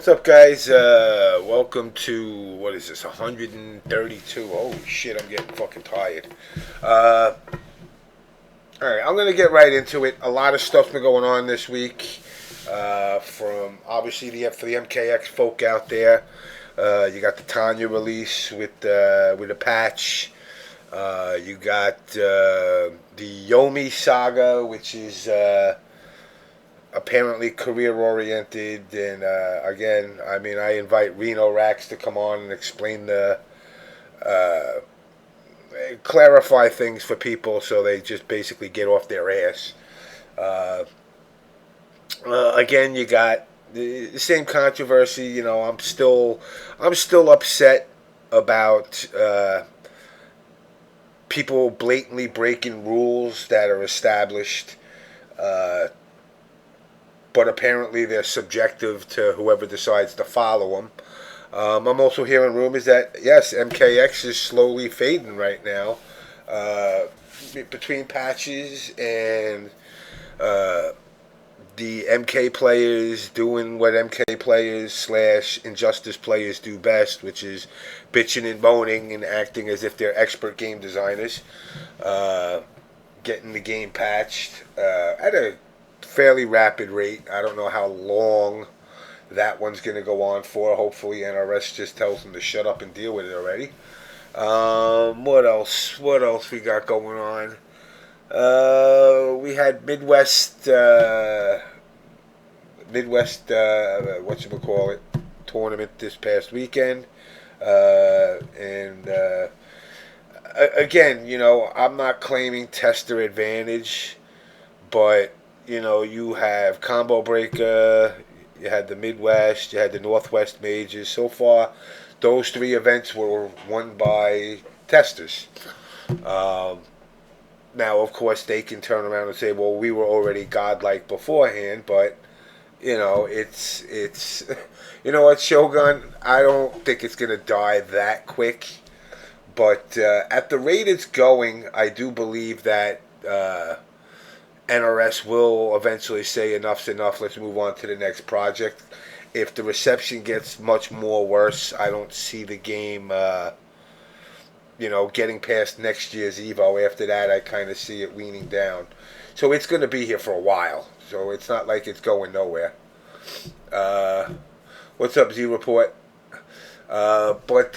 What's up, guys? Welcome to, what is this, 132? Holy shit, I'm getting fucking tired. Uh, Alright, I'm going to get right into it. A lot of stuff's been going on this week. From, obviously, for the MKX folk out there. You got the Tanya release with a patch. You got the Yomi saga, which is apparently career oriented, and again, I mean, I invite Reno Rax to come on and explain uh, clarify things for people so they just basically get off their ass. Uh, Again, you got the same controversy. I'm still upset about people blatantly breaking rules that are established. Uh, but apparently they're subjective to whoever decides to follow them. I'm also hearing rumors that, yes, MKX is slowly fading right now. Uh, Between patches and uh, the MK players doing what MK players slash Injustice players do best, which is bitching and moaning and acting as if they're expert game designers. Uh, Getting the game patched at a fairly rapid rate. I don't know how long that one's going to go on for. Hopefully NRS just tells them to shut up and deal with it already. What else? What else we got going on? We had Midwest, whatchamacallit, tournament this past weekend. And again, I'm not claiming tester advantage, but you have Combo Breaker, you had the Midwest, you had the Northwest Majors. So far, those three events were won by testers. Um, Now, of course, they can turn around and say, "Well, we were already godlike beforehand," but it's what, Shogun. I don't think it's gonna die that quick. But at the rate it's going, I do believe that NRS will eventually say enough's enough. Let's move on to the next project. If the reception gets much more worse, I don't see the game, getting past next year's Evo. After that, I kind of see it weaning down. So it's going to be here for a while. So it's not like it's going nowhere. Uh, what's up, Z Report? But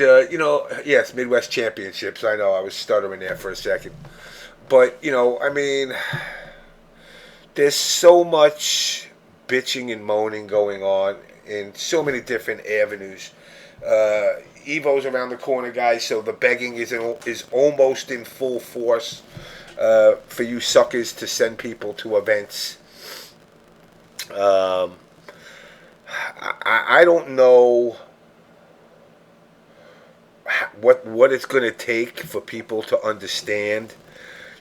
yes, Midwest Championships. I know I was stuttering there for a second. But, I mean, there's so much bitching and moaning going on in so many different avenues. Evo's around the corner, guys, so the begging is almost in full force for you suckers to send people to events. Um, I don't know what it's going to take for people to understand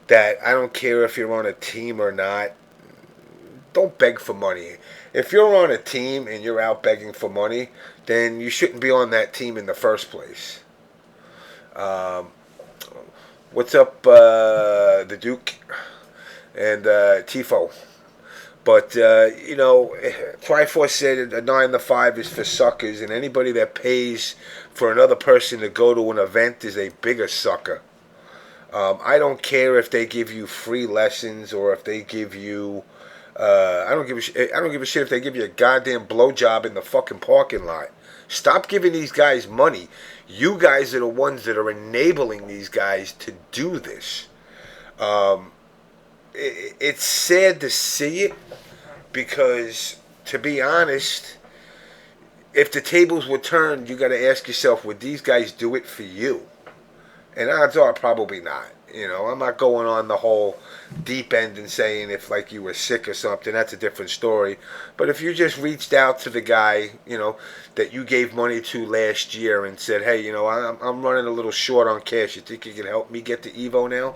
that I don't care if you're on a team or not. Don't beg for money. If you're on a team and you're out begging for money, then you shouldn't be on that team in the first place. Um, what's up, the Duke and Tifo? But Triforce said a 9 to 5 is for suckers, and anybody that pays for another person to go to an event is a bigger sucker. I don't care if they give you free lessons or if they give you. I don't give a shit if they give you a goddamn blowjob in the fucking parking lot. Stop giving these guys money. You guys are the ones that are enabling these guys to do this. It's sad to see it because, to be honest, if the tables were turned, you got to ask yourself, would these guys do it for you? And odds are probably not. I'm not going on the whole deep end and saying if like you were sick or something. That's a different story. But if you just reached out to the guy, that you gave money to last year and said, hey, I'm running a little short on cash. You think you can help me get to Evo now?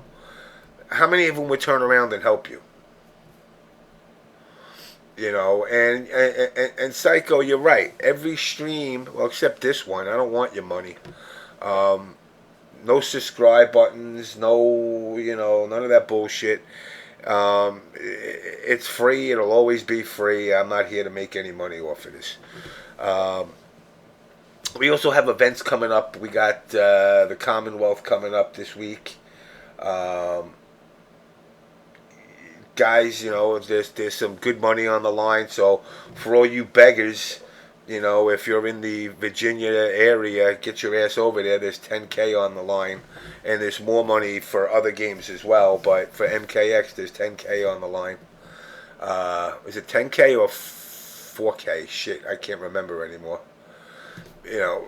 How many of them would turn around and help you? And Psycho, you're right. Every stream, well, except this one, I don't want your money. No subscribe buttons, none of that bullshit. It's free. It'll always be free. I'm not here to make any money off of this. Um, we also have events coming up. We got the Commonwealth coming up this week. Um, Guys, there's some good money on the line. So for all you beggars, if you're in the Virginia area, get your ass over there. There's 10K on the line, and there's more money for other games as well. But for MKX, there's 10K on the line. Is it 10K or 4K? Shit, I can't remember anymore. You know,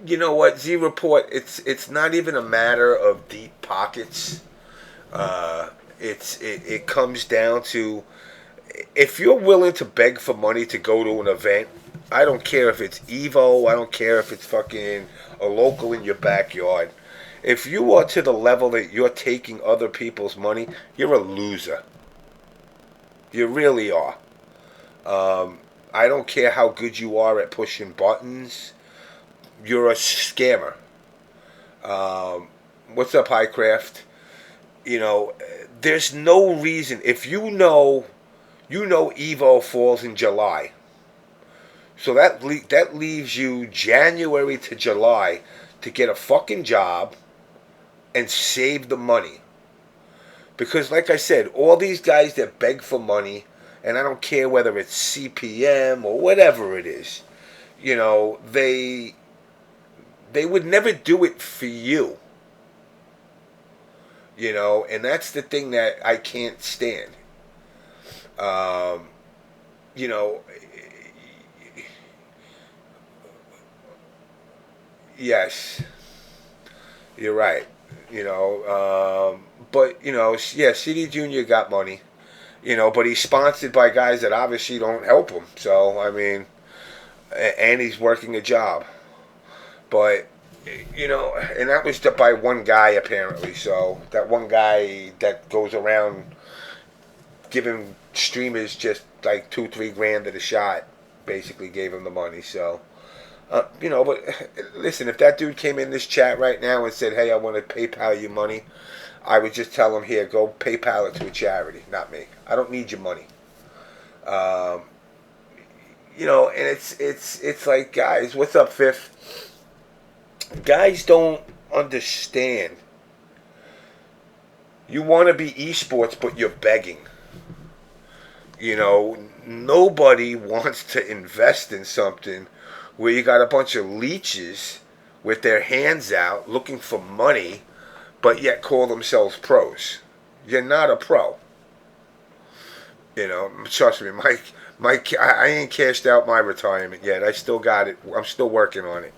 you know what? Z Report. It's not even a matter of deep pockets. Uh, it comes down to, if you're willing to beg for money to go to an event. I don't care if it's Evo. I don't care if it's fucking a local in your backyard. If you are to the level that you're taking other people's money, you're a loser. You really are. I don't care how good you are at pushing buttons. You're a scammer. What's up, Highcraft? You know, there's no reason. If Evo falls in July, so that leaves you January to July to get a fucking job and save the money. Because, like I said, all these guys that beg for money, and I don't care whether it's CPM or whatever it is, they would never do it for you. And that's the thing that I can't stand. Um, you know, yes, you're right. But yeah, CD Junior got money. But he's sponsored by guys that obviously don't help him. So I mean, and he's working a job. But and that was by one guy apparently. So that one guy that goes around giving streamers just like 2-3 grand at a shot, basically gave him the money. So but listen, if that dude came in this chat right now and said, "Hey, I want to PayPal you money," I would just tell him, "Here, go PayPal it to a charity, not me. I don't need your money." Um, and it's like, guys, what's up, Fifth? Guys don't understand. You want to be esports, but you're begging. Nobody wants to invest in something where you got a bunch of leeches with their hands out looking for money, but yet call themselves pros. You're not a pro. Trust me, I ain't cashed out my retirement yet. I still got it. I'm still working on it.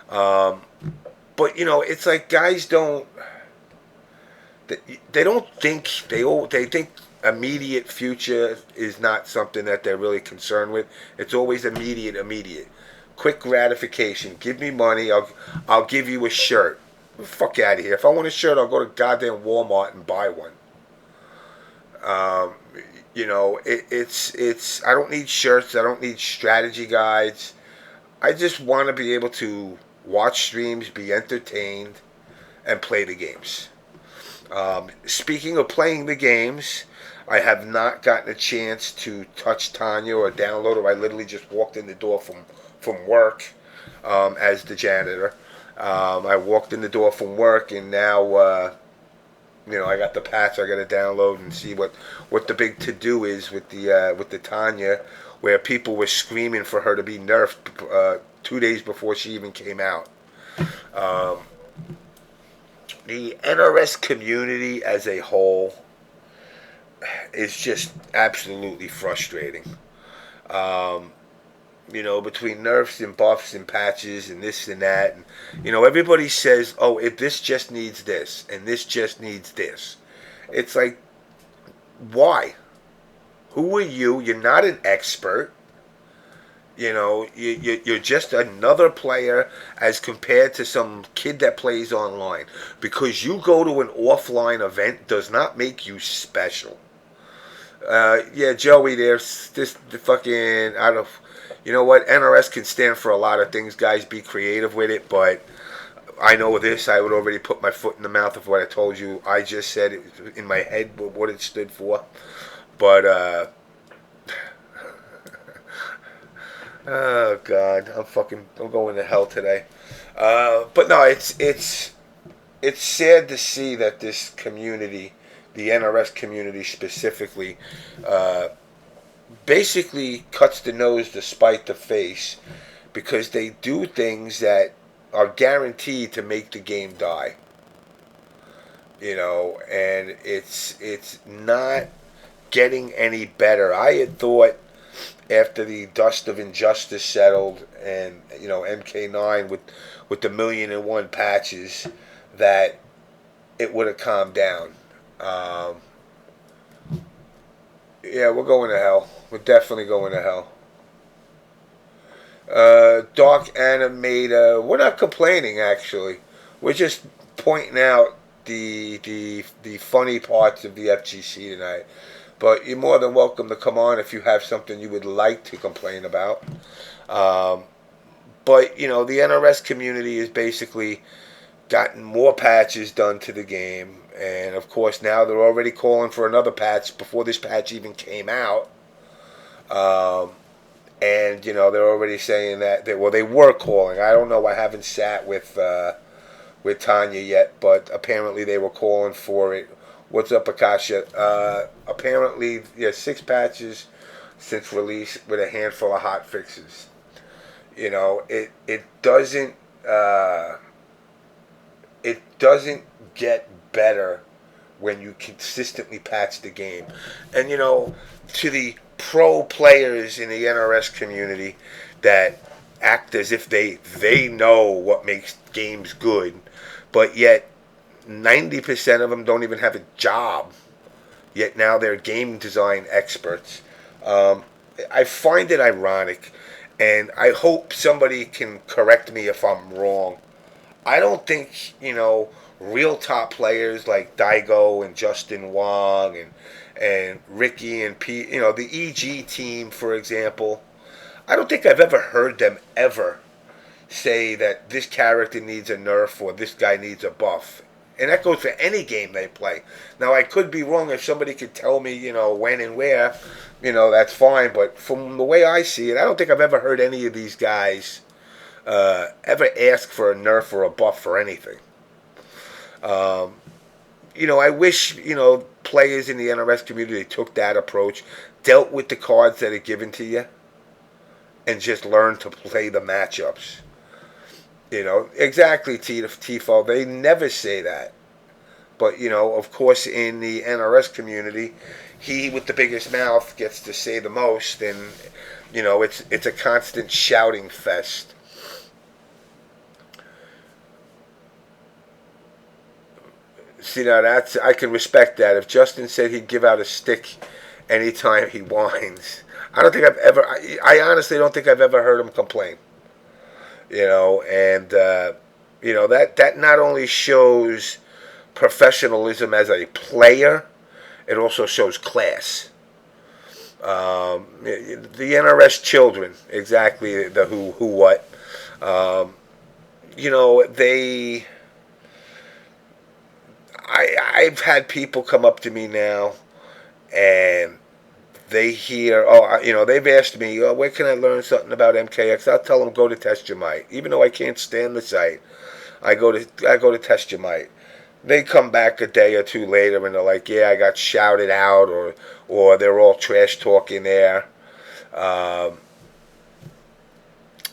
But it's like guys don't. They don't think they think immediate future is not something that they're really concerned with. It's always immediate, quick gratification. Give me money, I'll give you a shirt. Fuck out of here. If I want a shirt, I'll go to goddamn Walmart and buy one. It's I don't need shirts. I don't need strategy guides. I just want to be able to watch streams, be entertained, and play the games. Speaking of playing the games, I have not gotten a chance to touch Tanya or download her. I literally just walked in the door from work as the janitor. I walked in the door from work, and now I got the patch. I got to download and see what the big to do is with the Tanya, where people were screaming for her to be nerfed 2 days before she even came out. The NRS community as a whole is just absolutely frustrating. Between nerfs and buffs and patches and this and that. And, everybody says, "Oh, if this just needs this and this just needs this." It's like, why? Who are you? You're not an expert. You're just another player as compared to some kid that plays online. Because you go to an offline event does not make you special. Yeah, Joey, there's this the fucking out of. You know what? NRS can stand for a lot of things, guys. Be creative with it, but I know this. I would already put my foot in the mouth of what I told you. I just said it in my head what it stood for, but Oh God, I'm going to hell today. But no, it's sad to see that this community, the NRS community specifically, uh, basically cuts the nose to spite the face because they do things that are guaranteed to make the game die. And it's not getting any better. I had thought after the dust of injustice settled, and MK9 with the 1,000,001 patches, that it would have calmed down. Um, yeah, we're going to hell. We're definitely going to hell. Dark Animator. We're not complaining actually. We're just pointing out the funny parts of the FGC tonight. But you're more than welcome to come on if you have something you would like to complain about. Um, but the NRS community has basically gotten more patches done to the game, and of course now they're already calling for another patch before this patch even came out. Um, and they're already saying that they were calling. I don't know. I haven't sat with Tanya yet, but apparently they were calling for it. What's up, Akasha? Apparently, yeah, 6 patches since release with a handful of hot fixes. It doesn't uh, it doesn't get better when you consistently patch the game. And to the pro players in the NRS community that act as if they know what makes games good, but yet 90% of them don't even have a job. Yet now they're game design experts. Um, I find it ironic, and I hope somebody can correct me if I'm wrong. I don't think real top players like Daigo and Justin Wong and Ricky and Pete, the EG team, for example. I don't think I've ever heard them ever say that this character needs a nerf or this guy needs a buff. And that goes for any game they play. Now, I could be wrong. If somebody could tell me, when and where, that's fine. But from the way I see it, I don't think I've ever heard any of these guys ever ask for a nerf or a buff for anything. Um, I wish, players in the NRS community took that approach, dealt with the cards that are given to you, and just learned to play the matchups. Exactly, Tifo. They never say that. But, of course, in the NRS community, he with the biggest mouth gets to say the most, and, it's a constant shouting fest. See, now I can respect that. If Justin said he'd give out a stick anytime he whines, I don't think I've ever. I honestly don't think I've ever heard him complain. And that not only shows professionalism as a player, it also shows class. The NRS children, exactly the who what. Um, they. I've had people come up to me now, and they hear, they've asked me, where can I learn something about MKX? I'll tell them go to Test Your Might, even though I can't stand the site. I go to Test Your Might. They come back a day or two later and they're like, yeah, I got shouted out, or they're all trash talking there. Um,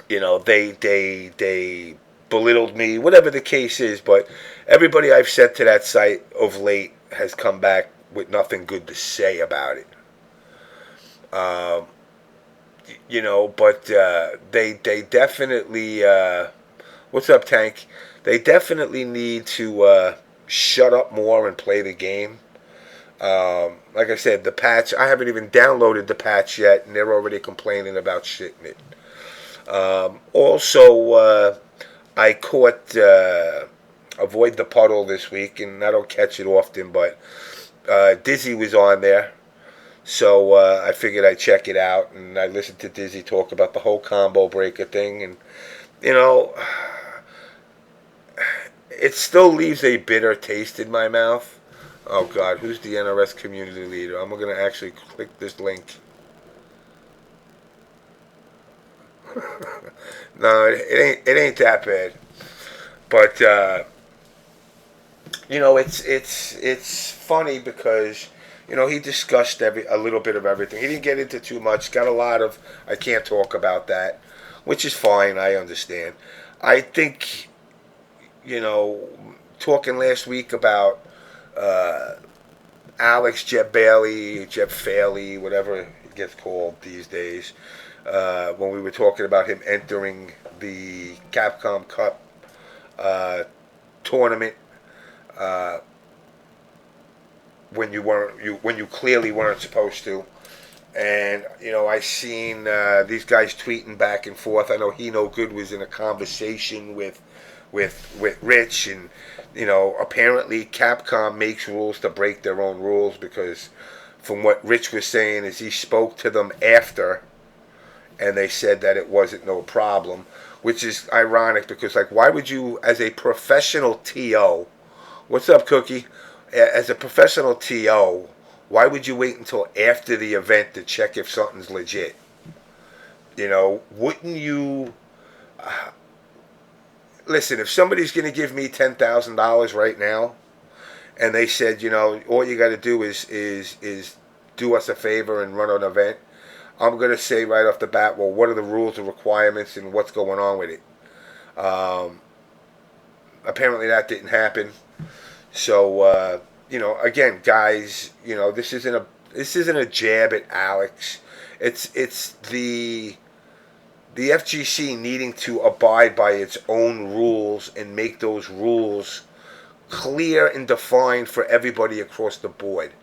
they belittled me, whatever the case is. But everybody I've sent to that site of late has come back with nothing good to say about it. Um, but they definitely. What's up, Tank? They definitely need to shut up more and play the game. Like I said, the patch. I haven't even downloaded the patch yet, and they're already complaining about shitting it. Also, I caught Avoid the Puddle this week, and I don't catch it often, but Dizzy was on there. So I figured I'd check it out, and I listened to Dizzy talk about the whole combo breaker thing, and you know, it still leaves a bitter taste in my mouth. Oh God, who's the NRS community leader? I'm gonna actually click this link. No, it ain't that bad. But it's funny because he discussed a little bit of everything. He didn't get into too much. Got a lot of I can't talk about that, which is fine. I understand. I think you know talking last week about uh, Alex Jeb Bailey, Jeb Fairley, whatever it gets called these days. When we were talking about him entering the Capcom Cup uh, tournament uh, when you clearly weren't supposed to. And I seen these guys tweeting back and forth. I know He No Good was in a conversation with Rich, and apparently Capcom makes rules to break their own rules because, from what Rich was saying, is he spoke to them after, and they said that it wasn't no problem, which is ironic because why would you, as a professional TO, what's up, Cookie? As a professional TO, why would you wait until after the event to check if something's legit? Wouldn't you listen? If somebody's going to give me $10,000 right now, and they said, all you got to do is do us a favor and run an event, I'm going to say right off the bat, well, what are the rules and requirements and what's going on with it? Apparently that didn't happen. So again, guys, this isn't a jab at Alex. It's the FGC needing to abide by its own rules and make those rules clear and defined for everybody across the board,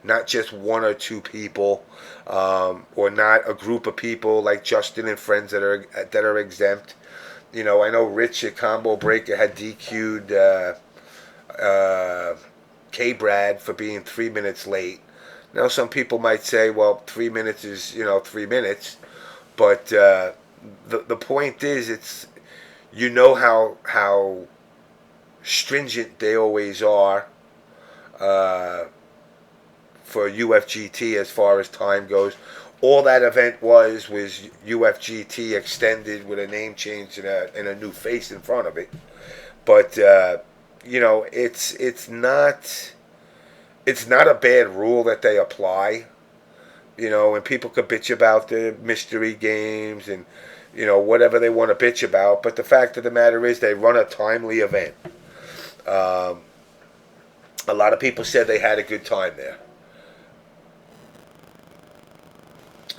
not just one or two people, or not a group of people like Justin and friends that are exempt. I know Rich at Combo Breaker had DQ'd K Brad for being 3 minutes late. Now some people might say, well, 3 minutes is 3 minutes, but the point is, it's how stringent they always are for UFGT as far as time goes. All that event was UFGT extended with a name change and a new face in front of it. But it's not a bad rule that they apply. And people could bitch about the mystery games and whatever they want to bitch about. But the fact of the matter is, they run a timely event. A lot of people said they had a good time there.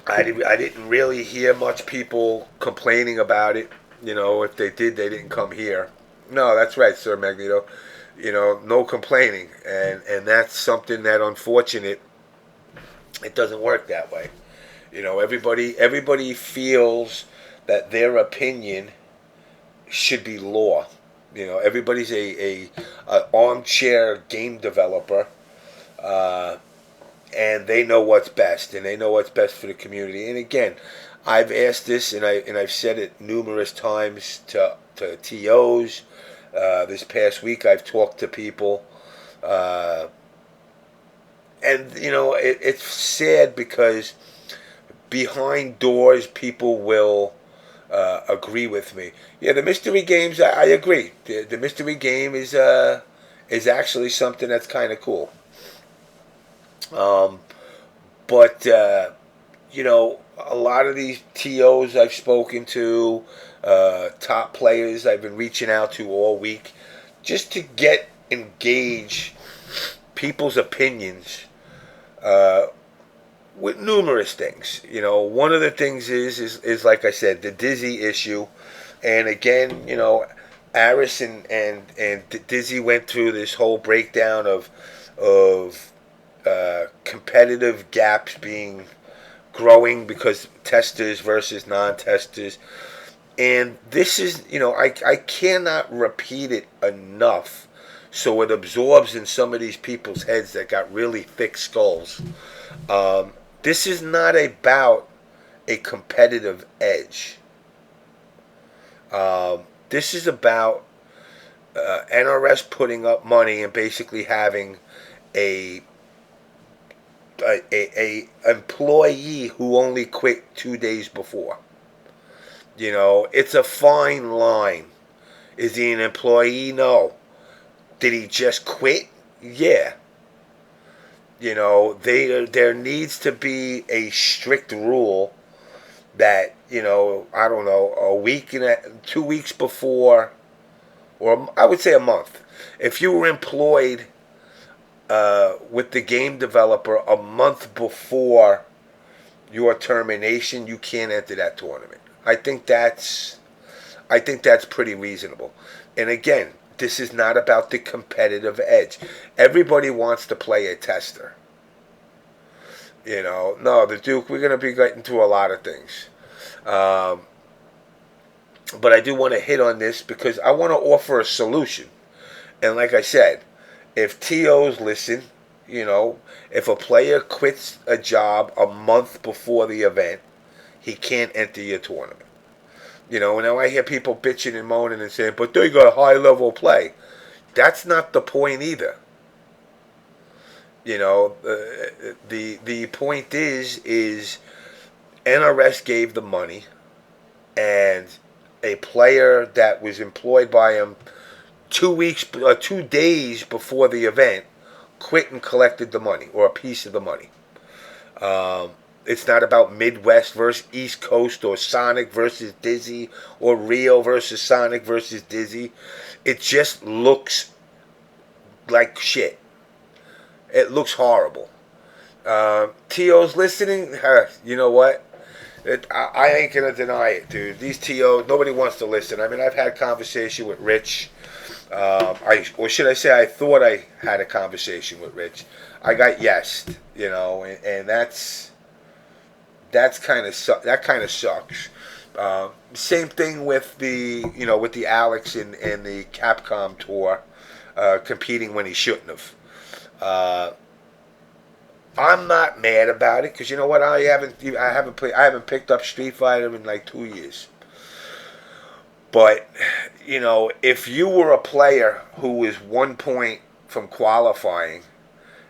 I didn't really hear much people complaining about it. If they did, they didn't come here. No, that's right, Sir Magneto. No complaining, and that's something that, unfortunate, it doesn't work that way. Everybody feels that their opinion should be law. Everybody's a armchair game developer, and they know what's best, and they know what's best for the community. And again, I've asked this, and I've said it numerous times to TOs. This past week, I've talked to people, and it's sad because behind doors, people will agree with me. Yeah, the mystery games, I agree. The mystery game is actually something that's kind of cool. But a lot of these TOs I've spoken to, top players I've been reaching out to all week, just to engage people's opinions with numerous things. One of the things is like I said, the Dizzy issue, and again, Aris and Dizzy went through this whole breakdown of competitive gaps being growing because testers versus non-testers. And this is, I cannot repeat it enough so it absorbs in some of these people's heads that got really thick skulls. This is not about a competitive edge. This is about NRS putting up money and basically having a employee who only quit 2 days before. You know, it's a fine line. Is he an employee? No. Did he just quit? Yeah. You know, there needs to be a strict rule that, you know, I don't know, a week and 2 weeks before, or I would say a month. If you were employed with the game developer a month before your termination, you can't enter that tournament. I think that's pretty reasonable. And again, this is not about the competitive edge. Everybody wants to play a tester. You know, no, the Duke, we're going to be getting to a lot of things. Um, but I do want to hit on this because I want to offer a solution. And like I said, if TOs listen, you know, if a player quits a job a month before the event, he can't enter your tournament. You know, now I hear people bitching and moaning and saying, but they got high level play. That's not the point either. You know, the point is NRS gave the money, and a player that was employed by him 2 days before the event quit and collected the money or a piece of the money. It's not about Midwest versus East Coast or Sonic versus Dizzy or Rio versus Sonic versus Dizzy. It just looks like shit. It looks horrible. TO's listening, you know what? I ain't gonna deny it, dude. These TOs, nobody wants to listen. I mean, I've had conversation with Rich. Or should I say, I thought I had a conversation with Rich. I got yesed, you know, and that kind of sucks. Same thing with the Alex and the Capcom tour, competing when he shouldn't have. I'm not mad about it because you know what? I haven't picked up Street Fighter in like 2 years. But you know, if you were a player who was 1 point from qualifying,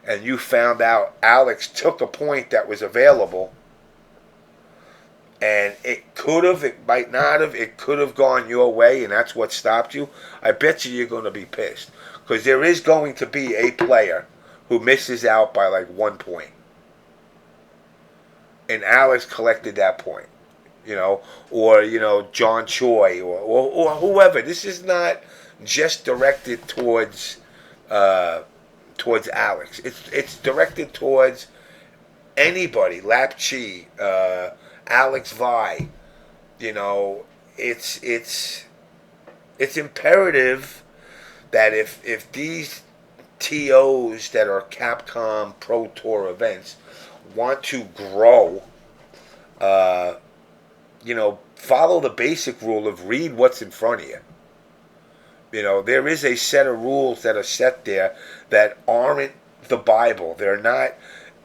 and you found out Alex took a point that was available, and it might not have, it could have gone your way, and that's what stopped you. I bet you're going to be pissed because there is going to be a player who misses out by like 1 point, and Alex collected that point. You know, or John Choi or whoever. This is not just directed towards Alex. It's directed towards anybody. Lap Chi, Alex Vi. You know, it's imperative that if these TOs that are Capcom Pro Tour events want to grow, follow the basic rule of read what's in front of you. You know, there is a set of rules that are set there that aren't the Bible. They're not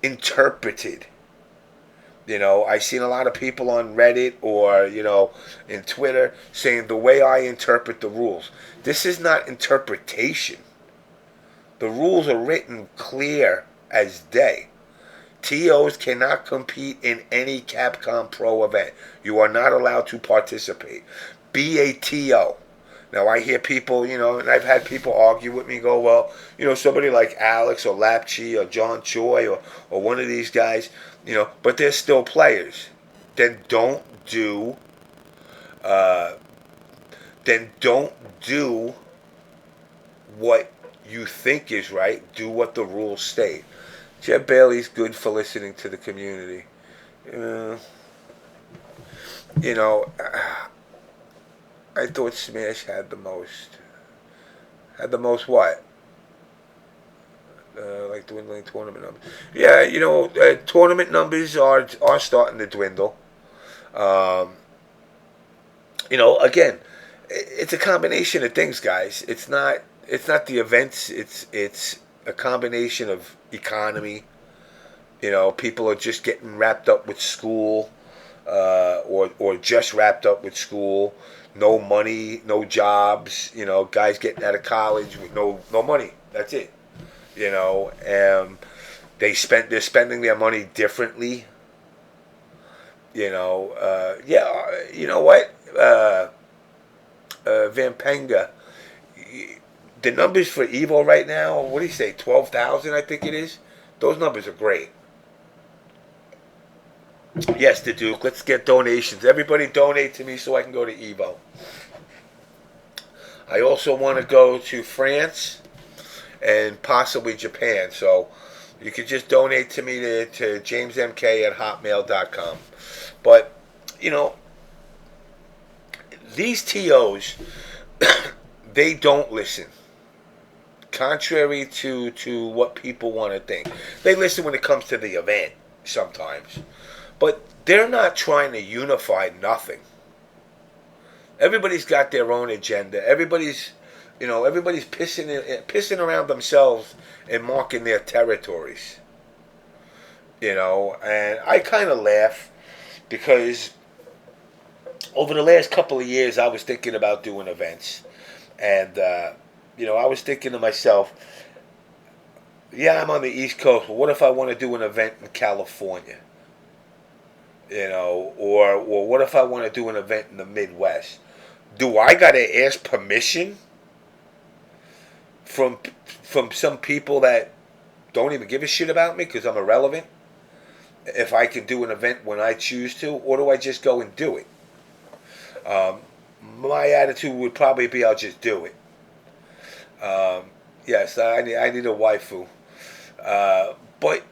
interpreted. You know, I've seen a lot of people on Reddit or, in Twitter saying the way I interpret the rules. This is not interpretation. The rules are written clear as day. TOs cannot compete in any Capcom Pro event. You are not allowed to participate. Be a TO. Now, I hear people, and I've had people argue with me, go, well, somebody like Alex or Lap Chi or John Choi or one of these guys, but they're still players. Then don't do what you think is right. Do what the rules state. Jeff Bailey's good for listening to the community. I thought Smash had the most. Had the most what? Like dwindling tournament numbers. Yeah, tournament numbers are starting to dwindle. Again, it's a combination of things, guys. It's not the events. It's a combination of economy. People are just getting wrapped up with school, or just wrapped up with school. No money, no jobs. Guys getting out of college with no money. That's it. They're spending their money differently. You know what? uh, Vampenga, the numbers for Evo right now, what do you say, 12,000? I think it is. Those numbers are great. Yes, the Duke. Let's get donations. Everybody donate to me so I can go to Evo. I also want to go to France and possibly Japan. So you could just donate to me to jamesmk at hotmail.com. But, you know, these TOs, they don't listen. Contrary to what people want to think. They listen when it comes to the event sometimes. But they're not trying to unify nothing. Everybody's got their own agenda. Everybody's pissing around themselves and marking their territories. And I kind of laugh because over the last couple of years, I was thinking about doing events, and I was thinking to myself, yeah, I'm on the East Coast, but what if I want to do an event in California? Or what if I want to do an event in the Midwest? Do I gotta ask permission from some people that don't even give a shit about me because I'm irrelevant? If I can do an event when I choose to, or do I just go and do it? My attitude would probably be I'll just do it. Yes, I need a waifu, but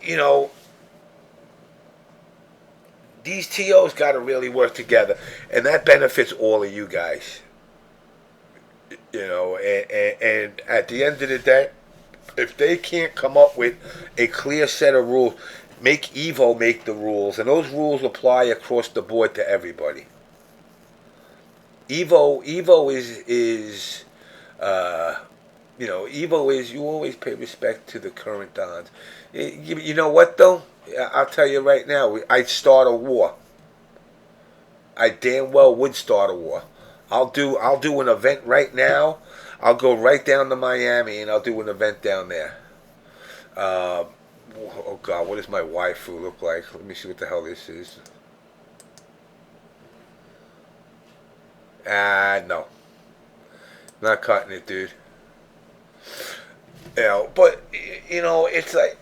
these TOs got to really work together, and that benefits all of you guys. And at the end of the day, if they can't come up with a clear set of rules, make Evo make the rules, and those rules apply across the board to everybody. Evo is Evo is you always pay respect to the current dons. You know what though? I'll tell you right now, I'd start a war. I damn well would start a war. I'll do an event right now. I'll go right down to Miami and I'll do an event down there. Oh God, what does my waifu look like? Let me see what the hell this is. No, not cutting it, dude. But it's like,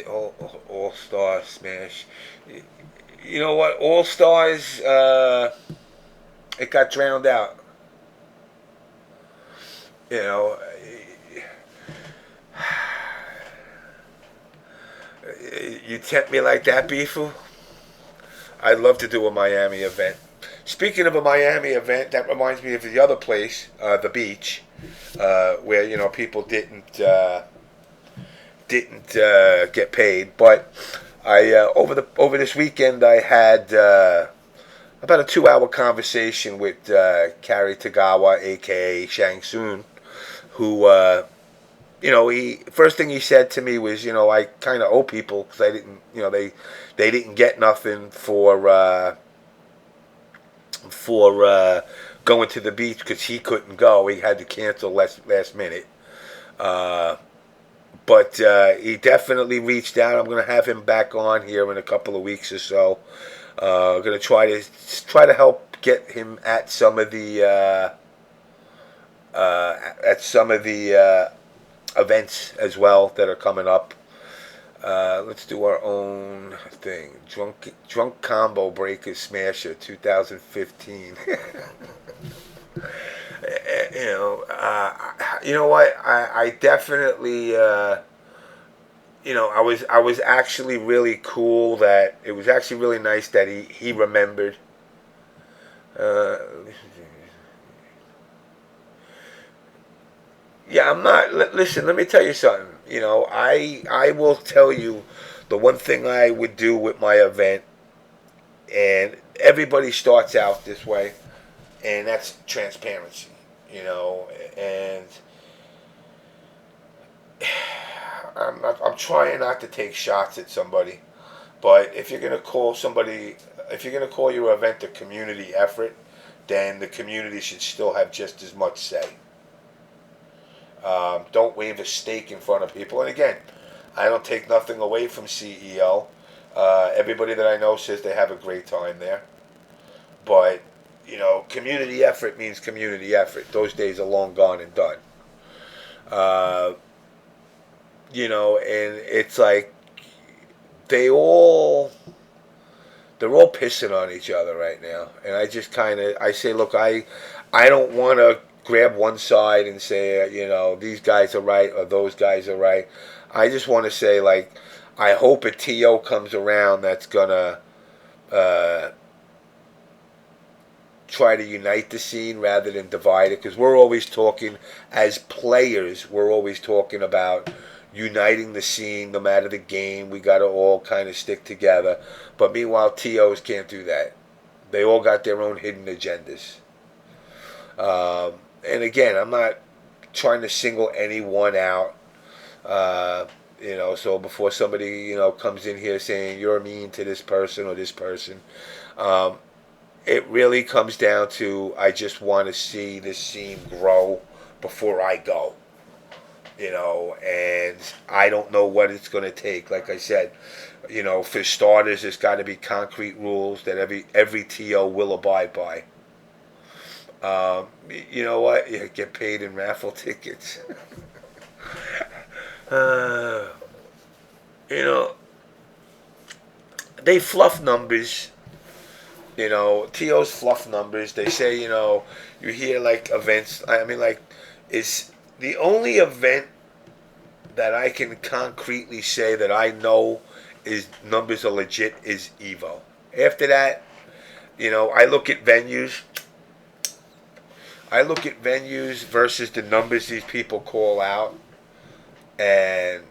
all Star Smash. You know what? All Stars, it got drowned out. You know, you tempt me like that, Beefoo? I'd love to do a Miami event. Speaking of a Miami event, that reminds me of the other place, the beach, where people didn't get paid. But I over this weekend I had about a 2-hour conversation with Kari Tagawa, aka Shang Tsung, who he first thing he said to me was, I kind of owe people because I didn't, they didn't get nothing for going to the beach because he couldn't go. He had to cancel last minute. But he definitely reached out. I'm going to have him back on here in a couple of weeks or so. I'm going to try to help get him at some of the events as well that are coming up. Let's do our own thing. Drunk Combo Breaker Smasher 2015. You know what? I definitely, I was actually really cool that it was actually really nice that he remembered. Yeah, I'm not. Listen, let me tell you something. I will tell you the one thing I would do with my event, and everybody starts out this way, and that's transparency. And I'm trying not to take shots at somebody, but if you're gonna call your event a community effort, then the community should still have just as much say. Don't wave a stake in front of people. And again, I don't take nothing away from CEO. Everybody that I know says they have a great time there. But, community effort means community effort. Those days are long gone and done. Uh, and it's like they all they're all pissing on each other right now, and I just I say, look, I don't want to grab one side and say, these guys are right or those guys are right. I just want to say, like, I hope a TO comes around that's gonna uh, try to unite the scene rather than divide it, because we're always talking as players. We're always talking about uniting the scene no matter the game. We got to all kind of stick together. But meanwhile, TOs can't do that. They all got their own hidden agendas. And again, I'm not trying to single anyone out. So before somebody, comes in here saying you're mean to this person or this person, um, it really comes down to, I just want to see this scene grow before I go. And I don't know what it's going to take. Like I said, for starters, there's got to be concrete rules that every TO will abide by. You know what? You get paid in raffle tickets. uh, they fluff numbers. TOs fluff numbers. They say, you hear like events. I mean, like, it's the only event that I can concretely say that I know is numbers are legit is Evo. After that, I look at venues. I look at venues versus the numbers these people call out, and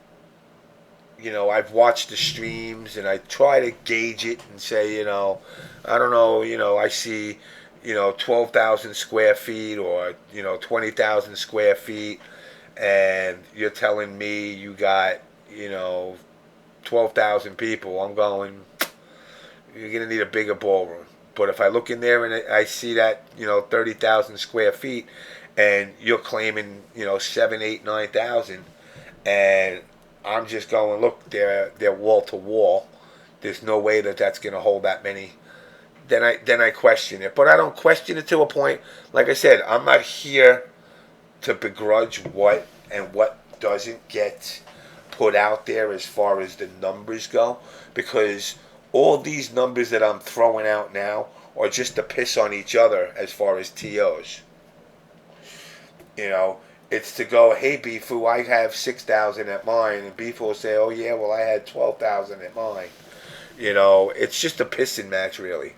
I've watched the streams and I try to gauge it and say, I don't know, I see, 12,000 square feet or, 20,000 square feet, and you're telling me you got, 12,000 people. I'm going, you're going to need a bigger ballroom. But if I look in there and I see that, 30,000 square feet, and you're claiming, 7, 8, 9,000, and I'm just going, look, they're wall to wall. There's no way that that's going to hold that many. Then I question it, but I don't question it to a point. Like I said, I'm not here to begrudge what doesn't get put out there as far as the numbers go, because all these numbers that I'm throwing out now are just to piss on each other as far as TOs. It's to go, hey, Beefoo, I have 6,000 at mine, and Beefoo will say, oh yeah, well I had 12,000 at mine. It's just a pissing match, really.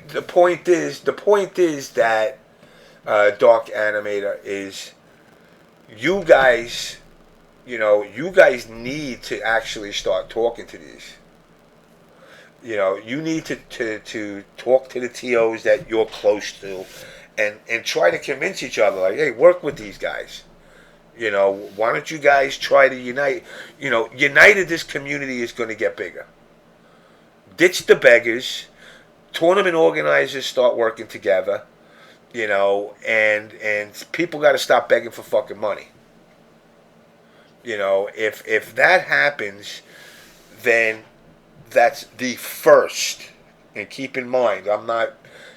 The point is that Dark Animator is, you guys, you guys need to actually start talking to these. You need to talk to the TOs that you're close to, and try to convince each other, like, hey, work with these guys. Why don't you guys try to unite? United, this community is going to get bigger. Ditch the beggars. Tournament organizers start working together. And people got to stop begging for fucking money. If that happens, then that's the first. And keep in mind, I'm not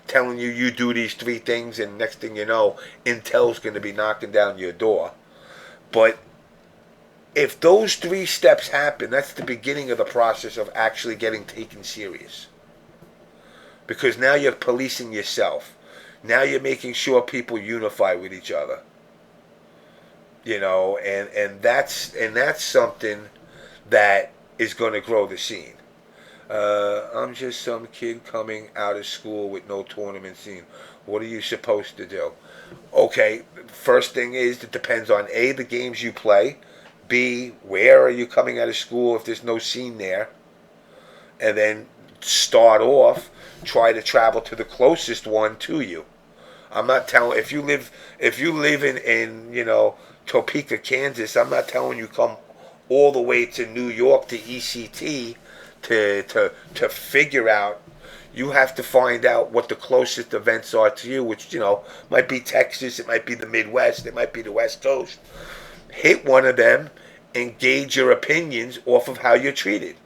telling you do these 3 things and next thing you know, Intel's going to be knocking down your door. But if those 3 steps happen, that's the beginning of the process of actually getting taken serious. Because now you're policing yourself. Now you're making sure people unify with each other. And that's something that is going to grow the scene. I'm just some kid coming out of school with no tournament scene. What are you supposed to do? Okay, first thing is, it depends on A, the games you play, B, where are you coming out of school if there's no scene there, and then start off, try to travel to the closest one to you. I'm not telling, if you live in Topeka, Kansas, I'm not telling you come all the way to New York to ECT to figure out You have to find out what the closest events are to you, which, might be Texas, it might be the Midwest, it might be the West Coast. Hit one of them and gauge your opinions off of how you're treated.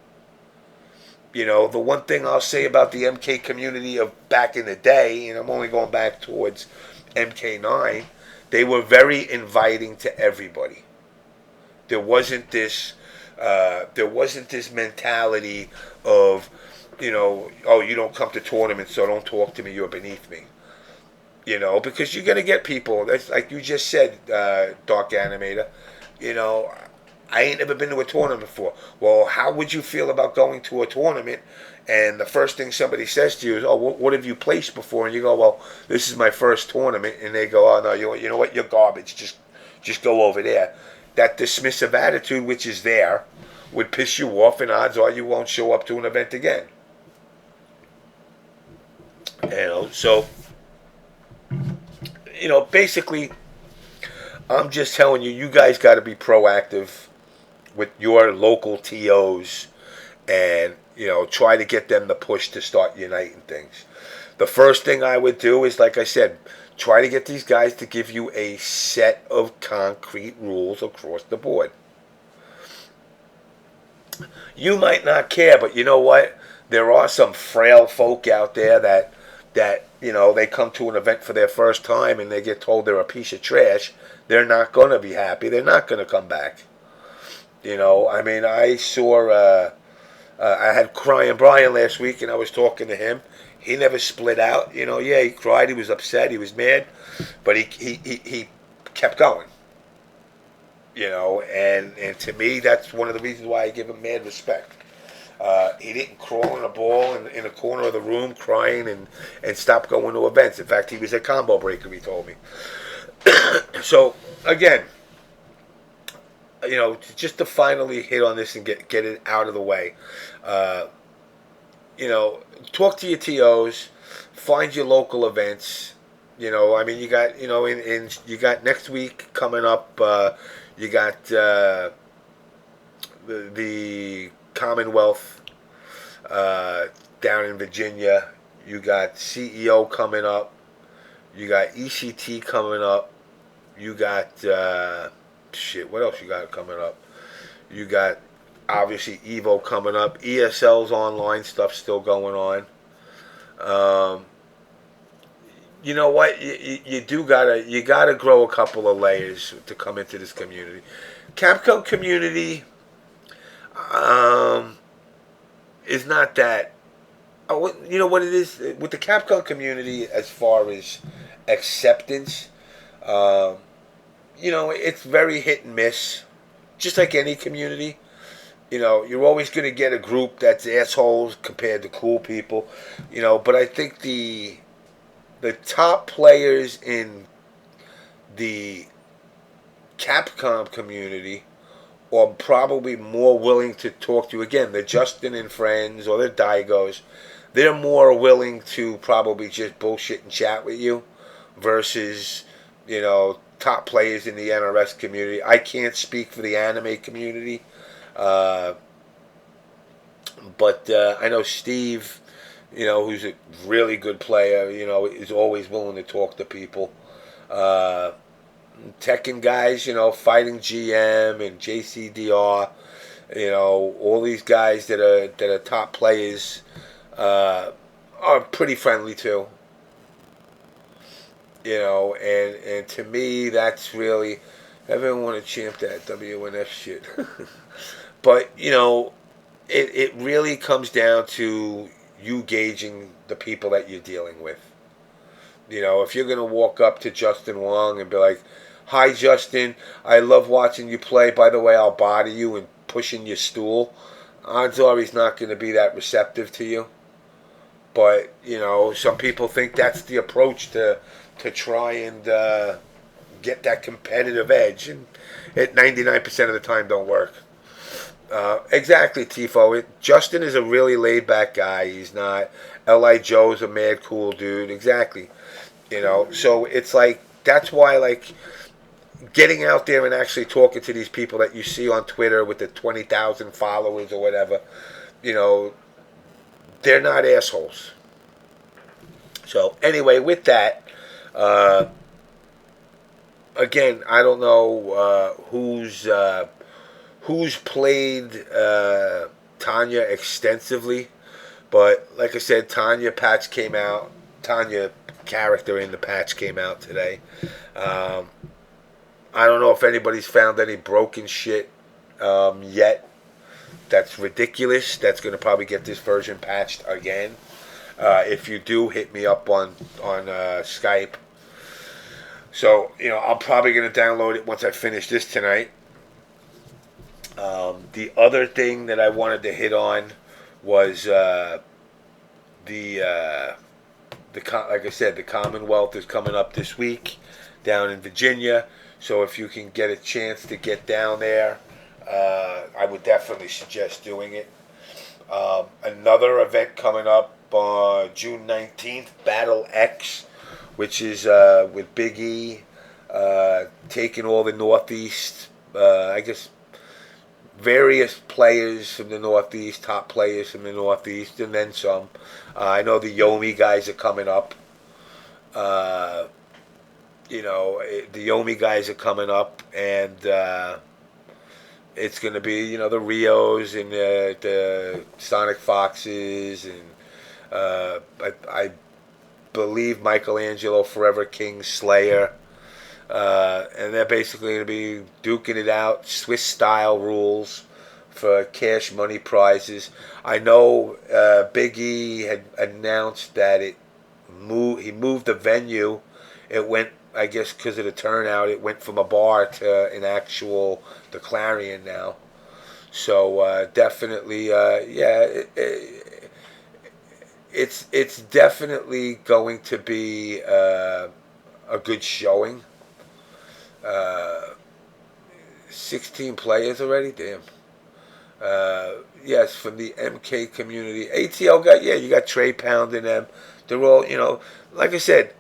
The one thing I'll say about the MK community of back in the day, and I'm only going back towards MK9, they were very inviting to everybody. There wasn't this mentality of, oh, you don't come to tournaments, so don't talk to me, you're beneath me. Because you're going to get people, that's like you just said, Dark Animator, I ain't never been to a tournament before. Well, how would you feel about going to a tournament and the first thing somebody says to you is, oh, what have you placed before? And you go, well, this is my first tournament. And they go, oh, no, you know what, you're garbage. Just go over there. That dismissive attitude, which is there, would piss you off, and odds are you won't show up to an event again. So, basically, I'm just telling you, you guys got to be proactive with your local TOs and, try to get them to push to start uniting things. The first thing I would do is, like I said, try to get these guys to give you a set of concrete rules across the board. You might not care, but you know what? There are some frail folk out there that they come to an event for their first time and they get told they're a piece of trash. They're not going to be happy. They're not going to come back. I saw, I had Crying Brian last week and I was talking to him. He never split out. Yeah, he cried. He was upset. He was mad. But he kept going. And to me, that's one of the reasons why I give him mad respect. He didn't crawl in a ball in a corner of the room crying and stop going to events. In fact, he was a combo breaker, he told me. So, again, just to finally hit on this and get it out of the way. Talk to your TOs, find your local events. You got, you got next week coming up, you got the Commonwealth down in Virginia. You got CEO coming up. You got ECT coming up. You got, what else you got coming up? You got, obviously, Evo coming up. ESL's online stuff still going on. You know what? You gotta grow a couple of layers to come into this community. Capcom community is not that. You know what it is with the Capcom community as far as acceptance. It's very hit and miss, just like any community. You're always going to get a group that's assholes compared to cool people. But I think the top players in the Capcom community are probably more willing to talk to you. Again, the Justin and Friends or the Daigos, they're more willing to probably just bullshit and chat with you versus, top players in the NRS community. I can't speak for the anime community. But I know Steve, who's a really good player, is always willing to talk to people. Tekken guys, Fighting GM and JCDR, all these guys that are top players are pretty friendly too. And to me, that's really, everyone want to champ that WNF shit. But, it really comes down to you gauging the people that you're dealing with. If you're going to walk up to Justin Wong and be like, hi, Justin, I love watching you play. By the way, I'll body you and push in your stool. Odds are he's not going to be that receptive to you. But, some people think that's the approach to try and get that competitive edge. And it 99% of the time don't work. Exactly, Tifo. Justin is a really laid-back guy. He's not. L.I. Joe's a mad cool dude. Exactly. So it's like, that's why, getting out there and actually talking to these people that you see on Twitter with the 20,000 followers or whatever, they're not assholes. So anyway, with that, uh, again, I don't know who's played Tanya extensively, but like I said, Tanya patch came out. Tanya character in the patch came out today. Um, I don't know if anybody's found any broken shit yet. That's ridiculous. That's going to probably get this version patched again. If you do, hit me up on Skype. So I'm probably going to download it once I finish this tonight. The other thing that I wanted to hit on was the like I said, the Commonwealth is coming up this week down in Virginia. So if you can get a chance to get down there, I would definitely suggest doing it. Another event coming up June 19th, Battle X, which is with Big E taking all the Northeast, I guess, various players from the Northeast, top players from the Northeast, and then some. I know the Yomi guys are coming up. The Yomi guys are coming up, and it's going to be, the Rios and the Sonic Foxes, and I believe Michelangelo Forever King Slayer. And they're basically going to be duking it out, Swiss style rules for cash money prizes. I know Big E had announced that he moved the venue. It went, I guess, because of the turnout, it went from a bar to the Clarion now. So definitely, it's definitely going to be a good showing. 16 players already? Damn. Yes, from the MK community. ATL you got Trey Pound in them. They're all, like I said,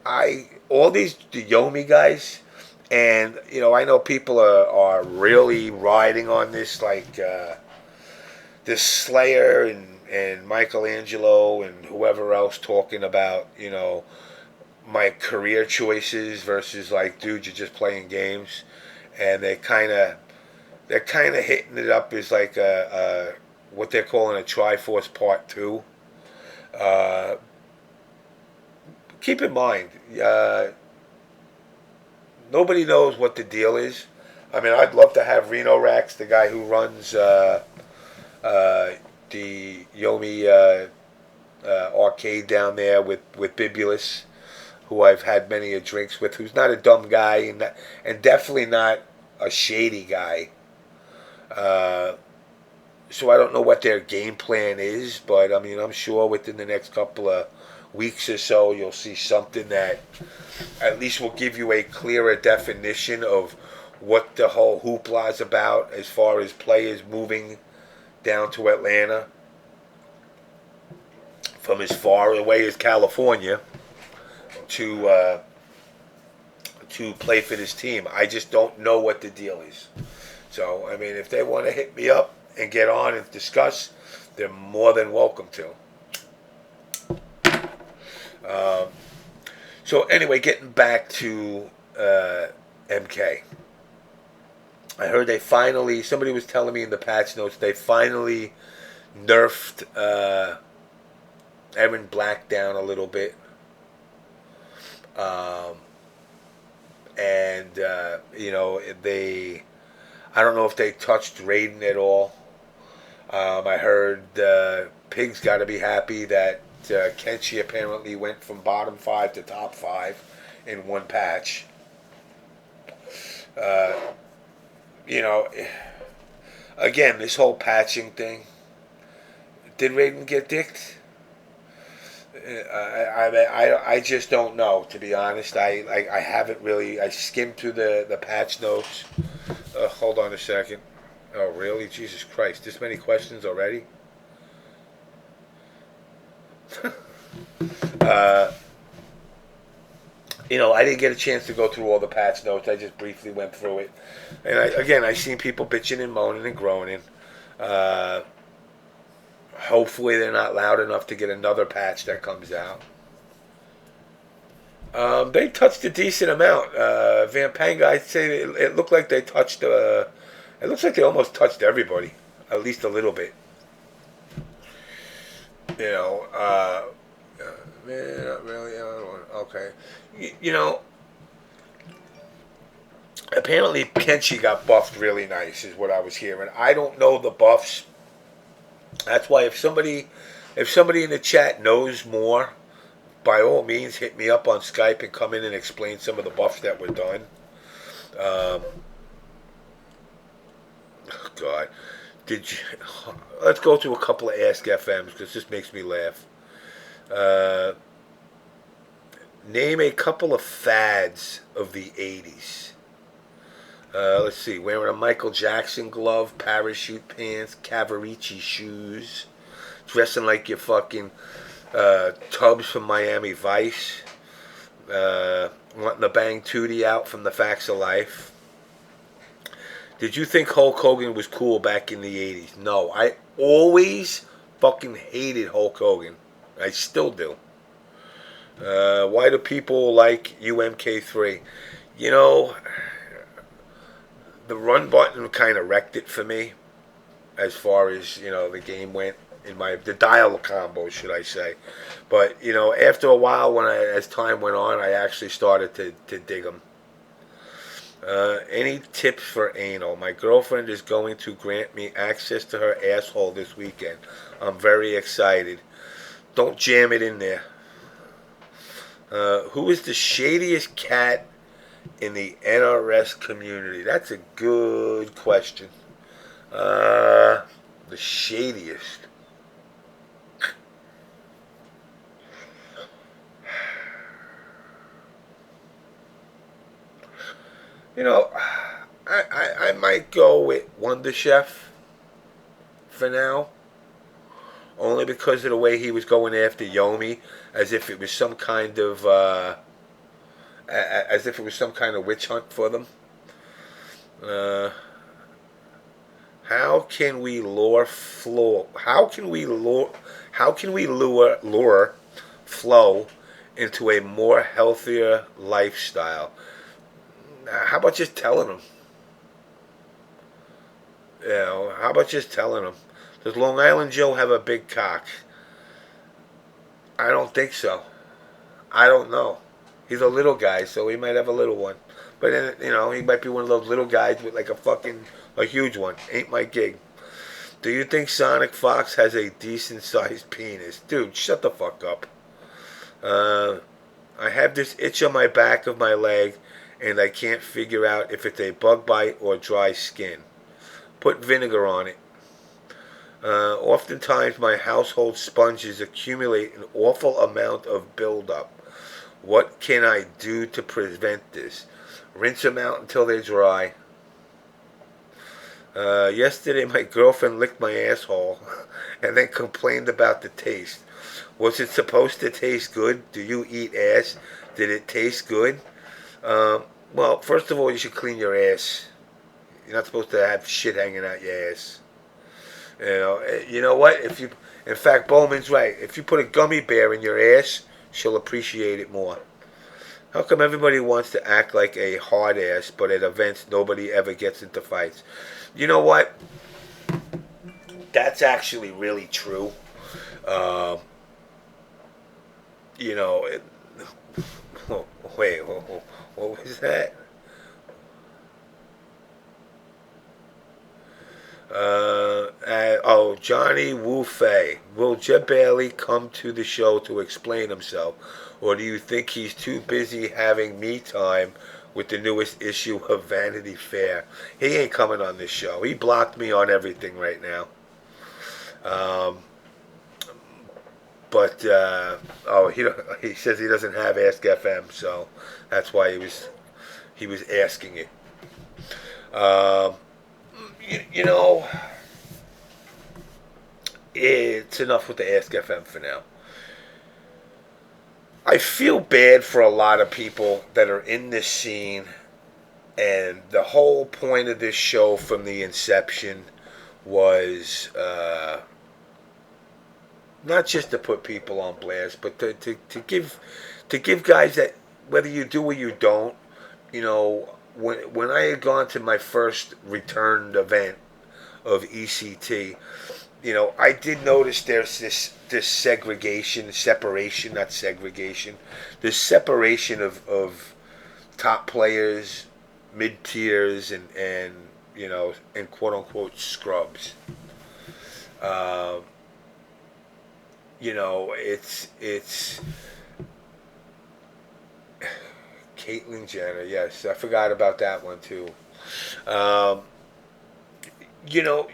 all the Yomi guys, and, I know people are really riding on this, like, this Slayer and Michelangelo and whoever else talking about, my career choices versus, like, dude, you're just playing games. And they're kind of hitting it up as like a what they're calling a Triforce Part 2. Keep in mind, nobody knows what the deal is. I mean, I'd love to have Reno Rax, the guy who runs the Yomi arcade down there with Bibulus, who I've had many a drinks with, who's not a dumb guy and definitely not a shady guy. So I don't know what their game plan is, but I mean, I'm sure within the next couple of weeks or so, you'll see something that at least will give you a clearer definition of what the whole hoopla is about as far as players moving down to Atlanta from as far away as California to play for this team. I just don't know what the deal is. So, I mean, if they want to hit me up and get on and discuss, they're more than welcome to. So, anyway, getting back to MK. I heard somebody was telling me in the patch notes, they finally nerfed Erin Black down a little bit. I don't know if they touched Raiden at all. I heard Pig's got to be happy that Kenshi apparently went from bottom 5 to top 5 in one patch. Again, this whole patching thing. Did Raiden get dicked? I just don't know, to be honest. I haven't really. I skimmed through the patch notes. Hold on a second. Oh, really? Jesus Christ! This many questions already? I didn't get a chance to go through all the patch notes. I just briefly went through it, and I seen people bitching and moaning and groaning. Hopefully they're not loud enough to get another patch that comes out. They touched a decent amount. Van Panga, I'd say it looked like they touched. It looks like they almost touched everybody, at least a little bit. You know, man, not really. Okay, you know, apparently Kenshi got buffed really nice, is what I was hearing. I don't know the buffs. That's why if somebody in the chat knows more, by all means, hit me up on Skype and come in and explain some of the buffs that were done. Um, God, did you? Let's go to a couple of Ask FMs because this makes me laugh. Uh, Name a couple of fads of the '80s. Let's see. Wearing a Michael Jackson glove, parachute pants, Cavaricci shoes, dressing like you're fucking Tubbs from Miami Vice, wanting to bang Tootie out from the Facts of Life. Did you think Hulk Hogan was cool back in the '80s? No, I always fucking hated Hulk Hogan. I still do. Why do people like UMK3? You know, the run button kind of wrecked it for me as far as the game went in the dial combo, should I say. But after a while, as time went on, I actually started to dig them. Any tips for anal? My girlfriend is going to grant me access to her asshole this weekend. I'm very excited. Don't jam it in there. Who is the shadiest cat in the NRS community? That's a good question. The shadiest. You know, I might go with Wonder Chef for now. Only because of the way he was going after Yomi, as if it was some kind of witch hunt for them. Uh, how can we lure flow? How can we lure Flow into a more healthier lifestyle? How about just telling them? How about just telling them? Does Long Island Joe have a big cock? I don't think so. I don't know. He's a little guy, so he might have a little one. But then, he might be one of those little guys with like a huge one. Ain't my gig. Do you think Sonic Fox has a decent sized penis? Dude, shut the fuck up. I have this itch on my back of my leg, and I can't figure out if it's a bug bite or dry skin. Put vinegar on it. Oftentimes my household sponges accumulate an awful amount of buildup. What can I do to prevent this? Rinse them out until they're dry. Yesterday my girlfriend licked my asshole and then complained about the taste. Was it supposed to taste good? Do you eat ass? Did it taste good? Well, first of all, you should clean your ass. You're not supposed to have shit hanging out your ass. You know what? In fact, Bowman's right. If you put a gummy bear in your ass, she'll appreciate it more. How come everybody wants to act like a hard ass, but at events nobody ever gets into fights? You know what? That's actually really true. Um, you know, it, wait, what was that? Johnny Wu Fei. Will Jeb Bailey come to the show to explain himself? Or do you think he's too busy having me time with the newest issue of Vanity Fair? He ain't coming on this show. He blocked me on everything right now. Um, he says he doesn't have Ask FM, so that's why he was asking it. Um, you know, it's enough with the Ask FM for now. I feel bad for a lot of people that are in this scene, and the whole point of this show from the inception was not just to put people on blast, but to give guys that whether you do or you don't, when I had gone to my first returned event of ECT, I did notice there's this segregation, separation, not segregation, this separation of top players, mid tiers, and quote unquote scrubs. Uh, it's Caitlyn Jenner. Yes, I forgot about that one too. Um, you know,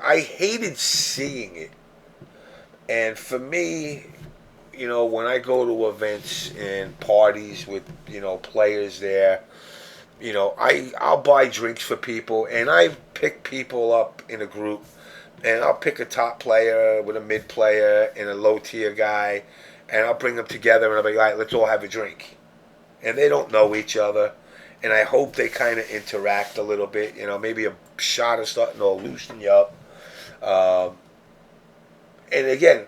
I hated seeing it, and for me, when I go to events and parties with players there, I'll buy drinks for people, and I pick people up in a group, and I'll pick a top player with a mid player and a low tier guy, and I'll bring them together, and I'll be like, let's all have a drink, and they don't know each other, and I hope they kind of interact a little bit, maybe a shot or something will loosen you up. Um, and again,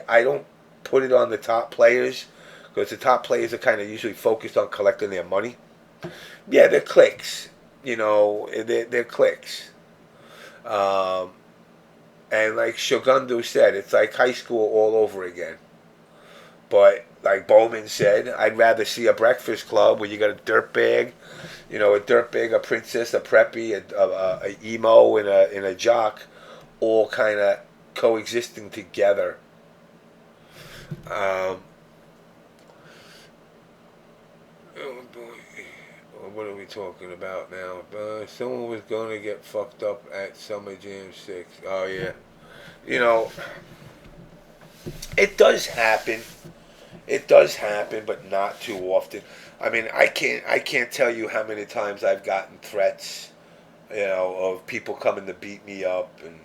I don't put it on the top players because the top players are kind of usually focused on collecting their money. Yeah, they're clicks. They're clicks. Um, and like Shogundu said, it's like high school all over again. But like Bowman said, I'd rather see a breakfast club where you got a dirtbag, a dirtbag, a princess, a preppy, a emo, and a jock, all kind of coexisting together. Um, oh boy. What are we talking about now? Someone was going to get fucked up at Summer Jam 6. Oh, yeah. You know, it does happen. It does happen, but not too often. I mean, I can't tell you how many times I've gotten threats, of people coming to beat me up and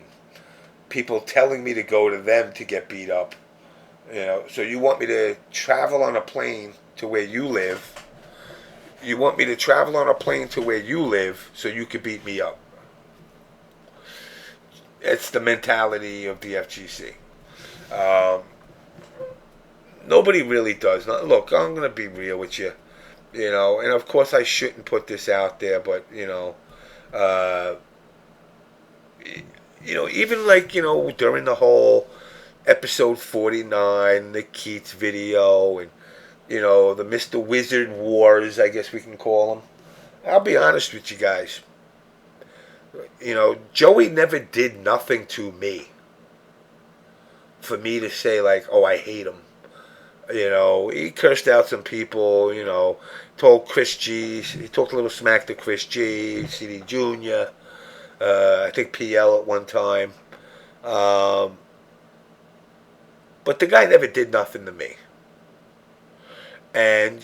people telling me to go to them to get beat up. So you want me to travel on a plane to where you live. You want me to travel on a plane to where you live so you could beat me up. It's the mentality of the FGC. Um, Nobody really does. Look, I'm going to be real with you. And of course I shouldn't put this out there, but, uh, even like, during the whole episode 49, the Keats video, and, the Mr. Wizard Wars, I guess we can call them. I'll be honest with you guys. Joey never did nothing to me for me to say, like, oh, I hate him. He cursed out some people, told Chris G, he talked a little smack to Chris G, CD Jr., I think PL at one time. Um, but the guy never did nothing to me. And,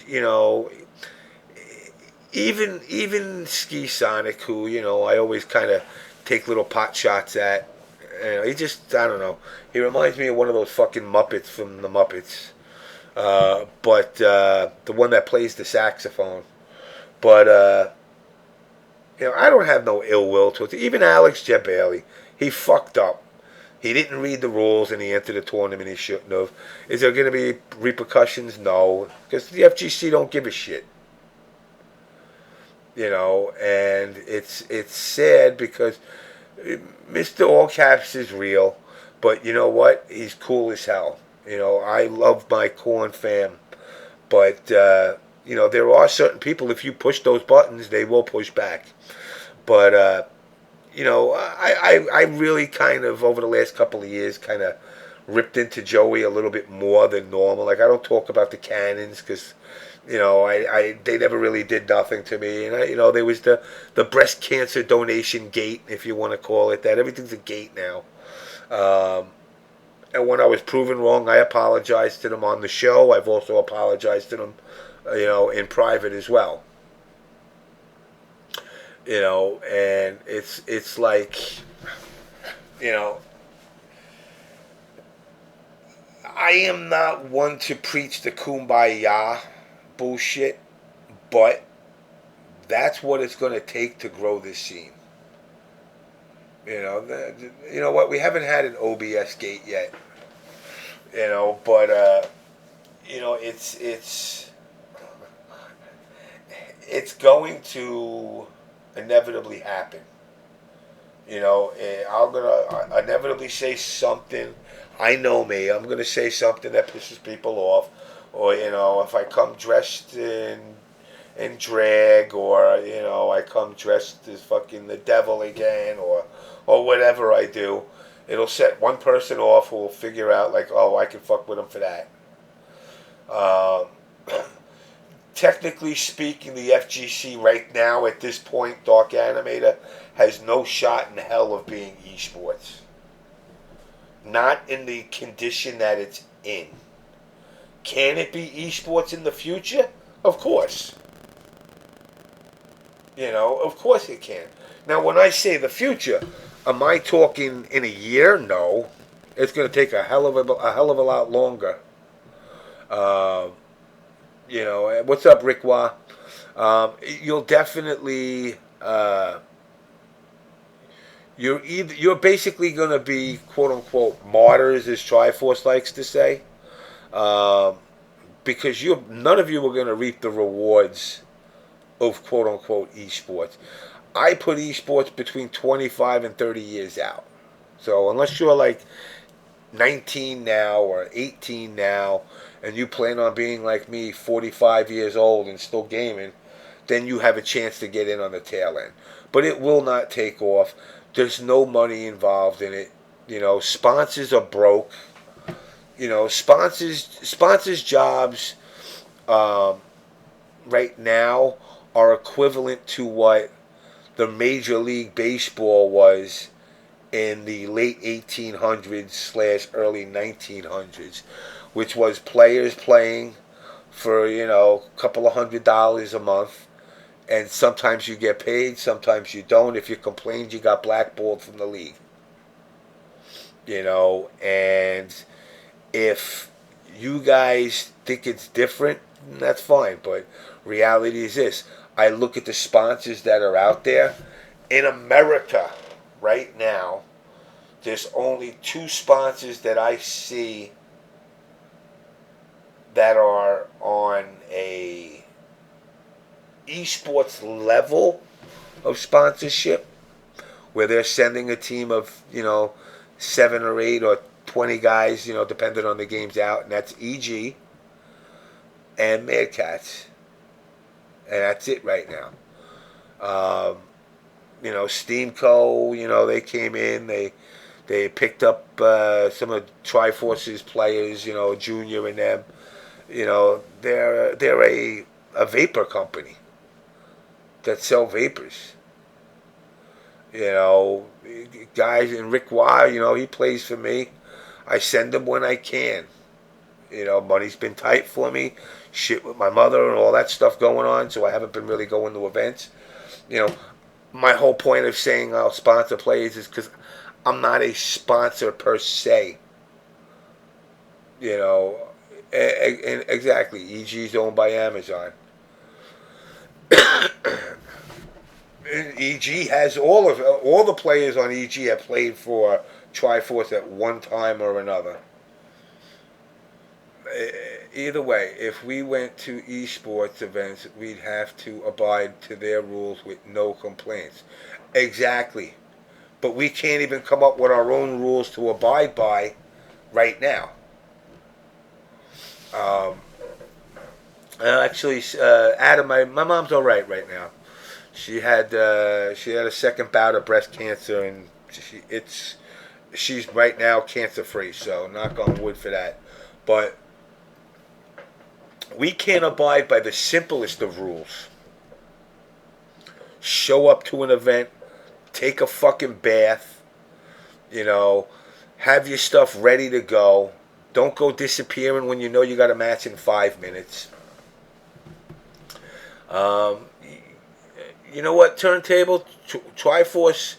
even Ski Sonic, who, I always kind of take little pot shots at, he just, I don't know, he reminds me of one of those fucking Muppets from the Muppets. But the one that plays the saxophone. But I don't have no ill will towards it. Even Alex Jeb Bailey, he fucked up. He didn't read the rules and he entered the tournament he shouldn't have. Is there going to be repercussions? No, because the FGC don't give a shit. And it's sad because Mr. All Caps is real, but you know what? He's cool as hell. I love my Corn fam, but there are certain people. If you push those buttons, they will push back. But I really kind of over the last couple of years kind of ripped into Joey a little bit more than normal. Like I don't talk about the cannons because they never really did nothing to me. And there was the breast cancer donation gate, if you want to call it that. Everything's a gate now. And when I was proven wrong, I apologized to them on the show. I've also apologized to them, in private as well. And it's like, I am not one to preach the kumbaya bullshit, but that's what it's going to take to grow this scene. You know what? We haven't had an OBS gate yet. But it's it's going to inevitably happen. I'm gonna inevitably say something. I know me. I'm gonna say something that pisses people off, or if I come dressed in drag, or I come dressed as fucking the devil again, or whatever I do, it'll set one person off who will figure out like, oh, I can fuck with him for that. Um, Technically speaking, the FGC right now at this point, Dark Animator, has no shot in hell of being esports. Not in the condition that it's in. Can it be esports in the future? Of course. Of course it can. Now, when I say the future, am I talking in a year? No. It's going to take a hell of a lot longer. Uh, what's up, Rick Wah? You'll definitely you're basically going to be quote unquote martyrs, as Triforce likes to say, um, because none of you are going to reap the rewards of quote unquote esports. I put esports between 25 and 30 years out. So unless you're like 19 now or 18 now, and you plan on being like me, 45 years old and still gaming, then you have a chance to get in on the tail end. But it will not take off. There's no money involved in it. Sponsors are broke. Sponsors jobs um, right now are equivalent to what the Major League Baseball was in the late 1800s slash early 1900s, which was players playing for a couple of $100 a month, and sometimes you get paid, sometimes you don't. If you complained, you got blackballed from the league. And if you guys think it's different, that's fine. But reality is this: I look at the sponsors that are out there in America right now. There's only two sponsors that I see that are on a esports level of sponsorship, where they're sending a team of 7 or 8 or 20 guys, depending on the game's out, and that's EG and Mad Cats, and that's it right now. Steamco, they came in, they picked up some of Triforce's players, Junior and them. They're a vapor company that sell vapors. Guys, and Rick Wah, he plays for me. I send him when I can. Money's been tight for me. Shit with my mother and all that stuff going on, so I haven't been really going to events. My whole point of saying I'll sponsor players is because I'm not a sponsor per se. Exactly. EG's owned by Amazon. EG has all the players on EG have played for Triforce at one time or another. Either way, if we went to esports events, we'd have to abide to their rules with no complaints. Exactly. But we can't even come up with our own rules to abide by right now. Actually, Adam, my mom's all right now. She had a second bout of breast cancer, and she's right now cancer free. So knock on wood for that. But we can't abide by the simplest of rules. Show up to an event, take a fucking bath, have your stuff ready to go. Don't go disappearing when you know you got a match in 5 minutes. You know what, Turntable? Triforce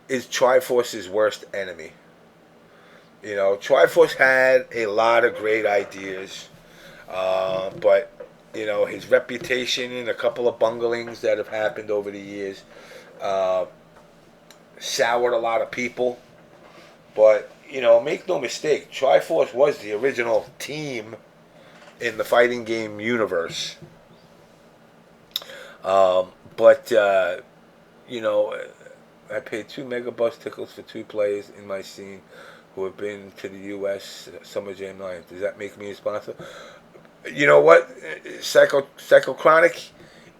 is Triforce's worst enemy. Triforce had a lot of great ideas, but his reputation and a couple of bunglings that have happened over the years soured a lot of people. But make no mistake, Triforce was the original team in the fighting game universe. But you know, I paid 2 megabus tickets for 2 players in my scene who have been to the U.S. Summer Jam Lions. Does that make me a sponsor? You know what, Psychochronic?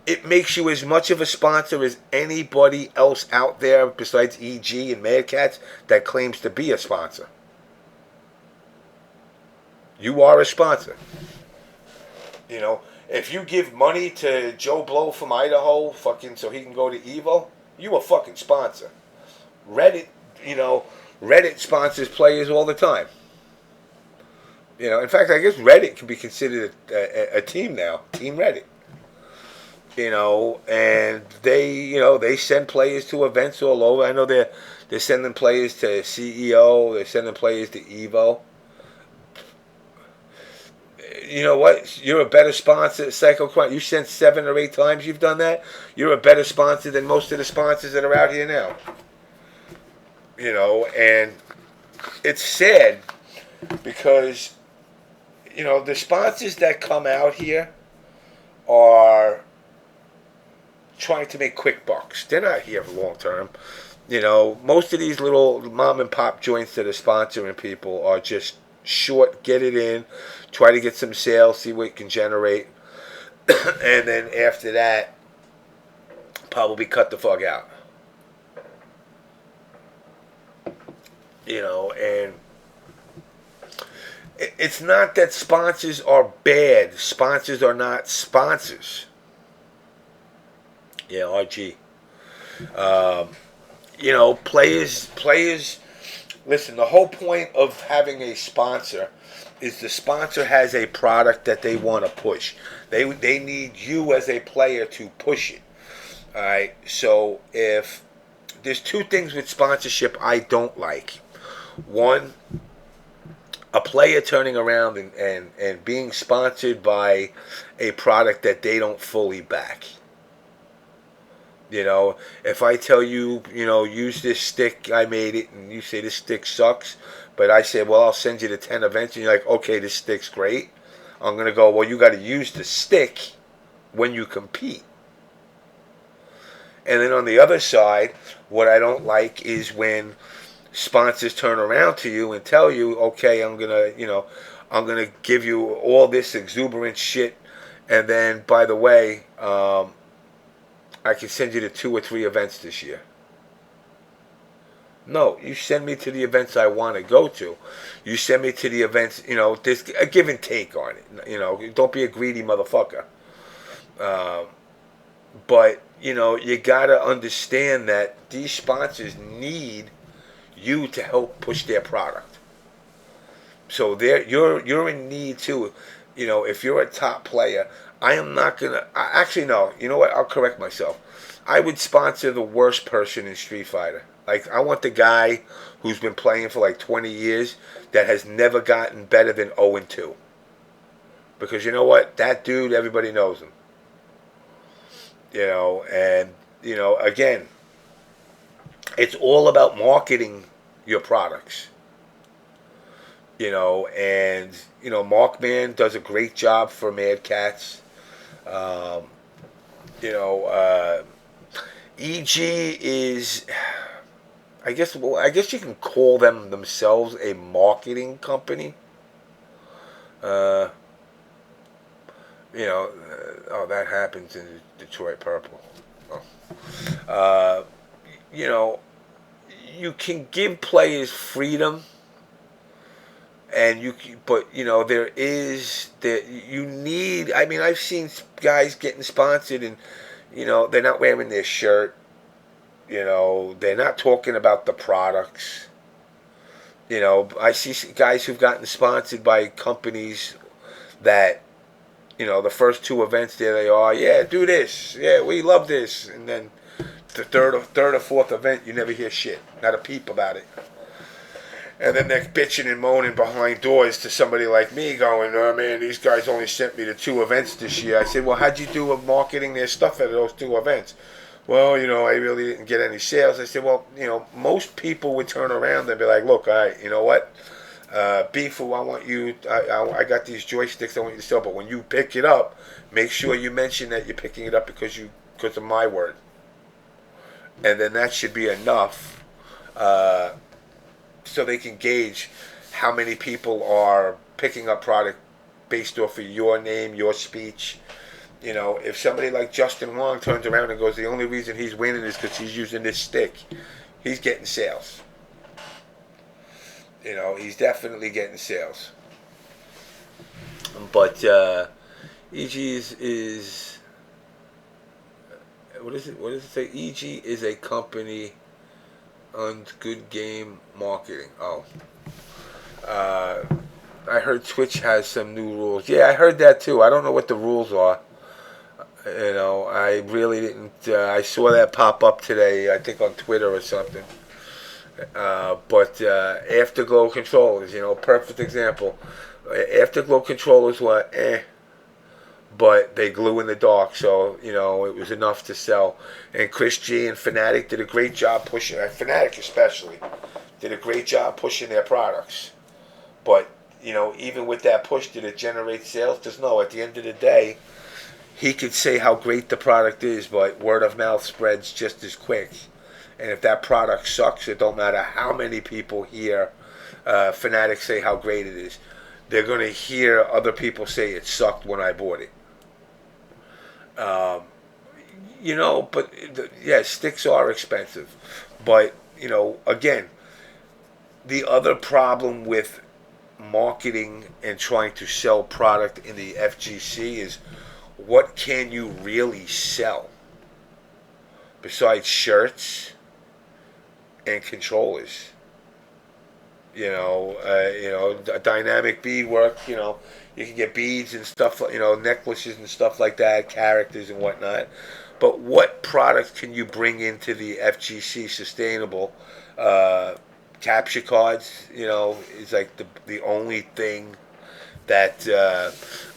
It makes you as much of a sponsor as anybody else out there besides EG and Mad Cats that claims to be a sponsor. You are a sponsor. You know, if you give money to Joe Blow from Idaho, fucking, so he can go to Evo, you a fucking sponsor. Reddit, you know, Reddit sponsors players all the time. You know, in fact, I guess Reddit can be considered a team now, Team Reddit. You know, and they send players to events all over. I know they're sending players to CEO, they're sending players to Evo. You know what? You're a better sponsor, Psycho Quant. You sent 7 or 8 times. You've done that. You're a better sponsor than most of the sponsors that are out here now. You know, and it's sad because the sponsors that come out here are trying to make quick bucks. They're not here for long term. Most of these little mom and pop joints that are sponsoring people are just short, get it in, try to get some sales, see what it can generate, and then after that, probably cut the fuck out. And it's not that sponsors are bad. Sponsors are not sponsors. Yeah, RG. Players. Listen, the whole point of having a sponsor is the sponsor has a product that they want to push. They need you as a player to push it. All right. So if there's 2 things with sponsorship I don't like. One, a player turning around and being sponsored by a product that they don't fully back. If I tell you, use this stick, I made it, and you say this stick sucks, but I say, well, I'll send you to 10 events, and you're like, okay, this stick's great. I'm going to go, well, you got to use the stick when you compete. And then on the other side, what I don't like is when sponsors turn around to you and tell you, okay, I'm gonna give you all this exuberant shit, and then by the way, I can send you to 2 or 3 events this year. No, you send me to the events I want to go to. You send me to the events, there's a give and take on it. Don't be a greedy motherfucker. But, you gotta understand that these sponsors need you to help push their product. So you're in need too. If you're a top player, I am not gonna. Actually, no. You know what? I'll correct myself. I would sponsor the worst person in Street Fighter. Like, I want the guy who's been playing for like 20 years that has never gotten better than 0-2. Because you know what? That dude, everybody knows him. And again, it's all about marketing your products. And Markman does a great job for Mad Cats. EG is, I guess you can call them themselves a marketing company. Oh, that happens in Detroit Purple. Oh. You can give players freedom, and there is that you need. I mean, I've seen guys getting sponsored, and they're not wearing their shirt. They're not talking about the products. I see guys who've gotten sponsored by companies that, the first 2 events, there they are. Yeah, do this. Yeah, we love this. And then the third or 4th event, you never hear shit. Not a peep about it. And then they're bitching and moaning behind doors to somebody like me going, oh man, these guys only sent me to 2 events this year. I said, well, how'd you do of marketing their stuff at those 2 events? Well, I really didn't get any sales. I said, well, most people would turn around and be like, look, all right, you know what? Beefoo, I want you, I got these joysticks I want you to sell, but when you pick it up, make sure you mention that you're picking it up because because of my word. And then that should be enough uh, so they can gauge how many people are picking up product based off of your name, your speech. You know, if somebody like Justin Wong turns around and goes, the only reason he's winning is because he's using this stick, he's getting sales. You know, he's definitely getting sales. But EG is what is it? What does it say? EG is a company on good game marketing. Oh, I heard Twitch has some new rules. Yeah, I heard that too. I don't know what the rules are. You know, I really didn't. I saw that pop up today. I think on Twitter or something. But Afterglow controllers, you know, perfect example. Afterglow controllers were but they glue in the dark, so you know it was enough to sell. And Chris G and Fnatic did a great job pushing. Fnatic especially did a great job pushing their products. But you know, even with that push, did it generate sales? Just no. At the end of the day, he could say how great the product is, but word of mouth spreads just as quick. And if that product sucks, it don't matter how many people hear Fnatic say how great it is. They're going to hear other people say it sucked when I bought it. You know, but yeah, sticks are expensive. But, you know, again, the other problem with marketing and trying to sell product in the FGC is what can you really sell besides shirts and controllers? You know, dynamic beadwork. You know, you can get beads and stuff. You know, necklaces and stuff like that, characters and whatnot. But what products can you bring into the FGC sustainable? Capture cards. You know, is like the only thing that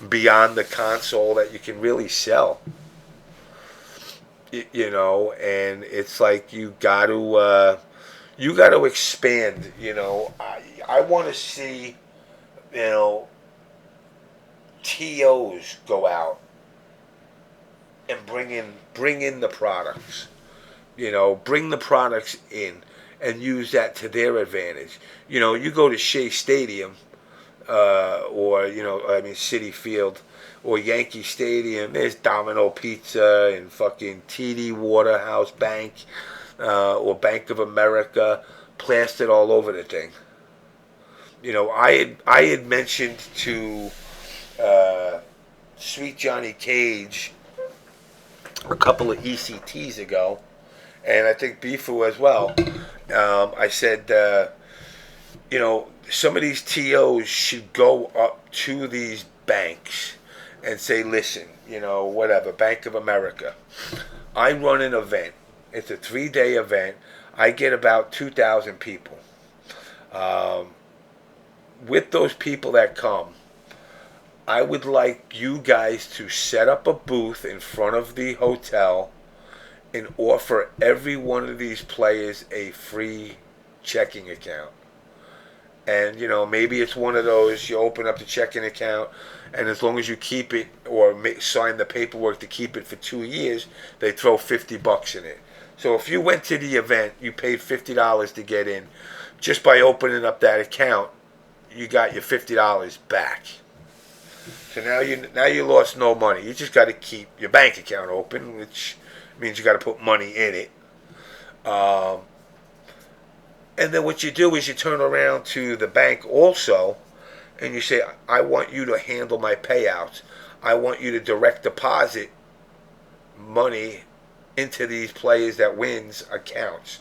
beyond the console that you can really sell. You know, and it's like you got to expand. You know, I want to see, you know, TOs go out and bring in the products. You know, bring the products in and use that to their advantage. You know, you go to Shea Stadium, or you know, I mean Citi Field, or Yankee Stadium. There's Domino Pizza and fucking TD Waterhouse Bank, or Bank of America, plastered all over the thing. You know, I had mentioned to Sweet Johnny Cage a couple of ECTs ago, and I think Bifu as well. I said, you know, some of these TOs should go up to these banks and say, listen, you know, whatever, Bank of America, I run an event. It's a 3-day event. I get about 2,000 people. With those people that come, I would like you guys to set up a booth in front of the hotel and offer every one of these players a free checking account. And, you know, maybe it's one of those, you open up the checking account, and as long as you keep it or sign the paperwork to keep it for 2 years, they throw $50 in it. So if you went to the event, you paid $50 to get in. Just by opening up that account, you got your $50 back. So now you lost no money. You just got to keep your bank account open, which means you got to put money in it. And then what you do is you turn around to the bank also, and you say, I want you to handle my payouts. I want you to direct deposit money into these players that wins accounts.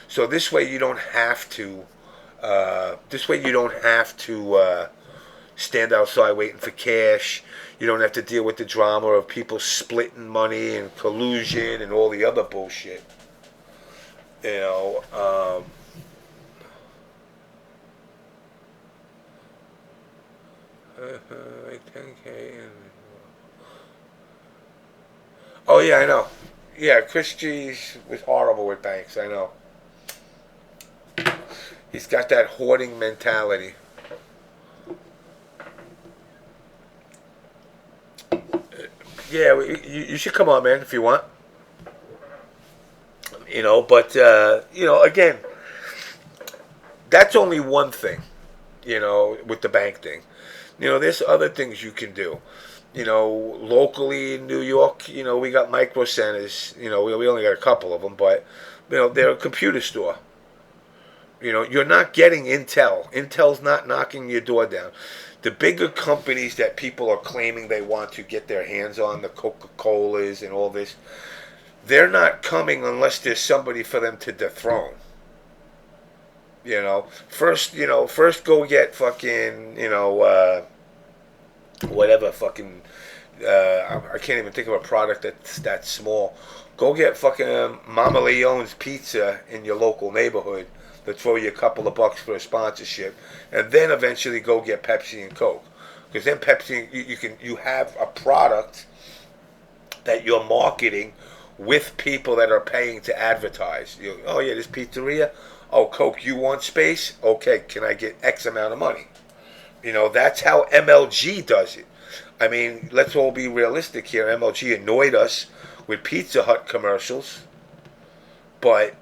So this way you don't have to. Stand outside waiting for cash. You don't have to deal with the drama of people splitting money and collusion and all the other bullshit. You know. 10K. Oh yeah, I know. Yeah, Chris G was horrible with banks. I know. He's got that hoarding mentality. Yeah, you should come on, man, if you want. But again, that's only one thing. With the bank thing. There's other things you can do. Locally in New York, we got micro centers. We only got a couple of them, but they're a computer store. You're not getting Intel. Intel's not knocking your door down. The bigger companies that people are claiming they want to get their hands on, the Coca-Colas and all this, they're not coming unless there's somebody for them to dethrone. First go get fucking, whatever fucking, I can't even think of a product that's that small. Go get fucking Mama Leone's Pizza in your local neighborhood. They'll throw you a couple of bucks for a sponsorship, and then eventually go get Pepsi and Coke, because then Pepsi, you have a product that you're marketing with people that are paying to advertise. Oh yeah, this pizzeria. Oh, Coke, you want space? Okay, can I get X amount of money? That's how MLG does it. I mean, let's all be realistic here. MLG annoyed us with Pizza Hut commercials, but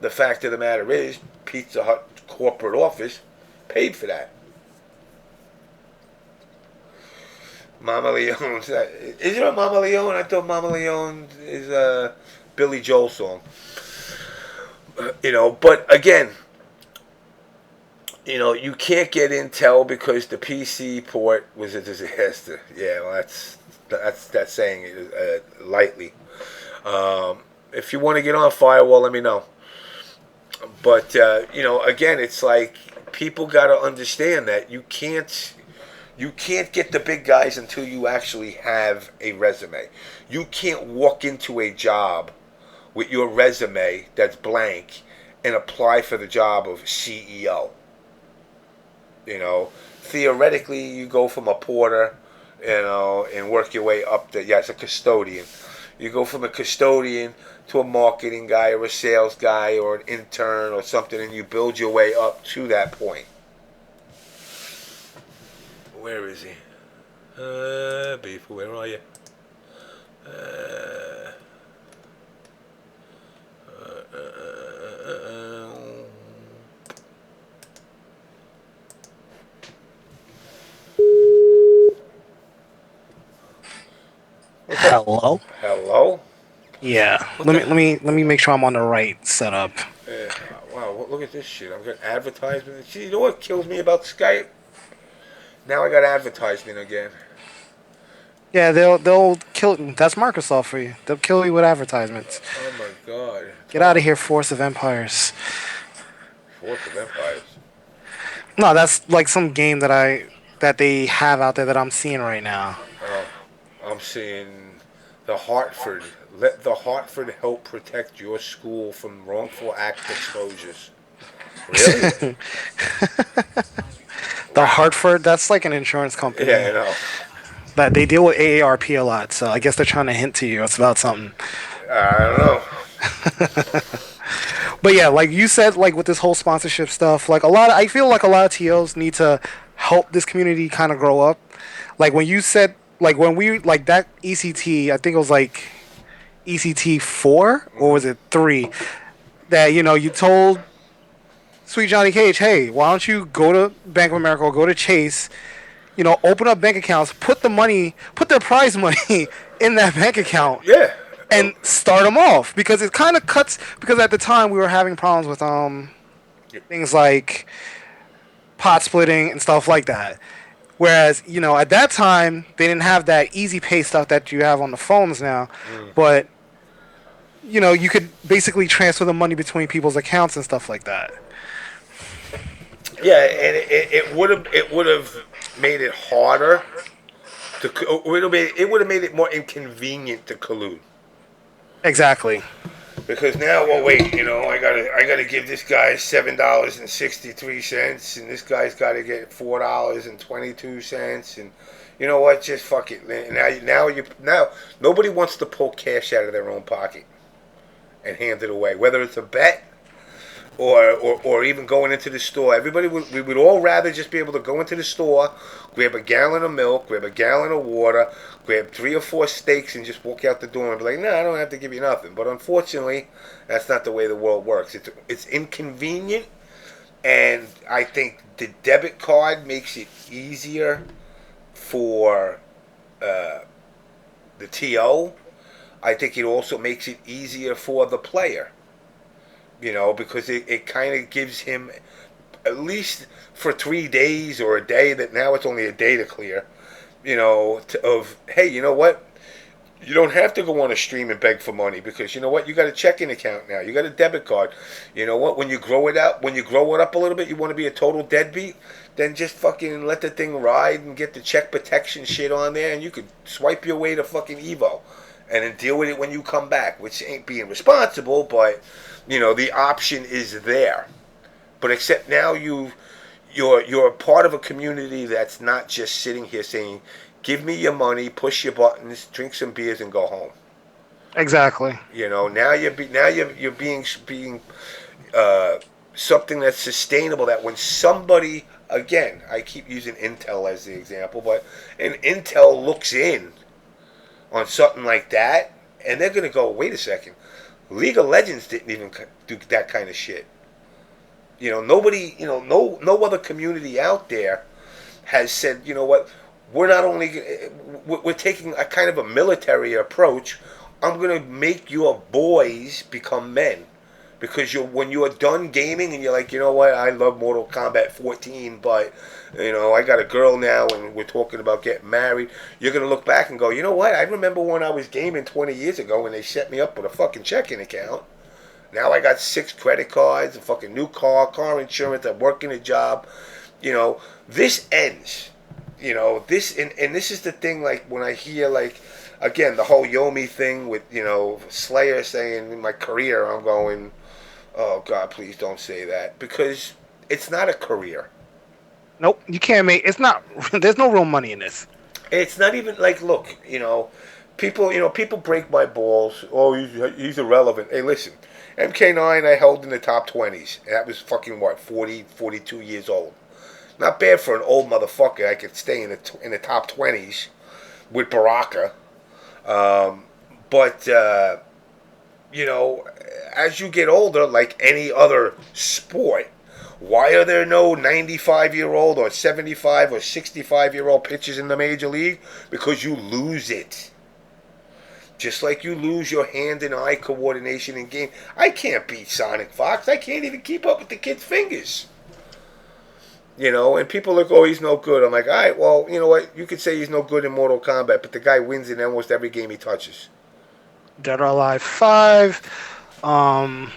the fact of the matter is, Pizza Hut corporate office paid for that. Mama Leone. Is it a Mama Leone? I thought Mama Leone is a Billy Joel song. But again, you can't get Intel because the PC port was a disaster. Yeah, well, that's saying it lightly. If you want to get on firewall, let me know. But again, it's like people got to understand that you can't get the big guys until you actually have a resume. You can't walk into a job with your resume that's blank and apply for the job of CEO. Theoretically, you go from a porter, and work your way up to, it's a custodian. You go from a custodian to a marketing guy or a sales guy or an intern or something, and you build your way up to that point. Where is he? Beef, where are you? Hello. Hello? Yeah. What Let the? me let me let me make sure I'm on the right setup. Wow, look at this shit. I'm getting advertisement. See, you know what kills me about Skype? Now I got advertisement again. Yeah, they'll kill. That's Microsoft for you. They'll kill you with advertisements. Oh my god. Get out Tom. of here, Force of Empires. Force of Empires. No, that's like some game that they have out there that I'm seeing right now. Oh, I'm seeing the Hartford. Let the Hartford help protect your school from wrongful act exposures. Really? The Wow. Hartford, that's like an insurance Yeah, I company know. that they deal with AARP a lot. So I guess they're trying to hint to you it's about something. I don't know. But yeah, like you said, like with this whole sponsorship stuff, like I feel like a lot of TOs need to help this community kind of grow up. Like when you said, like when we like that ECT, I think it was like ECT 4 or Hmm. was it 3? That you told Sweet Johnny Cage, hey, why don't you go to Bank of America or go to Chase, open up bank accounts, put their prize money in that bank account, Yeah. and start them off because it kind of cuts. Because at the time we were having problems with things like pot splitting and stuff like that. Whereas, at that time, they didn't have that easy pay stuff that you have on the phones now. Mm. But, you could basically transfer the money between people's accounts and stuff like that. Yeah, and it would have made it harder to. It would have made it more inconvenient to collude. Exactly. Because now, well, wait, I gotta give this guy $7.63, and this guy's got to get $4.22, and you know what? Just fuck it. Now nobody wants to pull cash out of their own pocket and hand it away, whether it's a bet or even going into the store. We would all rather just be able to go into the store, grab a gallon of milk, grab a gallon of water, grab 3 or 4 steaks, and just walk out the door and be like, "No, I don't have to give you nothing." But unfortunately, that's not the way the world works. It's inconvenient, and I think the debit card makes it easier for the TO. I think it also makes it easier for the player, because it kind of gives him, at least for 3 days or a day, that now it's only a day to clear, of, hey, you know what? You don't have to go on a stream and beg for money, because you know what? You got a checking account now. You got a debit card. You know what? When you grow it up a little bit, you want to be a total deadbeat, then just fucking let the thing ride and get the check protection shit on there, and you could swipe your way to fucking Evo, and then deal with it when you come back, which ain't being responsible, but the option is there. But except now you're a part of a community that's not just sitting here saying, "Give me your money, push your buttons, drink some beers, and go home." Exactly. Now you're being something that's sustainable. That when somebody, again, I keep using Intel as the example, but an Intel looks in on something like that, and they're gonna go, "Wait a second, League of Legends didn't even do that kind of shit." Nobody, no other community out there has said, you know what, we're not only, we're taking a kind of a military approach. I'm going to make your boys become men. Because when you're done gaming and you're like, you know what, I love Mortal Kombat 14, but, I got a girl now and we're talking about getting married, you're going to look back and go, you know what, I remember when I was gaming 20 years ago when they set me up with a fucking checking account. Now I got 6 credit cards, a fucking new car insurance, I'm working a job. This ends. And this is the thing, like, when I hear, like, again, the whole Yomi thing with, Slayer saying in my career, I'm going, oh, God, please don't say that. Because it's not a career. Nope, you can't make. It's not. There's no real money in this. It's not even, like, look, people break my balls. Oh, he's irrelevant. Hey, listen, MK9 I held in the top 20s. That was fucking, what, 40, 42 years old. Not bad for an old motherfucker. I could stay in the top 20s with Baraka. But as you get older, like any other sport, why are there no 95-year-old or 75 or 65-year-old pitchers in the major league? Because you lose it. Just like you lose your hand and eye coordination in game. I can't beat Sonic Fox. I can't even keep up with the kid's fingers. And people are like, oh, he's no good. I'm like, all right, well, you know what? You could say he's no good in Mortal Kombat, but the guy wins in almost every game he touches. Dead or Alive 5.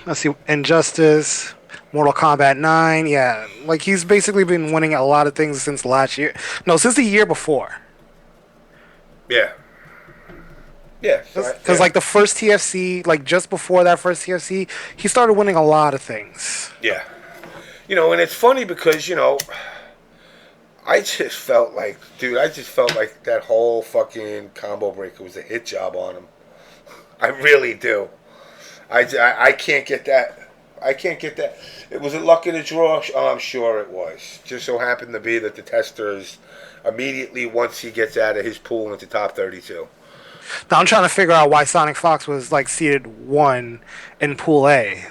Let's see, Injustice, Mortal Kombat 9. Yeah, like he's basically been winning a lot of things since last year. No, since the year before. Yeah. Yeah. Because like the first TFC, like just before that first TFC, he started winning a lot of things. Yeah. And it's funny because, I just felt like that whole fucking combo breaker was a hit job on him. I really do. I can't get that. I can't get that. Was it luck of the draw? Oh, I'm sure it was. Just so happened to be that the testers immediately, once he gets out of his pool, into top 32. Now I'm trying to figure out why Sonic Fox was like seeded 1 in Pool A.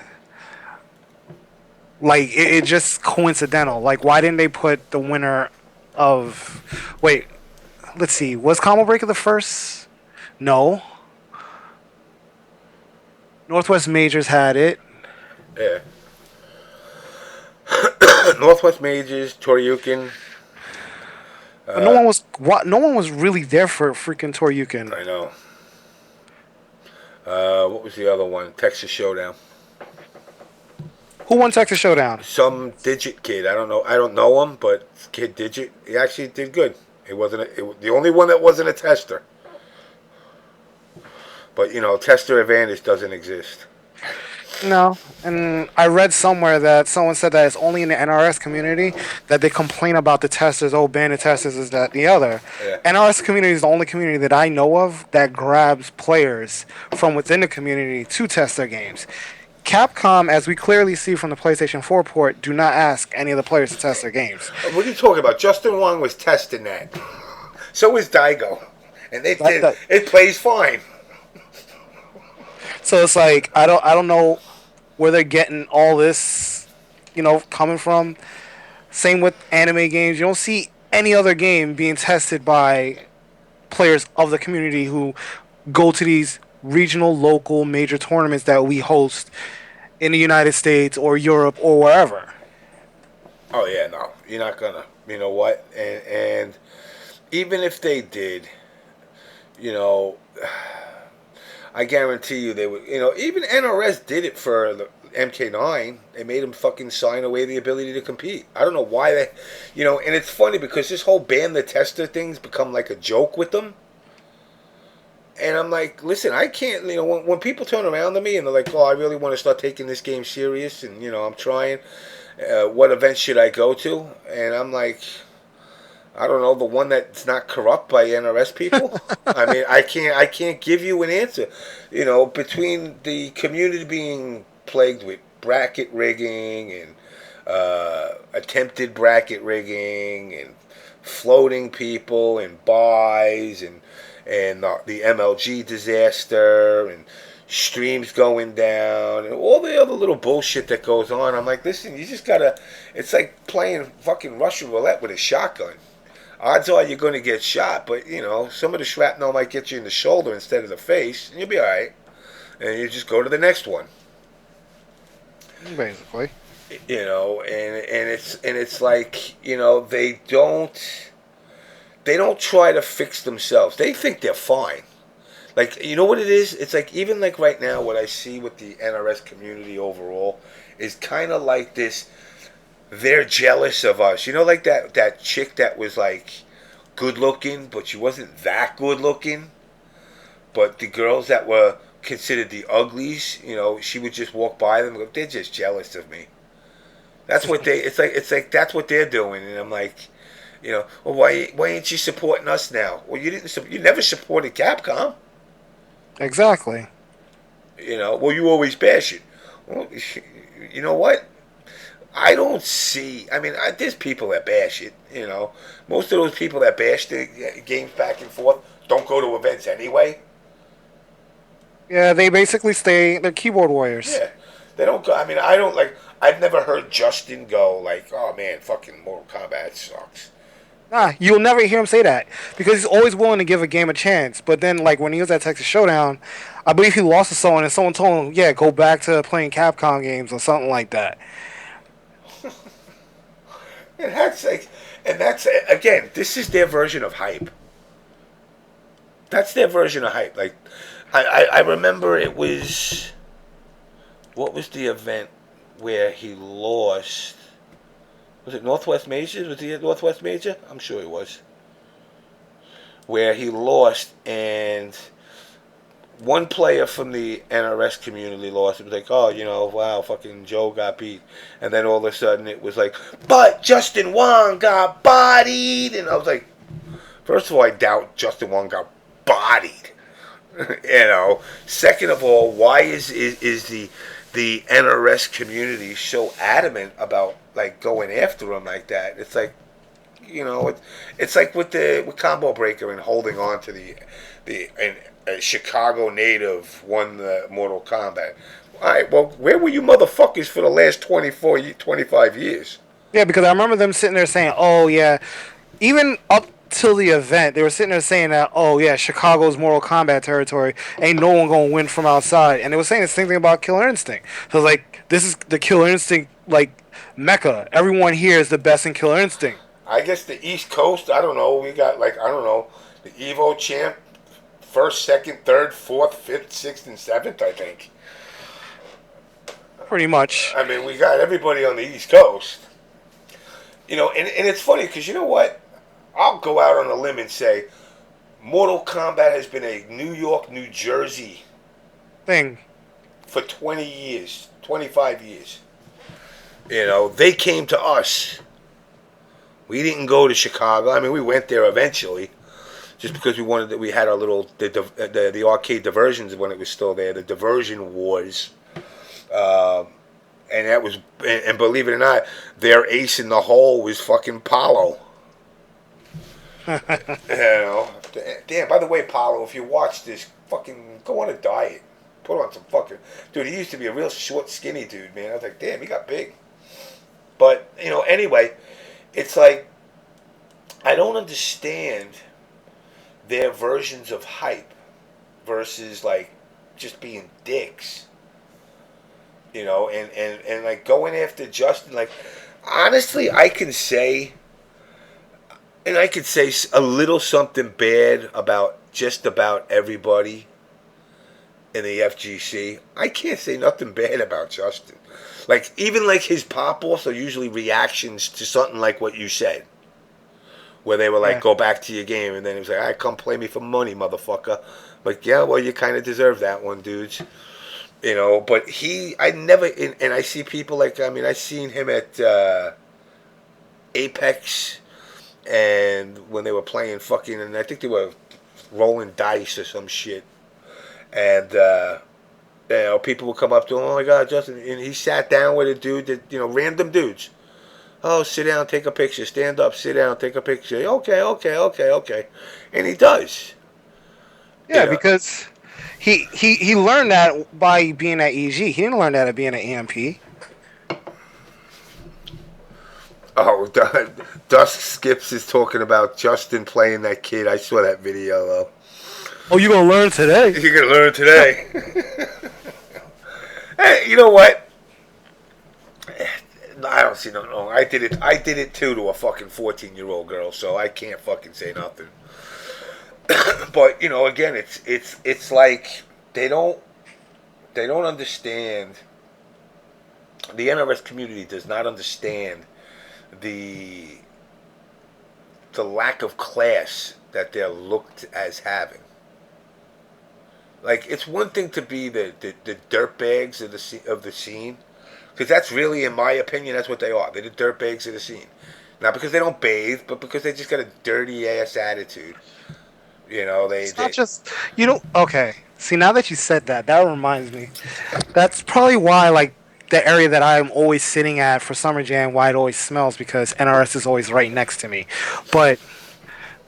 Like it just coincidental. Like why didn't they put the winner of? Wait, let's see. Was Combo Breaker the first? No. Northwest Majors had it. Yeah. Northwest Majors, Toryukin. But no one was really there for freaking Toryukin. I know. What was the other one? Texas Showdown. Who won Texas Showdown? Some Digit kid. I don't know. I don't know him, but kid Digit. He actually did good. It wasn't the only one that wasn't a tester. But tester advantage doesn't exist. No, and I read somewhere that someone said that it's only in the NRS community that they complain about the testers. Oh, ban the testers, is that the other. Yeah. NRS community is the only community that I know of that grabs players from within the community to test their games. Capcom, as we clearly see from the PlayStation 4 port, do not ask any of the players to test their games. What are you talking about? Justin Wong was testing that. So was Daigo, and it That, did. that, It plays fine. so it's like I don't know where they're getting all this, coming from. Same with anime games. You don't see any other game being tested by players of the community who go to these regional, local, major tournaments that we host in the United States or Europe or wherever. Oh yeah, no, you're not gonna. You know what? And even if they did, you know, I guarantee you they would. You know, even NRS did it for the MK9. They made him fucking sign away the ability to compete. I don't know why they, and it's funny because this whole ban the tester thing's become like a joke with them. And I'm like, listen, I can't, when people turn around to me and they're like, oh, I really want to start taking this game serious and, I'm trying, what events should I go to? And I'm like, I don't know, the one that's not corrupt by NRS people. I mean, I can't give you an answer. Between the community being plagued with bracket rigging and attempted bracket rigging and floating people and buys and the MLG disaster and streams going down and all the other little bullshit that goes on. I'm like, listen, you just gotta. It's like playing fucking Russian roulette with a shotgun. Odds are you're going to get shot, but some of the shrapnel might get you in the shoulder instead of the face, and you'll be all right. And you just go to the next one. Basically. And it's like they don't try to fix themselves. They think they're fine. Like, you know what it is? It's like, even like right now, what I see with the NRS community overall is kind of like this. They're jealous of us. Like that chick that was like good looking, but she wasn't that good looking. But the girls that were considered the uglies, she would just walk by them and go, they're just jealous of me. That's what it's like that's what they're doing. And I'm like, well, why ain't you supporting us now? Well, you never supported Capcom. Exactly. Well, you always bash it. Well, you know what? I don't see. I mean, there's people that bash it. Most of those people that bash the games back and forth don't go to events anyway. Yeah, they basically stay. They're keyboard warriors. Yeah, they don't go. I mean, I don't like. I've never heard Justin go like, "Oh man, fucking Mortal Kombat sucks." Nah, you'll never hear him say that because he's always willing to give a game a chance. But then, like when he was at Texas Showdown, I believe he lost to someone, and someone told him, "Yeah, go back to playing Capcom games or something like that." And that's like, and that's again, this is their version of hype. That's their version of hype. Like, I remember it was, what was the event where he lost? Was it Northwest Major? Was he at Northwest Major? I'm sure he was. Where he lost and one player from the NRS community lost. It was like, oh, wow, fucking Joe got beat. And then all of a sudden it was like, but Justin Wong got bodied. And I was like, first of all, I doubt Justin Wong got bodied. Second of all, why is the NRS community so adamant about like going after him like that? It's like, it's like with Combo Breaker and holding on to and a Chicago native won the Mortal Kombat. All right, well, where were you motherfuckers for the last 25 years? Yeah, because I remember them sitting there saying, "Oh yeah," even up till the event, they were sitting there saying that, "Oh yeah, Chicago's Mortal Kombat territory. Ain't no one gonna win from outside." And they were saying the same thing about Killer Instinct. So like, this is the Killer Instinct like mecca. Everyone here is the best in Killer Instinct. I guess the East Coast, I don't know. We got like, I don't know, the Evo champ, first, second, third, fourth, fifth, sixth, and seventh, I think. Pretty much. I mean, we got everybody on the East Coast. And it's funny because you know what? I'll go out on a limb and say Mortal Kombat has been a New York, New Jersey Thing. for 20 years, 25 years. They came to us. We didn't go to Chicago. I mean, we went there eventually, just because we wanted that. We had our little the arcade diversions when it was still there. The diversion wars. Um, and that was, and believe it or not, their ace in the hole was fucking Paulo. You know, damn. By the way, Paulo, if you watch this, fucking go on a diet. Put on some fucking dude. He used to be a real short, skinny dude, man. I was like, damn, he got big. But anyway, it's like I don't understand their versions of hype versus like just being dicks. And like going after Justin. Like honestly, I could say a little something bad about just about everybody in the FGC. I can't say nothing bad about Justin. Like even like his pop offs are usually reactions to something like what you said, where they were like, Yeah. "Go back to your game," and then he was like, "I come play me for money, motherfucker." Like, yeah, well, you kind of deserve that one, dudes. But I never, and I see people like, I mean, I seen him at Apex, and when they were playing fucking, and I think they were rolling dice or some shit, and people would come up to him, "Oh my God, Justin," and he sat down with a dude that random dudes. Oh, sit down, take a picture. Stand up, sit down, take a picture. Okay, okay, okay, okay, and he does. You Yeah, know. because he learned that by being at EG. He didn't learn that at being at EMP. Oh, Dusk Skips is talking about Justin playing that kid. I saw that video though. Oh, you gonna learn today? You're gonna learn today. Hey, you know what? I don't see nothing wrong. I did it. I did it too to a fucking 14-year-old girl, so I can't fucking say nothing. But again, it's like they don't they don't understand. The NRS community does not understand the the lack of class that they're looked as having. Like it's one thing to be the dirt bags of the scene, because that's really, in my opinion, that's what they are. They're the dirt bags of the scene, not because they don't bathe, but because they just got a dirty ass attitude. They It's not they. just Okay, see, now that you said that, that reminds me. That's probably why, like, the area that I'm always sitting at for Summer Jam, why it always smells, because NRS is always right next to me. But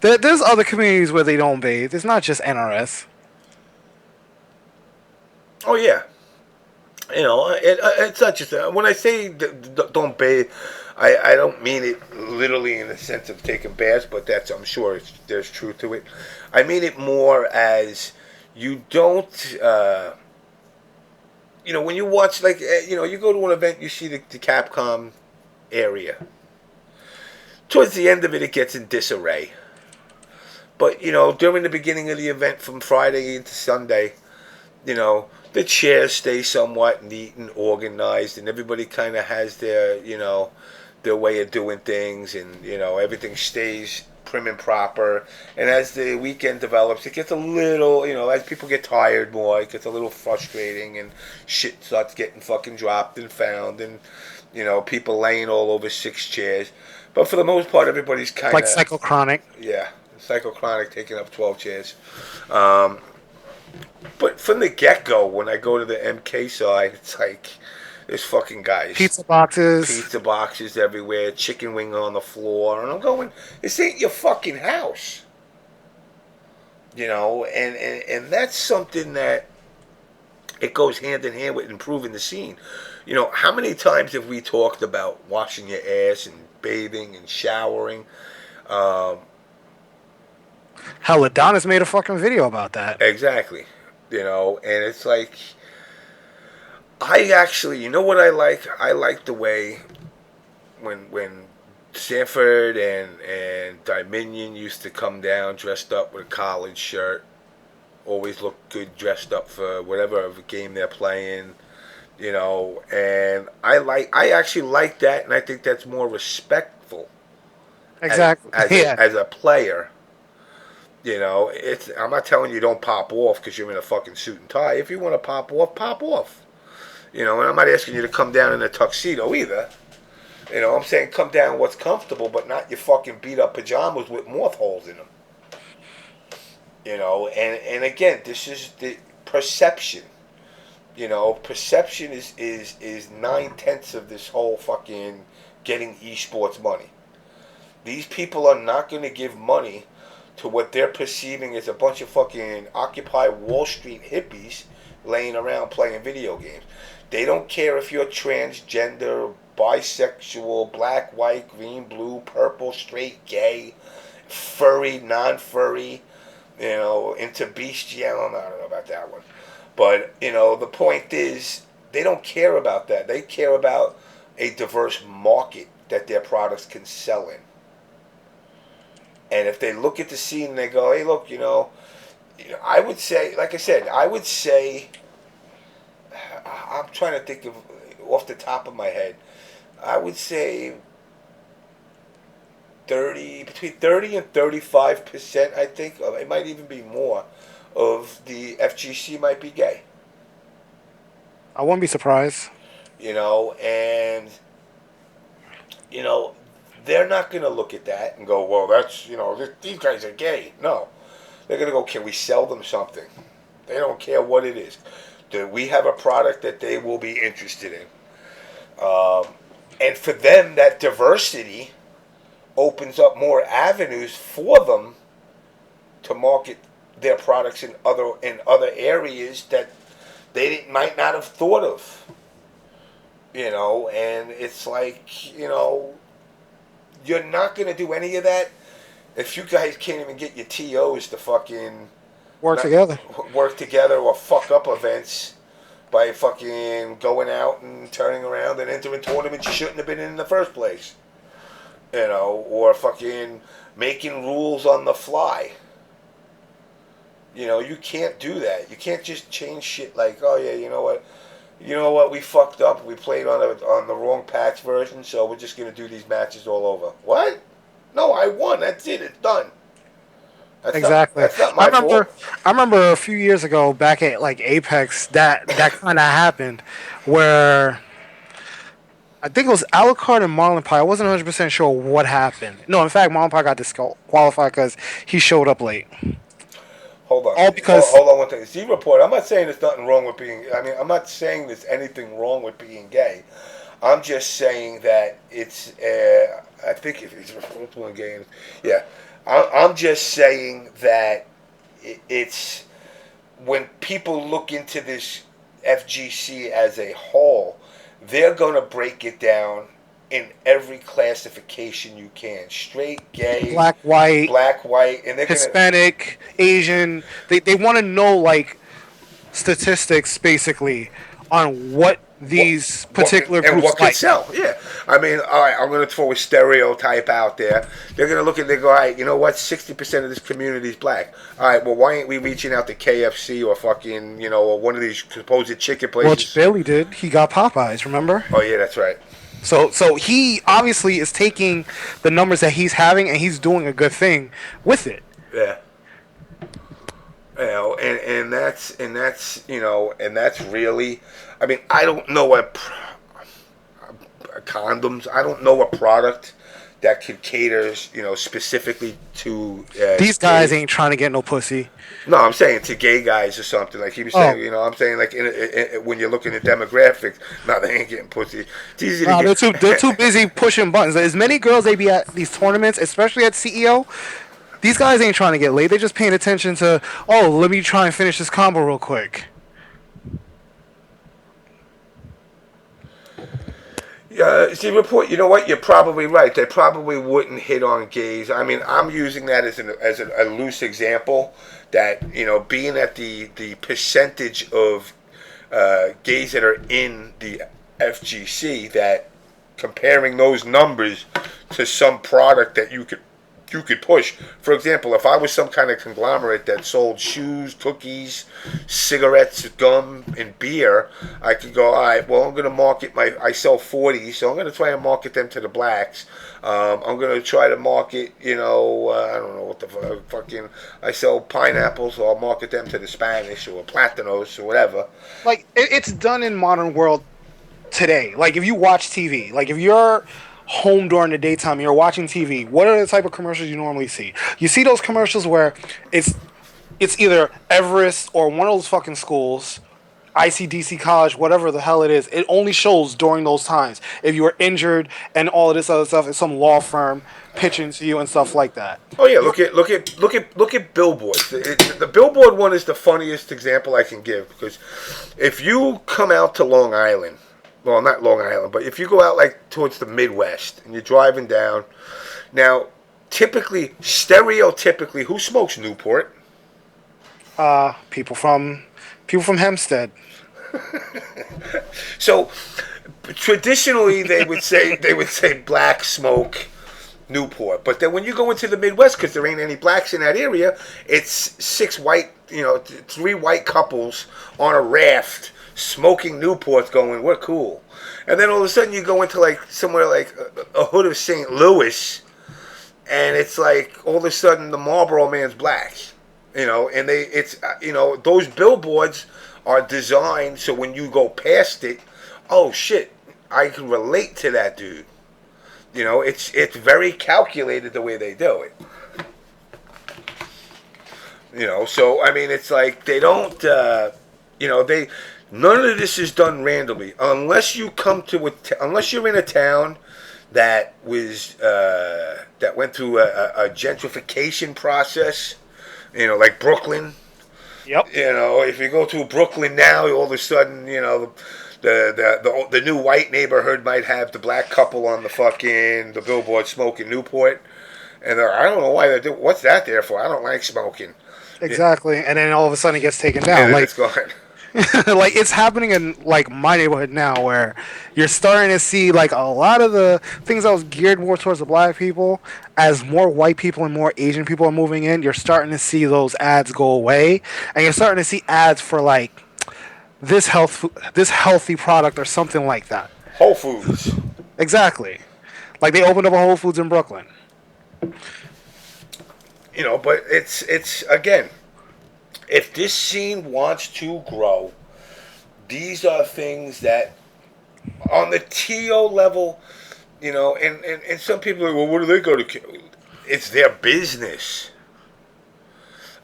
there's other communities where they don't bathe. It's not just NRS. Oh yeah, it's not just when I say don't bathe, I don't mean it literally in the sense of taking baths, but I'm sure there's truth to it. I mean it more as you don't. When you watch, like, you go to an event, you see the Capcom area. Towards the end of it, it gets in disarray. But during the beginning of the event, from Friday into Sunday, the chairs stay somewhat neat and organized, and everybody kind of has their way of doing things, and everything stays prim and proper. And as the weekend develops, it gets a little, as people get tired more, it gets a little frustrating, and shit starts getting fucking dropped and found, and people laying all over six chairs. But for the most part, everybody's It's kind like of, Psychochronic. yeah, Psychochronic taking up 12 chairs. Um, but from the get go, when I go to the MK side, it's like there's fucking guys, Pizza boxes. pizza boxes everywhere, chicken wing on the floor, and I'm going, this ain't your fucking house, and that's something that it goes hand in hand with improving the scene. How many times have we talked about washing your ass and bathing and showering? Um, Hell, Adonis made a fucking video about that. exactly. And it's like I actually, you know what I like? I like the way when Sanford and Dominion used to come down dressed up with a collared shirt, always look good dressed up for whatever game they're playing, and I actually like that, and I think that's more respectful as Exactly. as Yeah. a player. I'm not telling you don't pop off because you're in a fucking suit and tie. If you want to pop off, pop off. And I'm not asking you to come down in a tuxedo either. I'm saying come down what's comfortable, but not your fucking beat up pajamas with moth holes in them. And again, this is the perception. Perception is 9/10 of this whole fucking getting esports money. These people are not going to give money to what they're perceiving as a bunch of fucking Occupy Wall Street hippies laying around playing video games. They don't care if you're transgender, bisexual, black, white, green, blue, purple, straight, gay, furry, non-furry, into bestiality. I don't know about that one. But, the point is, they don't care about that. They care about a diverse market that their products can sell in. And if they look at the scene and they go, hey, look, I would say, like I said, I'm trying to think of, off the top of my head, I would say between 30 and 35%, I think, it might even be more, of the FGC might be gay. I wouldn't be surprised. And, you know, they're not going to look at that and go, well, that's, these guys are gay. No. They're going to go, can we sell them something? They don't care what it is. Do we have a product that they will be interested in? And for them, that diversity opens up more avenues for them to market their products in other areas that might not have thought of. And it's like, you're not going to do any of that if you guys can't even get your TOs to fucking work together or fuck up events by fucking going out and turning around and entering tournaments you shouldn't have been in the first place. Or fucking making rules on the fly. You can't do that. You can't just change shit like, oh yeah, you know what, we fucked up. We played on the wrong patch version, so we're just gonna do these matches all over. What? No, I won. That's it. It's done. Exactly. That's not my fault. I remember a few years ago back at like Apex that kind of happened where I think it was Alucard and Marlon Pie. I wasn't 100% sure what happened. No, in fact, Marlon Pie got disqualified because he showed up late. Hold on. All because hold on one thing. Z report. I'm not saying there's nothing wrong with being. I'm not saying there's anything wrong with being gay. I'm just saying that it's. I think if he's responsible in games, yeah. I'm just saying that it's when people look into this FGC as a whole, they're going to break it down in every classification you can. Straight, gay, black, white, and they're Hispanic, Asian. They want to know like statistics basically on what these particular groups and what can like. sell. Yeah, all right, I'm going to throw a stereotype out there. They're going to look and they go, all right, you know what? 60% of this community is black. All right, well, why ain't we reaching out to KFC or fucking, or one of these supposed chicken places? Well, Bailey did. He got Popeyes. Remember? Oh yeah, that's right. So he obviously is taking the numbers that he's having and he's doing a good thing with it. Yeah. And that's really, I don't know what condoms. I don't know a product that could cater, specifically to these guys ain't trying to get no pussy. No, I'm saying to gay guys or something like he was saying. I'm saying like when you're looking at demographics, no, they ain't getting pussy. They're too busy pushing buttons. As many girls they be at these tournaments, especially at CEO. These guys ain't trying to get laid. They're just paying attention to, let me try and finish this combo real quick. Yeah, see, report. You know what? You're probably right. They probably wouldn't hit on gays. I'm using that as a loose example. That being at the percentage of gays that are in the FGC, that comparing those numbers to some product that you could push. For example, if I was some kind of conglomerate that sold shoes, cookies, cigarettes, gum, and beer, I could go, all right, well, I'm going to market I sell 40, so I'm going to try and market them to the blacks. I'm going to try to market, I don't know what the fucking, I sell pineapples, so I'll market them to the Spanish or Platinos or whatever. Like, it's done in modern world today. Like, if you watch TV, like, if you're home during the daytime, you're watching TV, what are the type of commercials you normally see? You see those commercials where it's either Everest or one of those fucking schools, ICDC college, whatever the hell it is, it only shows during those times. If you were injured and all of this other stuff, it's some law firm pitching to you and stuff like that. Oh yeah, look at billboards. The billboard one is the funniest example I can give because if you come out to Long Island, well not Long Island, but if you go out like towards the Midwest and you're driving down, now typically, stereotypically, who smokes Newport? People from Hempstead. So traditionally they would say black smoke Newport. But then when you go into the Midwest, because there ain't any blacks in that area, it's six white, three white couples on a raft smoking Newports going, we're cool. And then all of a sudden you go into like somewhere like a hood of St. Louis, and it's like all of a sudden the Marlboro man's black. And those billboards are designed so when you go past it, oh shit, I can relate to that dude. It's very calculated the way they do it. So I mean, it's like they don't. They none of this is done randomly unless you come to unless you're in a town that went through a gentrification process. Like Brooklyn. Yep. If you go to Brooklyn now, all of a sudden, the new white neighborhood might have the black couple on the billboard smoking Newport, and I don't know why they do. What's that there for? I don't like smoking. Exactly, and then all of a sudden it gets taken And down. then Like it's gone. like it's happening in like my neighborhood now where you're starting to see like a lot of the things that was geared more towards the black people as more white people and more Asian people are moving in, you're starting to see those ads go away and you're starting to see ads for like this healthy product or something like that. Whole Foods. Exactly. Like they opened up a Whole Foods in Brooklyn. But it's again, if this scene wants to grow, these are things that on the TO level, and some people are like, well, what do they go to? It's their business.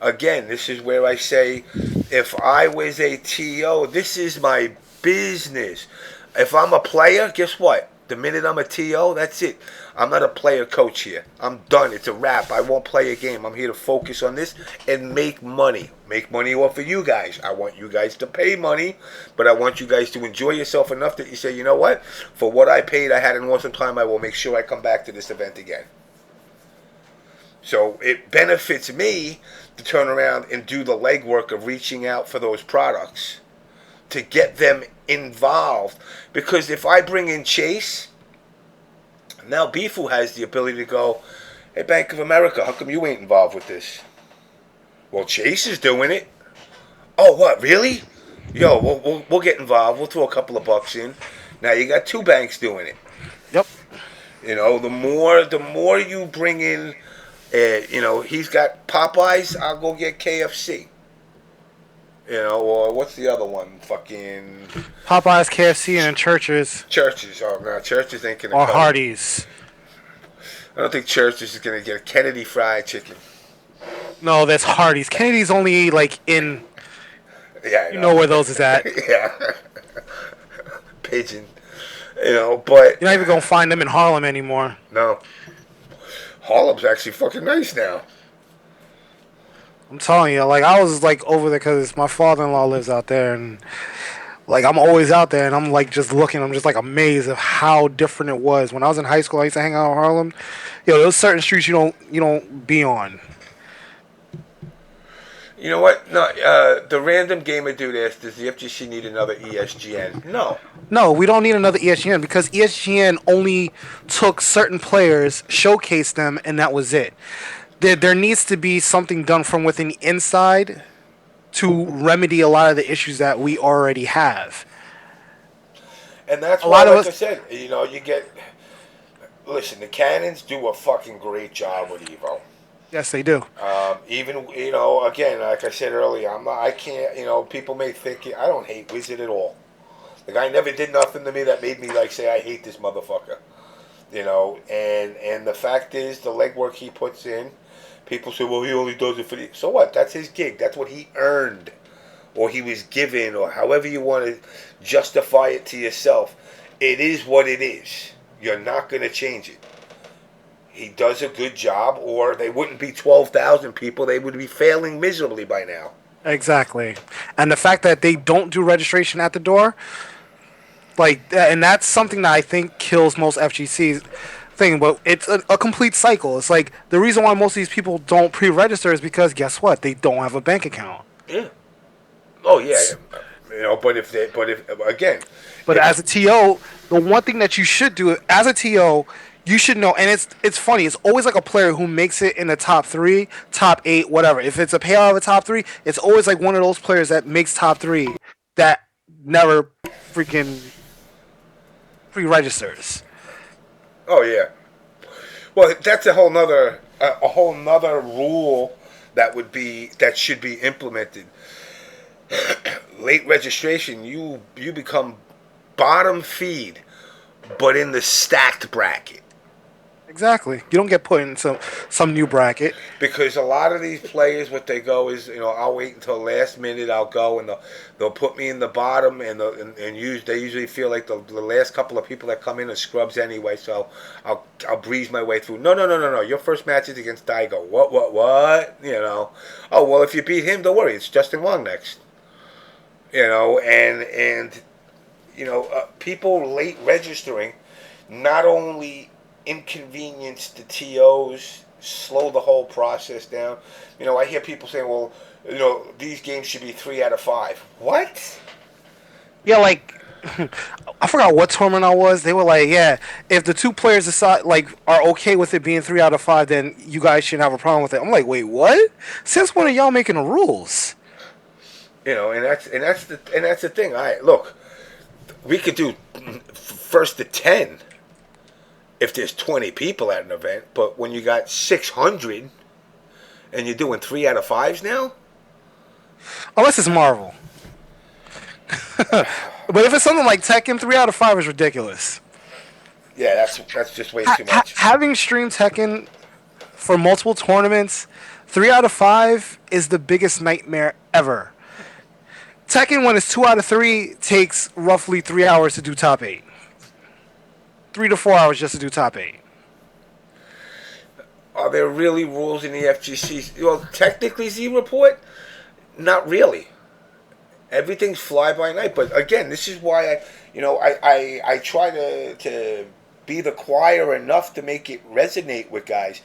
Again, this is where I say, if I was a TO, this is my business. If I'm a player, guess what? The minute I'm a TO, that's it. I'm not a player coach here. I'm done. It's a wrap. I won't play a game. I'm here to focus on this and make money. Make money off of you guys. I want you guys to pay money, but I want you guys to enjoy yourself enough that you say, you know what? For what I paid, I had an awesome time. I will make sure I come back to this event again. So it benefits me to turn around and do the legwork of reaching out for those products to get them involved. Because if I bring in Chase, now Bifu has the ability to go, hey, Bank of America, how come you ain't involved with this? Well, Chase is doing it. Oh, what, really? Yo, we'll get involved. We'll throw a couple of bucks in. Now you got two banks doing it. Yep. The more you bring in, he's got Popeyes, I'll go get KFC. Or what's the other one? Fucking Popeyes, KFC, and Churches. Churches. Oh, no, Churches ain't gonna. Or cut Hardee's. I don't think Churches is gonna get a Kennedy Fried Chicken. No, that's Hardee's. Kennedy's only like in. Yeah, you know where those is at. Yeah. Pigeon. But You're not even gonna find them in Harlem anymore. No. Harlem's actually fucking nice now. I'm telling you, like I was like over there because my father-in-law lives out there, and like I'm always out there, and I'm like just looking. I'm just like amazed of how different it was when I was in high school. I used to hang out in Harlem. There's certain streets you don't be on. You know what? No, the random gamer dude asked, does the FGC need another ESGN? No. No, we don't need another ESGN because ESGN only took certain players, showcased them, and that was it. There needs to be something done from within the inside to remedy a lot of the issues that we already have. And that's why, like I said, you get... Listen, the Cannons do a fucking great job with Evo. Yes, they do. Even, again, like I said earlier, I can't, people may think, I don't hate Wizard at all. The guy never did nothing to me that made me, say, I hate this motherfucker. And the fact is, the legwork he puts in, people say, well, he only does it for the... So what? That's his gig. That's what he earned. or he was given, or however you want to justify it to yourself. It is what it is. You're not going to change it. He does a good job, or they wouldn't be 12,000 people. They would be failing miserably by now. Exactly. And the fact that they don't do registration at the door, like, and that's something that I think kills most FGC's thing. But it's a complete cycle. It's like the reason why most of these people don't pre-register is because guess what? They don't have a bank account. Yeah. Oh yeah. But if again, But if as a TO, the one thing that you should do as a TO, you should know, and it's funny. It's always like a player who makes it in the top 3, top 8, whatever. If it's a payout of a top 3, it's always like one of those players that makes top 3 that never freaking pre-registers. oh yeah. Well, that's a whole nother rule that should be implemented. Late registration, you become bottom feed, but in the stacked bracket. Exactly. You don't get put in some new bracket. Because a lot of these players, what they go is, I'll wait until last minute. I'll go and they'll put me in the bottom, they usually feel like the last couple of people that come in are scrubs anyway. So I'll breeze my way through. No. Your first match is against Daigo. What? Oh well, if you beat him, don't worry. It's Justin Wong next. People late registering not only inconvenience the TOs, slow the whole process down. I hear people saying, well, these games should be 3 out of 5. What? Yeah, like I forgot what tournament I was. They were like, yeah, if the two players decide are okay with it being 3 out of 5, then you guys shouldn't have a problem with it. I'm like, wait, what? Since when are y'all making the rules? And that's the thing. All right, look, we could do first to 10 if there's 20 people at an event, but when you got 600 and you're doing 3 out of 5s now, Unless it's Marvel. But if it's something like Tekken, 3 out of 5 is ridiculous. yeah, that's just way too much. Having streamed Tekken for multiple tournaments, 3 out of 5 is the biggest nightmare ever. Tekken, when it's 2 out of 3, takes roughly 3 hours to do top 8. 3 to 4 hours just to do top 8. Are there really rules in the FGC? Well, technically, Z report, not really. Everything's fly by night. But again, this is why I try to be the choir enough to make it resonate with guys.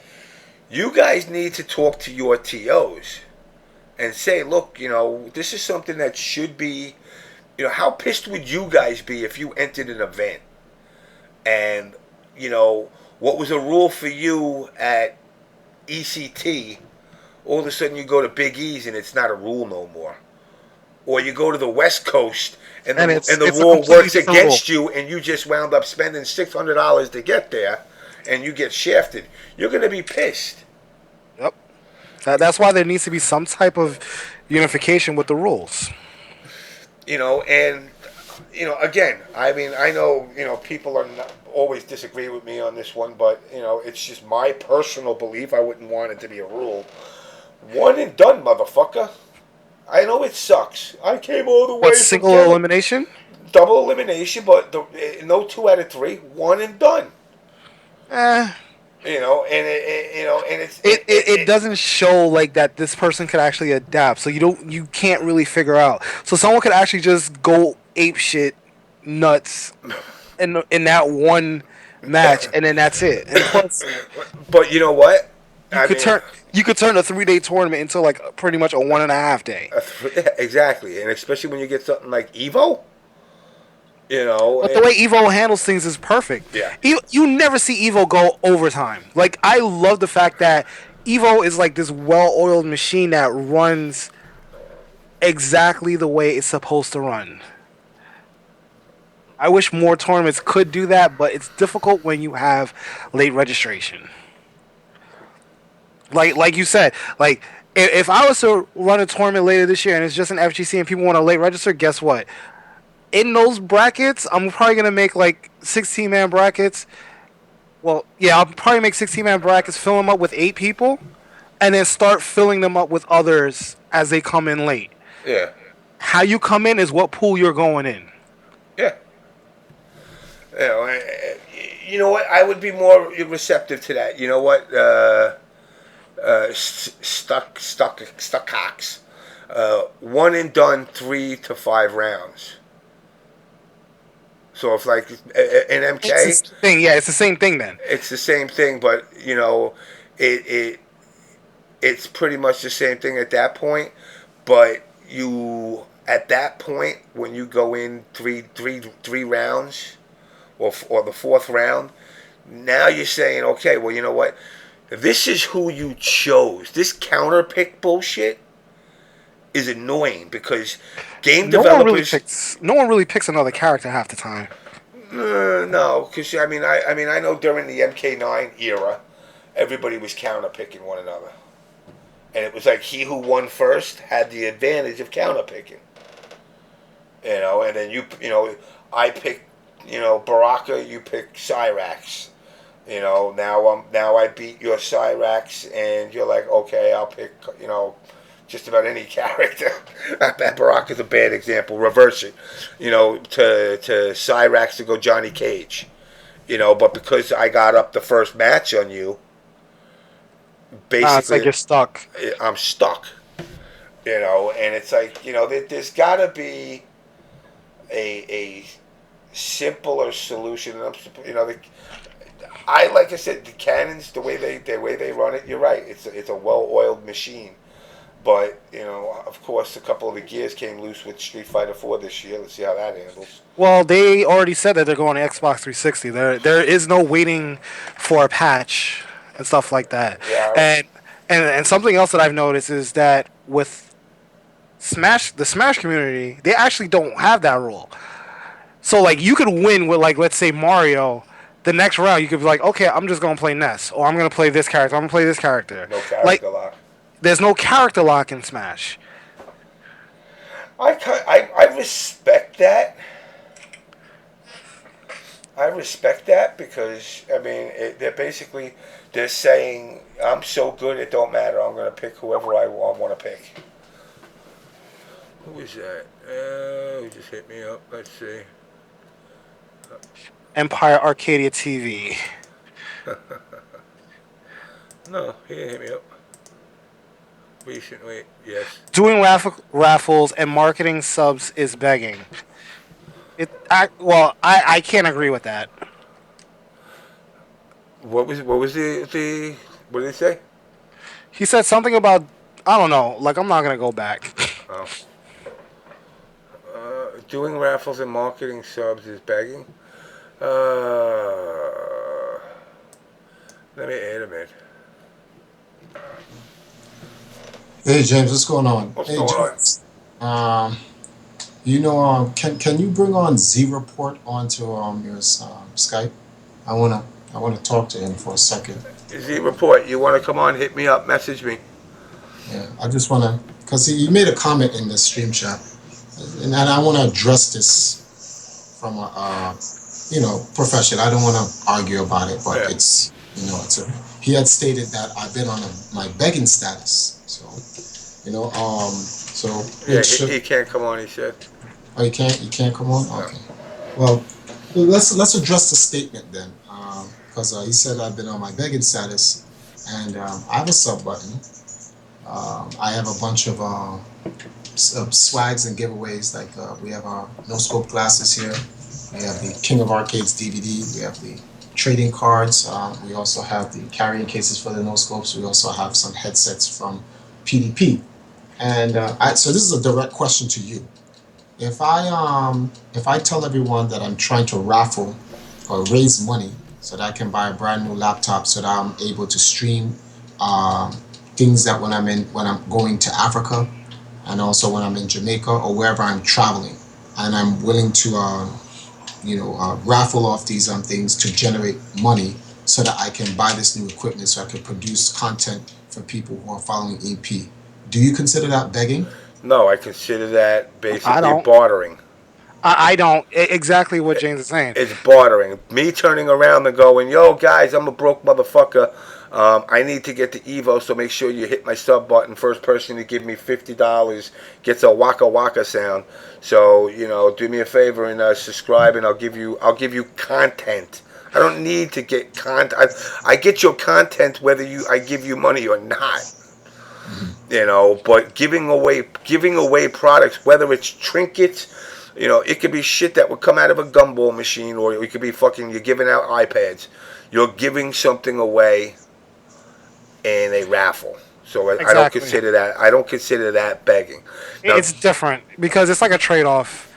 You guys need to talk to your TOs and say, look, this is something that should be. How pissed would you guys be if you entered an event and what was a rule for you at ECT? All of a sudden you go to Big E's and it's not a rule no more. Or you go to the West Coast and the rule works against you, and you just wound up spending $600 to get there, and you get shafted. You're going to be pissed. Yep. That's why there needs to be some type of unification with the rules. And again, I mean, I know people are not always disagree with me on this one, but it's just my personal belief. I wouldn't want it to be a rule. One and done, motherfucker. I know it sucks. I came all the way. What, single elimination? Double elimination, but no 2 out of 3. One and done. And it doesn't show like that this person could actually adapt. So you can't really figure out. So someone could actually just go ape shit nuts in that one match, and then that's it. And plus, but you know what? You could turn a 3-day tournament into like pretty much a 1.5 day. Exactly, and especially when you get something like Evo. But the way Evo handles things is perfect. Yeah. You never see Evo go overtime. Like, I love the fact that Evo is like this well-oiled machine that runs exactly the way it's supposed to run. I wish more tournaments could do that, but it's difficult when you have late registration. Like you said, like if I was to run a tournament later this year and it's just an FGC and people want to late register, guess what? In those brackets, I'm probably gonna make like 16-man brackets. Well, yeah, I'll probably make 16-man brackets, fill them up with 8 people, and then start filling them up with others as they come in late. Yeah. How you come in is what pool you're going in. Yeah. You know what? I would be more receptive to that. You know what? Stuck cocks. One and done, 3 to 5 rounds. So if like in It's the MK, same thing. Yeah, it's the same thing then. it's the same thing, but it it's pretty much the same thing at that point. But you at that point when you go in three rounds, or the fourth round, now you're saying, okay, well, you know what? This is who you chose. This counter pick bullshit is annoying because game developers. No one really picks another character half the time. No, because I mean, I know during the MK9 era, everybody was counter picking one another, and it was like he who won first had the advantage of counter picking. And then I picked, Baraka, you pick Cyrax. Now I beat your Cyrax, and you're like, okay, I'll pick, just about any character. Baraka's a bad example. Reverse it, to Cyrax to go Johnny Cage. But because I got up the first match on you, Nah, it's like basically you're stuck. I'm stuck. And it's like, there's got to be a simpler solution. And like I said, the cannons, the way they run it, you're right. It's a well-oiled machine. But of course, a couple of the gears came loose with Street Fighter 4 this year. Let's see how that handles. Well, they already said that they're going to Xbox 360. There is no waiting for a patch and stuff like that. Yeah, And and something else that I've noticed is that with the Smash community, they actually don't have that rule. So like you could win with, like, let's say Mario. The next round you could be like, okay, I'm just gonna play Ness, or I'm gonna play this character. I'm gonna play this character. no Like, character lock. there's no character lock in Smash. I respect that. I respect that because I mean they're saying I'm so good it don't matter. I'm gonna pick whoever I want to pick. Who is that? Who just hit me up? Let's see. Empire Arcadia TV. No, he didn't hit me up. Recently, yes. Doing raffles and marketing subs is begging. I can't agree with that. What was the what did he say? He said something about, I don't know. Like, I'm not gonna go back. Oh. Doing raffles and marketing subs is begging. Uh, Let me add him in. Hey James, what's going on? What's Hey going on? James, um, can you bring on Z Report onto your Skype? I wanna talk to him for a second. Z report. You want to come on? Hit me up. Message me. Yeah, I just wanna because he made a comment in the stream chat, and I wanna address this from a profession. I don't want to argue about it, but Yeah. it's a he had stated that I've been on my begging status, so Yeah. make sure. He can't come on. He said. Oh, you can't come on. No. Okay. Well, let's address the statement then, because he said I've been on my begging status, and I have a sub button. I have a bunch of swags and giveaways. Like we have our no scope glasses here. We have the King of Arcades DVD. We have the trading cards. We also have the carrying cases for the no scopes. We also have some headsets from PDP. And so this is a direct question to you. If I tell everyone that I'm trying to raffle or raise money so that I can buy a brand new laptop so that I'm able to stream um, things that when I'm going to Africa and also when I'm in Jamaica or wherever I'm traveling, and I'm willing to raffle off these things to generate money so that I can buy this new equipment so I can produce content for people who are following EP. Do you consider that begging? No, I consider that I basically don't. bartering. I don't exactly what James is saying. It's bartering. Me turning around and going, "Yo, guys, I'm a broke motherfucker. I need to get to Evo, so make sure you hit my sub button. First person to give me $50 gets a waka waka sound. So do me a favor and subscribe, and I'll give you content. I don't need to get content. I get your content whether I give you money or not. But giving away products, whether it's trinkets, it could be shit that would come out of a gumball machine, or it could be fucking you're giving out iPads. You're giving something away in a raffle. So I don't Exactly. consider that. I don't consider that begging. Now, It's different because it's like a trade off.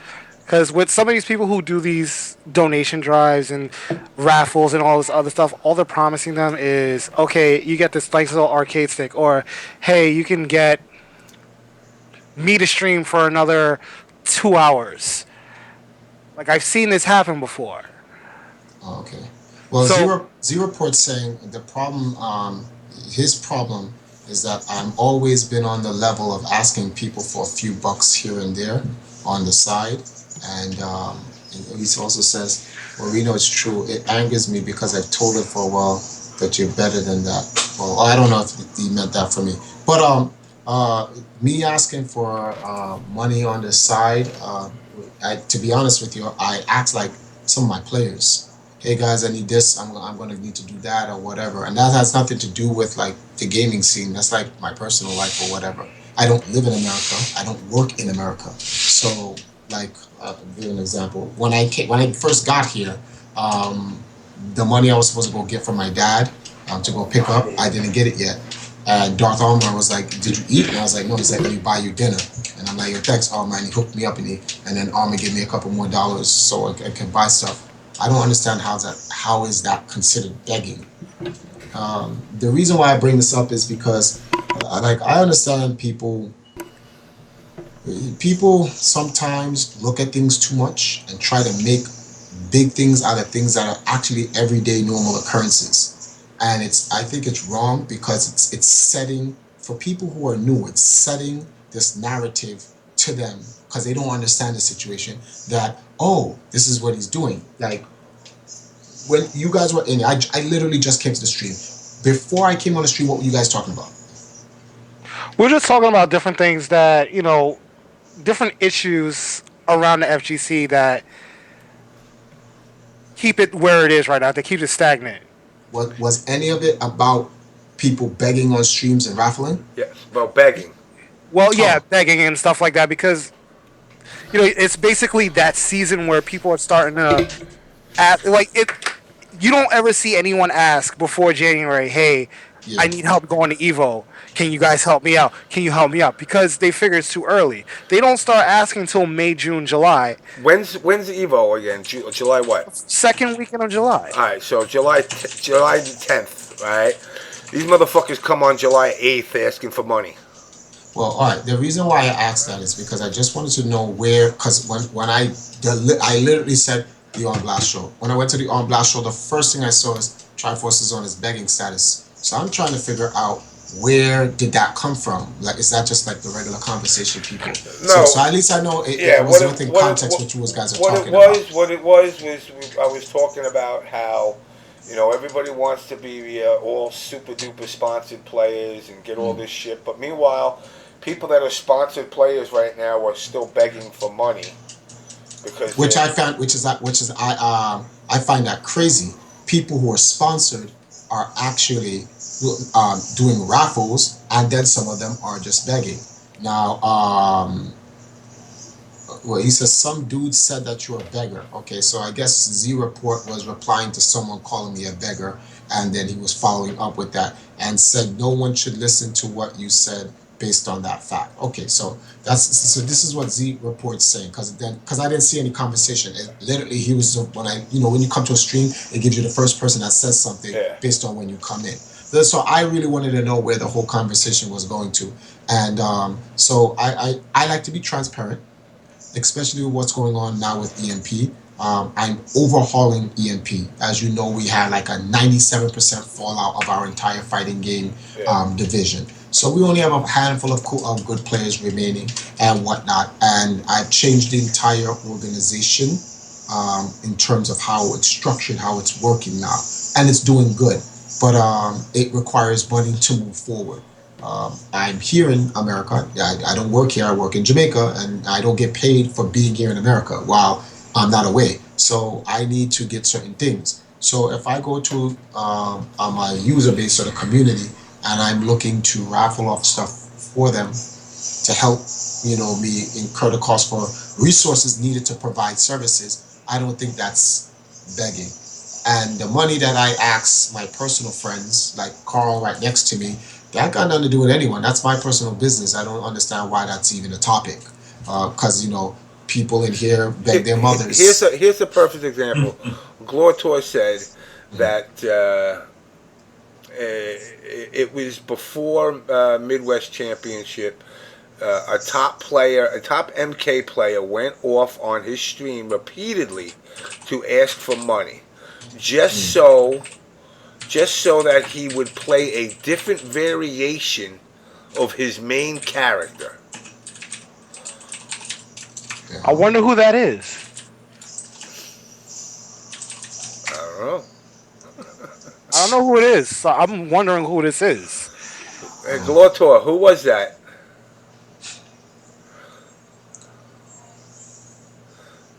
Because with some of these people who do these donation drives and raffles and all this other stuff, all they're promising them is, okay, you get this nice little arcade stick, or hey, you can get me to stream for another 2 hours. Like I've seen this happen before. Oh, okay. Well, So zero port saying the problem. His problem is that I'm always been on the level of asking people for a few bucks here and there on the side, and he also says, "Well, we know it's true. It angers me because I told it for a while that you're better than that." Well, I don't know if he meant that for me, but me asking for money on the side. To be honest with you, I act like some of my players. Hey guys, I need this. I'm going to need to do that or whatever, and that has nothing to do with like the gaming scene. That's like my personal life or whatever. I don't live in America. I don't work in America. So, like, I'll give you an example. When I first got here, um, the money I was supposed to go get from my dad to go pick up, I didn't get it yet. And Darth Armor was like, "Did you eat?" And I was like, "No." He's like, "Let me buy you dinner." And I'm like, "Yo, thanks, Armor." And he hooked me up, and then Armor gave me a couple more dollars so I can buy stuff. I don't understand how is that considered begging. The reason why I bring this up is because, like, I understand people sometimes look at things too much and try to make big things out of things that are actually everyday normal occurrences. And I think it's wrong because it's setting for people who are new, it's setting this narrative to them because they don't understand the situation that, oh, this is what he's doing. Like when you guys were in, I literally just came to the stream. Before I came on the stream, what were you guys talking about? we're just talking about different things that different issues around the FGC that keep it where it is right now. That keeps it stagnant. Was any of it about people begging on streams and raffling? yes, well, begging. Well, yeah, Oh, begging and stuff like that because it's basically that season where people are starting to ask, like it. You don't ever see anyone ask before January, "Hey, yeah. I need help going to Evo. Can you guys help me out? Can you help me out?" Because they figure it's too early. They don't start asking until May, June, July, When's Evo again? July what? second weekend of July. All right, so July the 10th. Right. These motherfuckers come on July 8th asking for money. Well, all right. The reason why I asked that is because I just wanted to know where, because when I literally said the On Blast show. When I went to the On Blast show, the first thing I saw is Triforce is on his begging status. So I'm trying to figure out where did that come from? Like, is that just like the regular conversation people? So No. at least I know Yeah. it was within context what you guys are What it talking about. was, what it was I was talking about how everybody wants to be all super duper sponsored players and get all Mm. this shit, but meanwhile, people that are sponsored players right now are still begging for money because Which they're I found, which is I find that crazy. People who are sponsored are actually doing raffles, and then some of them are just begging. Now, well, he says some dude said that you're a beggar. Okay, so I guess Z Report was replying to someone calling me a beggar, and then he was following up with that and said no one should listen to what you said based on that fact. Okay, so this is what Z Report's saying because I didn't see any conversation. Literally, he was when when you come to a stream, it gives you the first person that says something yeah. based on when you come in. So I really wanted to know where the whole conversation was going to, and so I like to be transparent, especially with what's going on now with EMP. I'm overhauling EMP. As you know, we had like a 97% fallout of our entire fighting game Yeah. division. So we only have a handful of good players remaining and whatnot. And I've changed the entire organization in terms of how it's structured, how it's working now, and it's doing good. But it requires money to move forward. I'm here in America. I don't work here. I work in Jamaica, and I don't get paid for being here in America while I'm not away. So I need to get certain things. So if I go to my user base or the community, and I'm looking to raffle off stuff for them to help, me incur the cost for resources needed to provide services, I don't think that's begging. And the money that I ask my personal friends, like Carl right next to me, that got nothing to do with anyone. That's my personal business. I don't understand why that's even a topic. Because, people in here beg their mothers. Here's a perfect example. Glortor said that it was before Midwest Championship. A top MK player, went off on his stream repeatedly to ask for money, just Mm, so just so that he would play a different variation of his main character. I yeah. wonder who that is. I don't know. I don't know who it is. So I'm wondering who this is. Hey, Glortor, who was that?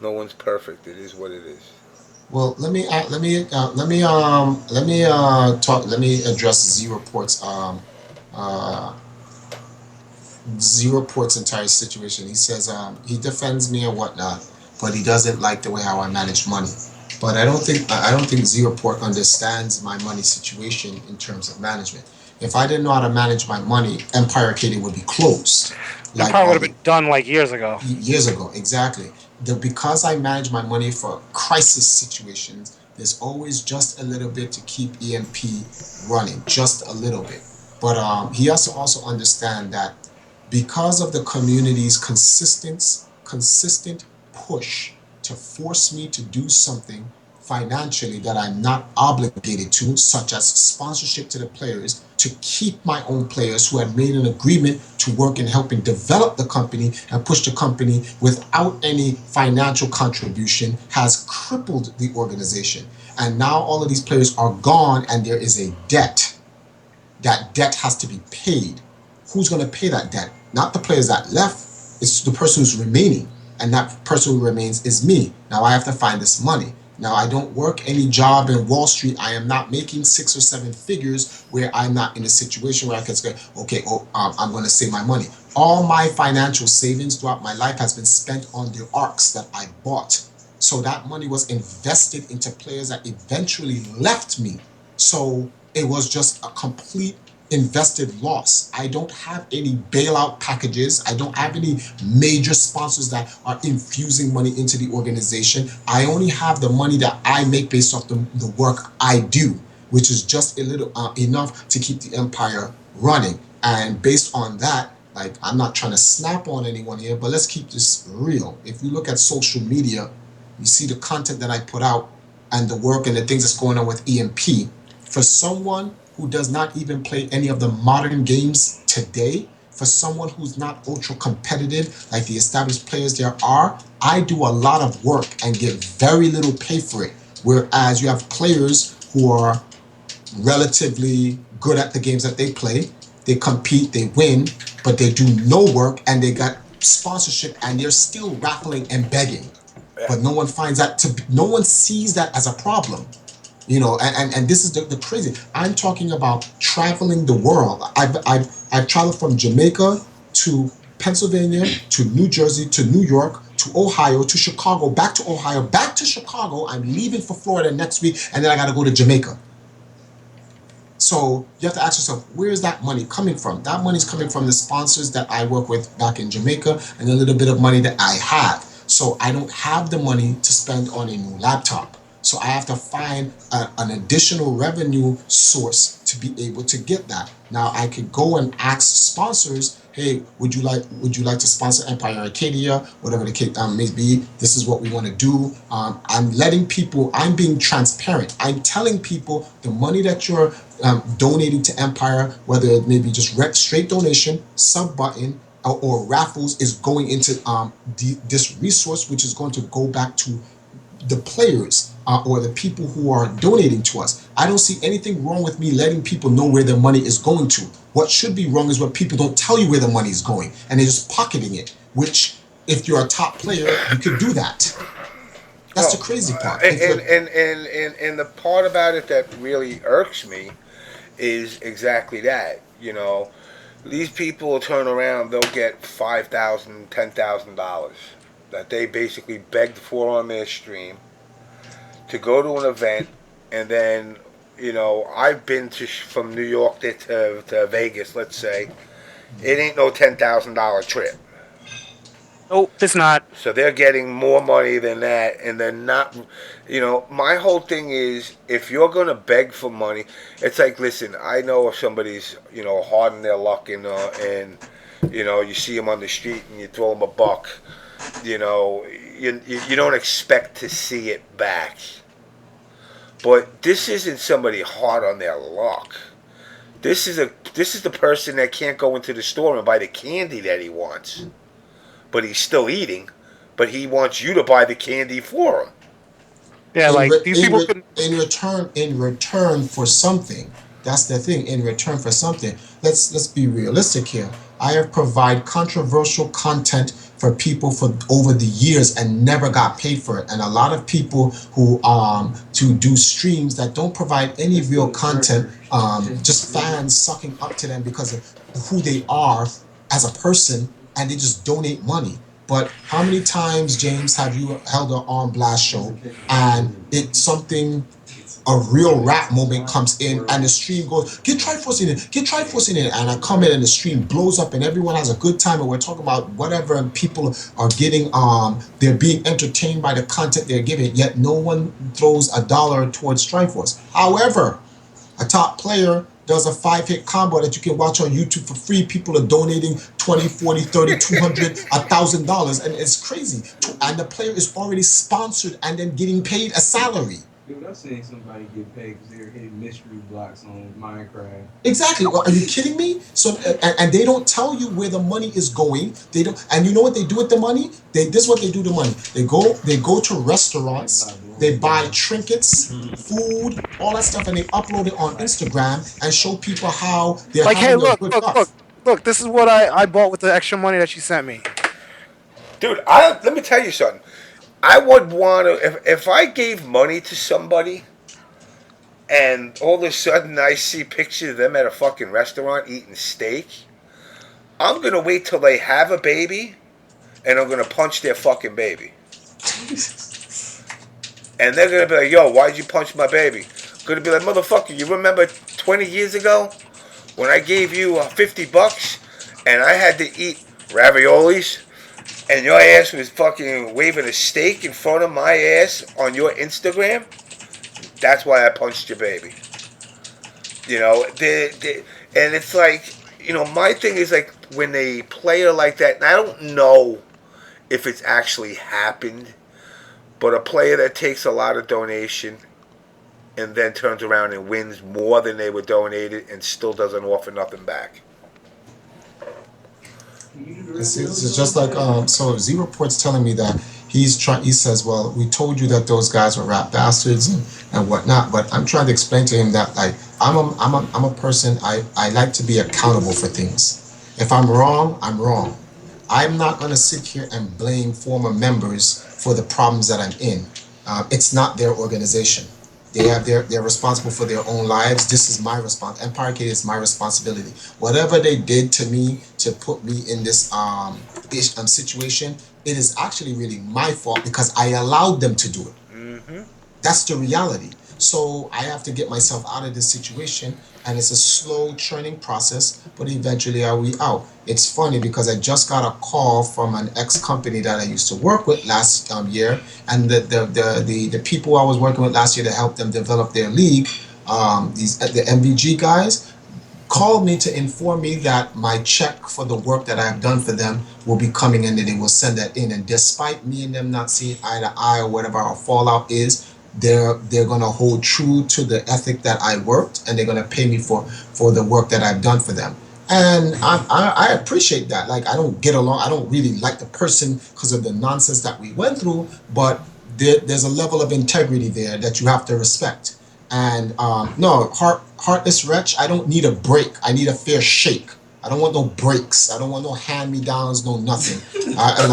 No one's perfect. It is what it is. Well, let me address uh, Zero Port's entire situation. He says he defends me and whatnot, but he doesn't like the way how I manage money. But I don't think Zero Port understands my money situation in terms of management. If I didn't know how to manage my money, Empire Arcade would be closed, like Empire would all have the been done like years ago. years ago. Exactly. Because I manage my money for crisis situations, there's always just a little bit to keep EMP running, just a little bit. But he has to also understand that because of the community's consistent push to force me to do something financially that I'm not obligated to, such as sponsorship to the players, to keep my own players who had made an agreement to work in helping develop the company and push the company without any financial contribution, has crippled the organization. And now all of these players are gone and there is a debt. That debt has to be paid. Who's going to pay that debt? Not the players that left, it's the person who's remaining. And that person who remains is me. Now I have to find this money. Now I don't work any job in Wall Street. I am not making 6 or 7 figures where I'm not in a situation where I can say, okay, I'm going to save my money. All my financial savings throughout my life has been spent on the arcs that I bought. So that money was invested into players that eventually left me. So it was just a complete invested loss. I don't have any bailout packages. I don't have any major sponsors that are infusing money into the organization. I only have the money that I make based off the work I do, which is just a little enough to keep the empire running. And based on that, like, I'm not trying to snap on anyone here, but let's keep this real. If you look at social media, you see the content that I put out and the work and the things that's going on with EMP. For someone who does not even play any of the modern games today, for someone who's not ultra competitive like the established players there are, I do a lot of work and get very little pay for it. Whereas you have players who are relatively good at the games that they play, they compete, they win, but they do no work and they got sponsorship and they're still raffling and begging. But no one sees that as a problem. And this is the crazy. I'm talking about traveling the world. I've traveled from Jamaica to Pennsylvania to New Jersey to New York to Ohio to Chicago, back to Ohio, back to Chicago. I'm leaving for Florida next week, and then I got to go to Jamaica. So you have to ask yourself, where is that money coming from? That money is coming from the sponsors that I work with back in Jamaica and a little bit of money that I have. So I don't have the money to spend on a new laptop. So I have to find an additional revenue source to be able to get that. Now I could go and ask sponsors, hey, would you like to sponsor Empire Arcadia, whatever the case may be. This is what we want to do. I'm letting people. I'm being transparent. I'm telling people the money that you're donating to Empire, whether it may be just straight donation, sub button, or raffles, is going into this resource, which is going to go back to the players or the people who are donating to us. I don't see anything wrong with me letting people know where their money is going to. What should be wrong is when people don't tell you where the money is going and they're just pocketing it, which if you're a top player, you could do that. That's the Oh, crazy part. and, If you're and the part about it that really irks me is exactly that. These people will turn around, they'll get $5,000, $10,000 that they basically begged for on their stream to go to an event, and then I've been from New York to Vegas. Let's say it ain't no $10,000 trip. Nope, it's not. So they're getting more money than that, and they're not. My whole thing is if you're gonna beg for money, it's like, listen, I know if somebody's hard in their luck, and you see them on the street and you throw them a buck, you don't expect to see it back. But this isn't somebody hard on their luck. This is the person that can't go into the store and buy the candy that he wants, but he's still eating. But he wants you to buy the candy for him. Yeah, in like re- these in people re- can. in return for something. That's the thing. In return for something. Let's be realistic here. I have provided controversial content for people for over the years and never got paid for it. And a lot of people who to do streams that don't provide any real content, just fans sucking up to them because of who they are as a person, and they just donate money. But how many times, James, have you held an on blast show and it's something, a real rap moment comes in and the stream goes, get Triforce in it, get Triforce in it, and I come in and the stream blows up and everyone has a good time and we're talking about whatever and people are getting they're being entertained by the content they're giving, yet no one throws a dollar towards Triforce. However, a top player does a 5 hit combo that you can watch on YouTube for free. People are donating 20, 40, 30, 200, $1,000, and it's crazy. And the player is already sponsored and then getting paid a salary. Dude, I've seen somebody get paid because they're hitting mystery blocks on Minecraft. Exactly. Well, are you kidding me? So, and they don't tell you where the money is going. They don't. And you know what they do with the money? This is what they do with the money. They go to restaurants. They buy trinkets, food, all that stuff, and they upload it on Instagram and show people how they're Like, hey, having a look, good look, look, stuff. look. This is what I bought with the extra money that she sent me. Dude, let me tell you something. I would want to if I gave money to somebody and all of a sudden I see pictures of them at a fucking restaurant eating steak. I'm gonna wait till they have a baby, and I'm gonna punch their fucking baby. And they're gonna be like, "Yo, why'd you punch my baby?" I'm gonna be like, "Motherfucker, you remember 20 years ago when I gave you $50 and I had to eat raviolis, and your ass was fucking waving a steak in front of my ass on your Instagram? That's why I punched your baby." And it's like, my thing is like when they play her like that, and I don't know if it's actually happened, but a player that takes a lot of donation and then turns around and wins more than they were donated and still doesn't offer nothing back. It's just like so Z reports telling me that he's trying. He says, "Well, we told you that those guys were rap bastards and whatnot." But I'm trying to explain to him that like I'm a person. I like to be accountable for things. If I'm wrong, I'm wrong. I'm not gonna sit here and blame former members for the problems that I'm in. It's not their organization. They're responsible for their own lives. This is my response. Empire Kid is my responsibility. Whatever they did to me to put me in this situation, it is actually really my fault because I allowed them to do it. Mm-hmm. That's the reality. So I have to get myself out of this situation, and it's a slow churning process, but eventually I'll be out. It's funny because I just got a call from an ex company that I used to work with last year, and the people I was working with last year to help them develop their league, the MVG guys, called me to inform me that my check for the work that I have done for them will be coming in and they will send that in. And despite me and them not seeing eye to eye or whatever our fallout is, they're gonna hold true to the ethic that I worked, and they're gonna pay me for the work that I've done for them. And I appreciate that. Like, I don't get along. I don't really like the person because of the nonsense that we went through, but there's a level of integrity there that you have to respect. And no, heartless wretch. I don't need a break. I need a fair shake. I don't want no breaks. I don't want no hand me downs. No nothing. I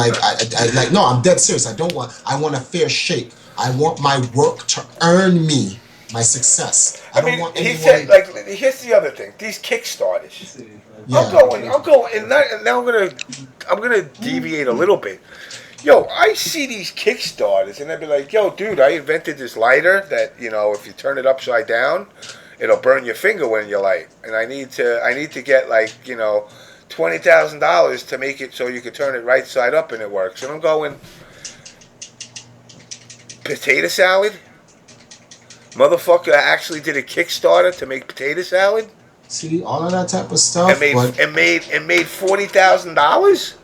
like no. I'm dead serious. I don't want. I want a fair shake. I want my work to earn me my success. I I don't mean, want he said, anyone. like, here's the other thing. These Kickstarters. Yeah. I'm going, and now I'm gonna deviate a little bit. Yo, I see these Kickstarters, and I'd be like, yo, dude, I invented this lighter that, if you turn it upside down, it'll burn your finger when you light. And I need to get, like, $20,000 to make it so you can turn it right side up and it works. And I'm going, potato salad? Motherfucker actually did a Kickstarter to make potato salad See all of that type of and stuff, made but and made and made $40,000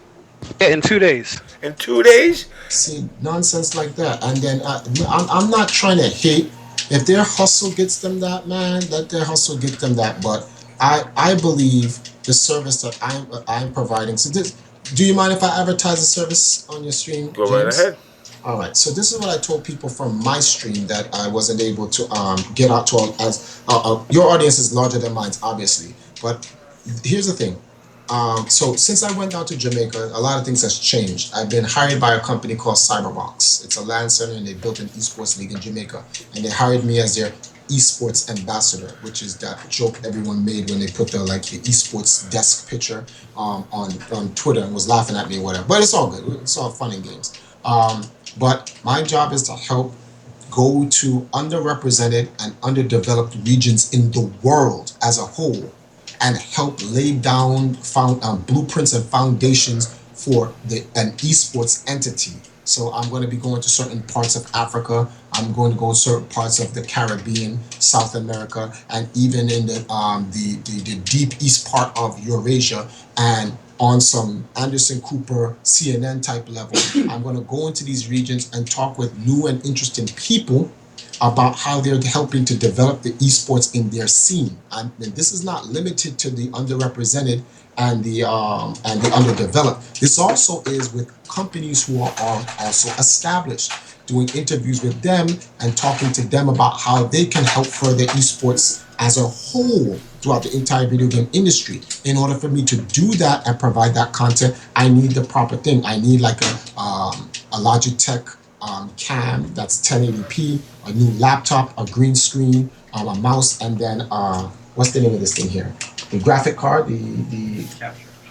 Yeah, in 2 days. in 2 days. see nonsense like that. And then I'm not trying to hate. If their hustle gets them that, man, let their hustle get them that. But I believe the service that I'm providing. So this, do you mind if I advertise the service on your stream, Go right James? ahead. All right. So this is what I told people from my stream that I wasn't able to get out to all as your audience is larger than mine, obviously. But here's the thing. So since I went down to Jamaica, a lot of things has changed. I've been hired by a company called Cyberbox. It's a LAN center, and they built an esports league in Jamaica. And they hired me as their esports ambassador, which is that joke everyone made when they put the esports desk picture on Twitter and was laughing at me or whatever. But it's all good. It's all fun and games. But my job is to help go to underrepresented and underdeveloped regions in the world as a whole and help lay down blueprints and foundations for an esports entity. So I'm going to be going to certain parts of Africa. I'm going to go to certain parts of the Caribbean, South America, and even in the deep east part of Eurasia. And on some Anderson Cooper CNN type level, I'm going to go into these regions and talk with new and interesting people about how they're helping to develop the esports in their scene. And this is not limited to the underrepresented and the underdeveloped. This also is with companies who are also established, doing interviews with them and talking to them about how they can help further esports as a whole throughout the entire video game industry. In order for me to do that and provide that content, I need the proper thing. I need like a Logitech cam that's 1080p, a new laptop, a green screen, a mouse, and then what's the name of this thing here? The graphic card, the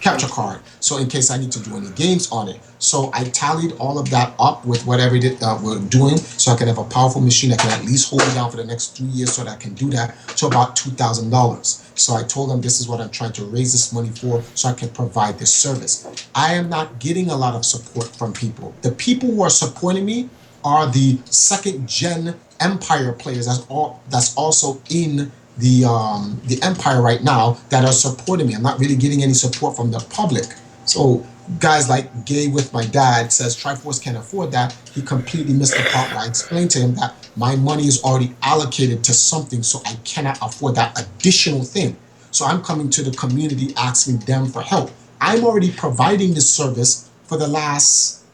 capture card. So in case I need to do any games on it. So I tallied all of that up with whatever we're doing, so I can have a powerful machine that can at least hold me down for the next 2 years, so that I can do that to about $2,000. So I told them this is what I'm trying to raise this money for, so I can provide this service. I am not getting a lot of support from people. The people who are supporting me are the second gen Empire players that's also in the Empire right now that are supporting me. I'm not really getting any support from the public. So guys like Gay with my dad says Triforce can't afford that. He completely missed the part where I explained to him that my money is already allocated to something, so I cannot afford that additional thing. So I'm coming to the community asking them for help. I'm already providing this service for the last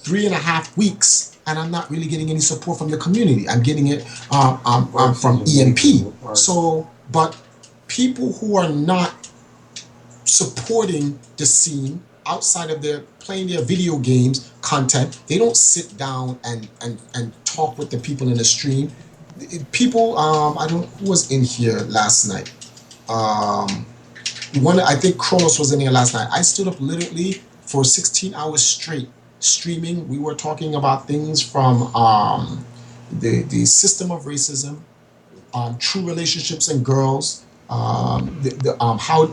3.5 weeks, and I'm not really getting any support from the community. I'm getting it from EMP. So, but people who are not supporting the scene outside of their playing their video games content, they don't sit down and talk with the people in the stream. People, I don't who was in here last night. One, I think Kronos was in here last night. I stood up literally for 16 hours straight streaming. We were talking about things from the system of racism, true relationships and girls, how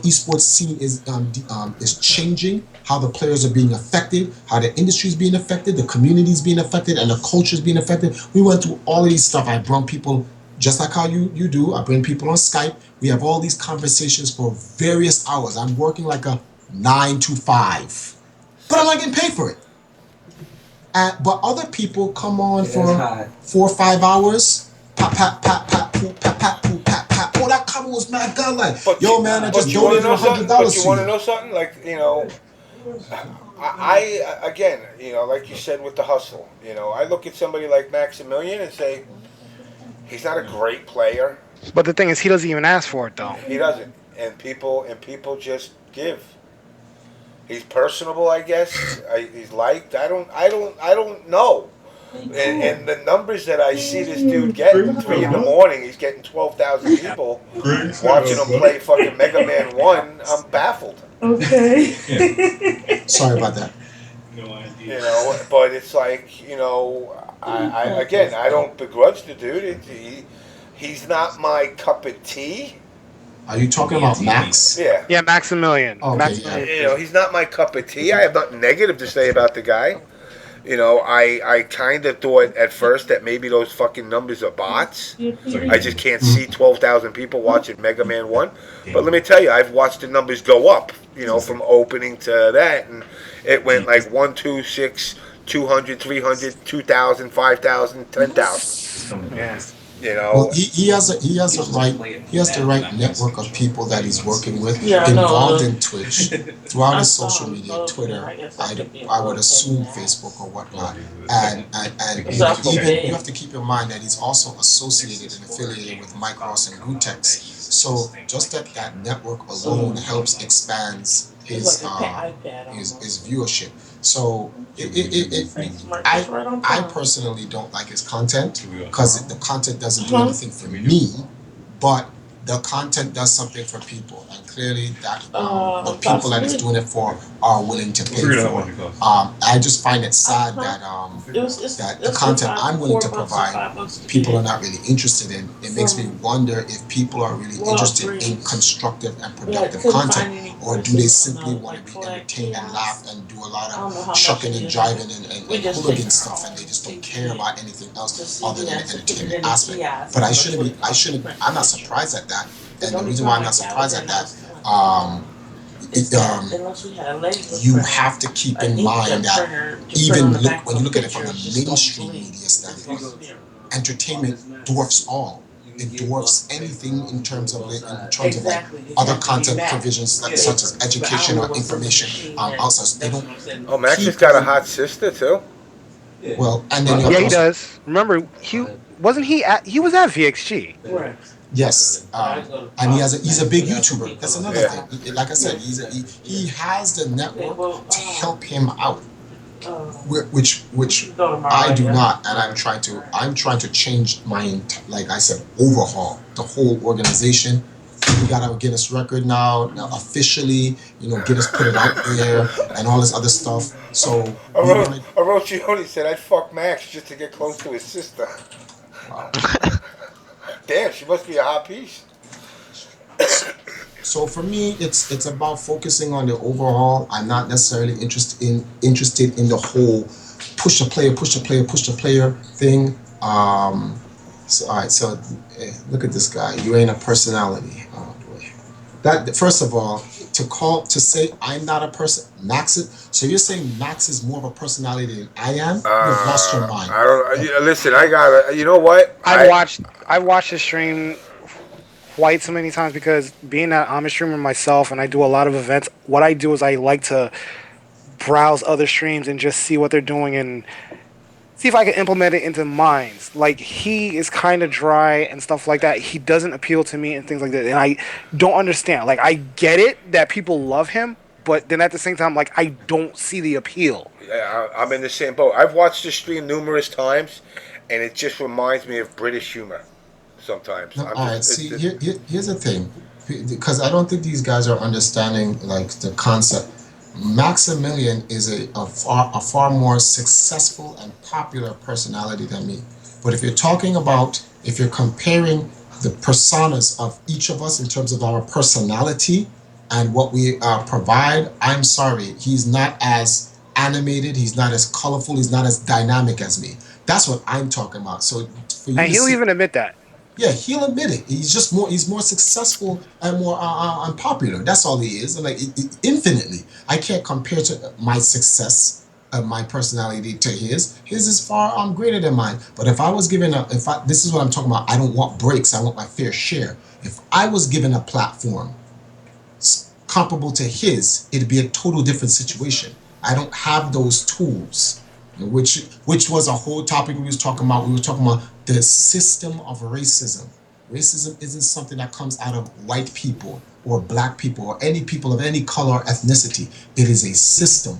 esports scene is changing, how the players are being affected, how the industry is being affected, the community is being affected, and the culture is being affected. We went through all of these stuff. I brought people just like how you do. I bring people on Skype. We have all these conversations for various hours. I'm working like a 9 to 5, but I'm not getting paid for it. But other people come on Yeah, that's for hot. 4 or 5 hours. Pat pat pat pat poo pat pat poo pat pat. Oh, that cover was mad god like. But Yo man, I but just you want to donated know something? But $100 you to want to you. know something? Like, I again, like you said with the hustle. I look at somebody like Maximilian and say he's not a great player. But the thing is, he doesn't even ask for it though. He doesn't, and people just give. He's personable, I guess. He's liked. I don't know. And the numbers that I see this dude getting, 3 in the morning, he's getting 12,000 people watching him play fucking Mega Man 1. I'm baffled. Okay. Sorry about that. But it's like, again, I don't begrudge the dude. He's not my cup of tea. Are you talking about Max? Yeah. Yeah, Maximilian. Okay, Maximilian. He's not my cup of tea. I have nothing negative to say about the guy. I kind of thought at first that maybe those fucking numbers are bots. I just can't see 12,000 people watching Mega Man 1. But let me tell you, I've watched the numbers go up, from opening to that. And it went like 1, 2, 6, 200, 300, 2,000, 5,000, 10,000. Yeah. Well, he has the right network of people that he's working with Yeah, involved in Twitch throughout his social media, Twitter. I would assume Facebook or whatnot, and even you have to keep in mind that he's also associated and affiliated with Mike Ross and Gutex. So just that network alone helps expands his viewership. So I personally don't like his content because the content doesn't do anything for me, but the content does something for people, and clearly that the people that he's doing it for are willing to pay for. I just find it sad that the content I'm willing to provide, people are not really interested in. It makes me wonder if people are really interested in constructive and productive content, or do they simply want to be entertained and laugh and do a lot of shucking and jiving and hooligan stuff, and they just don't care about anything else other than the entertainment aspect. But I'm not surprised at that. And the reason why I'm not surprised at that, you have to keep in mind that when you look at it from a mainstream media standpoint, entertainment dwarfs all. It dwarfs anything in terms of like other content provisions like, such as education or information outside. They don't. Oh, Max has got a hot sister too. Well, and then Yeah, he does. Remember, he was at VXG. Right. Yes, and he's a big YouTuber. That's another thing. Like I said, he has the network to help him out, which I do not, and I'm trying to change my, like I said, overhaul the whole organization. We got our Guinness record now officially. Guinness put it out there and all this other stuff. So Orochioni said I'd fuck Max just to get close to his sister. wow. Damn, she must be a hot piece. So for me, it's about focusing on the overhaul. I'm not necessarily interested in the whole push the player thing. So all right, so look at this guy. You ain't a personality. Oh boy. That first of all, to say I'm not a person, so you're saying Max is more of a personality than I am? You've lost your mind. I don't. Listen, I got. You know what? I watched his stream quite so many times because being that I'm a streamer myself and I do a lot of events. What I do is I like to browse other streams and just see what they're doing and see if I can implement it into mine. Like, he is kind of dry and stuff like that. He doesn't appeal to me and things like that. And I don't understand. Like, I get it that people love him, but then at the same time, like, I don't see the appeal. I'm in the same boat. I've watched the stream numerous times, and it just reminds me of British humor sometimes. No, all right, see, here's the thing. Because I don't think these guys are understanding, like, the concept. Maximilian is a far more successful and popular personality than me. But if you're comparing the personas of each of us in terms of our personality and what we provide, I'm sorry, he's not as animated, he's not as colorful, he's not as dynamic as me. That's what I'm talking about. So for you And he'll even admit that. Yeah, he'll admit it. He's more successful and more unpopular. That's all he is. And like infinitely, I can't compare to my success of my personality to his. His is far greater than mine. But if I was given a, if I, this is what I'm talking about. I don't want breaks. I want my fair share. If I was given a platform comparable to his, it'd be a total different situation. I don't have those tools, which was a whole topic we was talking about. We were talking about the system of racism. Racism isn't something that comes out of white people or black people or any people of any color or ethnicity. It is a system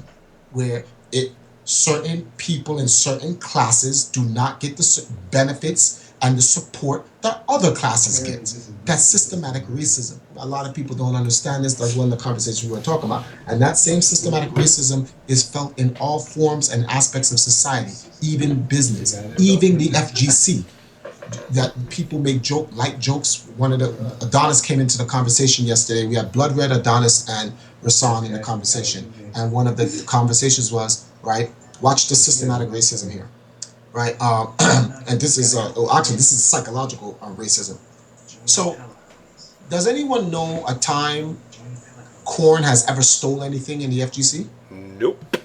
where it certain people in certain classes do not get the benefits and the support that other classes get. That's systematic racism. A lot of people don't understand this. That's one of the conversations we were talking about. And that same systematic racism is felt in all forms and aspects of society, even business, even the FGC. That people make light jokes. One of the Adonis came into the conversation yesterday. We had Blood Red, Adonis, and Rasan in the conversation, and one of the conversations was right. Watch the systematic racism here, right? And this is actually this is psychological racism. So, does anyone know a time Corn has ever stole anything in the FGC? Nope.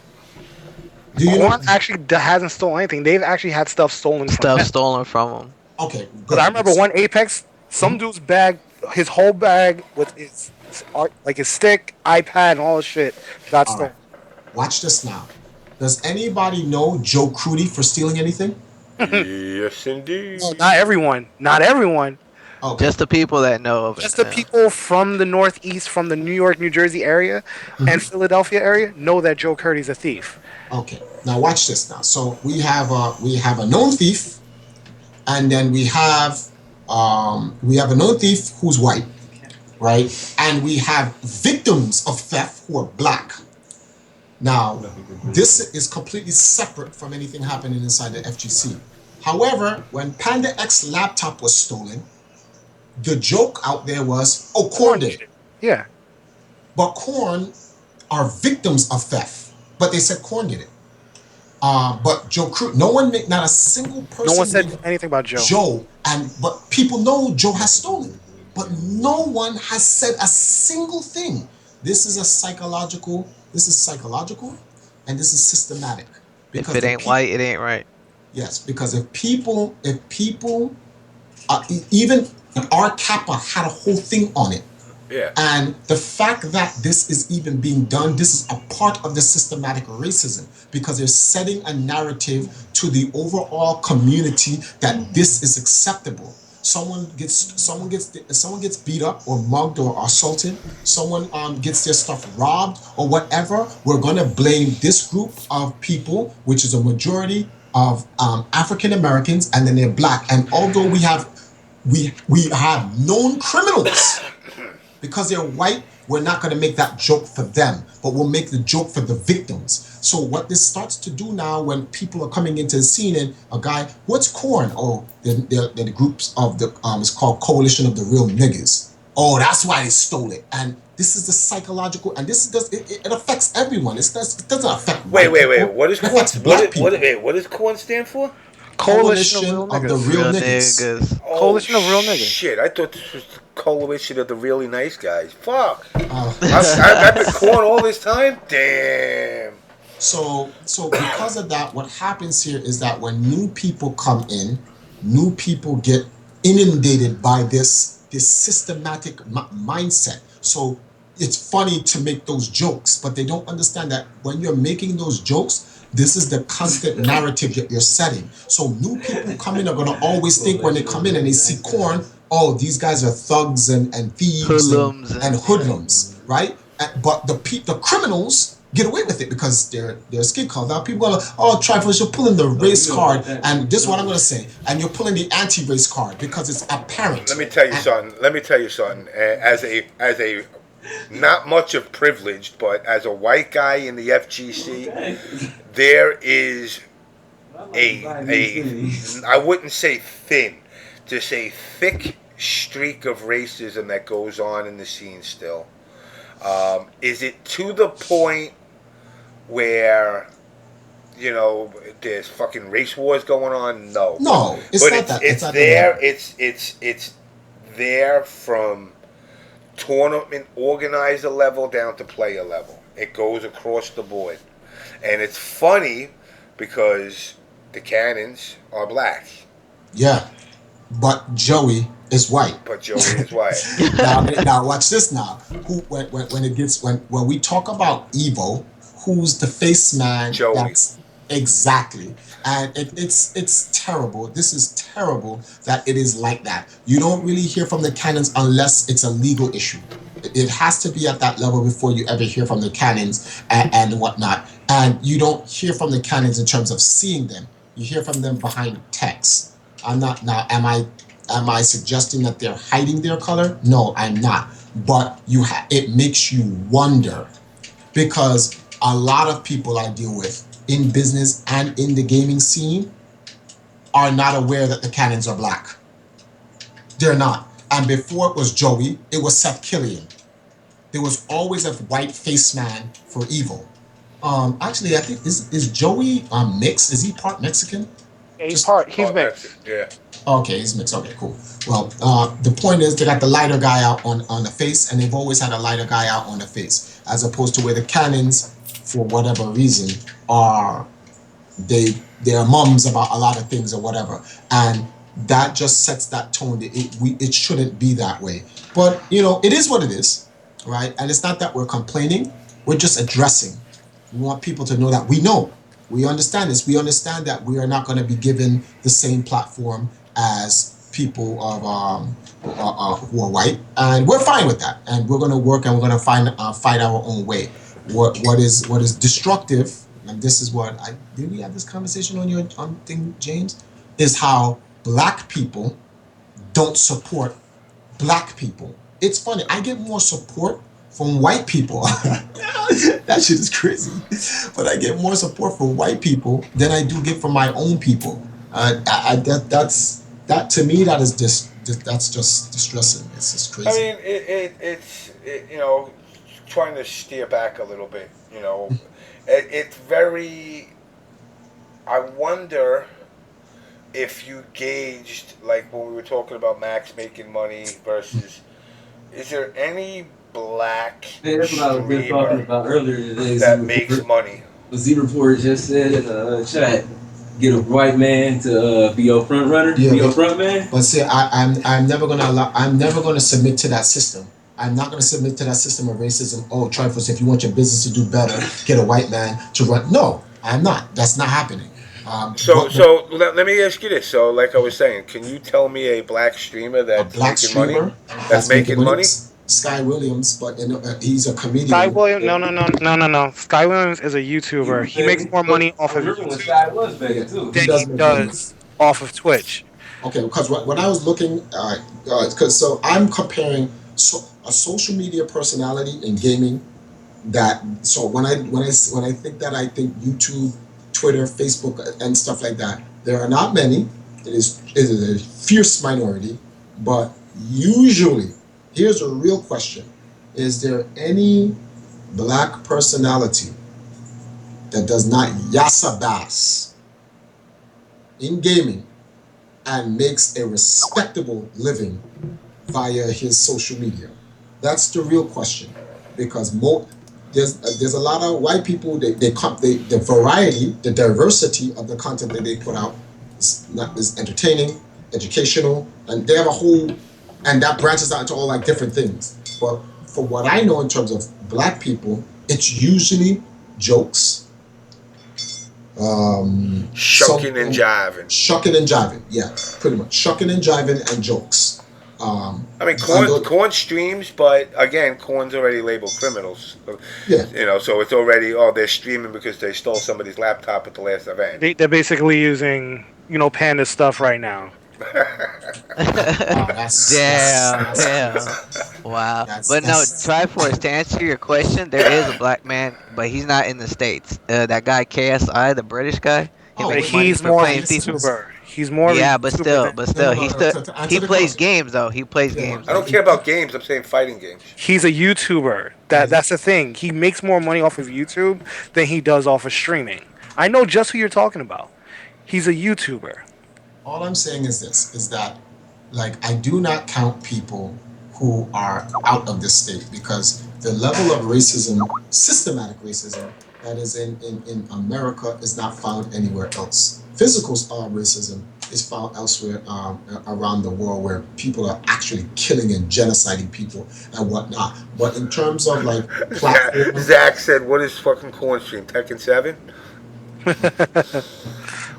Do you know? Corn actually hasn't stolen anything. They've actually had stuff stolen from Stuff them. stolen from them. Okay, Because I good. remember one Apex, some Mhm. dude's bag, his whole bag with his art, like his stick, iPad, and all the shit got All right. stolen. Watch this now. Does anybody know Joe Crudy for stealing anything? Yes, No, indeed. not everyone. Not everyone. Okay. Just the people that know of it. Just the Yeah. people from the Northeast, from the New York, New Jersey area, and Mhm. Philadelphia area know that Joe Curdy's a thief. Okay. Now watch this now. So we have a known thief, and then we have a known thief who's white, right? And we have victims of theft who are black. Now, this is completely separate from anything happening inside the FGC. However, when Panda X laptop was stolen, the joke out there was, oh, Corn Corn did did it. it. Yeah. But Corn are victims of theft. But they said Corn did it. But Joe Crew, no one made, not a single No one person said made anything about Joe. Joe, and but people know Joe has stolen, but no one has said a single thing. This is a psychological. This is psychological, and this is systematic If because it the ain't people. white, it ain't right. Yes, because if people, even our Kappa had a whole thing on it. Yeah. And the fact that this is even being done, this is a part of the systematic racism because they're setting a narrative to the overall community that this is acceptable. Someone gets beat up or mugged or assaulted. Someone gets their stuff robbed or whatever. We're gonna blame this group of people, which is a majority of African Americans, and then they're black. And although we have known criminals because they're white, we're not going to make that joke for them, but we'll make the joke for the victims. So what this starts to do now when people are coming into the scene and a guy, what's Corn? Oh, they're the groups of the, it's called Coalition of the Real Niggas. Oh, that's why they stole it. And this is the psychological, and this does it affects everyone. It doesn't affect Wait, white wait, wait. people. What is It corn? affects black people. What does corn stand for? Coalition of real Coalition of the niggas. Real Real Niggas. niggas. Oh Coalition of real niggas. shit! I thought this was the coalition of the really nice guys. Fuck! Uh, I've been corn all this time. Damn. So because of that, what happens here is that when new people come in, new people get inundated by this systematic mindset. So it's funny to make those jokes, but they don't understand that when you're making those jokes, this is the constant narrative that you're setting. So new people come in are gonna always think when they come in and they see Corn, oh, these guys are thugs and thieves Hoodlums and and hoodlums, right? But the criminals get away with it because they're skin color. Now people are like, oh, trifles, you're pulling the race card, and this is what I'm gonna say, and you're pulling the anti-race card because it's apparent. Let me tell you And- something. Let me tell you something. As a not much of privileged, but as a white guy in the FGC, there is a I wouldn't say thin, just a thick streak of racism that goes on in the scene still. Is it to the point where there's fucking race wars going on. No, No, it's but not that. It's it's not that at there. all. It's there from tournament organizer level down to player level. It goes across the board, and it's funny because the cannons are black, Yeah, but Joey is white. but Joey is white. Now watch this. Now, who when it gets when we talk about Evo, who's the face man? Joey. That's exactly, and it's terrible. This is terrible that it is like that. You don't really hear from the cannons unless it's a legal issue. It has to be at that level before you ever hear from the cannons and whatnot. And you don't hear from the cannons in terms of seeing them. You hear from them behind text. I'm not now. Am I suggesting that they're hiding their color? No, I'm not. But it makes you wonder because a lot of people I deal with in business and in the gaming scene are not aware that the cannons are black. They're not. And before it was Joey, it was Seth Killian. There was always a white face man for Evo. Actually, I think is Joey mixed? Is he part Mexican? Yeah, Just he's mixed. Yeah. Okay, he's mixed. Okay, cool. Well, the point is they got the lighter guy out on the face, and they've always had a lighter guy out on the face, as opposed to where the cannons, for whatever reason, are they're mums about a lot of things or whatever, and that just sets that tone. It shouldn't be that way, but it is what it is, right? And it's not that we're complaining; we're just addressing. We want people to know that we know. We understand this. We understand that we are not going to be given the same platform as people of who are white, and we're fine with that. And we're going to work, and we're going to fight our own way. What is destructive, and this is what did we have this conversation on your thing, James? Is how black people don't support black people. It's funny. I get more support from white people. That shit is crazy. But I get more support from white people than I do get from my own people. That to me that's just distressing. It's just crazy. I mean, it's trying to steer back a little bit. It's very. I wonder if you gauged, like when we were talking about Max making money versus, is there any black Hey, that's what I was just talking about earlier today. that makes money? The Z Report just said in the chat, get a white man to be your front runner, be your front man. But see, I'm never gonna submit to that system. I'm not gonna submit to that system of racism. Oh, trifles, if you want your business to do better, get a white man to run. No, I'm not. That's not happening. So let me ask you this. So, like I was saying, can you tell me a black streamer that's making money? That's making money? Sky Williams, but he's a comedian. Sky Williams? No. Sky Williams is a YouTuber. He makes more money off of YouTube than he does off of Twitch. Okay, because when I was looking, so I'm comparing a social media personality in gaming. So when I think that, I think YouTube, Twitter, Facebook, and stuff like that. There are not many. It is a fierce minority, but usually, here's a real question: is there any black personality that does not yasabas in gaming and makes a respectable living via his social media? That's the real question, because there's a lot of white people. The variety, the diversity of the content that they put out is entertaining, educational, and they have a whole, and that branches out into all like different things. But for what I know in terms of black people, it's usually jokes, shucking and jiving. Yeah, pretty much shucking and jiving and jokes. I mean, Corn streams, but again, Corn's already labeled criminals. Yeah. So it's already, they're streaming because they stole somebody's laptop at the last event. They're basically using, Panda stuff right now. Damn. Wow. But no, Triforce, to answer your question, there is a black man, but he's not in the States. That guy KSI, the British guy, he's more of a YouTuber. He's more. Yeah, but still, he plays games though. He plays games. I don't care about games. I'm saying fighting games. He's a YouTuber. That's the thing. He makes more money off of YouTube than he does off of streaming. I know just who you're talking about. He's a YouTuber. All I'm saying is this: is that like I do not count people who are out of this state because the level of racism, systematic racism, that is in America is not found anywhere else. Physical racism is found elsewhere around the world where people are actually killing and genociding people and whatnot. But in terms of like platform, Zach said, "What is fucking corn stream? Tekken 7?"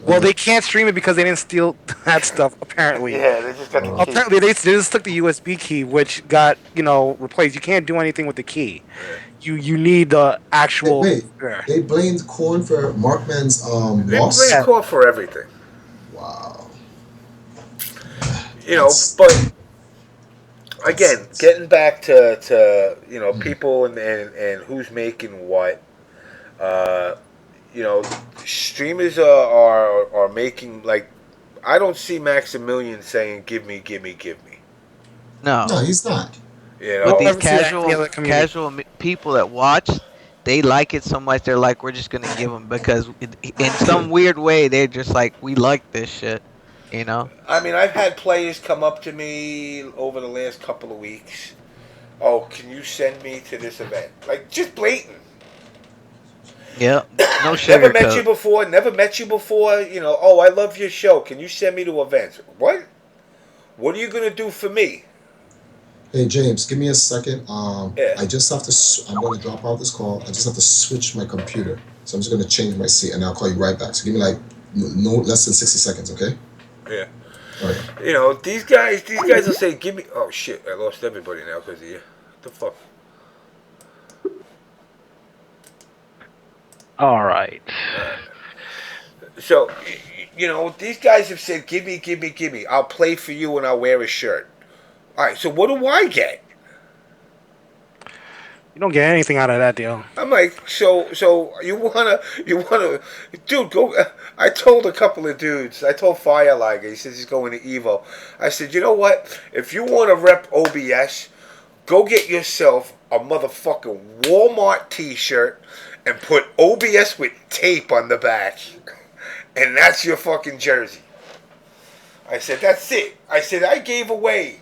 Well, they can't stream it because they didn't steal that stuff. Apparently, Yeah, they just got the key. apparently they just took the USB key, which got replaced. You can't do anything with the key. You need the actual. wait, they blamed Corn for Markman's They loss. blame corn for everything. Wow. But again, getting back to people and who's making what. Uh, Streamers are making, like, I don't see Maximilian saying give me. No. No, he's not. But these Never casual people that watch, they like it so much. They're like, we're just gonna give them because in some weird way they're just like, we like this shit. I mean, I've had players come up to me over the last couple of weeks. Oh, can you send me to this event? Like, just blatant. Yeah, no Never sugarcoat. Never met you before. Oh, I love your show. Can you send me to events? What? What are you gonna do for me? Hey James, give me a second. Yeah. I just have to. I'm going to drop out this call. I just have to switch my computer, so I'm just going to change my seat, and I'll call you right back. So give me like no less than 60 seconds, okay? Yeah. All right. These guys will say, give me. Oh shit! I lost everybody now because of you. What the fuck? All right. So, these guys have said, give me. I'll play for you and I'll wear a shirt. All right, so what do I get? You don't get anything out of that deal. I'm like, so you wanna, dude, go. I told a couple of dudes. I told Fireliger. He says he's going to Evo. I said, you know what? If you want to rep OBS, go get yourself a motherfucking Walmart T-shirt and put OBS with tape on the back, and that's your fucking jersey. I said, that's it. I said, I gave away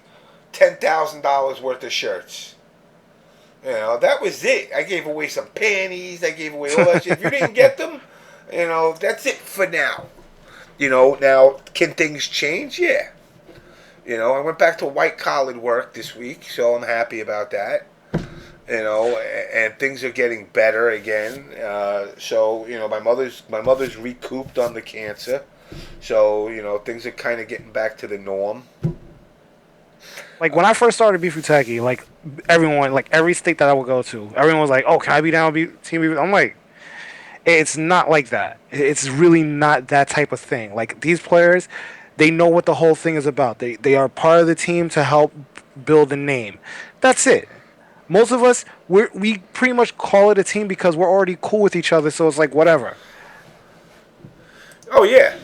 $10,000 worth of shirts. That was it. I gave away some panties. I gave away all that shit. If you didn't get them, that's it for now. Now, can things change? Yeah. I went back to white-collared work this week, so I'm happy about that. And things are getting better again. So, my mother's recouped on the cancer. So, things are kind of getting back to the norm. Like when I first started Beef Uteki, like everyone, like every state that I would go to, everyone was like, "Oh, can I be down with Team Beef?" I'm like, it's not like that. It's really not that type of thing. Like these players, they know what the whole thing is about. They are part of the team to help build the name. That's it. Most of us, we pretty much call it a team because we're already cool with each other. So it's like whatever. Oh yeah.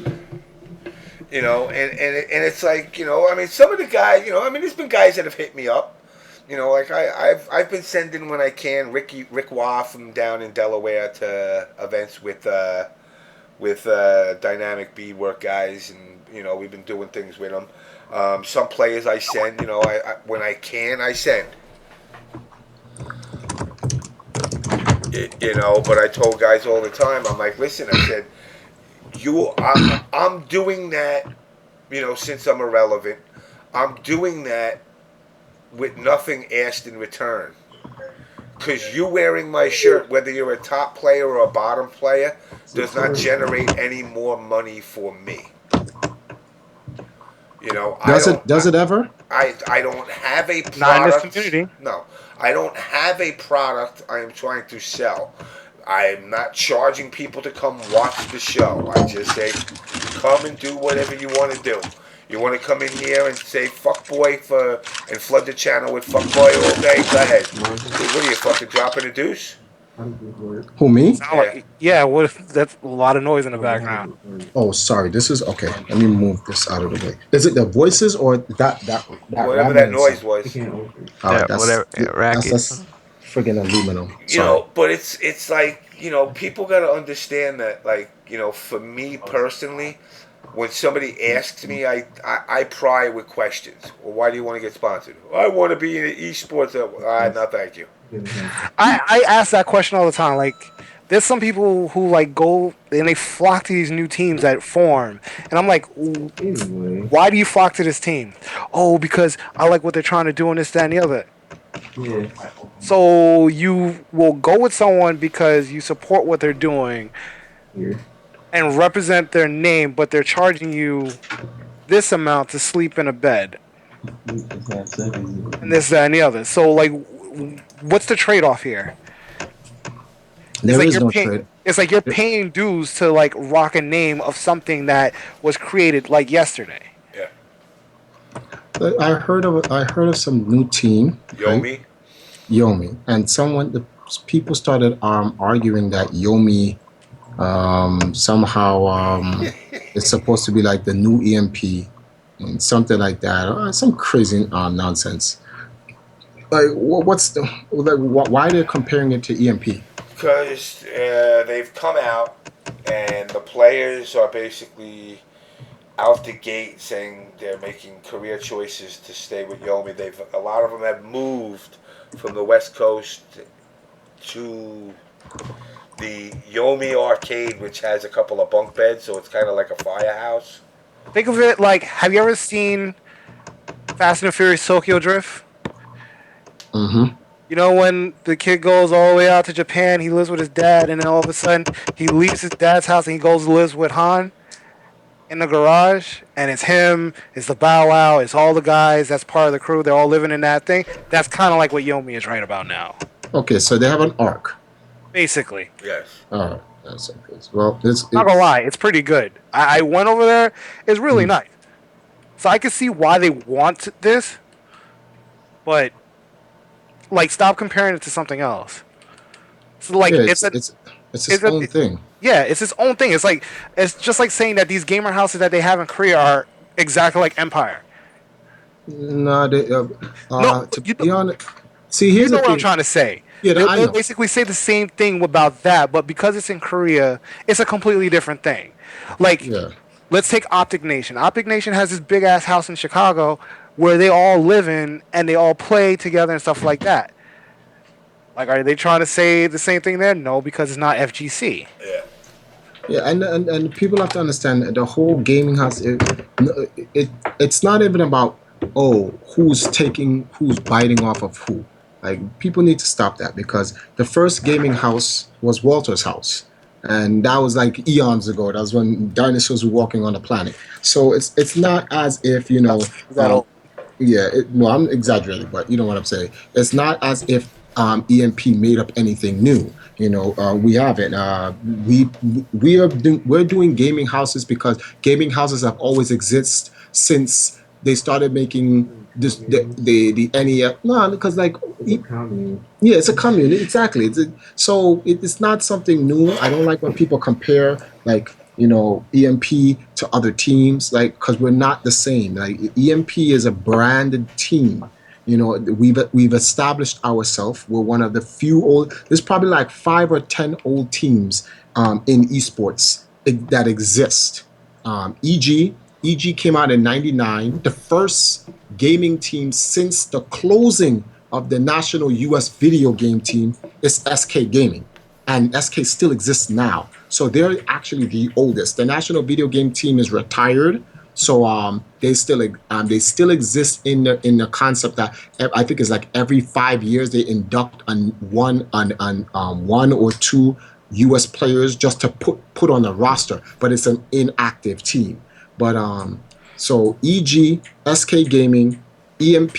And it's like, I mean, some of the guys, there's been guys that have hit me up. Like I've been sending when I can Rick Waugh from down in Delaware to events with Dynamic Beadwork guys, and we've been doing things with them. Some players I send, I when I can I send. But I told guys all the time, I'm like, listen, I said, I'm doing that, since I'm irrelevant. I'm doing that with nothing asked in return. Because you wearing my shirt, whether you're a top player or a bottom player, does not generate any more money for me. Does it ever? I don't have a product. Not in this community. No, I don't have a product I am trying to sell. I'm not charging people to come watch the show. I just say, come and do whatever you want to do. You want to come in here and say fuckboy and flood the channel with fuckboy all day? Go ahead. What are you, fucking dropping a deuce? Who, me? Yeah, that's a lot of noise in the background. Oh, sorry. This is okay. Let me move this out of the way. Is it the voices or that whatever that noise was? Whatever. That's friggin' aluminum. But it's like, people got to understand that, like, for me personally, when somebody asks me, I pry with questions. Well, why do you want to get sponsored? I want to be in esports. No, thank you. I ask that question all the time. Like, there's some people who like go and they flock to these new teams that form, and I'm like, why do you flock to this team? Oh, because I like what they're trying to do and this, that, and the other. Yeah. So you will go with someone because you support what they're doing and represent their name, but they're charging you this amount to sleep in a bed and this, that, and the other. So like, what's the trade off here? There is no trade. It's like you're paying dues to like rock a name of something that was created like yesterday. Yeah. I heard of some new team. Yomi. Right? Yomi, and the people started arguing that Yomi somehow is supposed to be like the new EMP and something like that. Some crazy nonsense. Like, why they're comparing it to EMP? Because they've come out and the players are basically out the gate saying they're making career choices to stay with Yomi. A lot of them have moved from the West Coast to the Yomi arcade, which has a couple of bunk beds, so it's kind of like a firehouse. Think of it like, have you ever seen Fast and Furious Tokyo Drift? Mm-hmm. You know when the kid goes all the way out to Japan, he lives with his dad, and then all of a sudden he leaves his dad's house and he goes and lives with Han in the garage, and it's him, it's the Bow Wow, it's all the guys that's part of the crew. They're all living in that thing. That's kind of like what Yomi is right about now. Okay, so they have an arc. Basically. Yes. All right. That's okay. Well, not gonna lie, it's pretty good. I went over there. It's really nice. So I can see why they want this, but like, stop comparing it to something else. So like, it's its own thing. Yeah, it's its own thing. It's just like saying that these gamer houses that they have in Korea are exactly like Empire. No, no. To be honest, see, here's what I'm trying to say. Yeah, they'll basically say the same thing about that, but because it's in Korea, it's a completely different thing. Like, let's take Optic Nation. Optic Nation has this big ass house in Chicago where they all live in and they all play together and stuff like that. Like, are they trying to say the same thing there? No, because it's not FGC. Yeah. Yeah, and people have to understand the whole gaming house. It's not even about who's biting off of who. Like, people need to stop that, because the first gaming house was Walter's house, and that was like eons ago. That was when dinosaurs were walking on the planet. So it's not as if I'm exaggerating, but you know what I'm saying. It's not as if EMP made up anything new. We haven't. We're doing gaming houses because gaming houses have always existed since they started making the NES. No, because it's a commune, exactly. It's not something new. I don't like when people compare EMP to other teams, because we're not the same. Like, EMP is a branded team. We've established ourselves. We're one of the few old. There's probably like 5 or 10 old teams in esports that exist. EG came out in '99. The first gaming team since the closing of the national U.S. video game team is SK Gaming, and SK still exists now. So they're actually the oldest. The national video game team is retired. So they still exist in the concept that I think is like every 5 years they induct one or two U.S. players just to put on the roster, but it's an inactive team. But so EG, SK Gaming, EMP,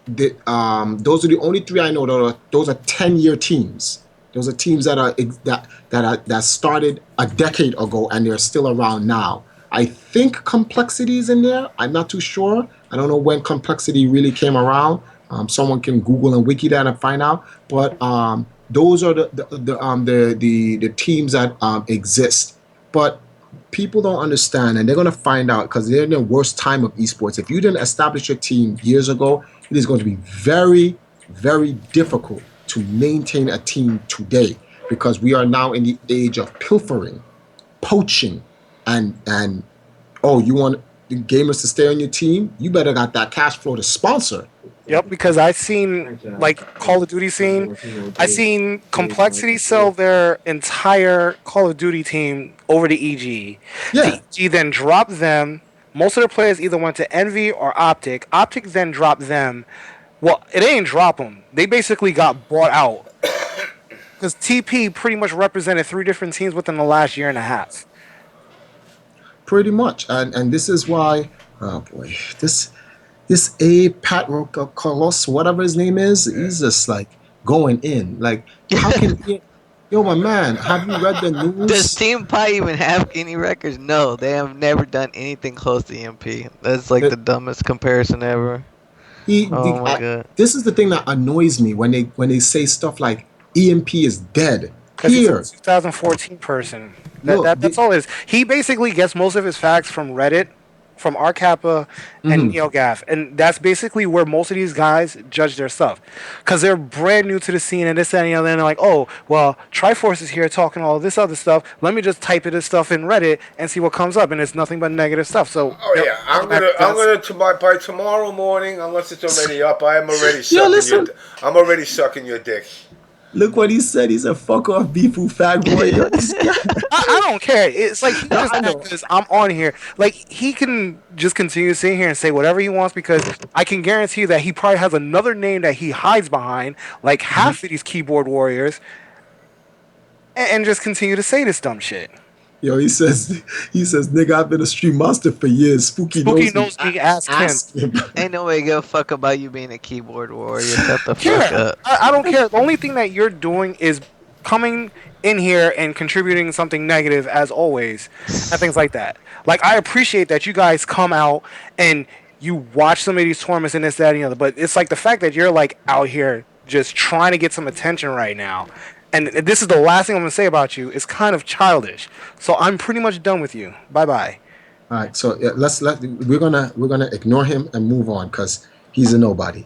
those are the only 3 I know. Those are 10-year teams. Those are teams that started a decade ago and they're still around now. I think Complexity is in there. I'm not too sure. I don't know when Complexity really came around. Someone can Google and wiki that and find out. But those are the teams that exist. But people don't understand, and they're going to find out because they're in the worst time of esports. If you didn't establish your team years ago, it is going to be very, very difficult to maintain a team today, because we are now in the age of pilfering. poaching and oh, you want the gamers to stay on your team? You better got that cash flow to sponsor. Yep, because I seen like Call of Duty scene. I seen Complexity sell their entire Call of Duty team over to EG. The Yeah, EG then dropped them. Most of their players either went to Envy or Optic. Optic then dropped them. Well, it ain't drop them. They basically got bought out because TP pretty much represented three different teams within the last year and a half. pretty much. And this is why, oh boy, this A Pat Carlos, whatever his name is, he's just like going in. Like, how can he, yo, my man, have you read the Does news? Team Pie even have any records? No, they have never done anything close to EMP. That's like the dumbest comparison ever. Oh my god. This is the thing that annoys me when they say stuff like EMP is dead. Because he's a Here, 2014 person. look, That's all it is. He basically gets most of his facts from Reddit, from RCappa, and NeoGaf. And that's basically where most of these guys judge their stuff. Because they're brand new to the scene and this, that, and the other. And they're like, oh, well, Triforce is here talking all this other stuff. Let me just type this stuff in Reddit and see what comes up. And it's nothing but negative stuff. So, Oh yeah, I'm gonna by tomorrow morning, unless it's already up. I'm already I'm already sucking your dick. look what he said. He said, "Fuck off, Beefoo fag boy." I don't care. It's like he just because I'm on here. Like he can just continue sitting here and say whatever he wants because I can guarantee you that he probably has another name that he hides behind, like half of these keyboard warriors, and just continue to say this dumb shit. Yo, he says, nigga, I've been a stream master for years. Spooky knows me. Ask him. Ain't no way give a fuck about you being a keyboard warrior. Shut the fuck up. I don't care. The only thing that you're doing is coming in here and contributing something negative as always and things like that. Like I appreciate that you guys come out and you watch some of these tournaments and this, that, and the other, but it's like the fact that you're like out here just trying to get some attention right now. And this is the last thing I'm gonna say about you. It's kind of childish. So I'm pretty much done with you. Bye bye. All right, so yeah, we're gonna ignore him and move on because he's a nobody.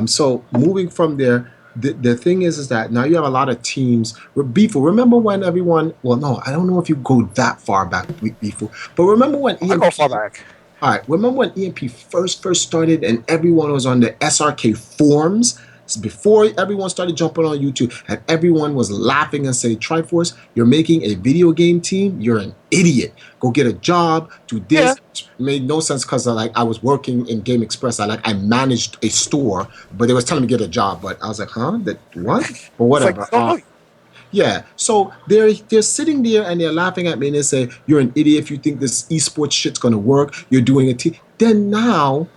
So moving from there, the thing is that now you have a lot of teams with Beeful. Remember when everyone? Well, no, I don't know if you go that far back with Beeful, but remember when EMP? I go far back. All right, remember when EMP first started and everyone was on the SRK forums? Before everyone started jumping on YouTube and everyone was laughing and saying, Triforce, you're making a video game team? You're an idiot. Go get a job, do this. Yeah. Made no sense because I was working in Game Express. I managed a store, but they was telling me to get a job. But I was like, huh? What? Or whatever. Like, yeah. So they're sitting there and they're laughing at me and they say, you're an idiot if you think this esports shit's going to work. You're doing a team. Then now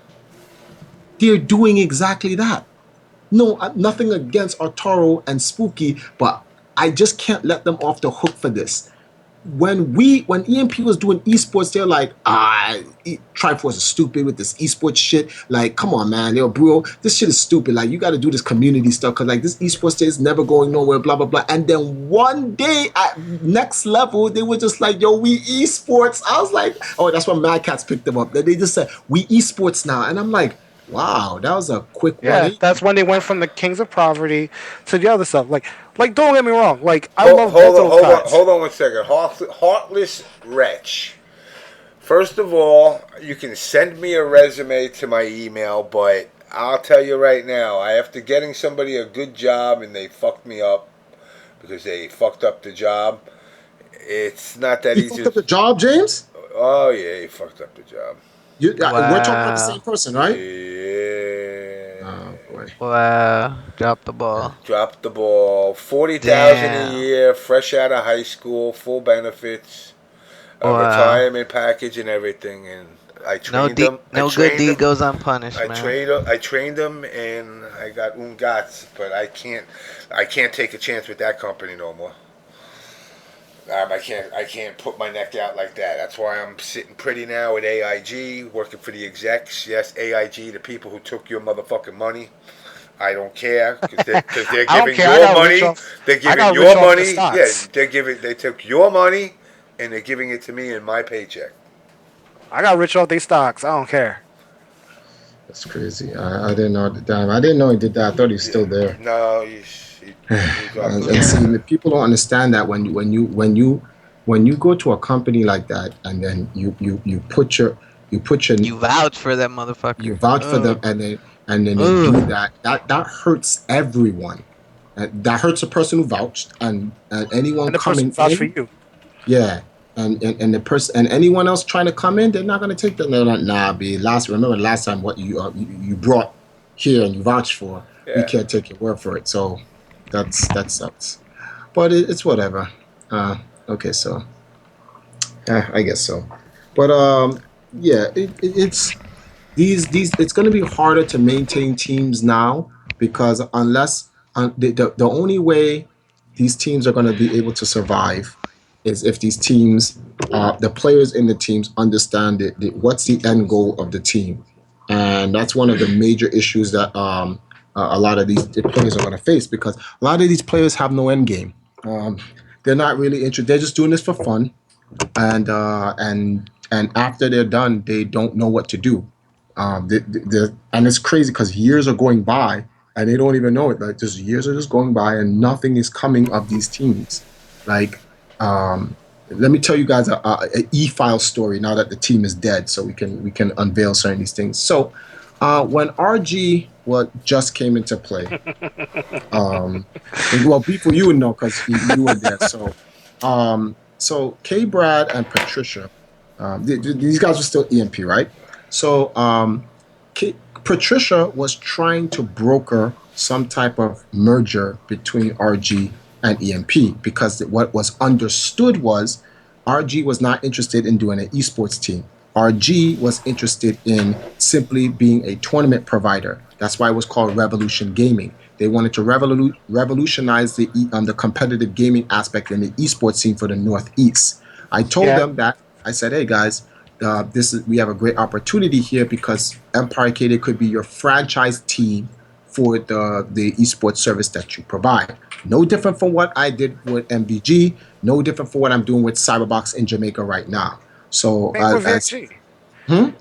they're doing exactly that. No, nothing against Arturo and Spooky, but I just can't let them off the hook for this. When EMP was doing esports, they're like, Triforce is stupid with this esports shit. Like, come on, man, yo, bro, this shit is stupid. Like, you got to do this community stuff because like this esports shit is never going nowhere. Blah blah blah. And then one day at next level, they were just like, yo, we esports. I was like, oh, that's when Mad Cats picked them up. Then they just said, we esports now, and I'm like, wow, that was a quick one. Yeah, that's when they went from the Kings of Poverty to the other stuff. Like don't get me wrong. Like, I love both of those guys. Hold on 1 second. Heartless Wretch. First of all, you can send me a resume to my email, but I'll tell you right now, after getting somebody a good job and they fucked me up because they fucked up the job, it's not that easy. You fucked up the job, James? Oh, yeah, he fucked up the job. We're talking about the same person, right? Yeah. Oh boy. Wow. Drop the ball. Drop the ball. $40,000 a year, fresh out of high school, full benefits, retirement package, and everything. And I trained him. No good deed goes unpunished, man. I trained him, and I got ungats, but I can't take a chance with that company no more. I can't put my neck out like that. That's why I'm sitting pretty now at AIG, working for the execs. Yes, AIG, the people who took your motherfucking money. I don't care because they're giving your money. They're giving your money. Yeah, they took your money and they're giving it to me in my paycheck. I got rich off their stocks. I don't care. That's crazy. I didn't know. Damn, I didn't know he did that. I thought he was still there. No, and see, people don't understand that when you when you go to a company like that and then you put your You vouch for that you motherfucker. vouch for them Ugh. and then they do Ugh. that hurts everyone. That hurts the person who vouched and anyone And the person coming who vouched for in. you. Yeah. And the person and anyone else trying to come in, they're not going to take that. They're like, nah, be remember last time what you brought here and you vouched for. We Yeah. can't take your word for it. So that sucks. But it's whatever. Uh, okay, so I guess so. But yeah, it's these it's going to be harder to maintain teams now because unless the only way these teams are going to be able to survive is if these teams the players in the teams understand what's the end goal of the team, and that's one of the major issues that a lot of these players are going to face because a lot of these players have no end game. They're not really interested. They're just doing this for fun, and after they're done, they don't know what to do. And it's crazy because years are going by and they don't even know it. Like just years are just going by and nothing is coming of these teams. Like, let me tell you guys a e-file story now that the team is dead, so we can unveil certain of these things. So, when RG what just came into play, well, people you would know because you were there. So K. Brad and Patricia, these guys were still EMP, right? So Patricia was trying to broker some type of merger between RG and EMP because what was understood was RG was not interested in doing an esports team. RG was interested in simply being a tournament provider. That's why it was called Revolution Gaming. They wanted to revolutionize the competitive gaming aspect in the esports scene for the Northeast. I told Yeah. them that I said, "Hey guys, we have a great opportunity here because Empire Arcade could be your franchise team for the esports service that you provide. No different from what I did with MVG. No different from what I'm doing with Cyberbox in Jamaica right now. So Same with as VXG.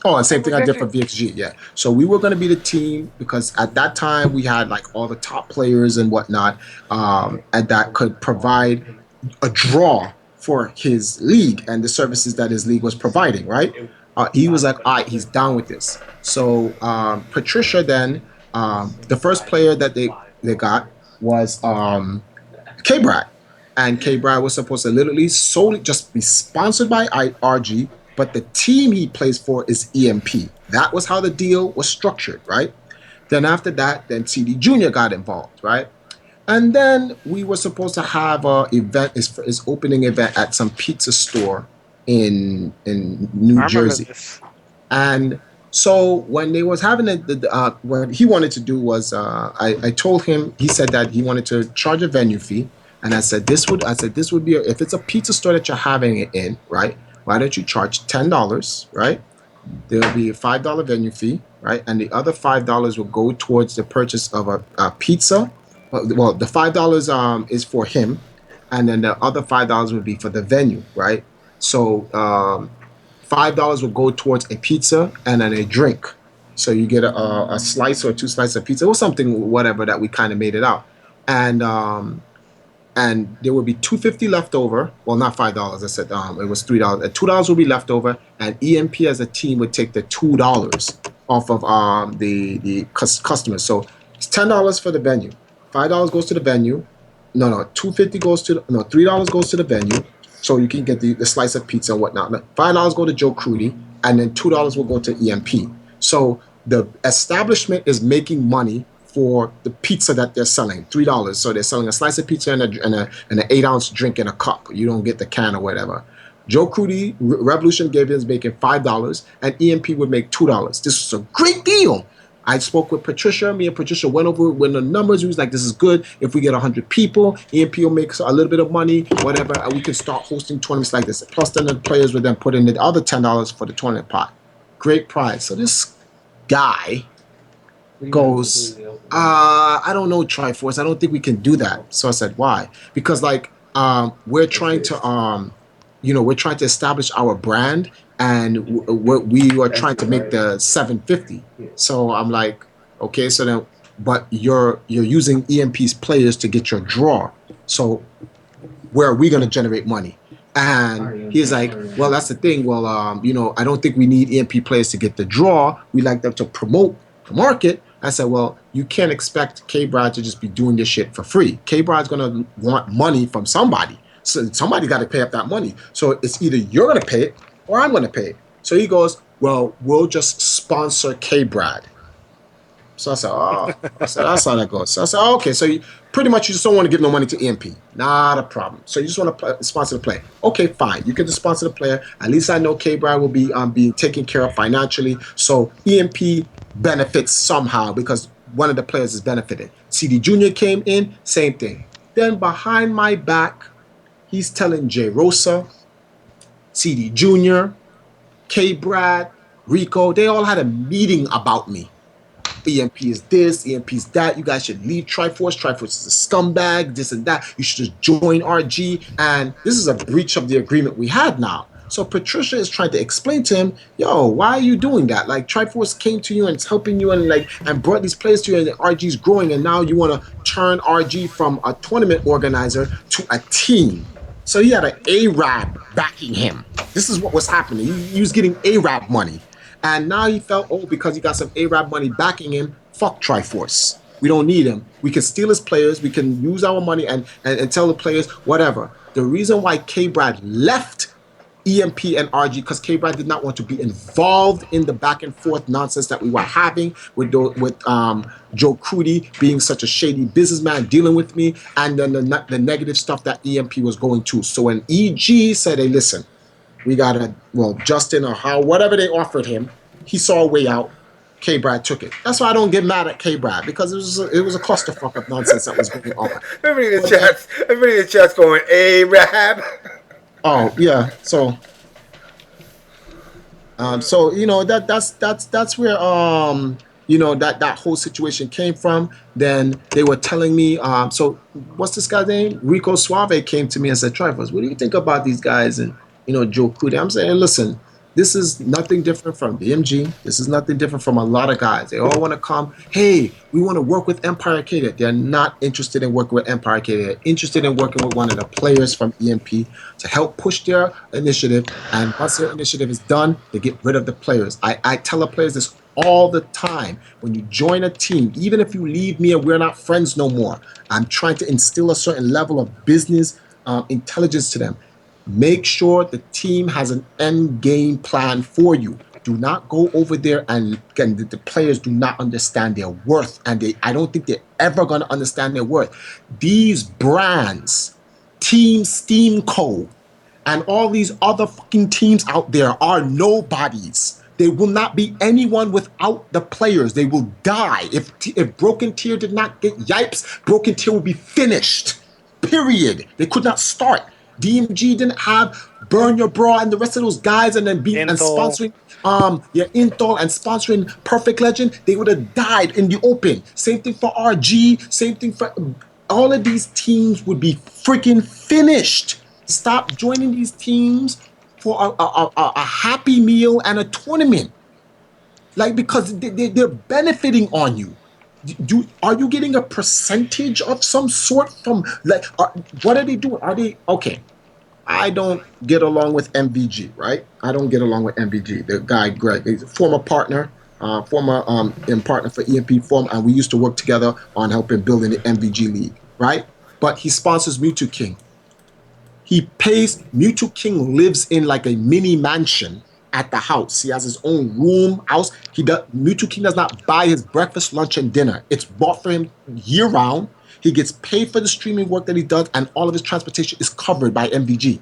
Oh, and same Same thing with I did VXG. for VXG. Yeah. So we were going to be the team because at that time we had like all the top players and whatnot, and that could provide a draw for his league and the services that his league was providing. Right. He was like, all right, he's down with this. So Patricia then, the first player that they got was K Brad. And K Brad was supposed to literally solely just be sponsored by RG, but the team he plays for is EMP. That was how the deal was structured, right? Then after that, then CD Junior got involved, right? And then we were supposed to have a event, his opening event at some pizza store in New I remember Jersey. this. And so when they was having it, what he wanted to do was, I told him, he said that he wanted to charge a venue fee, and I said this would be if it's a pizza store that you're having it in, right? Why don't you charge $10, right? There'll be a $5 venue fee, right? And the other $5 will go towards the purchase of a pizza. Well, the $5 is for him, and then the other $5 would be for the venue, right? So $5 will go towards a pizza and then a drink. So you get a slice or two slices of pizza or something, whatever that we kind of made it out, and there would be 250 left over. Well, not $5. I said it was $3. $2 will be left over, and EMP as a team would take the $2 off of the customers. So it's $10 for the venue. $5 goes to the venue. No, 250 goes to no $3 goes to the venue, so you can get the slice of pizza and whatnot. $5 go to Joe Crudy, and then $2 will go to EMP. So the establishment is making money for the pizza that they're selling, $3. So they're selling a slice of pizza and an 8-ounce drink in a cup. You don't get the can or whatever. Joe Crudy, Revolution gave his making $5, and EMP would make $2. This was a great deal. I spoke with Patricia. Me and Patricia went over when the numbers. We was like, "This is good. If we get 100 people, EMP will make a little bit of money, whatever, and we can start hosting tournaments like this." Plus, then the players would then put in the other $10 for the tournament pot. Great prize. So this guy goes, I don't know, Triforce. I don't think we can do that. So I said, why? Because like we're trying to we're trying to establish our brand, and we are trying to make the 750. So I'm like, okay, so then but you're using EMP's players to get your draw. So where are we going to generate money? And he's like, well, that's the thing. Well, I don't think we need EMP players to get the draw. We like them to promote the market. I said, well, you can't expect K Brad to just be doing this shit for free. K Brad's gonna want money from somebody. So somebody got to pay up that money. So it's either you're gonna pay it or I'm gonna pay it. So he goes, well, we'll just sponsor K Brad. So I said, that's how that goes. So I said, okay, so pretty much you just don't want to give no money to EMP. Not a problem. So you just want to sponsor the player. Okay, fine. You can just sponsor the player. At least I know K-Brad will be being taken care of financially. So EMP benefits somehow because one of the players is benefiting. CD Jr. came in, same thing. Then behind my back, he's telling J. Rosa, CD Jr., K-Brad, Rico, they all had a meeting about me. EMP is this, EMP is that. You guys should leave Triforce. Triforce is a scumbag, this and that. You should just join RG. And this is a breach of the agreement we had now. So Patricia is trying to explain to him, yo, why are you doing that? Like Triforce came to you and it's helping you and brought these players to you and RG's growing and now you want to turn RG from a tournament organizer to a team. So he had an Arab backing him. This is what was happening. He was getting Arab money. And now he felt, because he got some Arab money backing him, fuck Triforce. We don't need him. We can steal his players. We can use our money and tell the players whatever. The reason why K-Brad left EMP and RG because K-Brad did not want to be involved in the back and forth nonsense that we were having with Joe Crudy being such a shady businessman dealing with me, and then the negative stuff that EMP was going to. So when EG said, hey, listen, we got Justin or whatever they offered him, he saw a way out. K-Brad took it. That's why I don't get mad at K-Brad because it was a clusterfuck of nonsense that was going on. Everybody in the chat's going, Arab. Oh yeah, so that's where that whole situation came from. Then they were telling me, so what's this guy's name? Rico Suave came to me and said, Trifles, what do you think about these guys? And Joe Crudy. I'm saying, listen, this is nothing different from BMG. This is nothing different from a lot of guys. They all want to come, hey, we want to work with Empire Arcade. They're not interested in working with Empire Arcade. They're interested in working with one of the players from EMP to help push their initiative. And once their initiative is done, they get rid of the players. I tell the players this all the time. When you join a team, even if you leave me and we're not friends no more, I'm trying to instill a certain level of business intelligence to them. Make sure the team has an end game plan for you. Do not go over there and the players do not understand their worth. And I don't think they're ever going to understand their worth. These brands, Team Steam Co., and all these other fucking teams out there are nobodies. They will not be anyone without the players. They will die. If Broken Tier did not get Yipes, Broken Tier would be finished. Period. They could not start. DMG didn't have Burn Your Bra and the rest of those guys and then sponsoring Intel and sponsoring Perfect Legend, they would have died in the open. Same thing for RG, same thing for all of these teams would be freaking finished. Stop joining these teams for a happy meal and a tournament. Because they're benefiting on you. Are you getting a percentage of some sort from what are they doing? Are they okay? I don't get along with MVG, right? I don't get along with MVG. The guy Greg, he's a former partner, partner for EMP and we used to work together on helping building the MVG league, right? But he sponsors Mewtwo King. He pays. Mewtwo King lives in like a mini mansion at the house. He has his own room, house. Mewtwo King does not buy his breakfast, lunch, and dinner. It's bought for him year round. He gets paid for the streaming work that he does, and all of his transportation is covered by MVG.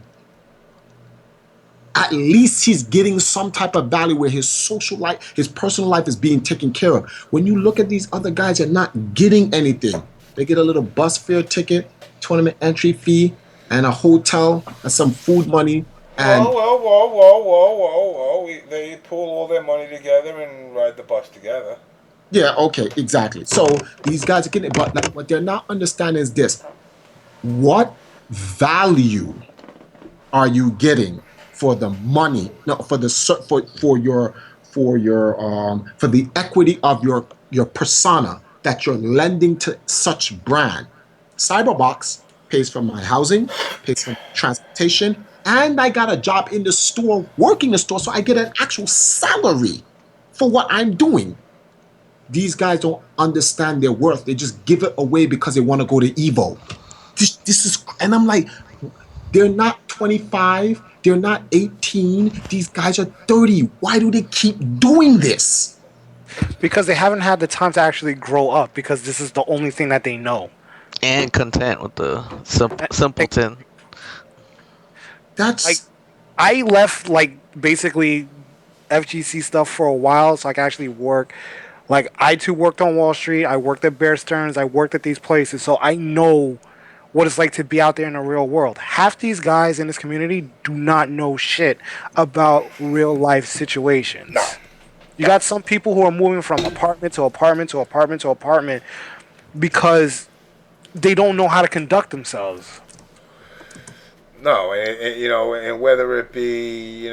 At least he's getting some type of value where his social life, his personal life is being taken care of. When you look at these other guys, they're not getting anything. They get a little bus fare ticket, tournament entry fee, and a hotel, and some food money. And Whoa. They pull all their money together and ride the bus together. Yeah, okay, exactly. So these guys are getting it, but what they're not understanding is this. What value are you getting for the money? No, for the equity of your persona that you're lending to such brand. Cyberbox pays for my housing, pays for transportation, and I got a job in the store, working the store, so I get an actual salary for what I'm doing. These guys don't understand their worth. They just give it away because they want to go to Evo. This is, and I'm like, they're not 25, they're not 18. These guys are 30. Why do they keep doing this? Because they haven't had the time to actually grow up. Because this is the only thing that they know. And content with the Like, simpleton. like That's I left like basically FGC stuff for a while, so I could actually work. Like I too worked on Wall Street. I worked at Bear Stearns. I worked at these places, so I know what it's like to be out there in the real world. Half these guys in this community do not know shit about real life situations. No. You got some people who are moving from apartment to apartment to apartment to apartment because they don't know how to conduct themselves. No, and whether it be,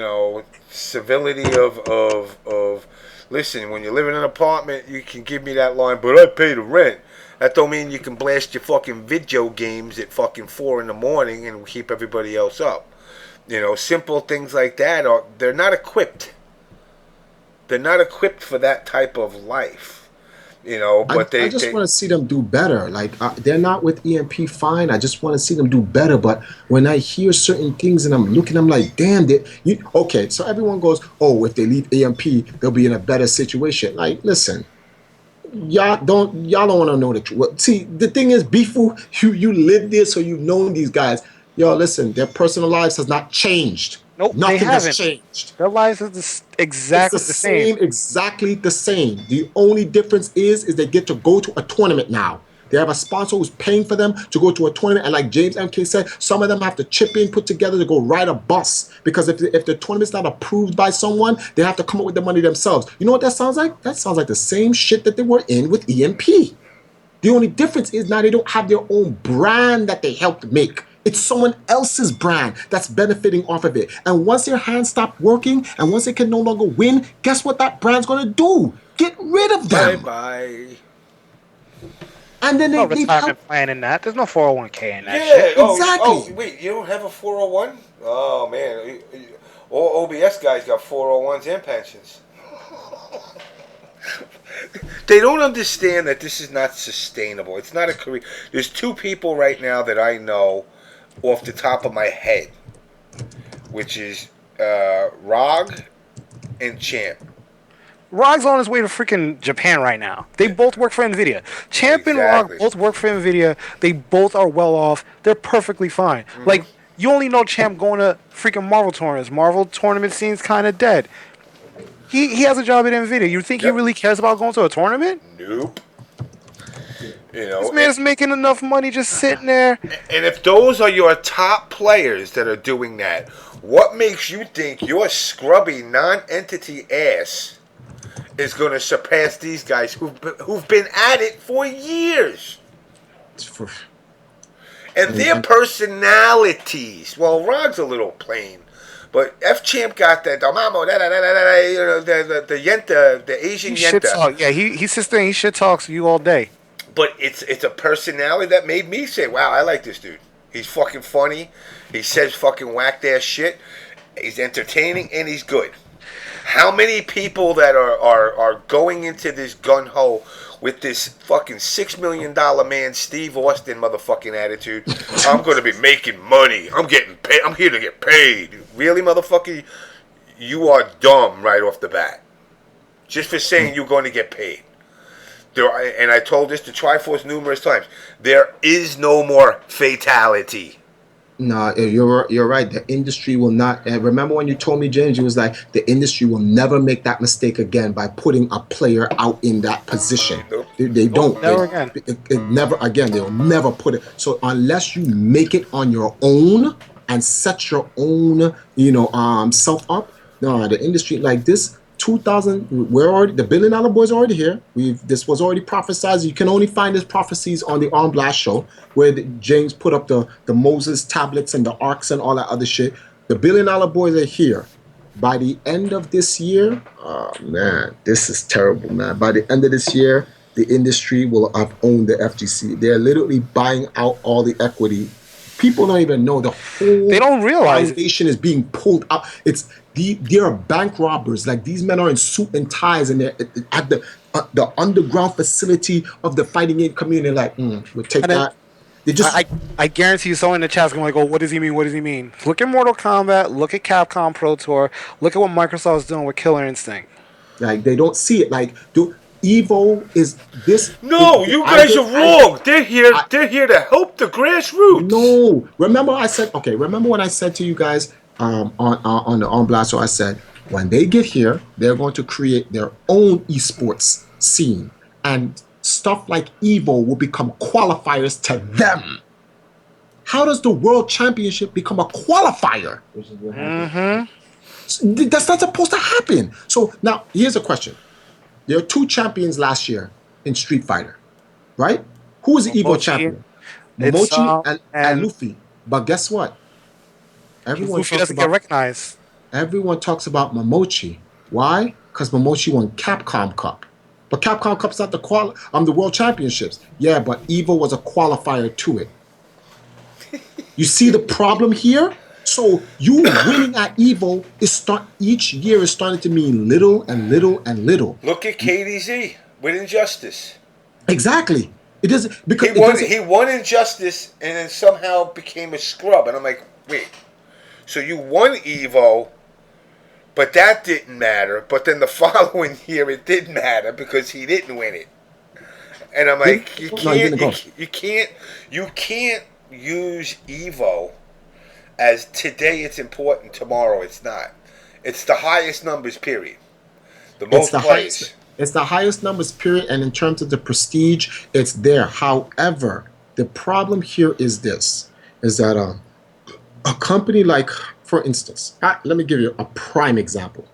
civility of listen, when you live in an apartment, you can give me that line, but I pay the rent. That don't mean you can blast your fucking video games at fucking 4 in the morning and keep everybody else up. Simple things like that they're not equipped. They're not equipped for that type of life. But I just want to see them do better. Like they're not with EMP fine. I just want to see them do better. But when I hear certain things and I'm looking, I'm like, damn, okay. So everyone goes, oh, if they leave EMP, they'll be in a better situation. Like, listen, y'all don't want to know the truth. See, the thing is, Bifu, you live there, so you've known these guys. Yo, listen, their personal lives has not changed. Nope, they Nothing has haven't. changed. Their lives are exactly It's the same. exactly the same. The only difference is they get to go to a tournament now. They have a sponsor who's paying for them to go to a tournament. And like James MK said, some of them have to chip in, put together to go ride a bus. Because if the tournament's not approved by someone, they have to come up with the money themselves. You know what that sounds like? That sounds like the same shit that they were in with EMP. The only difference is now they don't have their own brand that they helped make. It's someone else's brand that's benefiting off of it. And once their hands stop working and once they can no longer win, guess what that brand's going to do? Get rid of them. Bye-bye. And then No they retirement plan in that. There's no 401k in that Yeah. shit. Exactly. Wait. You don't have a 401? Oh man. All OBS guys got 401s and pensions. They don't understand that this is not sustainable. It's not a career. There's two people right now that I know off the top of my head, which is Rog and Champ. Rog's on his way to freaking Japan right now. They both work for Nvidia. Champ and Rog Exactly. both work for Nvidia. They both are well off. They're perfectly fine. Like, you only know Champ going to freaking Marvel tournaments. Marvel tournament scene's kind of dead. He has a job at Nvidia. You think he really cares about going to a tournament? Nope. This man's making enough money just sitting there. And if those are your top players that are doing that, what makes you think your scrubby non-entity ass is going to surpass these guys who've been at it for years? And their personalities. Well, Rog's a little plain. But F Champ got the mamo, the yenta, the Asian He shit yenta. talk. Yeah, he sits there and he shit talks to you all day. But it's a personality that made me say, wow, I like this dude. He's fucking funny. He says fucking whacked ass shit. He's entertaining and he's good. How many people that are going into this gun ho with this fucking $6 million man Steve Austin motherfucking attitude? I'm going to be making money. I'm getting paid. I'm here to get paid. Really, motherfucker? You are dumb right off the bat. Just for saying you're going to get paid. And I told this to Triforce numerous times. There is no more fatality. No, you're right. The industry will not. And remember when you told me, James, you was like, the industry will never make that mistake again by putting a player out in that position. Nope. They don't. Never again. It never again. They'll never put it. So unless you make it on your own and set your own, self up, no, the industry like this. 2000, the $1 billion boys are already here. This was already prophesied. You can only find these prophecies on the On Blast show, where James put up the Moses tablets and the arcs and all that other shit. The $1 billion boys are here. By the end of this year, oh man, this is terrible, man. By the end of this year, the industry will have owned the FGC. They're literally buying out all the equity People don't even know the whole They don't realize foundation is being pulled out. They are bank robbers. Like these men are in suit and ties, and they're at the underground facility of the fighting game community. Like, we'll take And then that. They just I guarantee you someone in the chat's going to go, what does he mean? What does he mean? Look at Mortal Kombat. Look at Capcom Pro Tour. Look at what Microsoft's doing with Killer Instinct. like they don't see it. Like, Evo is this. No, you guys are wrong. They're here to help the grassroots. No, remember when I said to you guys on the On Blast, so I said when they get here, they're going to create their own esports scene, and stuff like Evo will become qualifiers to them. How does the World Championship become a qualifier? That's not supposed to happen. So now here's a question. There are 2 champions last year in Street Fighter, right? Who is the Evo champion? Momochi and Luffy. But guess what? Luffy doesn't get recognized. Everyone talks about Momochi. Why? Because Momochi won Capcom Cup. But Capcom Cup's not the World Championships. Yeah, but Evo was a qualifier to it. You see the problem here? So you winning at Evo each year is starting to mean little and little and little. Look at KDZ with Injustice. Exactly. It doesn't because he won Injustice and then somehow became a scrub. And I'm like, wait. So you won Evo, but that didn't matter. But then the following year it did matter because he didn't win it. And I'm like, you can't use Evo as today it's important, tomorrow it's not. It's the highest numbers, period. The most players. It's the highest numbers, period, and in terms of the prestige, it's there. However, the problem here is this, is that a company like, for instance, let me give you a prime example.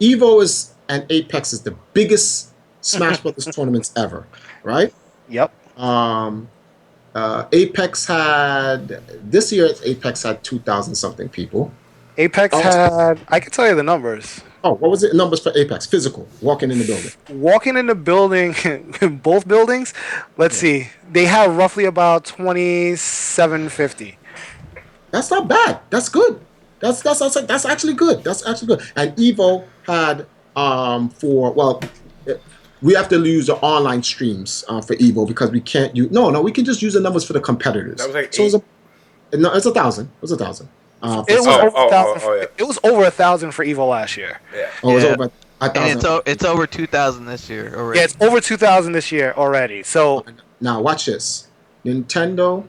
Evo and Apex is the biggest Smash Brothers tournaments ever, right? Yep. Apex this year Apex had 2,000 something people. Apex had, I can tell you the numbers. Oh, what was it? Numbers for Apex? Physical, walking in the building. Walking in the building, both buildings. Let's see. They have roughly about 2,750. That's not bad. That's good. That's actually good. That's actually good. And Evo had we have to use the online streams for Evo because we can't use. No, we can just use the numbers for the competitors. That was like so it's 1,000. It was 1,000. It was over 1,000 for Evo last year. Yeah. Oh, it was over 1,000. And it's over 2,000 this year already. Yeah, it's over 2,000 this year already. So now watch this. Nintendo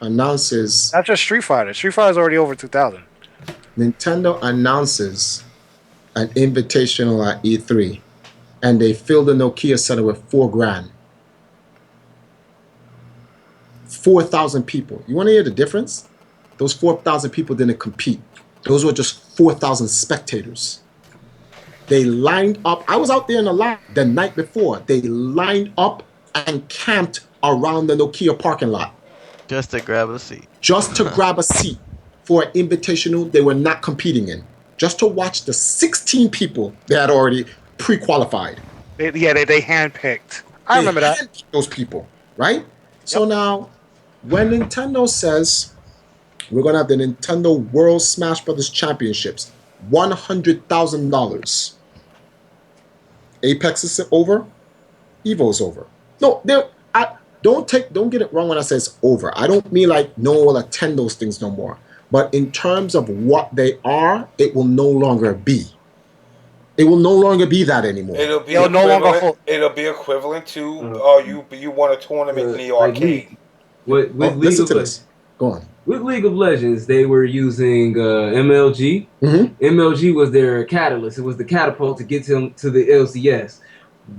announces. That's just Street Fighter. Street Fighter is already over 2,000. Nintendo announces an invitational at E3, and they fill the Nokia Center with $4,000. 4,000 people. You want to hear the difference? Those 4,000 people didn't compete. Those were just 4,000 spectators. They lined up. I was out there in the line the night before. They lined up and camped around the Nokia parking lot. Just to grab a seat. Just to grab a seat for an invitational they were not competing in. Just to watch the 16 people they had already pre-qualified. They handpicked. I remember that. Those people, right? So now, when Nintendo says we're going to have the Nintendo World Smash Brothers Championships, $100,000. Apex is over. Evo's over. No, don't get it wrong when I say it's over. I don't mean like no one will attend those things no more. But in terms of what they are, it will no longer be. It will no longer be that anymore. It'll be equivalent to you won a tournament in the arcade. Listen to this. Go on. With League of Legends, they were using MLG. Mm-hmm. MLG was their catalyst. It was the catapult to get them to the LCS.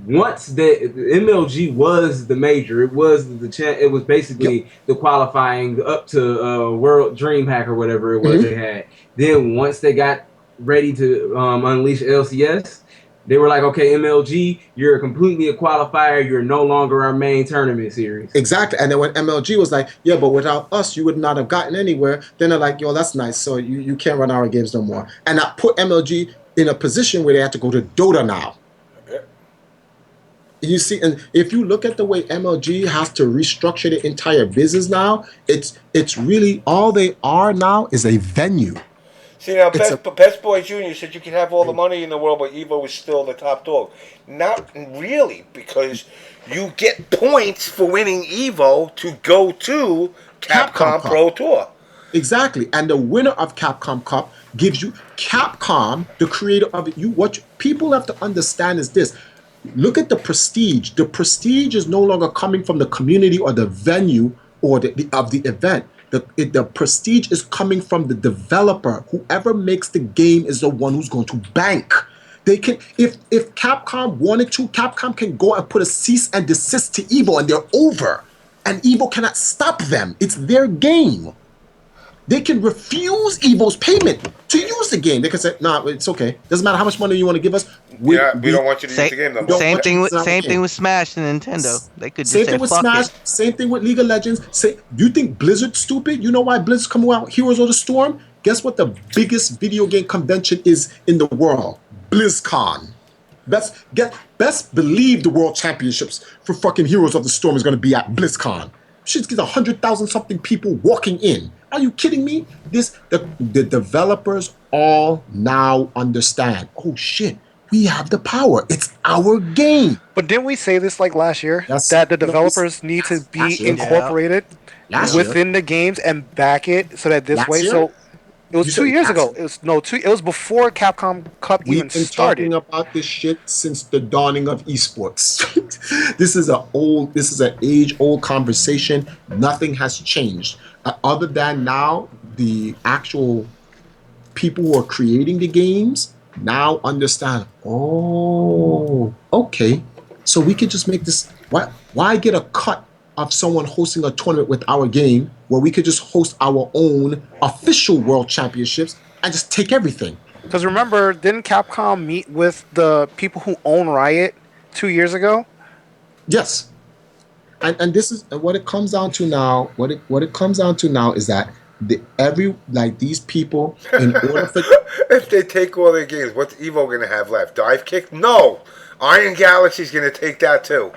Once the MLG was the major, it was it was basically the qualifying up to World DreamHack or whatever it was they had. Then once they got ready to unleash LCS, they were like, okay, MLG, you're completely a qualifier. You're no longer our main tournament series. Exactly. And then when MLG was like, yeah, but without us, you would not have gotten anywhere. Then they're like, yo, that's nice. So you can't run our games no more. And that put MLG in a position where they had to go to Dota now. You see, and if you look at the way MLG has to restructure the entire business now, it's really all they are now is a venue. See now, It's a Best Boy Junior said you can have all the money in the world, but Evo is still the top dog. Not really, because you get points for winning Evo to go to Capcom Capcom Cup. Pro Tour. Exactly. And the winner of Capcom Cup gives you Capcom, the creator of it. What people have to understand is this. Look at the prestige. The prestige is no longer coming from the community or the venue or of the event. The prestige is coming from the developer. Whoever makes the game is the one who's going to bank. They can, if Capcom wanted to, Capcom can go and put a cease and desist to Evo and they're over. And Evo cannot stop them. It's their game. They can refuse Evo's payment to use the game. They can say, "Nah, it's okay. Doesn't matter how much money you want to give us. We don't want you to use the game no more. Same thing with Smash and Nintendo. They could just Same say thing with fuck Smash. it. Same thing with League of Legends. Do you think Blizzard's stupid? You know why Blizzard's coming out? Heroes of the Storm. Guess what the biggest video game convention is in the world? BlizzCon. Best believe the World Championships for fucking Heroes of the Storm is going to be at BlizzCon. Shit gets 100,000 something people walking in. Are you kidding me? The developers all now understand. Oh shit, we have the power. It's our game. But didn't we say this like last year that the developers need to be incorporated within the games and back it so that this way? So it was 2 years ago. It was before Capcom Cup even started. We've been talking about this shit since the dawning of esports. This is an age-old conversation. Nothing has changed. Other than now, the actual people who are creating the games now understand, oh, okay. So we could just make this, why get a cut of someone hosting a tournament with our game where we could just host our own official world championships and just take everything? Because remember, didn't Capcom meet with the people who own Riot 2 years ago? Yes. And this is what it comes down to now. What it comes down to now is that these people, in order for if they take all their games, what's Evo gonna have left? Dive Kick? No, Iron Galaxy's gonna take that too.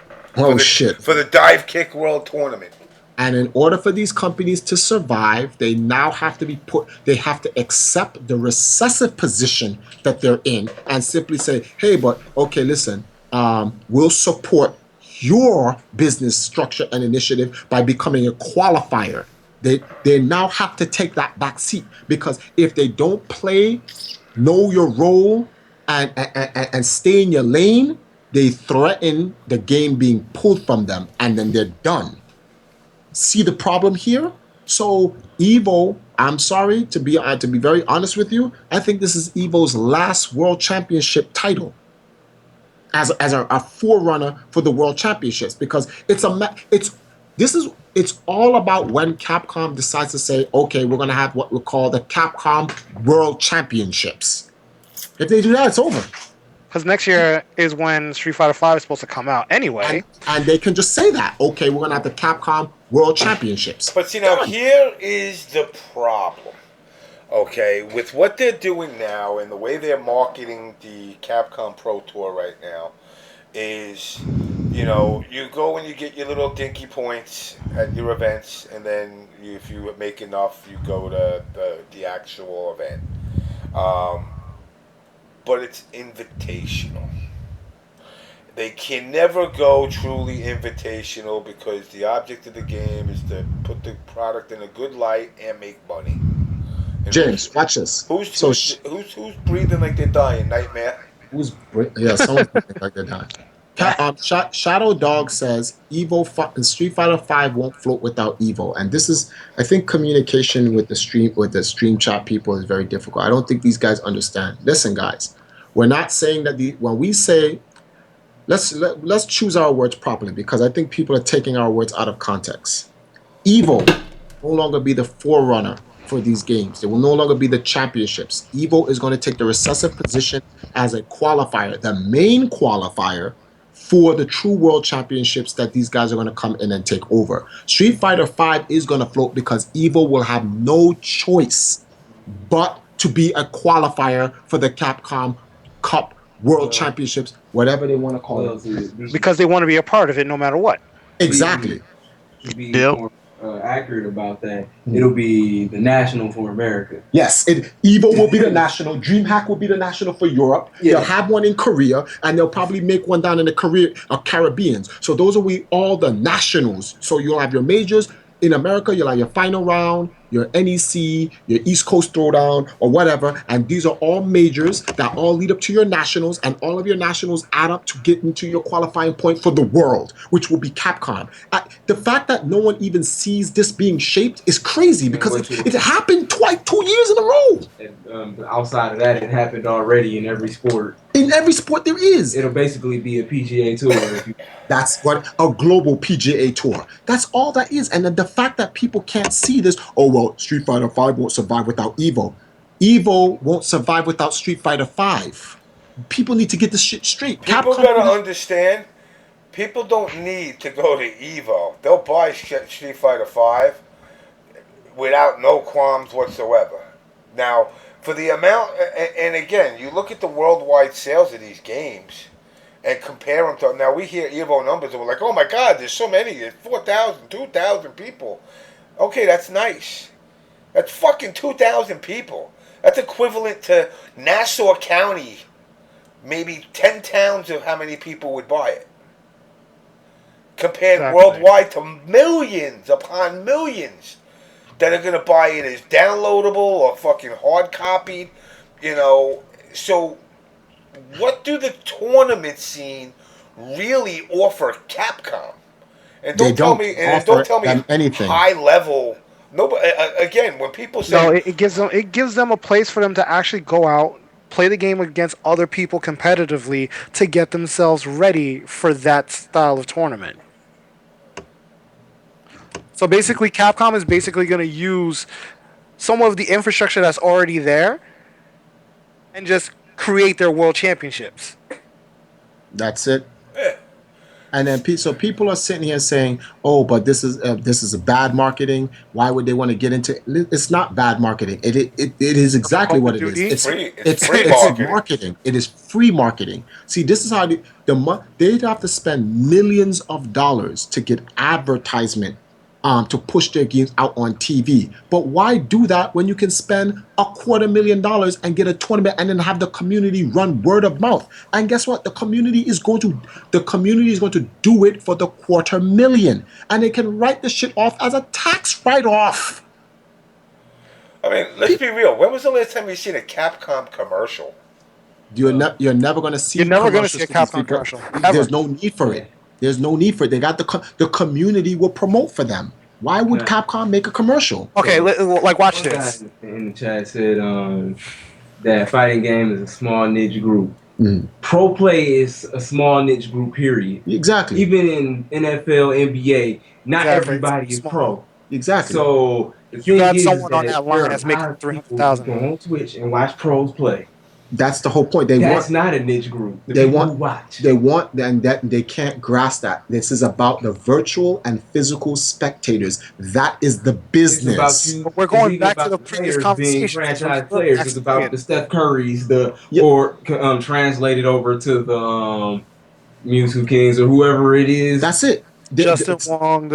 Shit! For the Dive Kick World Tournament. And in order for these companies to survive, they now have to they have to accept the recessive position that they're in and simply say, hey, but okay, listen, we'll support your business structure and initiative by becoming a qualifier. They now have to take that back seat, because if they don't know your role and stay in your lane, they threaten the game being pulled from them, and then they're done. See the problem here? So Evo, I'm sorry to be very honest with you, I think this is Evo's last World Championship title as a forerunner for the World Championships, because it's all about when Capcom decides to say, okay, we're going to have what we call the Capcom World Championships. If they do that, it's over. Because next year is when Street Fighter V is supposed to come out anyway. And they can just say that, okay, we're going to have the Capcom World Championships. But see, now here is the problem. Okay, with what they're doing now and the way they're marketing the Capcom Pro Tour right now is, you go and you get your little dinky points at your events, and then if you make enough, you go to the actual event. But it's invitational. They can never go truly invitational because the object of the game is to put the product in a good light and make money. And James, watch this. Who's breathing like they're dying? Nightmare. Someone's breathing like they're dying. Shadow Dog says Street Fighter V won't float without Evo, and this is, I think, communication with the stream chat people is very difficult. I don't think these guys understand. Listen, guys, we're not saying that when we say let's choose our words properly, because I think people are taking our words out of context. Evo will no longer be the forerunner for these games. They will no longer be the championships. Evo is going to take the recessive position as a qualifier, the main qualifier for the true world championships that these guys are going to come in and take over. Street Fighter V is going to float because Evo will have no choice but to be a qualifier for the Capcom Cup world championships, whatever they want to call it. Because they want to be a part of it no matter what. Exactly. To be more accurate about that, it'll be the national for America. Yes, Evo will be the national. DreamHack will be the national for Europe. They'll have one in Korea, and they'll probably make one down in the Caribbeans. So those will be all the nationals. So you'll have your majors. In America, you'll have your final round, your NEC, your East Coast Throwdown, or whatever. And these are all majors that all lead up to your nationals, and all of your nationals add up to get into your qualifying point for the world, which will be Capcom. The fact that no one even sees this being shaped is crazy because it happened 2 years in a row. And outside of that, it happened already in every sport. In every sport there is. It'll basically be a PGA Tour. That's what a global PGA Tour. That's all that is. And then the fact that people can't see this, oh, well, Street Fighter V won't survive without Evo. Evo won't survive without Street Fighter V. People need to get this shit straight. People gotta understand, people don't need to go to Evo. They'll buy Street Fighter V without no qualms whatsoever. Now, for the amount, and again, you look at the worldwide sales of these games and compare them to, now we hear Evo numbers and we're like, oh my God, there's so many, there's 4,000, 2,000 people. Okay, that's nice. That's fucking 2,000 people. That's equivalent to Nassau County, maybe 10 towns of how many people would buy it. Compared worldwide to millions upon millions that are going to buy it as downloadable or fucking hard copied, So, what do the tournament scene really offer Capcom? And don't tell me anything high level. Nobody. Again, when people say it gives them a place for them to actually go out, play the game against other people competitively to get themselves ready for that style of tournament. So basically, Capcom is basically going to use some of the infrastructure that's already there and just create their world championships. That's it. Yeah. And then so people are sitting here saying, "Oh, but this is a bad marketing. Why would they want to get into it?" It's not bad marketing. It is exactly what it is. It's free marketing. It is free marketing. See, this is how they'd have to spend millions of dollars to get advertisement to push their games out on TV. But why do that when you can spend $250,000 and get a tournament and then have the community run word of mouth? And guess what? The community is going to do it for the $250,000, and they can write the shit off as a tax write-off. I mean, let's be real. When was the last time you seen a Capcom commercial? You're never going to see. You're never going to see a Capcom commercial. There's no need for it. There's no need for it. They got the community will promote for them. Why would Capcom make a commercial? Okay, watch this. In the chat said that fighting game is a small niche group. Pro play is a small niche group, period. Exactly. Even in NFL, NBA, not everybody is pro. Exactly. So the you got someone on that line that's making 300,000 go on Twitch and watch pros play. That's the whole point. That's not a niche group. They want, and that they can't grasp that. This is about the virtual and physical spectators. That is the business. We're going back to the previous conversation. Franchise players. It's about the Steph Currys, or translated over to the Mewtwo Kings or whoever it is. That's it. Justin Wong,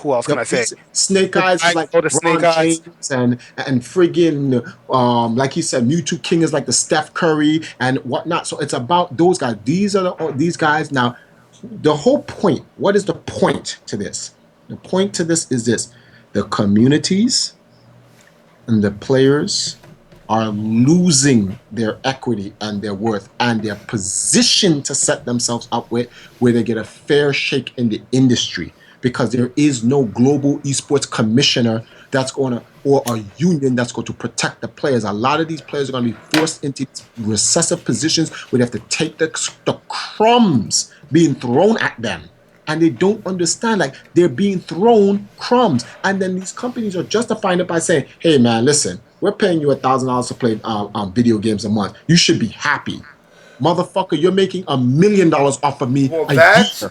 who else can I say? Snake Eyes is like LeBron James and friggin' like he said, Mewtwo King is like the Steph Curry and whatnot. So it's about those guys. These guys. Now, the whole point. What is the point to this? The point to this is this: the communities and the players are losing their equity and their worth and their position to set themselves up with where they get a fair shake in the industry. Because there is no global esports commissioner or a union that's going to protect the players. A lot of these players are going to be forced into recessive positions where they have to take the crumbs being thrown at them. And they don't understand, like, they're being thrown crumbs. And then these companies are justifying it by saying, hey, man, listen, we're paying you $1,000 to play video games a month. You should be happy. Motherfucker, you're making $1 million off of me. Well, that's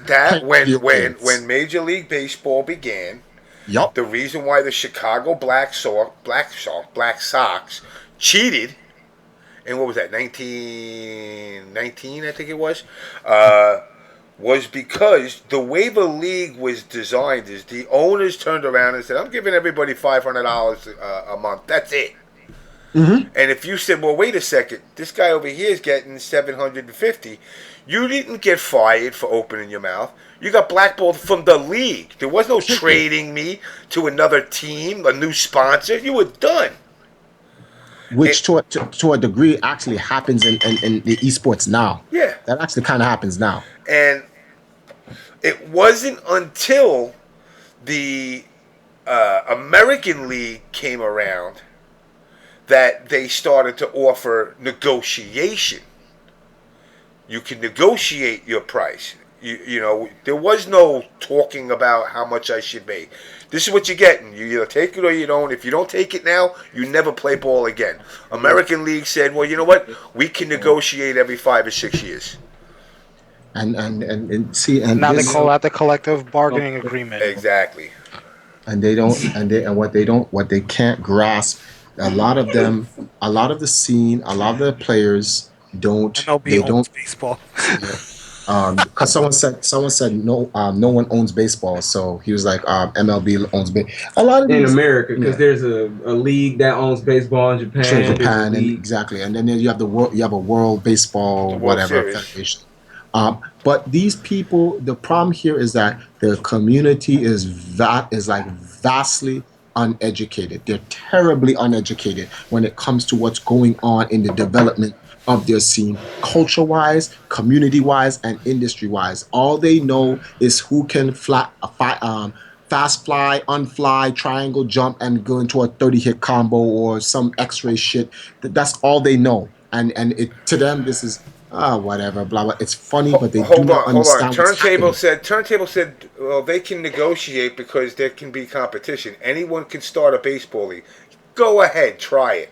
when Major League Baseball began. Yep. The reason why the Chicago Black Sox cheated in what was that, 1919, I think it was because the way the league was designed is the owners turned around and said, I'm giving everybody $500 a month. That's it. Mm-hmm. And if you said, well, wait a second, this guy over here is getting 750, you didn't get fired for opening your mouth. You got blackballed from the league. There was no trading me to another team, a new sponsor. You were done. Which to a degree actually happens in the esports now. Yeah. That actually kind of happens now. And it wasn't until the American League came around that they started to offer negotiation. You can negotiate your price. You know, there was no talking about how much I should make. This is what you're getting. You either take it or you don't. If you don't take it now, you never play ball again. American League said, well, you know what? We can negotiate every 5 or 6 years. And see, and now this, they call that the collective bargaining agreement. Exactly. And they don't, what they can't grasp. A lot of the scene, a lot of the players don't. MLB they owns don't. baseball. Because someone said no one owns baseball, so he was like MLB owns baseball. A lot of in these, America, because there's a league that owns baseball in Japan. And exactly, and then you have you have a World Baseball whatever federation. But these people, the problem here is that the community is like vastly uneducated. They're terribly uneducated when it comes to what's going on in the development of their scene, culture-wise, community-wise, and industry-wise. All they know is who can fast fly, unfly, triangle jump, and go into a 30-hit combo or some X-ray shit. That's all they know. And to them, this is whatever, blah blah. It's funny, but they do not understand. Turntable said, well, they can negotiate because there can be competition. Anyone can start a baseball league. Go ahead, try it.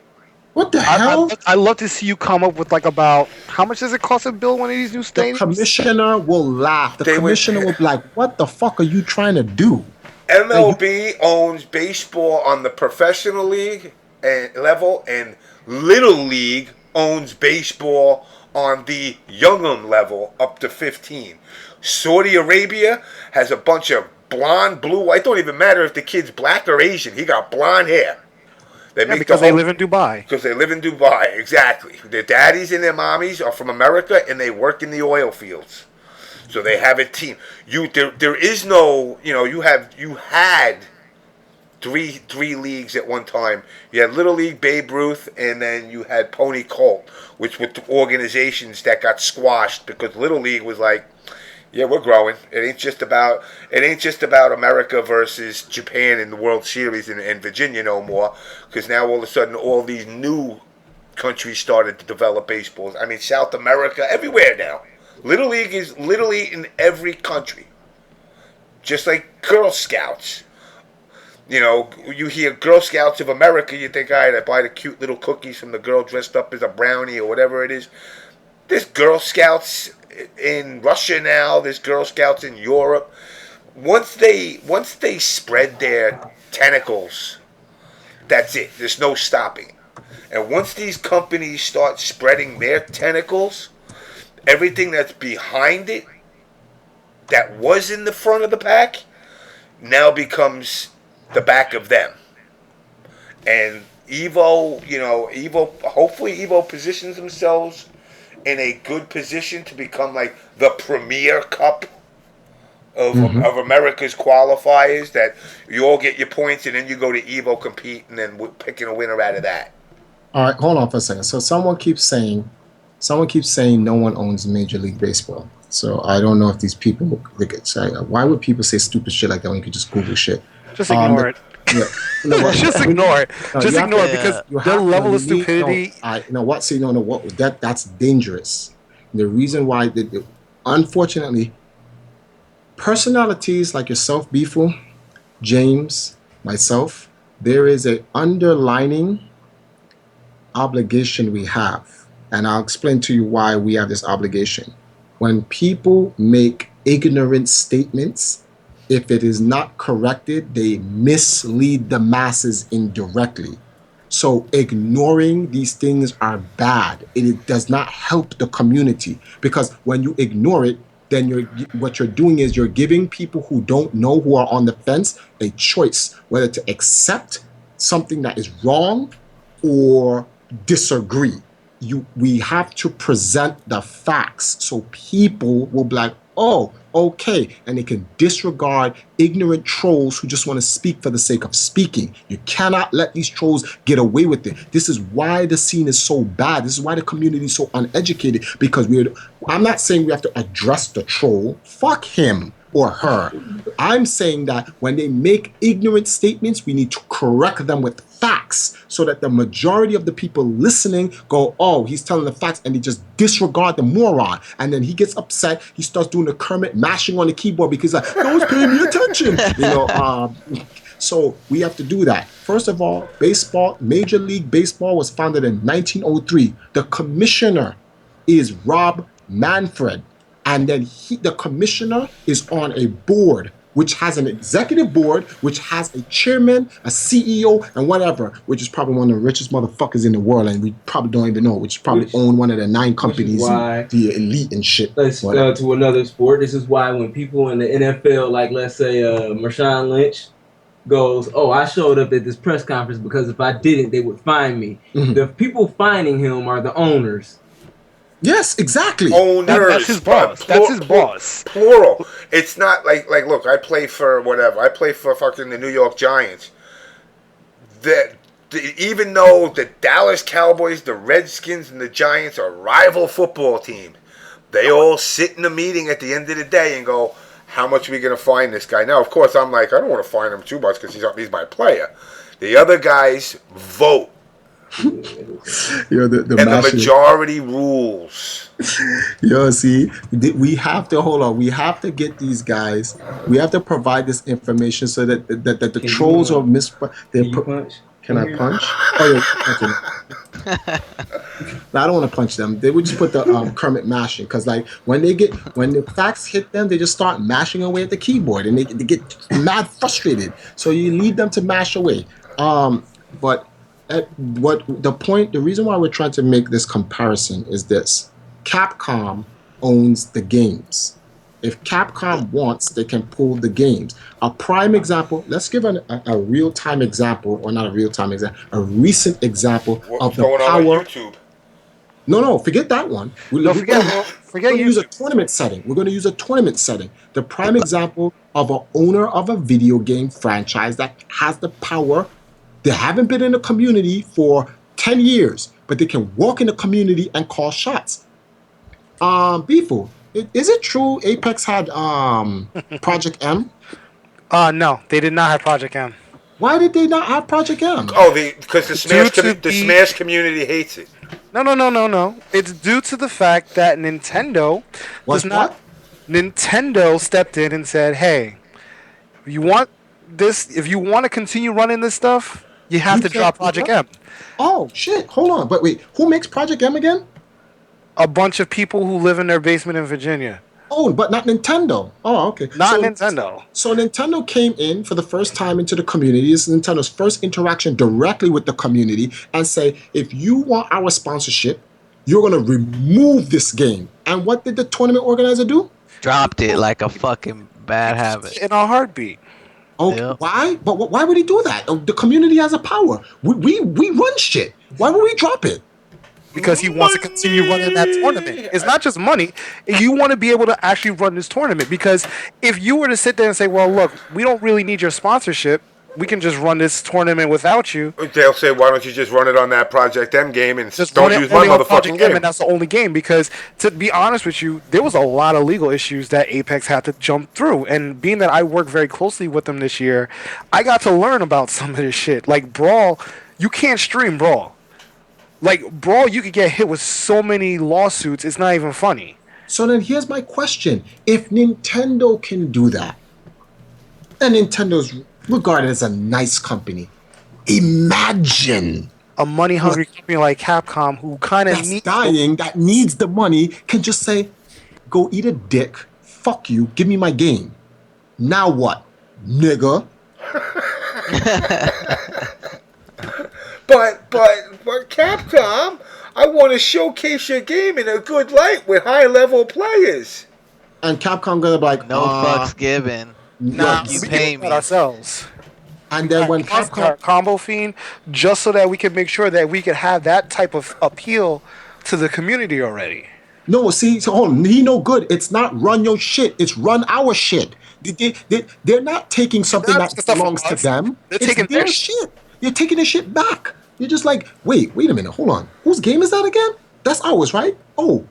What the hell? I'd love to see you come up with like about how much does it cost to build one of these new stadiums? The commissioner will laugh. The commissioner will be like, "What the fuck are you trying to do?" MLB owns baseball on the professional league level, and Little League owns baseball on the young'un level up to 15. Saudi Arabia has a bunch of blonde, blue, it don't even matter if the kid's black or Asian. He got blonde hair. Because they live in Dubai. Because they live in Dubai, exactly. Their daddies and their mommies are from America, and they work in the oil fields. So they have a team. There is no, you had three leagues at one time. You had Little League, Babe Ruth, and then you had Pony Colt, which were organizations that got squashed because Little League was like, yeah, we're growing. It ain't just about America versus Japan in the World Series and Virginia no more, because now all of a sudden all these new countries started to develop baseballs. I mean, South America, everywhere now. Little League is literally in every country, just like Girl Scouts. You hear Girl Scouts of America, you think, all right, I buy the cute little cookies from the girl dressed up as a brownie or whatever it is. There's Girl Scouts in Russia now. There's Girl Scouts in Europe. Once they spread their tentacles, that's it. There's no stopping. And once these companies start spreading their tentacles, everything that's behind it, that was in the front of the pack, now becomes the back of them. And hopefully Evo positions themselves in a good position to become like the premier cup of America's qualifiers, that you all get your points and then you go to Evo, compete, and then we're picking a winner out of that. All right, hold on for a second. So someone keeps saying no one owns Major League Baseball. So I don't know if these people, why would people say stupid shit like that when you could just Google shit? Just ignore it. Yeah. Just ignore it. Just ignore it, because their level of stupidity. That's dangerous. The reason why, unfortunately, personalities like yourself, Beeful, James, myself, there is an underlining obligation we have. And I'll explain to you why we have this obligation. When people make ignorant statements, if it is not corrected, they mislead the masses indirectly. So ignoring these things are bad. It does not help the community, because when you ignore it, then what you're doing is you're giving people who don't know, who are on the fence, a choice whether to accept something that is wrong or disagree. We have to present the facts so people will be like, oh, okay, and they can disregard ignorant trolls who just want to speak for the sake of speaking. You cannot let these trolls get away with it. This is why the scene is so bad. This is why the community is so uneducated, because I'm not saying we have to address the troll. Fuck him or her. I'm saying that when they make ignorant statements, we need to correct them with facts so that the majority of the people listening go, oh, he's telling the facts, and they just disregard the moron. And then he gets upset. He starts doing the Kermit mashing on the keyboard because like, no one's paying me attention. So we have to do that. First of all, baseball, Major League Baseball was founded in 1903. The commissioner is Rob Manfred. And then the commissioner is on a board, which has an executive board, which has a chairman, a CEO, and whatever, which is probably one of the richest motherfuckers in the world, and we probably don't even know, which probably own one of the 9 companies, the elite and shit. Let's go to another sport. This is why when people in the NFL, like let's say Marshawn Lynch, goes, oh, I showed up at this press conference because if I didn't, they would fine me. Mm-hmm. The people fining him are the owners. Yes, exactly. Owners. That's his boss. That's his boss. Plural. It's not like look, I play for whatever. I play for fucking the New York Giants. Even though the Dallas Cowboys, the Redskins, and the Giants are rival football teams, they all sit in a meeting at the end of the day and go, how much are we going to fine this guy? Now, of course, I'm like, I don't want to fine him too much because he's my player. The other guys vote. The majority rules. See, we have to hold on. We have to get these guys. We have to provide this information so that the trolls are Can I punch? Oh yeah, no, I don't want to punch them. They would just put the Kermit mashing, because like when the facts hit them, they just start mashing away at the keyboard, and they get mad frustrated. So you lead them to mash away. But the reason why we're trying to make this comparison is this: Capcom owns the games. If Capcom wants, they can pull the games. A prime example, let's give a real-time example, or not a real-time example, a recent example of the power. On YouTube? No, forget that one. We're going to use a tournament setting. We're going to use a tournament setting. The prime example of an owner of a video game franchise that has the power. They haven't been in the community for 10 years, but they can walk in the community and call shots. Beeful. Is it true Apex had Project M? No, they did not have Project M. Why did they not have Project M? Oh, because the Smash community hates it. No. It's due to the fact that Nintendo Nintendo stepped in and said, "Hey, if you want to continue running this stuff, you have to drop Project M." Oh shit! Hold on, but wait, who makes Project M again? A bunch of people who live in their basement in Virginia. Oh, but not Nintendo. Oh, okay. Nintendo. So Nintendo came in for the first time into the community. This is Nintendo's first interaction directly with the community, and say, if you want our sponsorship, you're going to remove this game. And what did the tournament organizer do? Dropped it like a fucking bad habit. In a heartbeat. Okay, yep. Why? But why would he do that? The community has a power. We run shit. Why would we drop it? Because he wants to continue running that tournament. It's not just money. You want to be able to actually run this tournament. Because if you were to sit there and say, well, look, we don't really need your sponsorship. We can just run this tournament without you. They'll say, why don't you just run it on that Project M game and just don't use my motherfucking game? And that's the only game. Because to be honest with you, there was a lot of legal issues that Apex had to jump through. And being that I worked very closely with them this year, I got to learn about some of this shit. Like Brawl, you can't stream Brawl. Like, Brawl, you could get hit with so many lawsuits, it's not even funny. So then here's my question. If Nintendo can do that, and Nintendo's regarded as a nice company, imagine a money-hungry company like Capcom who kind of needs the money can just say, go eat a dick, fuck you, give me my game. Now what, nigga? But Capcom, I want to showcase your game in a good light with high level players. And Capcom gonna be like, No fucks given. no, Nah, Fuck you, we can do pay that me. ourselves. and then when Capcom, Combo Fiend, just so that we can make sure that we can have that type of appeal to the community already. no, see, so hold on, he no good. It's not run your shit. It's run our shit. They're not taking something Not that taking stuff from belongs to us. them. They're It's taking their their shit. shit. They're taking their shit back. You're just like, wait a minute, hold on. Whose game is that again? That's ours, right? Oh,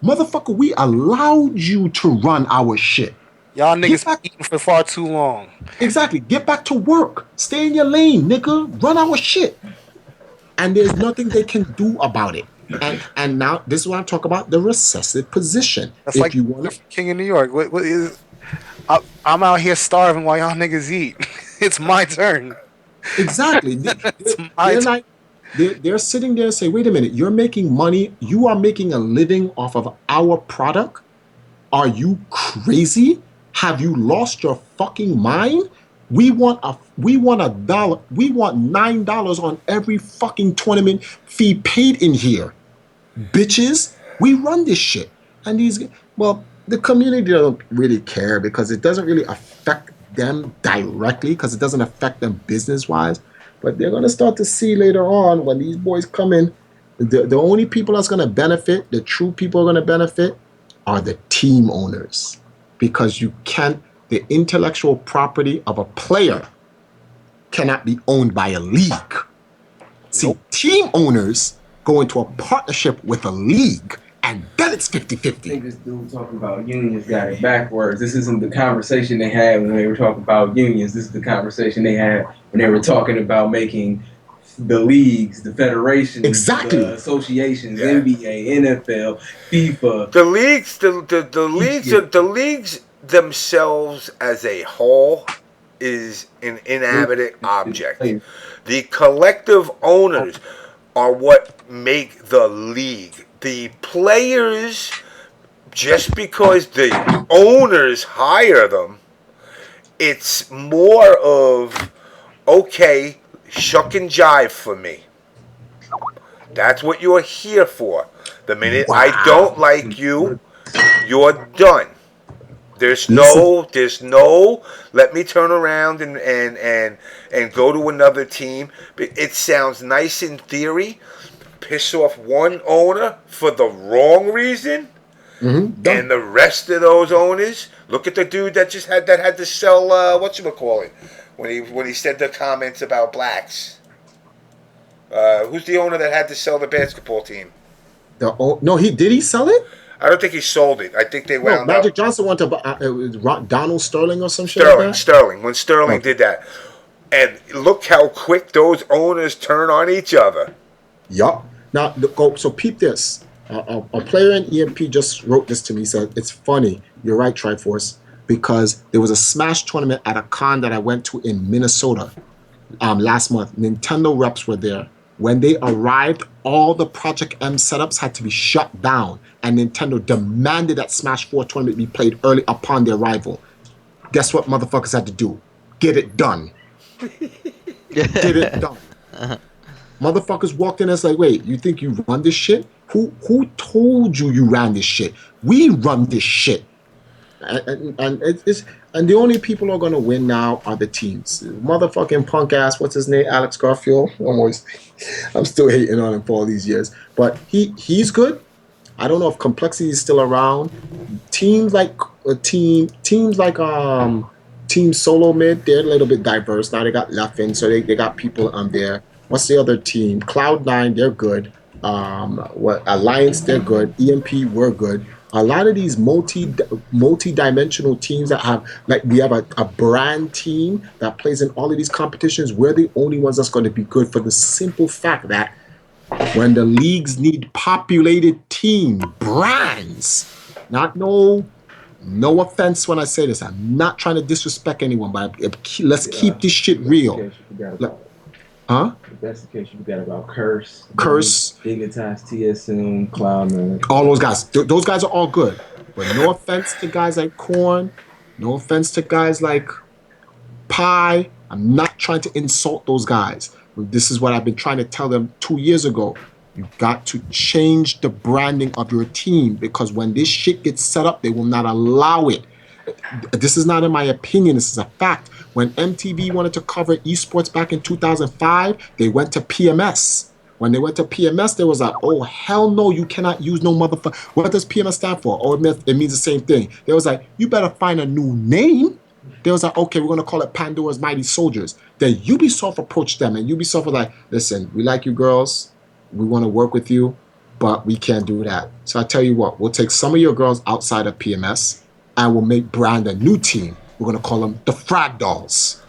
motherfucker, we allowed you to run our shit. Y'all Get niggas back, eating for far too long. exactly. Get back to work. Stay in your lane, nigga. Run our shit. And there's nothing they can do about it. And now this is what I'm talking about, the recessive position. That's If like you want to King of New York. What is? I'm out here starving while y'all niggas eat. It's my turn. exactly. It's my They're turn. like they're sitting there and say, wait a minute, you're making money, you are making a living off of our product. Are you crazy? Have you lost your fucking mind? We want $1. We want $9 on every fucking tournament fee paid in here. Bitches, we run this shit. And the community don't really care because it doesn't really affect them directly because it doesn't affect them business wise. But they're gonna start to see later on when these boys come in, the only people that's gonna benefit, the true people are gonna benefit, are the team owners. Because the intellectual property of a player cannot be owned by a league. See, Nope. team owners go into a partnership with a league, and then it's I think 50-50. this dude talking about unions got it backwards. This isn't the conversation they had when they were talking about unions. This is the conversation they had when they were talking about making the leagues, the federations, Exactly. the associations, Yeah. NBA, NFL, FIFA. The leagues themselves as a whole is an inanimate object. The collective owners are what make the league. The players, just because the owners hire them, it's more of, okay, shuck and jive for me. That's what you're here for. The minute I don't like you, you're done. There's no let me turn around and go to another team. It sounds nice in theory. Piss off one owner for the wrong reason, and the rest of those owners. Look at the dude that had to sell whatchamacallit when he said the comments about blacks. Who's the owner that had to sell the basketball team? No, he sell it? I don't think he sold it. I think they wound Magic up. Johnson went to it was Donald Sterling or some shit like that. Sterling. When Sterling did that, and look how quick those owners turn on each other. Yup. Now, so peep this. A player in EMP just wrote this to me. He said, it's funny. You're right, Triforce. Because there was a Smash tournament at a con that I went to in Minnesota last month. Nintendo reps were there. When they arrived, all the Project M setups had to be shut down. And Nintendo demanded that Smash 4 tournament be played early upon their arrival. Guess what motherfuckers had to do? Get it done. Get it done. Motherfuckers walked in and was like, wait, you think you run this shit? Who told you ran this shit? We run this shit. And the only people who are gonna win now are the teams. Motherfucking punk ass, what's his name? Alex Garfield. I'm still hating on him for all these years. But he's good. I don't know if complexity is still around. Teams like Team Solo Mid, they're a little bit diverse. Now they got Leffen, so they got people on there. What's the other team? Cloud9, they're good. Alliance, they're good. EMP, we're good. A lot of these multi-dimensional teams that have, like, we have a brand team that plays in all of these competitions. We're the only ones that's going to be good for the simple fact that when the leagues need populated team brands, not no offense when I say this. I'm not trying to disrespect anyone, but let's keep this shit real. Huh? If that's the case, you forgot about Curse, Dignitas, TSM, Cloud9. all those guys. Those guys are all good. But no offense to guys like Korn. No offense to guys like Pi. I'm not trying to insult those guys. This is what I've been trying to tell them 2 years ago. You got to change the branding of your team because when this shit gets set up, they will not allow it. This is not in my opinion. This is a fact. When MTV wanted to cover esports back in 2005, they went to PMS. When they went to PMS, they was like, oh, hell no, you cannot use no motherfucker. What does PMS stand for? Oh, it means the same thing. They was like, you better find a new name. They was like, okay, we're going to call it Pandora's Mighty Soldiers. Then Ubisoft approached them, and Ubisoft was like, listen, we like you girls. We want to work with you, but we can't do that. So I tell you what, we'll take some of your girls outside of PMS, and we'll brand a new team. We're going to call them the Frag Dolls.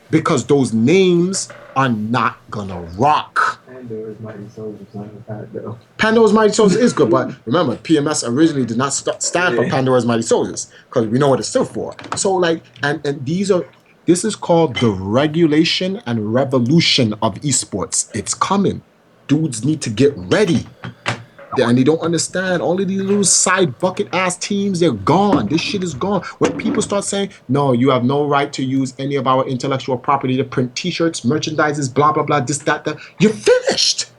Because those names are not going to rock. Pandora's Mighty Soldiers sound bad, though. Pandora's Mighty Soldiers is good, but remember, PMS originally did not stand for Pandora's Mighty Soldiers, because we know what it stood for. So, like, and this is called the regulation and revolution of esports. It's coming. Dudes need to get ready. And they don't understand. All of these little side bucket ass teams, they're gone. This shit is gone. When people start saying, no, you have no right to use any of our intellectual property to print t-shirts, merchandises, blah, blah, blah, this, that, you're finished.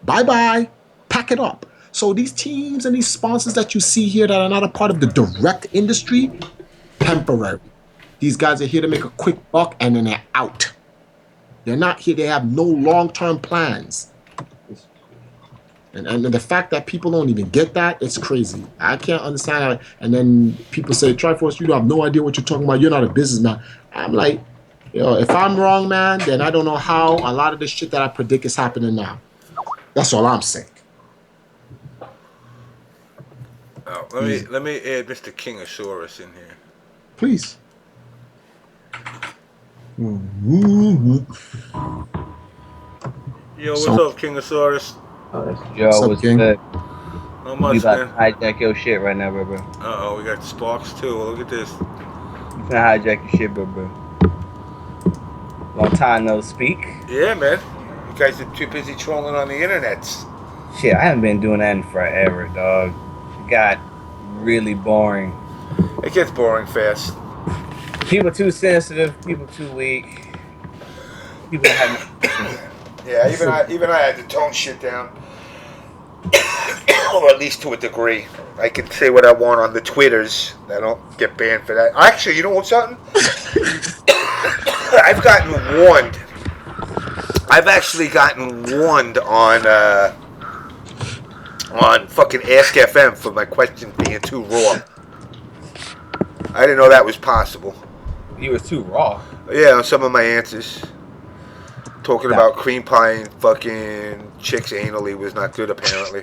Bye-bye. Pack it up. So these teams and these sponsors that you see here that are not a part of the direct industry, temporary. These guys are here to make a quick buck and then they're out. They're not here. They have no long-term plans. And the fact that people don't even get that, it's crazy. I can't understand how. And then people say, Triforce, you have no idea what you're talking about. You're not a businessman. I'm like, if I'm wrong, man, then I don't know how a lot of the shit that I predict is happening now. That's all I'm saying. Oh, let me add Mr. Kingosaurus in here. Please. Yo, what's up, Kingosaurus? Yo, what's good? Not much, You about to man. hijack your shit right now, bro. Uh-oh, we got sparks, too. Look at this. You finna hijack your shit, bro. Long time no speak. Yeah, man. You guys are too busy trolling on the internets. Shit, I haven't been doing that in forever, dog. It got really boring. It gets boring fast. People too sensitive, people too weak. People have Yeah, even I had to tone shit down. Or at least to a degree. I can say what I want on the Twitters. I don't get banned for that. Actually, you know what's something? I've gotten warned. I've actually gotten warned on fucking Ask FM for my questions being too raw. I didn't know that was possible. You was too raw. Yeah, on some of my answers. Talking about cream pie and fucking chicks anally was not good, apparently.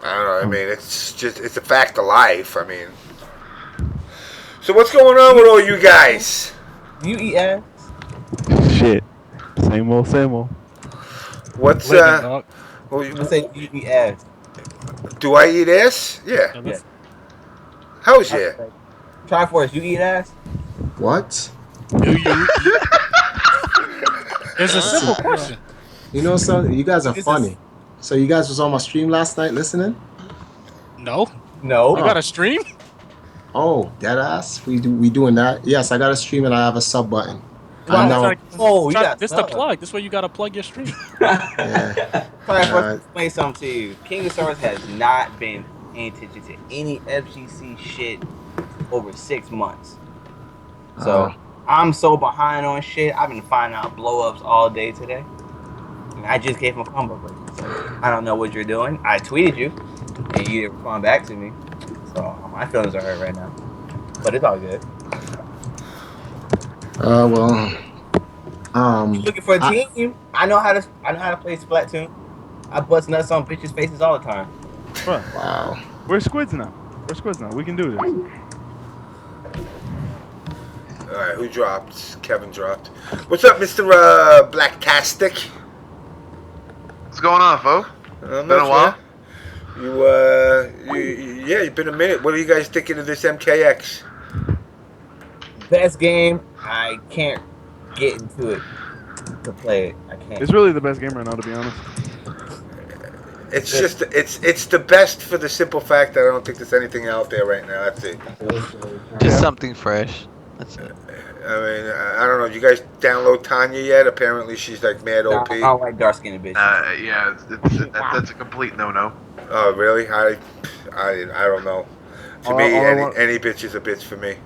I don't know. I mean, it's a fact of life. I mean, so what's going on with all you guys? You eat ass? Shit, same old, same old. What's I say you eat ass. Do I eat ass? Yeah. Yeah. How's yeah? Triforce, you eat ass? What? Do you? It's a simple question. You know something? You guys are funny. So you guys was on my stream last night listening? No. No. You got a stream? Oh, deadass? We doing that? Yes, I got a stream and I have a sub button. You got this the plug. This way you gotta plug your stream. Yeah. Triforce, explain something to you. Kingosaurus has not been paying attention to any FGC shit over 6 months. So I'm so behind on shit. I've been finding out blow-ups all day today. And I just gave him a combo break. So I don't know what you're doing. I tweeted you, and you didn't respond back to me. So my feelings are hurt right now. But it's all good. Looking for a team. I know how to play Splatoon. I bust nuts on bitches' faces all the time. Bro, Wow. we're squids now. We can do this. Alright, who dropped? Kevin dropped. What's up, Mr. Blacktastic? What's going on, folks? Been a while. You've been a minute. What are you guys thinking of this MKX? Best game. I can't get into it to play it. I can't. It's really the best game right now, to be honest. It's the best for the simple fact that I don't think there's anything out there right now. That's it. Just something fresh. That's it. I mean, I don't know. Did you guys download Tanya yet? Apparently, she's like mad Nah, OP. I don't like dark skinned bitches. Yeah, that's a complete no-no. Oh, really? I don't know. To me, All I want, any bitch is a bitch for me.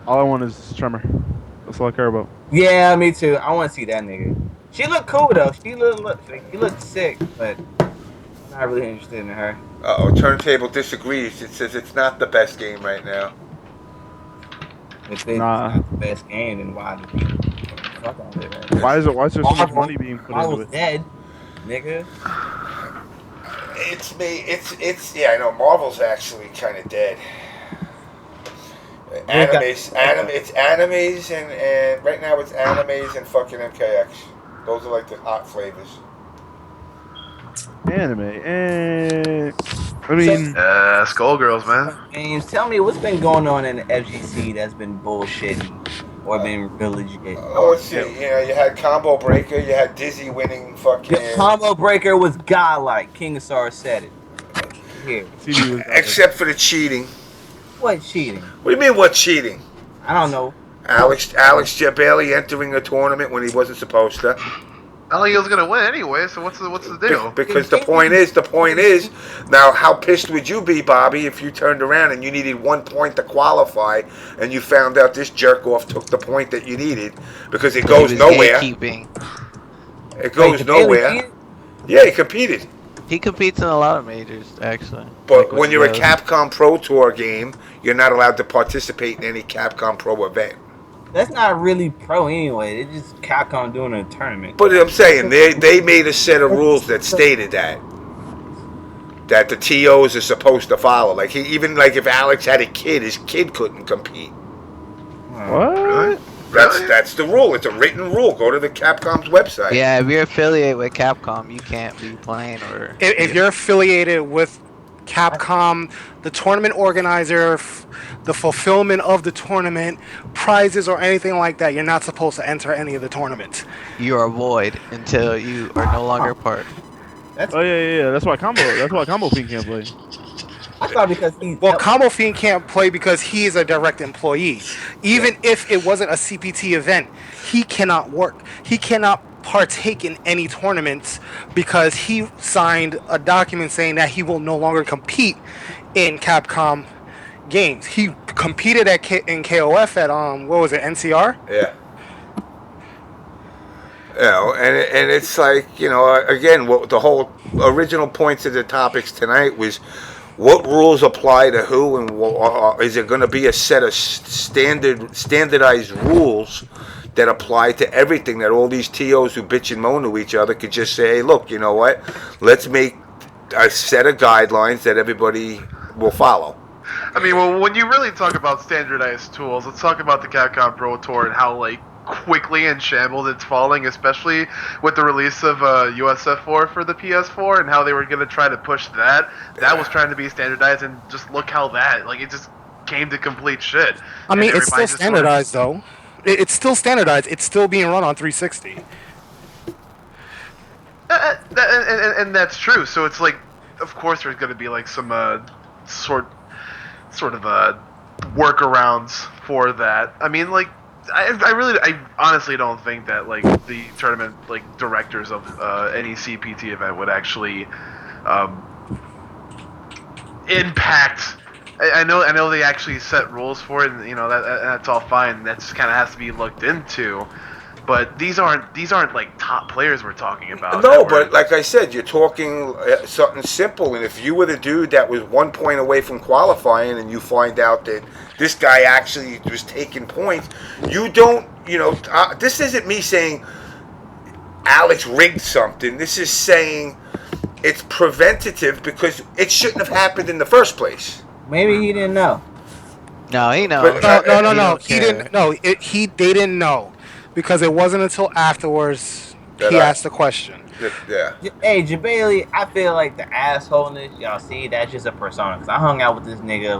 all I want is Tremor. That's all I care about. Yeah, me too. I want to see that nigga. She looked cool though. She looked sick, but I'm not really interested in her. Turntable disagrees. It says it's not the best game right now. If it's Nah. not the best game, then why do people fuck on it? Right? Why is there so much money being put into Marvel's it? dead, nigga. It's me. It's yeah. I know. Marvel's actually kind of dead. It's animes and right now it's animes and fucking MKX. Those are like the hot flavors. Anime. I mean, Skullgirls, man. James, tell me what's been going on in the FGC that's been bullshitting or been real legit. Oh, let's see. You had Combo Breaker. You had Dizzy winning fucking. The Combo Breaker was godlike. King of Sars said it. Here. Except for the cheating. What cheating? What do you mean, what cheating? I don't know. Alex Jabali entering a tournament when he wasn't supposed to. He was gonna win anyway, so what's the deal? Because the point is, now how pissed would you be, Bobby, if you turned around and you needed 1 point to qualify, and you found out this jerk off took the point that you needed because it goes nowhere. It goes nowhere. Yeah, he competed. He competes in a lot of majors, actually. But when you're a Capcom Pro Tour game, you're not allowed to participate in any Capcom Pro event. That's not really pro anyway. It's just Capcom doing a tournament. But I'm saying they made a set of rules that stated that the TOs are supposed to follow. Like even if Alex had a kid, his kid couldn't compete. what? That's the rule. It's a written rule. Go to the Capcom's website. Yeah, if you're affiliated with Capcom, you can't be playing or. If you're affiliated with Capcom, the tournament organizer, the fulfillment of the tournament, prizes or anything like that, you're not supposed to enter any of the tournaments. You are void until you are no longer part. Yeah. That's why Combo Fiend can't play. I thought because Combo Fiend can't play because he is a direct employee. Even if it wasn't a CPT event, he cannot work. He cannot partake in any tournaments because he signed a document saying that he will no longer compete in Capcom games. He competed in KOF at what was it, NCR? Yeah. And it's like, again, what the whole original points of the topics tonight was what rules apply to who, and is there going to be a set of standardized rules that apply to everything, that all these TOs who bitch and moan to each other could just say, hey, look, you know what? Let's make a set of guidelines that everybody will follow. I mean, well, when you really talk about standardized tools, let's talk about the Capcom Pro Tour and how, quickly and shambles it's falling, especially with the release of USF4 for the PS4 and how they were going to try to push that. That was trying to be standardized, and just look how it just came to complete shit. I mean, it's still standardized, though. It's still standardized. It's still being run on 360. And that's true. So it's like, of course, there's going to be some sort of workarounds for that. I mean, I honestly don't think that the tournament directors of any CPT event would actually impact. I know they actually set rules for it, and that's all fine. That just kind of has to be looked into. But these aren't top players we're talking about. No, but like I said, you're talking something simple. And if you were the dude that was 1 point away from qualifying, and you find out that this guy actually was taking points, you don't. This isn't me saying Alex rigged something. This is saying it's preventative because it shouldn't have happened in the first place. Maybe he didn't know. No, he knows. No. He didn't know. They didn't know. Because it wasn't until afterwards he asked the question. Yeah. Hey, Jabali, I feel like the assholeness, y'all see, that's just a persona. Because I hung out with this nigga,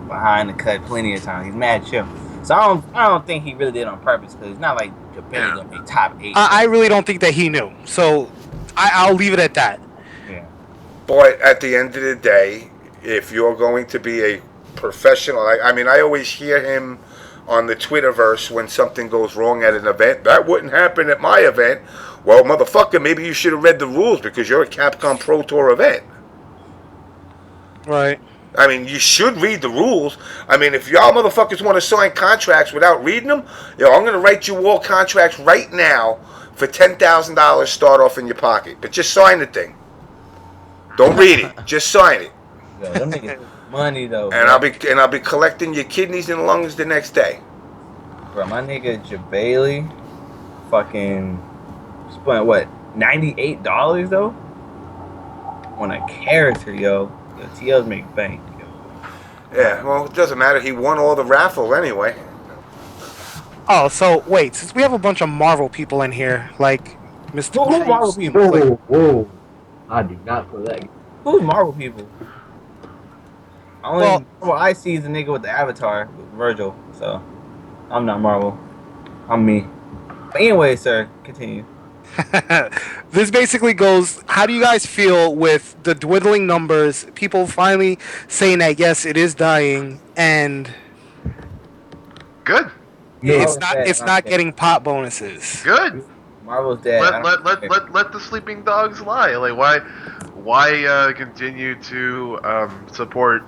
behind the cut plenty of times. He's mad chill. So I don't think he really did it on purpose. Because it's not like Jabali going to be top 8. I really don't think that he knew. So I'll leave it at that. Yeah. But at the end of the day, if you're going to be a professional, I always hear him on the Twitterverse when something goes wrong at an event. That wouldn't happen at my event. Well, motherfucker, maybe you should have read the rules because you're a Capcom Pro Tour event. Right. I mean, you should read the rules. I mean, if y'all motherfuckers want to sign contracts without reading them, I'm going to write you all contracts right now for $10,000 start off in your pocket. But just sign the thing. Don't read it. Just sign it. Yo, them niggas money though. And I'll be collecting your kidneys and lungs the next day. Bro, my nigga Jabali fucking spent what, $98 though? On a character, yo. TLs make bank, yo. Yeah, well, it doesn't matter. He won all the raffles anyway. Oh, so wait, since we have a bunch of Marvel people in here, like Mr. Who's Marvel people? Whoa. I do not put that. Who's Marvel people? Marvel I see is the nigga with the avatar, Virgil. So I'm not Marvel. I'm me. But anyway, sir, continue. This basically goes, how do you guys feel with the dwindling numbers, people finally saying that yes, it is dying, and Good. it's not getting pot bonuses. Good. Marvel's dead. Let the sleeping dogs lie. Like why continue to support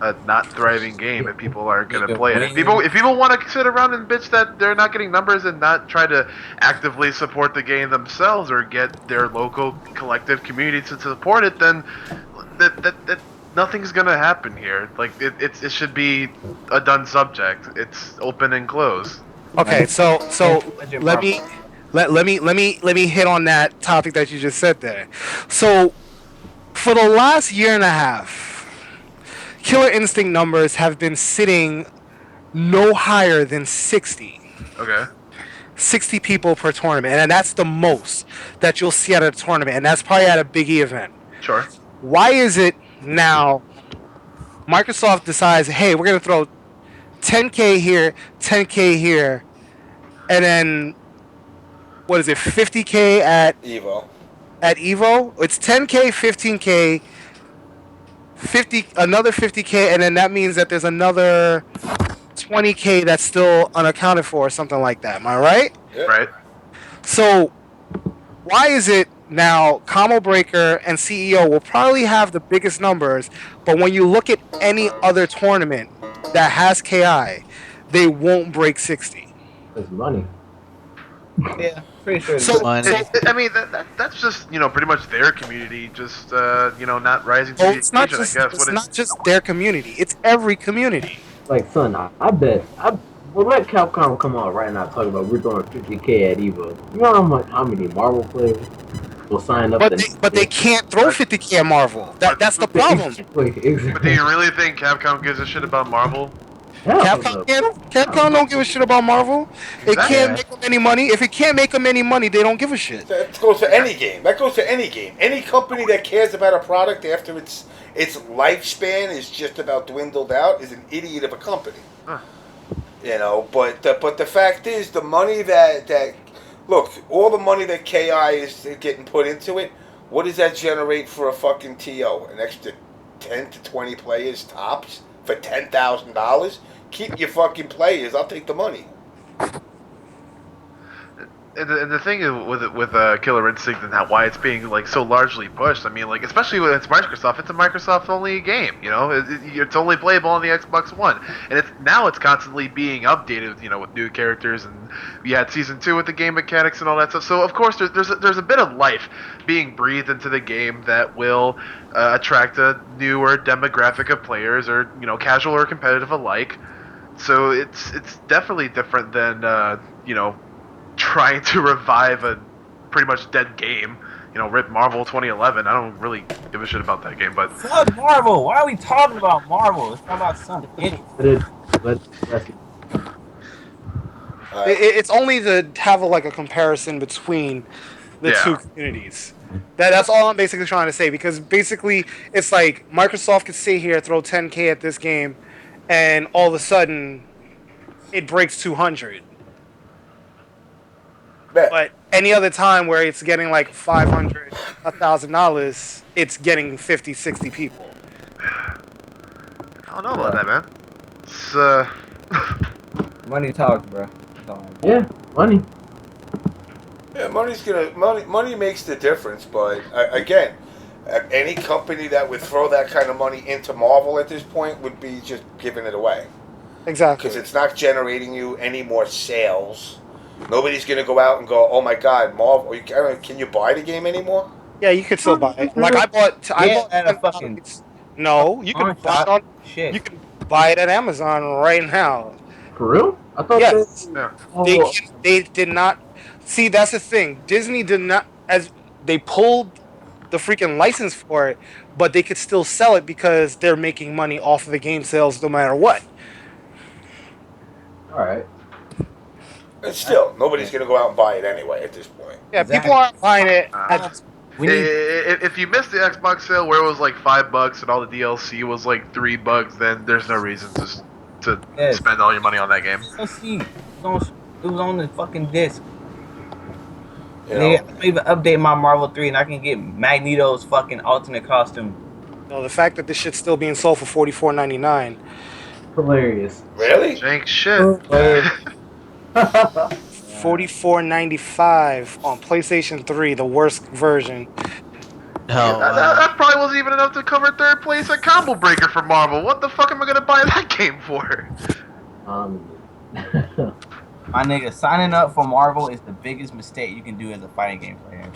a not thriving game if people aren't going to play it? If people want to sit around and bitch that they're not getting numbers and not try to actively support the game themselves or get their local collective community to support it, then that nothing's going to happen here. Like it should be a done subject. It's open and closed. Okay, so let me hit on that topic that you just said there. So for the last year and a half, Killer Instinct numbers have been sitting no higher than 60. Okay. 60 people per tournament, and that's the most that you'll see at a tournament, and that's probably at a biggie event. Sure. Why is it now Microsoft decides, hey, we're going to throw 10K here, 10K here, and then, what is it, 50K at Evo? At Evo? It's 10K, 15K, 50, another 50K, and then that means that there's another 20K that's still unaccounted for or something like that. Am I right? Yeah. Right. So why is it now Combo Breaker and CEO will probably have the biggest numbers, but when you look at any other tournament that has KI, they won't break 60? It's money. Yeah, pretty sure. I mean that's just pretty much their community just not rising to the occasion. I guess it's not just their community; it's every community. Like, son, I bet we'll let Capcom come on right now talk about we're throwing 50K at Evo. You know how many Marvel players will sign up? But they can't throw 50K at Marvel. That's the problem. But do you really think Capcom gives a shit about Marvel? Capcom don't give a shit about Marvel. It can't make them any money. If it can't make them any money, they don't give a shit. That goes to any game. That goes to any game. Any company that cares about a product after its lifespan is just about dwindled out is an idiot of a company. Huh. But the fact is, the money that look, all the money that KI is getting put into it, what does that generate for a fucking TO? An extra 10 to 20 players tops for $10,000? Keep your fucking players. I'll take the money. And the thing is with Killer Instinct and why it's being so largely pushed. I mean, especially when it's Microsoft, it's a Microsoft only game. It's only playable on the Xbox One, and it's constantly being updated. With new characters, and we had Season 2 with the game mechanics and all that stuff. So of course there's a bit of life being breathed into the game that will attract a newer demographic of players, or casual or competitive alike. So it's definitely different than trying to revive a pretty much dead game. Rip Marvel 2011. I don't really give a shit about that game, but fuck Marvel. Why are we talking about Marvel? It's talking about something. It's only to have a comparison between the two communities. That's all I'm basically trying to say, because basically it's like Microsoft could sit here, throw 10K at this game, and all of a sudden it breaks 200. But any other time where it's getting $500, $1,000, it's getting 50, 60 people. I don't know about that, man. It's Money talks, bro. That's all I Yeah, money. Yeah, money makes the difference, but again, any company that would throw that kind of money into Marvel at this point would be just giving it away Exactly. because it's not generating you any more sales. Nobody's gonna go out and go, "Oh my God, Marvel! Can you buy the game anymore?" Yeah, you could still buy it. Like I bought Yeah, at a fucking $10. No, you can pawn buy it shop. on. Shit. You can buy it at Amazon right now. For real? I thought that. Yes, Yeah. Oh, they did not. See, that's the thing. Disney did not as they pulled the freaking license for it, but they could still sell it because they're making money off of the game sales no matter what. all right. And still, nobody's gonna go out and buy it anyway at this point. Yeah, people Exactly. aren't buying it. We need. If you missed the Xbox sale where it was like $5 and all the DLC was like $3, then there's no reason to Yes. spend all your money on that game. Let's see. It was on the fucking disc. You Nigga, know? I don't even update my Marvel 3 and I can get Magneto's fucking alternate costume. No, the fact that this shit's still being sold for $44.99. Hilarious. Really? Jank shit. $44.95 on PlayStation 3, the worst version. Oh, That probably wasn't even enough to cover third place at Combo Breaker for Marvel. What the fuck am I gonna buy that game for? My nigga, signing up for Marvel is the biggest mistake you can do as a fighting game player.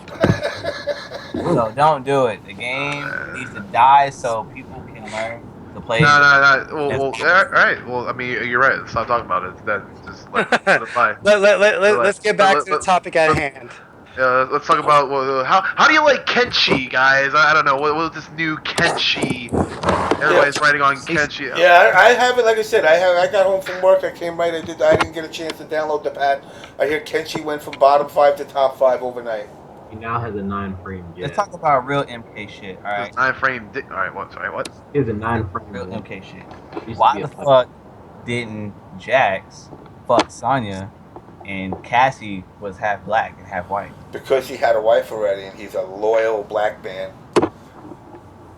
So don't do it. The game needs to die so people can learn to play. No. Well, all right. Well, I mean, you're right. Stop talking about it. Then just let it fly. Let's get back to the topic at hand. Let's talk about how do you like Kenshi, guys? I don't know. What was this new Kenshi? Everybody's writing on Kenshi. Yeah, I have it. Like I said, I got home from work. I came right. I didn't get a chance to download the pad. I hear Kenshi went from bottom 5 to top 5 overnight. He now has a 9-frame jet. Let's talk about real MK shit, alright? 9-frame. All right. What? Sorry. What? He has a 9-frame Real jet. MK shit. Used to Why be the a five. fuck didn't Jax fuck Sonya and Cassie was half black and half white? Because he had a wife already, and he's a loyal black man.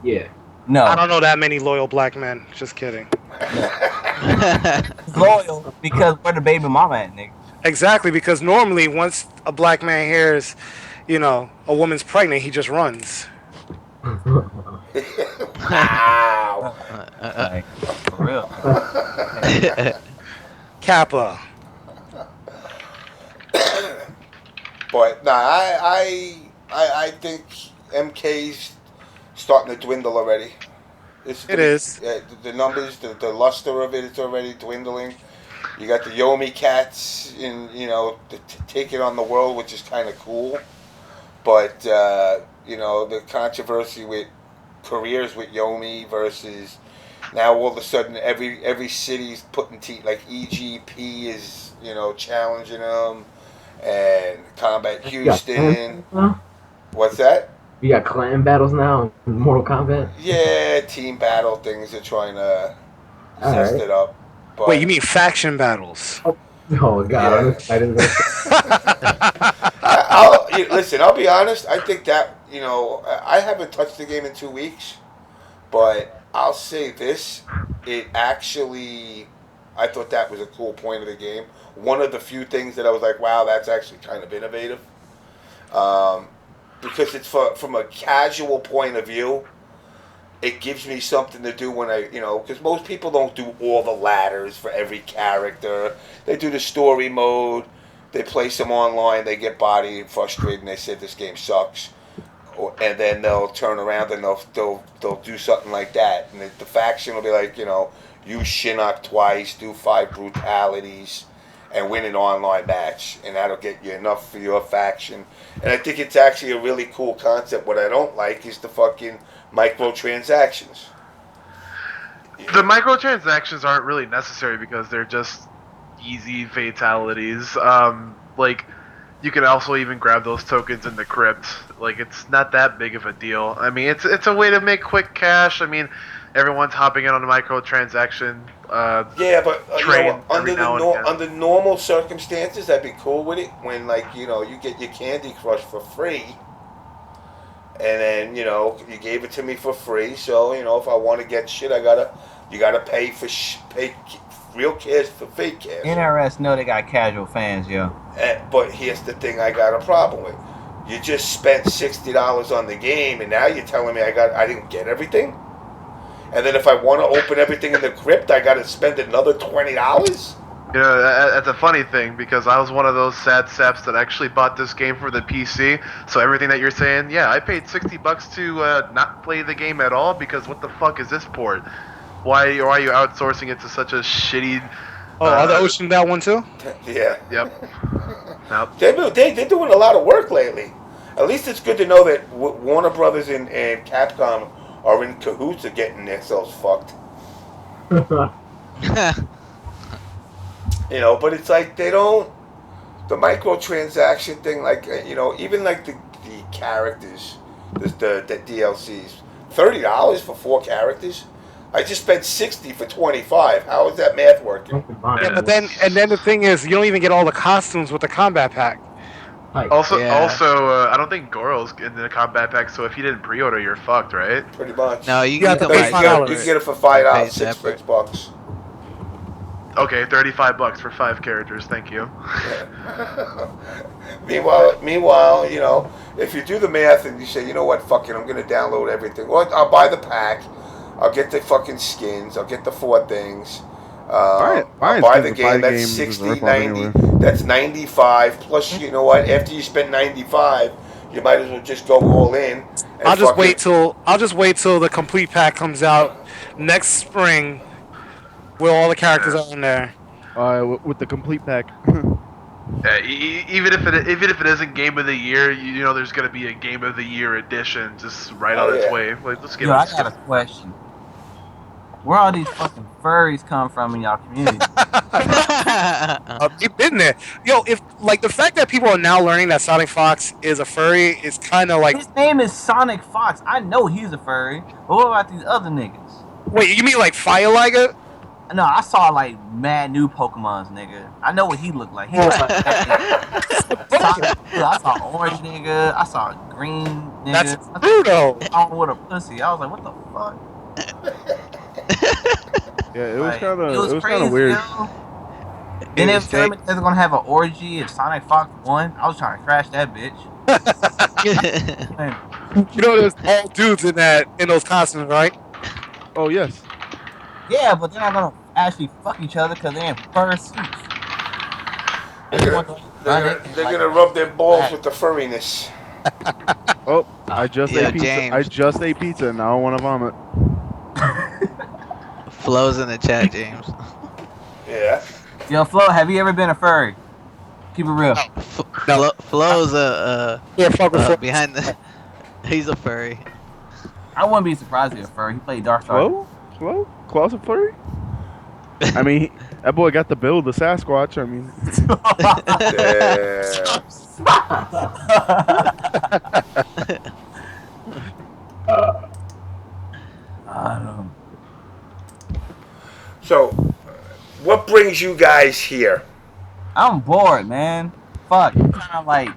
Yeah. No. I don't know that many loyal black men. Just kidding. He's loyal because where the baby mama at, nigga? Exactly, because normally once a black man hears, a woman's pregnant, he just runs. Wow. Like, for real. Kappa. But nah, I think MK's starting to dwindle already. It is. The numbers, the luster of it is already dwindling. You got the Yomi cats taking on the world, which is kind of cool. But the controversy with careers with Yomi versus now all of a sudden every city's putting like EGP is challenging them, and Combat Houston. What's that? You got clan battles now in Mortal Kombat? Yeah, team battle things are trying to zest it up. But Wait, you mean faction battles? Oh god, I'm excited about that. Listen, I'll be honest. I think that I haven't touched the game in 2 weeks, but I'll say this: it actually, I thought that was a cool point of the game. One of the few things that I was like, wow, that's actually kind of innovative. Because it's from a casual point of view, it gives me something to do when because most people don't do all the ladders for every character. They do the story mode, they play some online, they get bodied and frustrated, and they say this game sucks. And then they'll turn around and they'll do something like that. And the faction will be like, use Shinnok twice, do 5 brutalities, and win an online match, and that'll get you enough for your faction. And I think it's actually a really cool concept. What I don't like is the fucking microtransactions. The microtransactions aren't really necessary because they're just easy fatalities. You can also even grab those tokens in the crypt. Like, it's not that big of a deal. I mean, it's a way to make quick cash. I mean, everyone's hopping in on a microtransaction. Yeah, but train every now and again. under normal circumstances, I'd be cool with it. When you get your Candy Crush for free, and then you gave it to me for free. So if I want to get shit, you gotta pay for real cash for fake cash. NRS know they got casual fans, yo. But here's the thing I got a problem with. You just spent $60 on the game, and now you're telling me I didn't get everything? And then if I want to open everything in the crypt, I got to spend another $20? You know, that's a funny thing because I was one of those sad saps that actually bought this game for the PC. So everything that you're saying, yeah, I paid $60 to not play the game at all because what the fuck is this port? Why are you outsourcing it to such a shitty? Are the Ocean that one too? Yeah. Yep. Nope. They're doing a lot of work lately. At least it's good to know that Warner Brothers and Capcom are in cahoots of getting themselves fucked. You know, but it's like they don't. The microtransaction thing, like, you know, even like the characters, the DLCs, $30 for 4 characters. I just spent $60 for 25. How is that math working? Yeah, but then the thing is, you don't even get all the costumes with the combat pack. Also, I don't think Goro's in the combat pack. So if you didn't pre-order, you're fucked, right? Pretty much. No, you got can to pay buy $5. You can get it for $5, $6. Okay, $35 for 5 characters. Thank you. Meanwhile, you know, if you do the math and you say, you know what, fuck it, I'm gonna download everything. Well, I'll buy the pack. I'll get the fucking skins. I'll get the 4 things. I'll buy the game. That's 60, 90. That's 95. Plus, you know what? After you spend 95, you might as well just go all in. I'll just wait till the complete pack comes out next spring, where all the characters are in there. With the complete pack. Yeah, even if it isn't Game of the Year, you know there's gonna be a Game of the Year edition just right on its way. Like, let's get. Yo, I got a question. Where all these fucking furries come from in y'all community? They've been there. Yo, if like the fact that people are now learning that Sonic Fox is a furry is kind of like. His name is Sonic Fox. I know he's a furry. But what about these other niggas? Wait, you mean like Fire Liger? No, I saw like mad new Pokemons, nigga. I know what he looked like. He looked like I saw orange nigga. I saw green nigga. That's Pluto. With a pussy. I was like, what the fuck? Yeah, it was Like, kind of crazy, weird. Yo. Then they was telling me they're gonna have an orgy at Sonic Fox 1. I was trying to crash that bitch. You know, there's all dudes in those costumes, right? Oh yes. Yeah, but they're not gonna actually fuck each other because they're in fur suits. They're gonna rub their balls with the furriness. Oh, I just ate pizza. James. I just ate pizza and now I want to vomit. Flows in the chat, James. Yeah. Yo, Flo, have you ever been a furry? Keep it real. Flows behind the. He's a furry. I wouldn't be surprised if he a furry. He played Dark Star. Flo? Claws a furry? I mean, that boy got the build, the Sasquatch. I mean. So, what brings you guys here? I'm bored, man. Fuck, you kind of like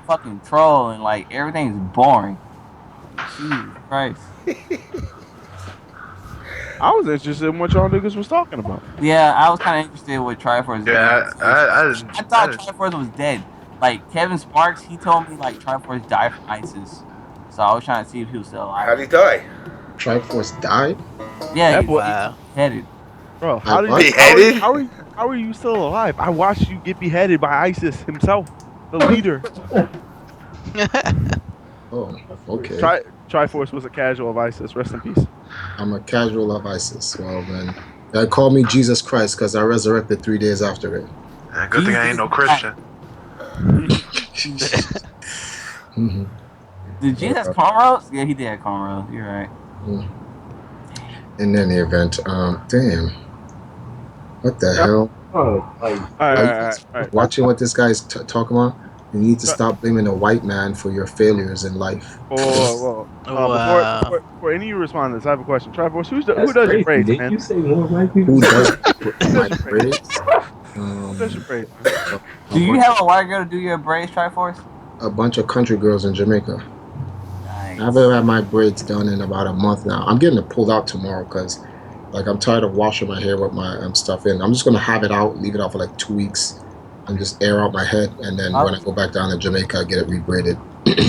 fucking troll and like everything's boring. Jesus Christ. I was interested in what y'all niggas was talking about. Yeah, I was kind of interested in what Triforce. Yeah, I thought Triforce was dead. Like Kevin Sparks, he told me like Triforce died from ISIS. So I was trying to see if he was still alive. How'd he die? Triforce died? Yeah, he was beheaded. Bro, how are you still alive? I watched you get beheaded by ISIS himself, the leader. Oh, okay. Triforce was a casual of ISIS. Rest in peace. I'm a casual of ISIS. Well, then, they call me Jesus Christ because I resurrected 3 days after it. Good thing I ain't no Christian. Did Jesus have cornrows? Yeah, he did have cornrows. You're right. In any event, damn. What the hell? Oh, like, All right. Watching what this guy's talking about, you need to stop blaming a white man for your failures in life. Whoa. Before any of you respond to this, I have a question. Triforce, who does your braids, man? You say more white people? Who does my braids? Who does your braids? Do you have a white girl to do your braids, Triforce? A bunch of country girls in Jamaica. Nice. I've had my braids done in about a month now. I'm getting it pulled out tomorrow because Like I'm tired of washing my hair with my stuff in. I'm just gonna have it out, leave it out for like 2 weeks, and just air out my head. And then when I go back down to Jamaica, I get it rebraided.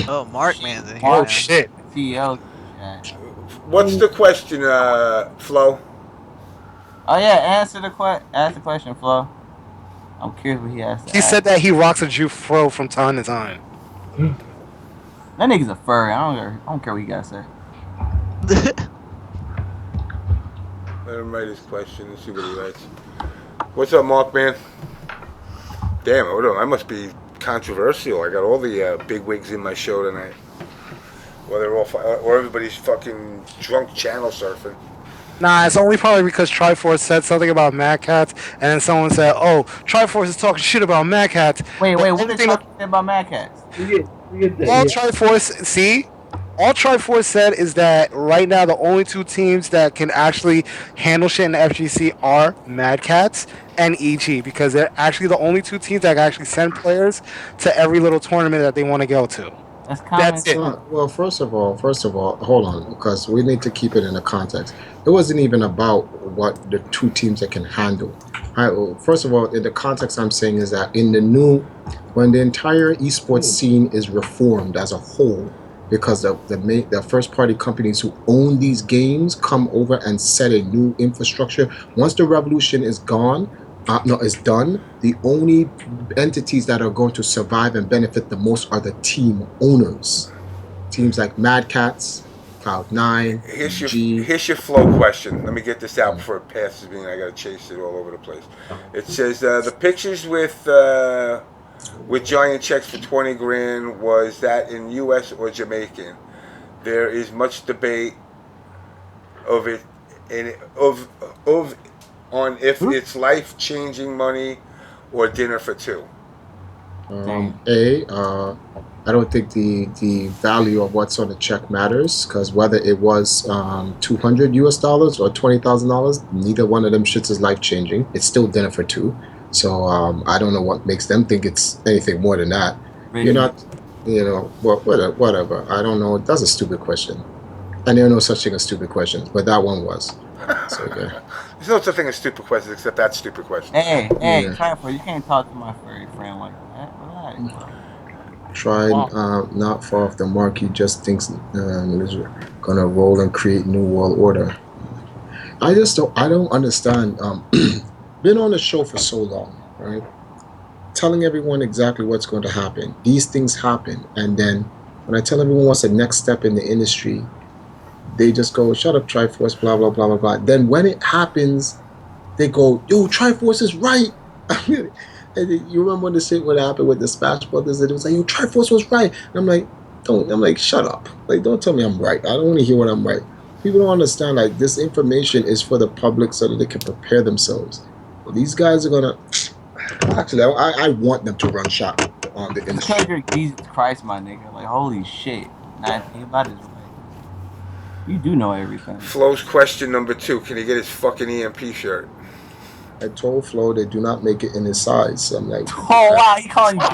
Oh, Mark Man's in here Oh now. shit! TL. What's the question, Flo? Oh yeah, answer the question, Flo. I'm curious what he has to He ask. said that he rocks a Jew fro from time to time. That nigga's a furry. I don't care what you guys say. Let him write his question and see what he writes. What's up, Mark, man? Damn, I must be controversial. I got all the big wigs in my show tonight. Well, they're all, or everybody's fucking drunk channel surfing. Nah, it's only probably because Triforce said something about Mad Cats, and then someone said, "Oh, Triforce is talking shit about Mad Cats." Wait, what are they talking about Mad Cats? All Triforce said is that right now the only two teams that can actually handle shit in the FGC are Mad Cats and EG, because they're actually the only two teams that can actually send players to every little tournament that they want to go to. That's it. Well, first of all, hold on, because we need to keep it in the context. It wasn't even about what the two teams that can handle. Well, first of all, in the context I'm saying is that when the entire esports scene is reformed as a whole, because the first party companies who own these games come over and set a new infrastructure. Once the revolution is gone, is done, the only entities that are going to survive and benefit the most are the team owners. Teams like Mad Cats, Cloud9, Here's your flow question. Let me get this out before it passes me and I gotta chase it all over the place. It says the pictures with giant checks for 20 grand, was that in US or Jamaican? There is much debate of it on if it's life-changing money or dinner for two. I don't think the value of what's on the check matters, because whether it was $200 or $20,000, neither one of them shits is life-changing. It's still dinner for two. So I don't know what makes them think it's anything more than that. You're not, whatever. I don't know. That's a stupid question. And there's no such thing as stupid questions, but that one was. So, yeah. There's no such thing as stupid questions except that stupid question. Hey, Triforce, you can't talk to my furry friend like that. Relax, bro. Try not far off the mark. He just thinks he's gonna roll and create new world order. I don't understand. Been on the show for so long, right? Telling everyone exactly what's going to happen. These things happen, and then when I tell everyone what's the next step in the industry, they just go, "Shut up, Triforce," blah blah blah blah blah. Then when it happens, they go, "Yo, Triforce is right." And you remember when what happened with the Smash Brothers? And it was like, "Yo, Triforce was right." And I'm like, shut up. Like, don't tell me I'm right. I don't want to hear what I'm right. People don't understand, like, this information is for the public so that they can prepare themselves. Well, these guys are gonna actually I want them to run shot on the industry. Jesus Christ, my nigga. Like, holy shit. Now think about it right. You do know everything. Flo's question number 2. Can he get his fucking EMP shirt? I told Flo they do not make it in his size. So I'm like, oh wow, he calling you.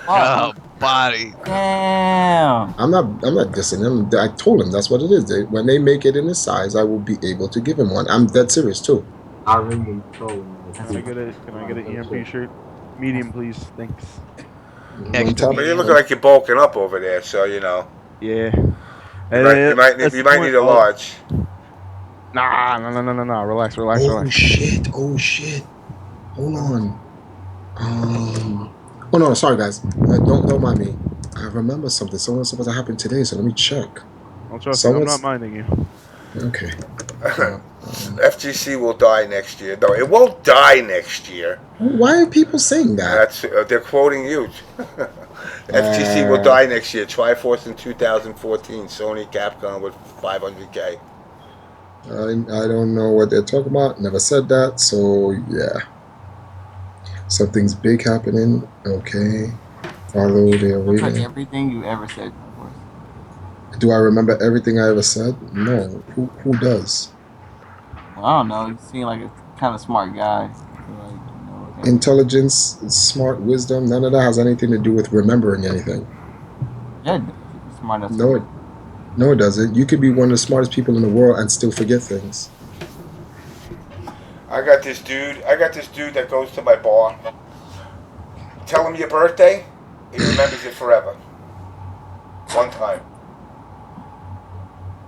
Oh, body. Damn. I'm not dissing him. I told him that's what it is. When they make it in his size, I will be able to give him one. I'm dead serious too. I remember trolling. Can I get an EMP shirt? Medium, please. Thanks. But you look like you're bulking up over there, so you know. Yeah. You might need a large. Nah. Relax. Oh shit. Hold on. Oh no, sorry guys. Don't mind me. I remember something. Someone's supposed to happen today, so let me check. Don't trust me. I'm not minding you. Okay. FGC will die next year. No, it won't die next year. Why are people saying that? They're quoting you. FGC will die next year. Triforce in 2014. Sony, Capcom with 500K. I don't know what they're talking about. Never said that. So yeah. Something's big happening. Okay. Follow the arena. Like everything you ever said. Do I remember everything I ever said? No. Who does? Well, I don't know. You seem like a kind of smart guy. Intelligence, smart, wisdom, none of that has anything to do with remembering anything. Yeah, smart enough. No, it doesn't. You could be one of the smartest people in the world and still forget things. I got this dude that goes to my bar. Tell him your birthday, he remembers it forever. One time.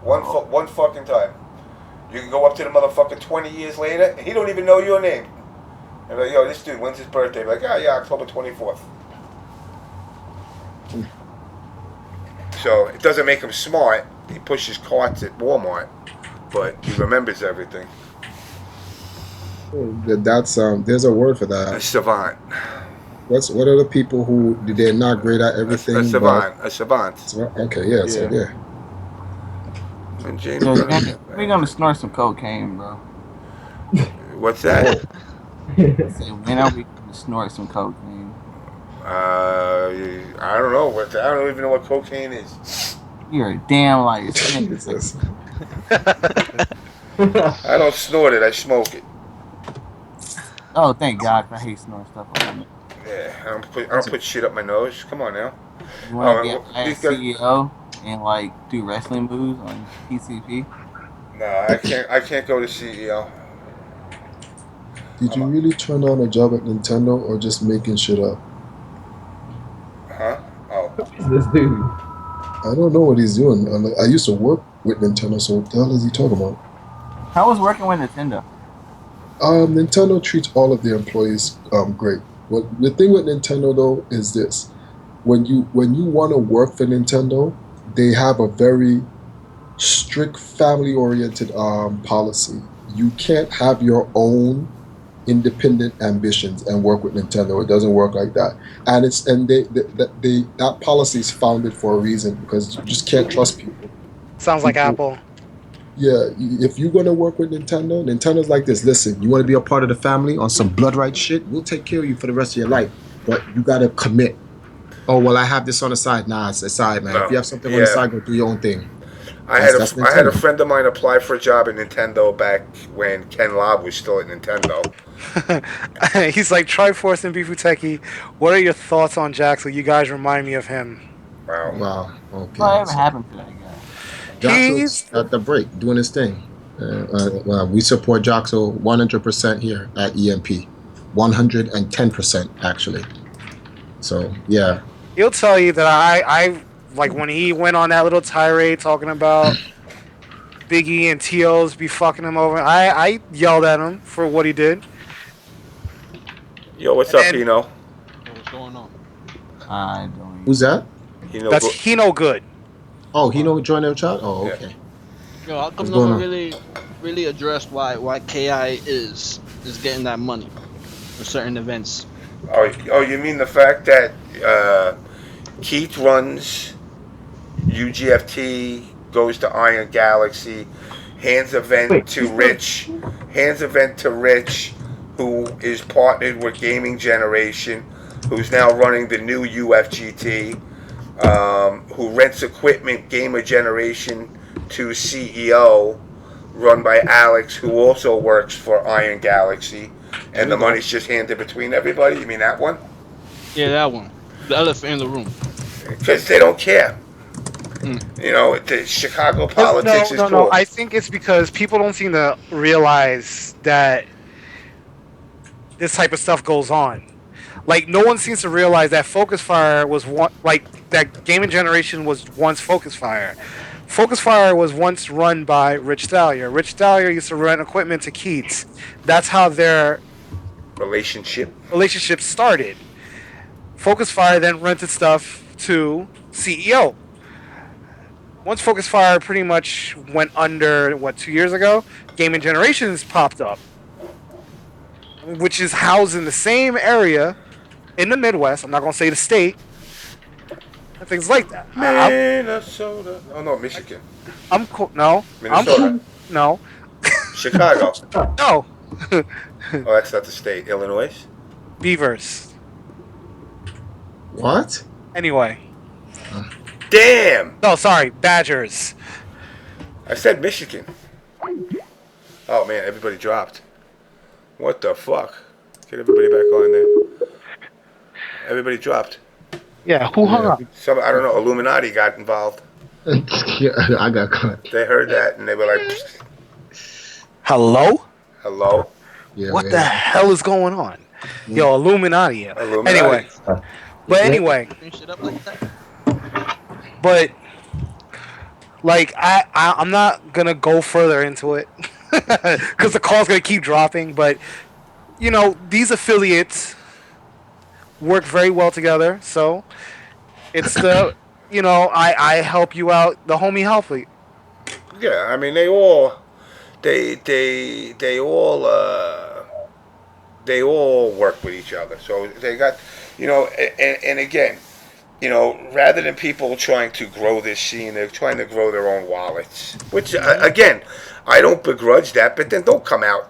One fucking time. You can go up to the motherfucker 20 years later, and he don't even know your name. And be like, yo, this dude, when's his birthday? Be like, oh yeah, October 24th. So it doesn't make him smart. He pushes carts at Walmart, but he remembers everything. That's there's a word for that. A savant. What are the people who they're not great at everything? A savant. A savant. Okay, yeah, so yeah. And James, we're gonna snort some cocaine, bro. What's that? When are we gonna snort some cocaine? I don't know what. I don't even know what cocaine is. You're a damn liar. I don't snort it. I smoke it. Oh, thank God! I hate snorting stuff. Yeah, I don't put shit up my nose. Come on now. You want to be a CEO and like do wrestling moves on PCP? No, I can't go to CEO. Did you really turn down a job at Nintendo or just making shit up? Huh? Oh. This dude. I don't know what he's doing. I used to work with Nintendo, so what the hell is he talking about? How was working with Nintendo? Nintendo treats all of their employees great. Well, the thing with Nintendo though is this: when you want to work for Nintendo, they have a very strict family-oriented policy. You can't have your own independent ambitions and work with Nintendo. It doesn't work like that. And that policy is founded for a reason, because you just can't trust people. Sounds like Apple. Yeah, if you're gonna work with Nintendo's like this. Listen, you want to be a part of the family on some blood right shit? We'll take care of you for the rest of your life, but you gotta commit. Oh well, I have this on the side. Nah, it's aside, man. No. If you have something on the side, go do your own thing. I had a friend of mine apply for a job at Nintendo back when Ken Lobb was still at Nintendo. He's like, Triforce and Bifuteki, what are your thoughts on Jaxel? You guys remind me of him. Wow. Okay. Whatever happened to that guy? Jaxel's at the break, doing his thing. We support Jaxel 100% here at EMP. 110% actually. So, yeah. He'll tell you that I like when he went on that little tirade talking about Biggie and T.O.'s be fucking him over. I yelled at him for what he did. Yo, what's up, Hino? What's going on? I don't. Who's that? That's Hino Good. Oh, Hino joined the chat? Oh, okay. Yo, how come no one really addressed why KI is getting that money for certain events? Oh, you mean the fact that Keith runs UGFT, goes to Iron Galaxy, hands event to Rich, who is partnered with Gaming Generation, who's now running the new UFGT, who rents equipment, Gamer Generation to CEO, run by Alex, who also works for Iron Galaxy, and the money's just handed between everybody. You mean that one? Yeah, that one. The elephant in the room. Because they don't care. You know, the Chicago politics is cool. No. I think it's because people don't seem to realize that this type of stuff goes on. Like, no one seems to realize that Focus Fire was that Gaming Generation was once Focus Fire. Focus Fire was once run by Rich Thalia. Rich Thalia used to rent equipment to Keats. That's how their relationship started. Focus Fire then rented stuff to CEO. Once Focus Fire pretty much went under, 2 years ago, Gaming Generations popped up, which is housed in the same area in the Midwest. I'm not going to say the state. And things like that. Minnesota. Oh, no, Michigan. No. Minnesota. No. Chicago. No. Oh, that's not the state. Illinois? Beavers. What? Anyway. Damn! No, sorry. Badgers. I said Michigan. Oh, man, everybody dropped. What the fuck? Get everybody back on there. Everybody dropped. Yeah, who hung up? I don't know, Illuminati got involved. Yeah, I got caught. They heard that and they were like... Hello? What the hell is going on? Yo, Illuminati. Anyway. But anyway. But like I'm not gonna go further into it because the call's gonna keep dropping. But you know, these affiliates work very well together. So it's the I help you out, the homie help you. Yeah, I mean they all they all work with each other. So they got and again, rather than people trying to grow this scene, they're trying to grow their own wallets. Which, again, I don't begrudge that, but then don't come out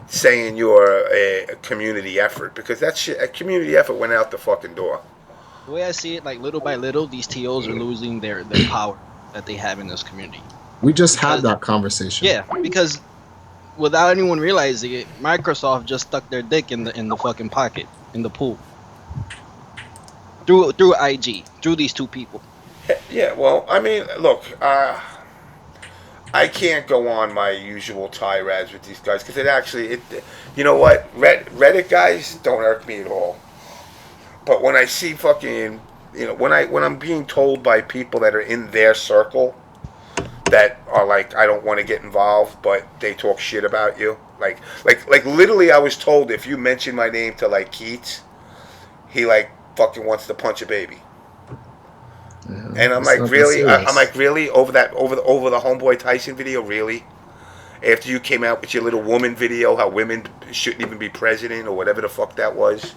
saying you're a community effort, because that shit, a community effort went out the fucking door. The way I see it, like little by little, these TOs are losing their power that they have in this community. We just had that conversation. Yeah, because without anyone realizing it, Microsoft just stuck their dick in the fucking pocket, in the pool. Through IG, through these two people. Yeah, well, I mean, look, I can't go on my usual tirades with these guys because you know what, Reddit guys don't irk me at all. But when I see fucking, when I'm being told by people that are in their circle that are like, I don't want to get involved, but they talk shit about you, like literally, I was told if you mention my name to like Keats, he like fucking wants to punch a baby. Yeah, and I'm like, really? I'm like, really? Over the Homeboy Tyson video, really? After you came out with your little woman video, how women shouldn't even be president or whatever the fuck that was.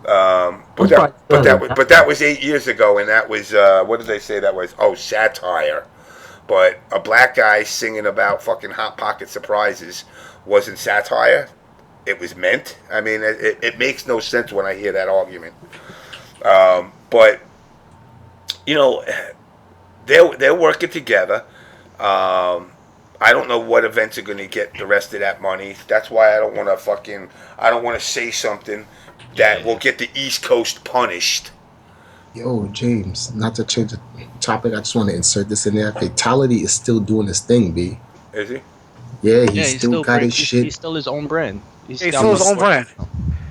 But that was 8 years ago, and that was what did they say that was? Oh, satire. But a black guy singing about fucking Hot Pocket surprises wasn't satire. It was meant. I mean, it makes no sense when I hear that argument. But they're working together. I don't know what events are going to get the rest of that money. That's why I don't want to say something that will get the East Coast punished. Yo, James, not to change the topic, I just want to insert this in there. Fatality is still doing his thing, B. Is he? Yeah, he's still got his shit. He's still his own brand. He's still his own brand.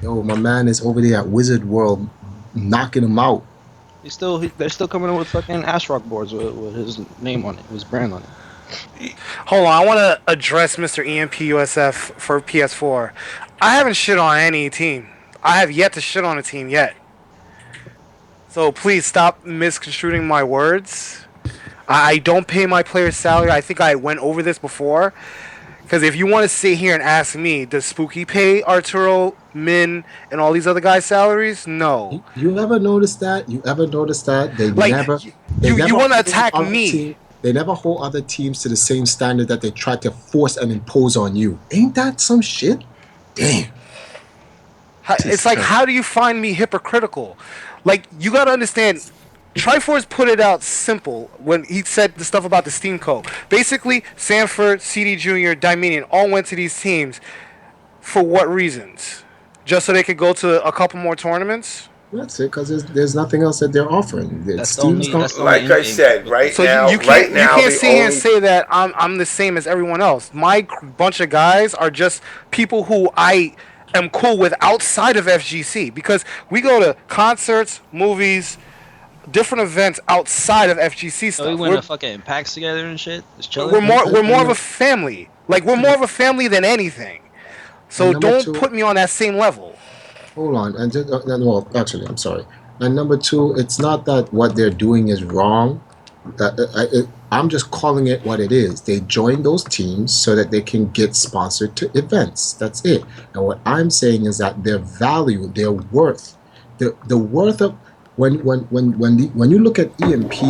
Yo, my man is over there at Wizard World knocking him out. They're still coming in with fucking ASRock boards with his name on it, his brand on it. Hold on, I want to address Mr. EMP USF for PS4. I haven't shit on any team. I have yet to shit on a team yet. So please stop misconstruing my words. I don't pay my players' salary. I think I went over this before. Because if you want to sit here and ask me, does Spooky pay Arturo, Min, and all these other guys' salaries? No. You ever noticed that? You want to attack me. They never hold other teams to the same standard that they try to force and impose on you. Ain't that some shit? Damn. It's like, how do you find me hypocritical? Like, you got to understand, Triforce put it out simple when he said the stuff about the Steam Code. Basically, Sanford, CD Jr., Dominion all went to these teams for what reasons? Just so they could go to a couple more tournaments? That's it, because there's nothing else that they're offering. Like I said, right now, you can't sit here and say that I'm the same as everyone else. My bunch of guys are just people who I am cool with outside of FGC, because we go to concerts, movies, different events outside of FGC stuff. So we went to fucking PAX together and shit. We're more of a family. Like, we're more of a family than anything. So don't put me on that same level. Hold on, and well, actually, I'm sorry. And number two, it's not that what they're doing is wrong. I'm just calling it what it is. They join those teams so that they can get sponsored to events. That's it. And what I'm saying is that their value, their worth, the worth of when you look at EMP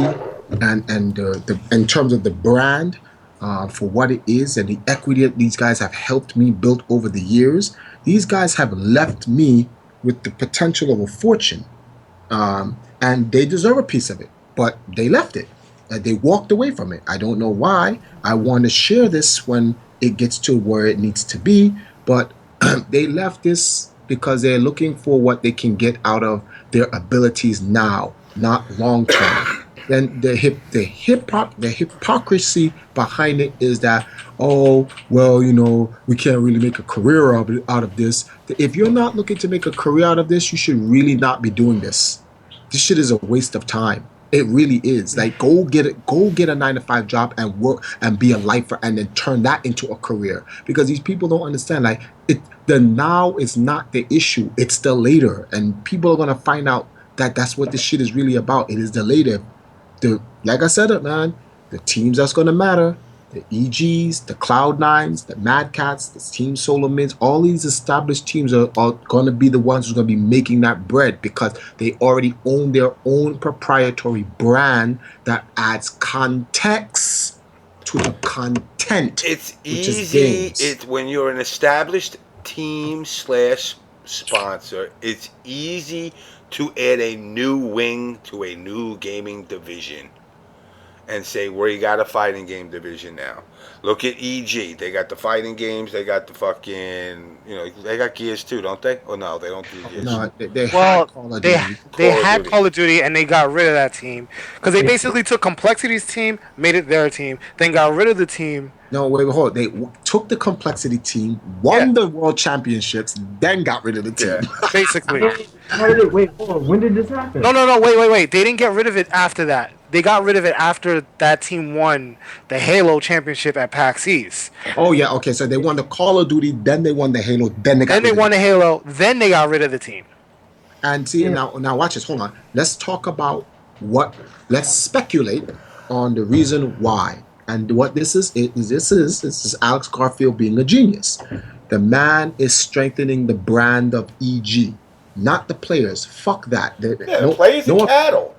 and in terms of the brand for what it is and the equity that these guys have helped me build over the years, these guys have left me with the potential of a fortune, and they deserve a piece of it. But they left it. They walked away from it. I don't know why. I want to share this when it gets to where it needs to be, but they left this because they're looking for what they can get out of their abilities now, not long term. then the hypocrisy behind it is that, oh well, we can't really make a career out of this. If you're not looking to make a career out of this, you should really not be doing this. This shit is a waste of time. It really is. Like, go get a 9 to 5 job and work and be a lifer, and then turn that into a career. Because these people don't understand. Like, the now is not the issue. It's the later, and people are gonna find out that that's what this shit is really about. It is the later. Like I said, man, the teams that's gonna matter, the EGs, the Cloud9s, the Mad Cats, the Team Solar Mints, all these established teams are gonna be the ones who's gonna be making that bread, because they already own their own proprietary brand that adds context to the content. It's which is easy. games. It's when you're an established team / sponsor. It's easy to add a new wing to a new gaming division and say, we got a fighting game division now. Look at EG. They got the fighting games. They got the fucking, they got Gears too, don't they? Oh no, they don't do Gears. No, they Well, had Call of they Duty. they Call of had Duty. Call of Duty and they got rid of that team because they basically took Complexity's team, made it their team, then got rid of the team. No, wait, hold. They took the Complexity team, won the world championships, then got rid of the team. Yeah. Basically. Wait, hold on. When did this happen? No, wait. They didn't get rid of it after that. They got rid of it after that team won the Halo championship at PAX East. Oh yeah, okay. So they won the Call of Duty, then they won the Halo, then they got. Then they won the Halo, then they got rid of the team. And see, now watch this. Hold on. Let's talk about Let's speculate on the reason why. And what this is Alex Garfield being a genius. The man is strengthening the brand of EG, not the players. Fuck that. The players are cattle.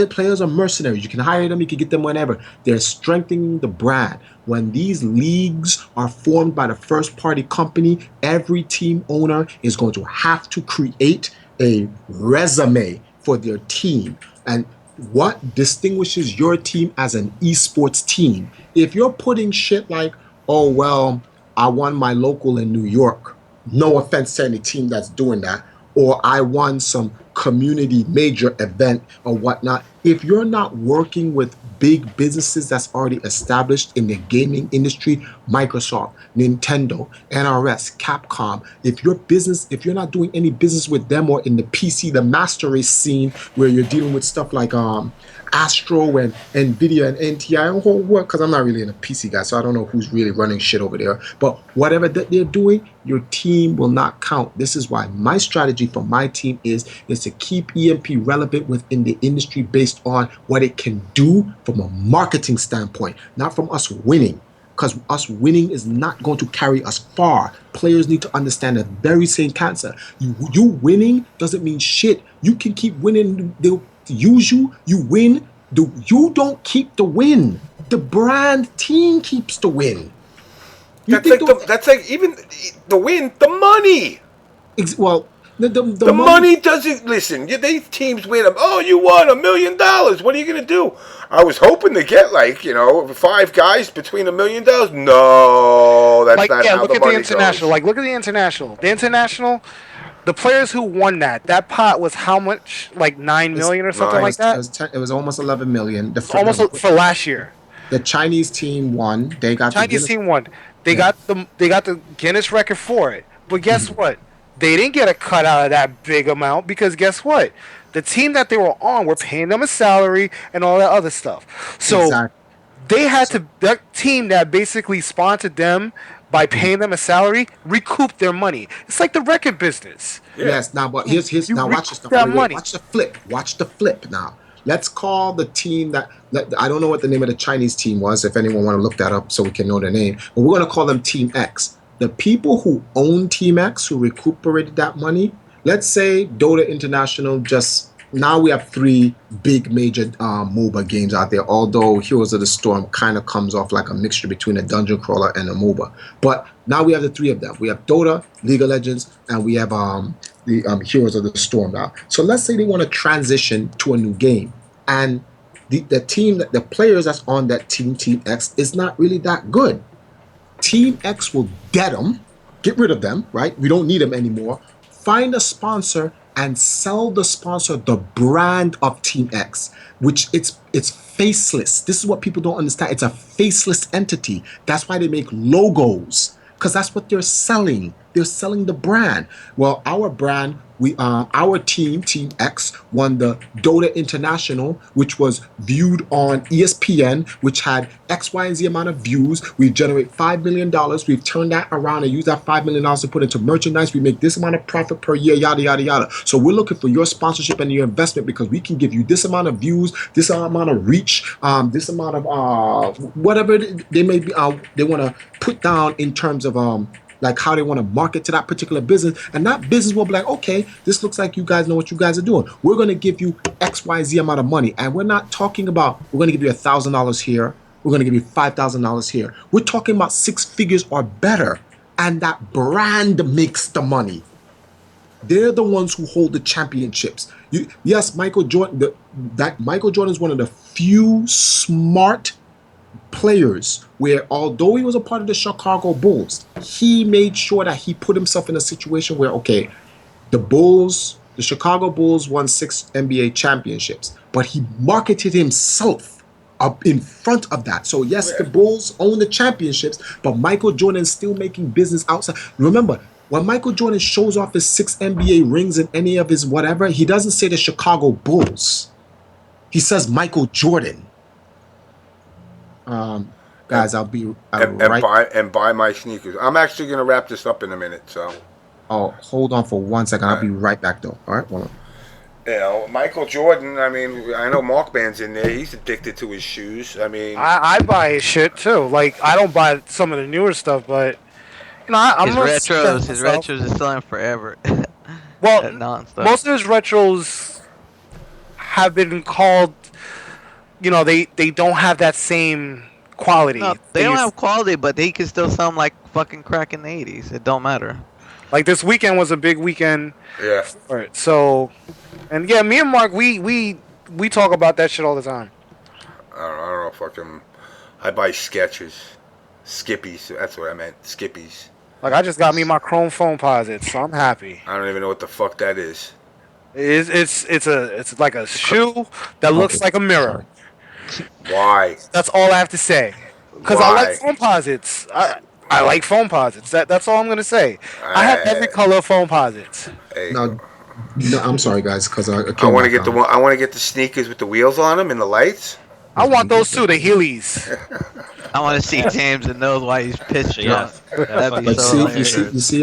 Players are mercenaries. You can hire them, you can get them whenever. They're strengthening the brand. When these leagues are formed by the first party company, every team owner is going to have to create a resume for their team. And what distinguishes your team as an esports team? If you're putting shit like, oh, well, I won my local in New York. No offense to any team that's doing that. Or I won some community major event or whatnot. If you're not working with big businesses that's already established in the gaming industry, Microsoft, Nintendo, NRS, Capcom, if you're not doing any business with them, or in the PC, the master race scene, where you're dealing with stuff like Astro and Nvidia and NTI, because I'm not really in a PC guy, so I don't know who's really running shit over there. But whatever that they're doing, your team will not count. This is why my strategy for my team is to keep EMP relevant within the industry based on what it can do from a marketing standpoint, not from us winning. Because us winning is not going to carry us far. Players need to understand the very same cancer. You winning doesn't mean shit. You can keep winning. They'll use you. You win. You don't keep the win. The brand team keeps the win. That's like even the win, the money. Well, the money doesn't listen. These teams win. Oh, you won $1 million. What are you gonna do? I was hoping to get 5 guys between $1 million. No, that's not how look the at money the international. goes. Look at the international. The international. The players who won that pot was how much? Like 9 million or something like that. It was almost 11 million. Almost for last year. The Chinese team won. They got They got the Guinness record for it. But guess what? They didn't get a cut out of that big amount, because guess what? The team that they were on were paying them a salary and all that other stuff. So they had that team that basically sponsored them by paying them a salary, recoup their money. It's like the record business. Yes. Now, but here's now watch this. Watch the flip. Watch the flip now. Let's call the team that I don't know what the name of the Chinese team was. If anyone want to look that up so we can know their name, but we're going to call them Team X. The people who own Team X, who recuperated that money, let's say Dota International, now we have 3 big major MOBA games out there, although Heroes of the Storm kind of comes off like a mixture between a dungeon crawler and a MOBA. But now we have the 3 of them. We have Dota, League of Legends, and we have the Heroes of the Storm now. So let's say they want to transition to a new game, and the players that's on that Team X is not really that good. Team X will get them, get rid of them, right? We don't need them anymore. Find a sponsor and sell the sponsor the brand of Team X, which it's faceless. This is what people don't understand. It's a faceless entity. That's why they make logos, because that's what they're selling. They're selling the brand. Well, our brand, our Team X, won the Dota International, which was viewed on ESPN, which had X, Y, and Z amount of views. We generate $5 million. We've turned that around and used that $5 million to put into merchandise. We make this amount of profit per year, yada, yada, yada. So we're looking for your sponsorship and your investment because we can give you this amount of views, this amount of reach, this amount of whatever they may be, they want to put down in terms of like how they want to market to that particular business. And that business will be like, okay, this looks like you guys know what you guys are doing. We're going to give you XYZ amount of money. And we're not talking about, we're going to give you $1,000 here. We're going to give you $5,000 here. We're talking about 6 figures or better. And that brand makes the money. They're the ones who hold the championships. Yes, Michael Jordan, Michael Jordan is one of the few smart players where, although he was a part of the Chicago Bulls, he made sure that he put himself in a situation where, okay, the Chicago Bulls won 6 NBA championships, but he marketed himself up in front of that. So yes, the Bulls own the championships, but Michael Jordan's still making business outside. Remember, when Michael Jordan shows off his 6 NBA rings and any of his whatever, he doesn't say the Chicago Bulls. He says Michael Jordan. Guys, I'll be right. And buy my sneakers. I'm actually going to wrap this up in a minute, so. Oh, hold on for 1 second. I'll be right back, though. All right, hold on. You know, Michael Jordan, I mean, I know Mark Band's in there. He's addicted to his shoes. I mean, I buy his shit too. Like, I don't buy some of the newer stuff, but you know, I'm his retros are selling forever. Well, most of his retros have been called, you know, they don't have that same quality. No, they don't have quality, but they can still sound like fucking crack in the 80s. It don't matter. Like, this weekend was a big weekend. Yeah. For it. So, and yeah, me and Mark, we talk about that shit all the time. I don't know, fucking. I buy Skechers, Skippies. That's what I meant, Skippies. Like, I just got me my Chrome phone posits, so I'm happy. I don't even know what the fuck that is. It's like a shoe that looks like a mirror. Why? That's all I have to say. Because I like phone posits. I like phone posits. That's all I'm gonna say. I have every color of phone posits. No, I'm sorry, guys, because I want to get I want to get the sneakers with the wheels on them and the lights. I want those too, the Heelys. I want to see James and knows why he's pissed drunk. That'd be but so you see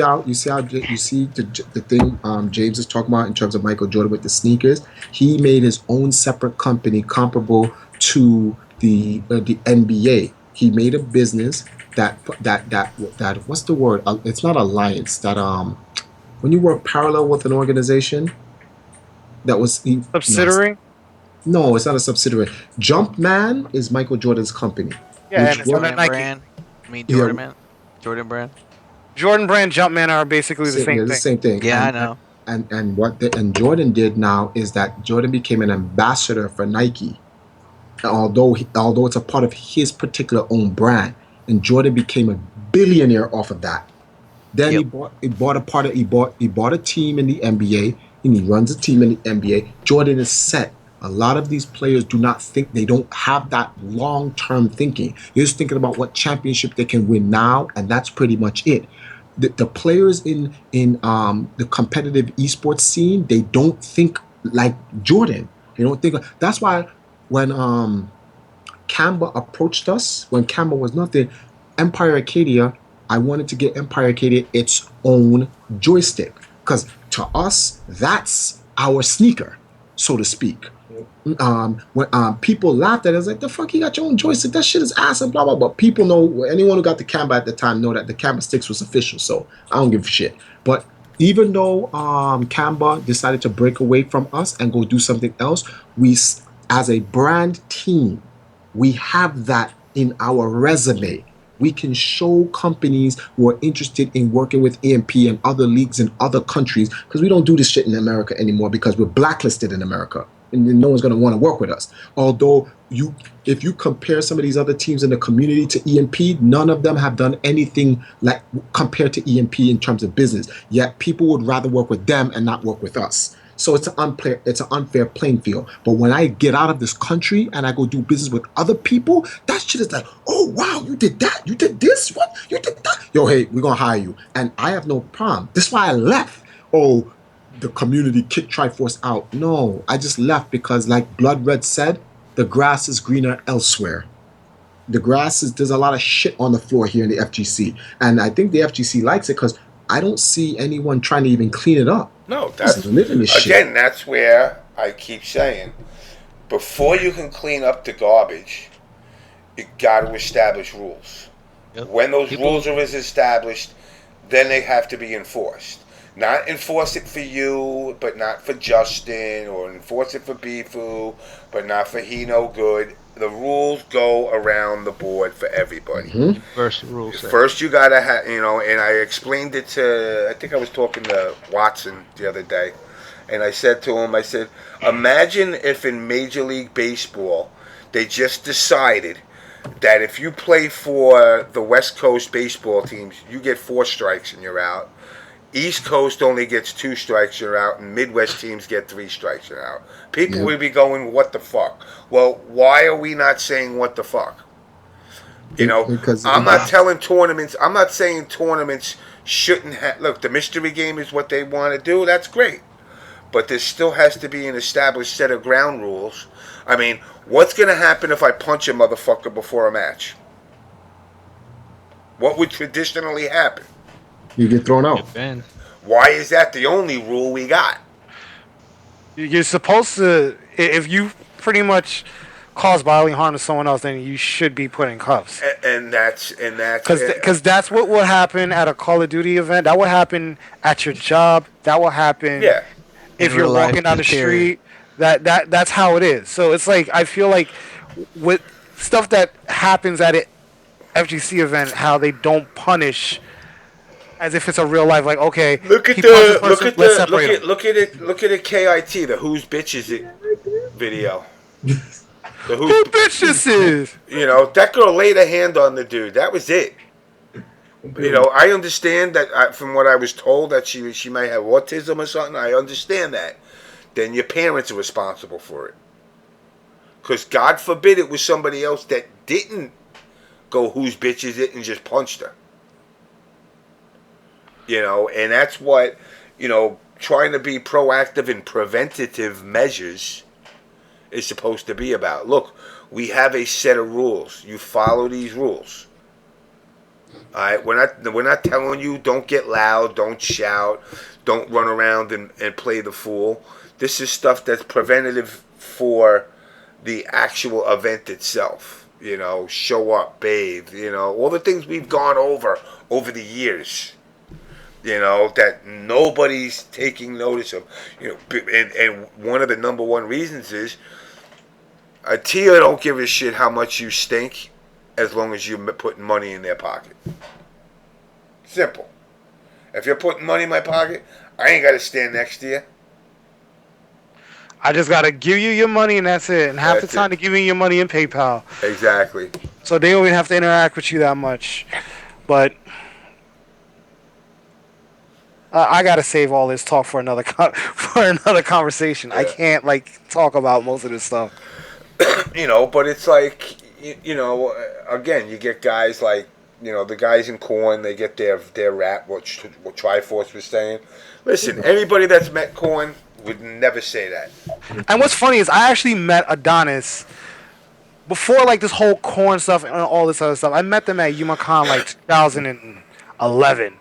the thing James is talking about in terms of Michael Jordan with the sneakers. He made his own separate company comparable to the NBA. He made a business that what's the word? It's not alliance. That when you work parallel with an organization, that was subsidiary. No, it's not a subsidiary. Jumpman is Michael Jordan's company. Yeah, and it's Jordan on Nike. brand. I mean Jordan man. Jordan brand. Jordan brand, Jumpman are basically the same thing. The same thing. Yeah, I know. And what Jordan did now is that Jordan became an ambassador for Nike. Although it's a part of his particular own brand, and Jordan became a billionaire off of that. Then he bought a team in the NBA, and he runs a team in the NBA. Jordan is set. A lot of these players do not think, they don't have that long-term thinking. They're just thinking about what championship they can win now, and that's pretty much it. The players in the competitive esports scene, they don't think like Jordan. They don't think. That's why when Kamba approached us, when Kamba was nothing, Empire Arcadia, I wanted to get Empire Arcadia its own joystick, because to us, that's our sneaker, so to speak. When people laughed at it, I was like, the fuck, you got your own joystick? That shit is ass and blah, blah, blah. People know, anyone who got the Kamba at the time know that the Kamba sticks was official, so I don't give a shit. But even though Kamba decided to break away from us and go do something else, we, as a brand team, we have that in our resume. We can show companies who are interested in working with EMP and other leagues in other countries, because we don't do this shit in America anymore because we're blacklisted in America. And no one's going to want to work with us. Although, if you compare some of these other teams in the community to EMP, none of them have done anything like compared to EMP in terms of business. Yet people would rather work with them and not work with us. So it's an unfair playing field. But when I get out of this country and I go do business with other people, that shit is like, oh wow, you did that, you did this, what, you did that. Yo, hey, we're gonna hire you, and I have no problem. That's why I left. Oh, the community kicked Triforce out. No, I just left because, like Blood Red said, the grass is greener elsewhere. The grass is There's a lot of shit on the floor here in the FGC, and I think the FGC likes it because I don't see anyone trying to even clean it up. No, Just that's living this shit. again. That's where I keep saying, before you can clean up the garbage, you got to establish rules. Yep. When those rules are established, then they have to be enforced. Not enforce it for you, but not for Justin, or enforce it for Bifu, but not for He No Good. The rules go around the board for everybody. Universal rules. First, you gotta have, and I explained it to, I think I was talking to Watson the other day, and I said to him, I said, imagine if in Major League Baseball, they just decided that if you play for the West Coast baseball teams, you get 4 strikes and you're out. East Coast only gets 2 strikes, you're out, and Midwest teams get 3 strikes, you're out. People would be going, what the fuck? Well, why are we not saying what the fuck? Because I'm not saying tournaments shouldn't have, look, the mystery game is what they want to do, that's great. But there still has to be an established set of ground rules. I mean, what's going to happen if I punch a motherfucker before a match? What would traditionally happen? You get thrown out. Why is that the only rule we got? You're supposed to, if you pretty much cause bodily harm to someone else, then you should be put in cuffs. And that's because that's what will happen at a Call of Duty event. That will happen at your job. That will happen. Yeah. If you're walking down the street. That's how it is. So it's like, I feel like with stuff that happens at an FGC event, how they don't punish as if it's a real life. Like, okay, look at it. KIT, the Whose Bitch Is It video. The Who bitch this is? That girl laid a hand on the dude. That was it. I understand that from what I was told that she might have autism or something. I understand that. Then your parents are responsible for it. Because God forbid it was somebody else that didn't go whose bitch is it and just punched her. And that's what, trying to be proactive in preventative measures is supposed to be about. Look, we have a set of rules. You follow these rules. All right, we're not telling you don't get loud, don't shout, don't run around and play the fool. This is stuff that's preventative for the actual event itself. Show up, bathe, all the things we've gone over the years. That nobody's taking notice of. And one of the number one reasons is Atia don't give a shit how much you stink as long as you're putting money in their pocket. Simple. If you're putting money in my pocket, I ain't got to stand next to you. I just got to give you your money and that's it. And half the time they're giving you your money in PayPal. Exactly. So they don't even have to interact with you that much. But I got to save all this talk for another conversation. Yeah. I can't talk about most of this stuff. But it's like, again, you get guys like, the guys in Korn, they get their rap, what Triforce was saying. Listen, anybody that's met Korn would never say that. And what's funny is I actually met Adonis before this whole Korn stuff and all this other stuff. I met them at YumaCon 2011.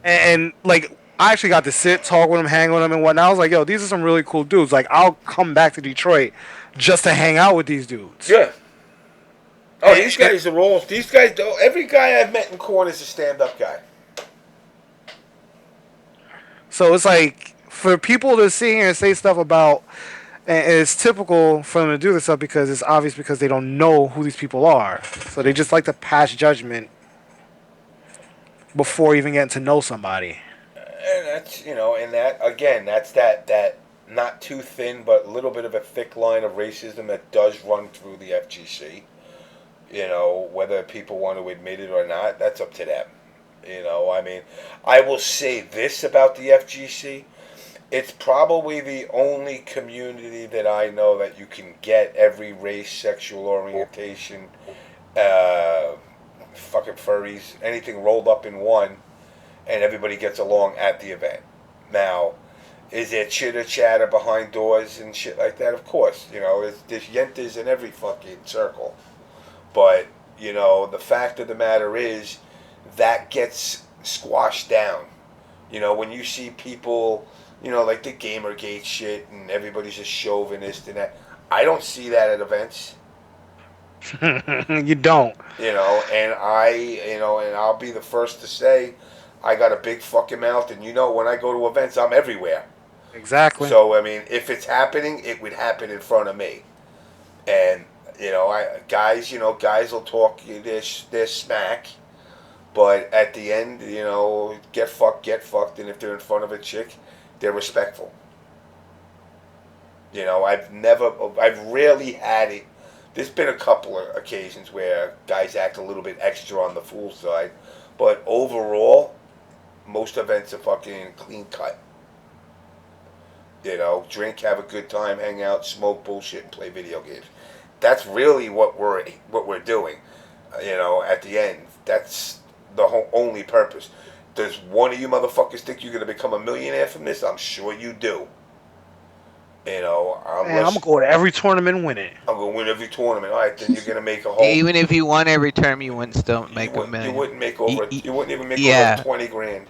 And I actually got to sit, talk with them, hang with them and whatnot. I was like, yo, these are some really cool dudes. I'll come back to Detroit just to hang out with these dudes. Yeah. Oh, these guys are all... These guys... Every guy I've met in Korn is a stand-up guy. So it's for people to sit here and say stuff about... And it's typical for them to do this stuff because it's obvious because they don't know who these people are. So they just like to pass judgment before even getting to know somebody. And that's, and that, again, that's that not too thin, but a little bit of a thick line of racism that does run through the FGC. Whether people want to admit it or not, that's up to them. I will say this about the FGC. It's probably the only community that I know that you can get every race, sexual orientation, uh, fucking furries, anything rolled up in one, and everybody gets along at the event. Now, is there chitter chatter behind doors and shit like that? Of course, there's yentas in every fucking circle. But, the fact of the matter is that gets squashed down. When you see people, like the Gamergate shit and everybody's just chauvinist and that, I don't see that at events. You don't. And I'll be the first to say I got a big fucking mouth, and when I go to events, I'm everywhere. Exactly. So, if it's happening, it would happen in front of me. And, guys will talk their smack, but at the end, get fucked, and if they're in front of a chick, they're respectful. I've rarely had it. There's been a couple of occasions where guys act a little bit extra on the fool side, but overall, most events are fucking clean cut. Drink, have a good time, hang out, smoke bullshit, and play video games. That's really what we're doing. At the end, that's the only purpose. Does one of you motherfuckers think you're gonna become a millionaire from this? I'm sure you do. Man, I'm gonna go to every tournament and win it. I'm gonna win every tournament. All right, then you're gonna make a whole. Even if you won every term, you wouldn't still make $1 million. You wouldn't make over. You wouldn't even make over 20 grand.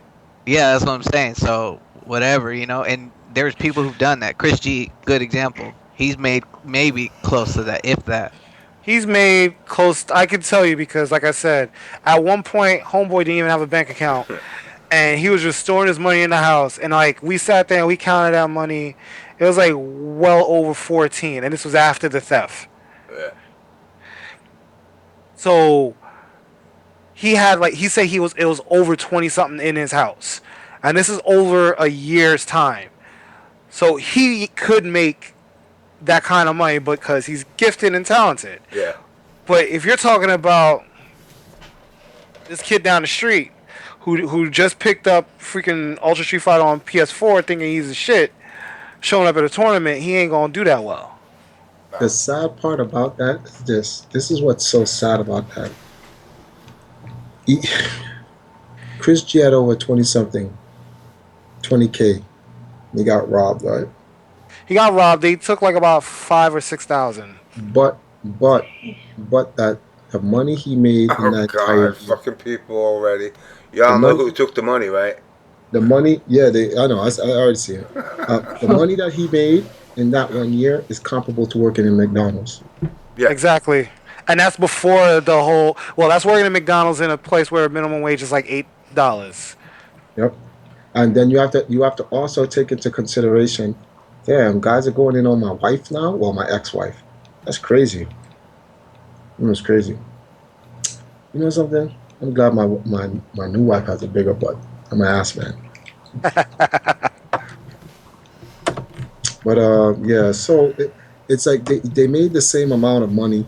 Yeah, that's what I'm saying. So whatever, and there's people who've done that. Chris G, good example. He's made maybe close to that, if that. He's made close. I can tell you because, like I said, at one point, homeboy didn't even have a bank account, and he was just storing his money in the house. And like we sat there and we counted that money. It was like well over 14, and this was after the theft. Yeah. So he had he said it was over 20 something in his house, and this is over a year's time. So he could make that kind of money because he's gifted and talented. Yeah. But if you're talking about this kid down the street who just picked up freaking Ultra Street Fighter on PS4 thinking he's a shit, showing up at a tournament, he ain't gonna do that well. The sad part about that is this. This is what's so sad about that. Chris G had over 20-something, 20K. He got robbed, right? He got robbed. They took like about 5,000 or 6,000. But that the money he made in that God, fucking people already. Y'all know who took the money, right? The money, yeah, I know. I already see it. The money that he made in that 1 year is comparable to working in McDonald's. Yeah, exactly. And that's before the whole. Well, that's working at McDonald's in a place where minimum wage is like $8. Yep. And then you have to also take into consideration. Damn, guys are going in on my wife now. Well, my ex-wife. That's crazy. It's crazy. You know something? I'm glad my new wife has a bigger butt. I'm an ass man. But yeah, so it's like they made the same amount of money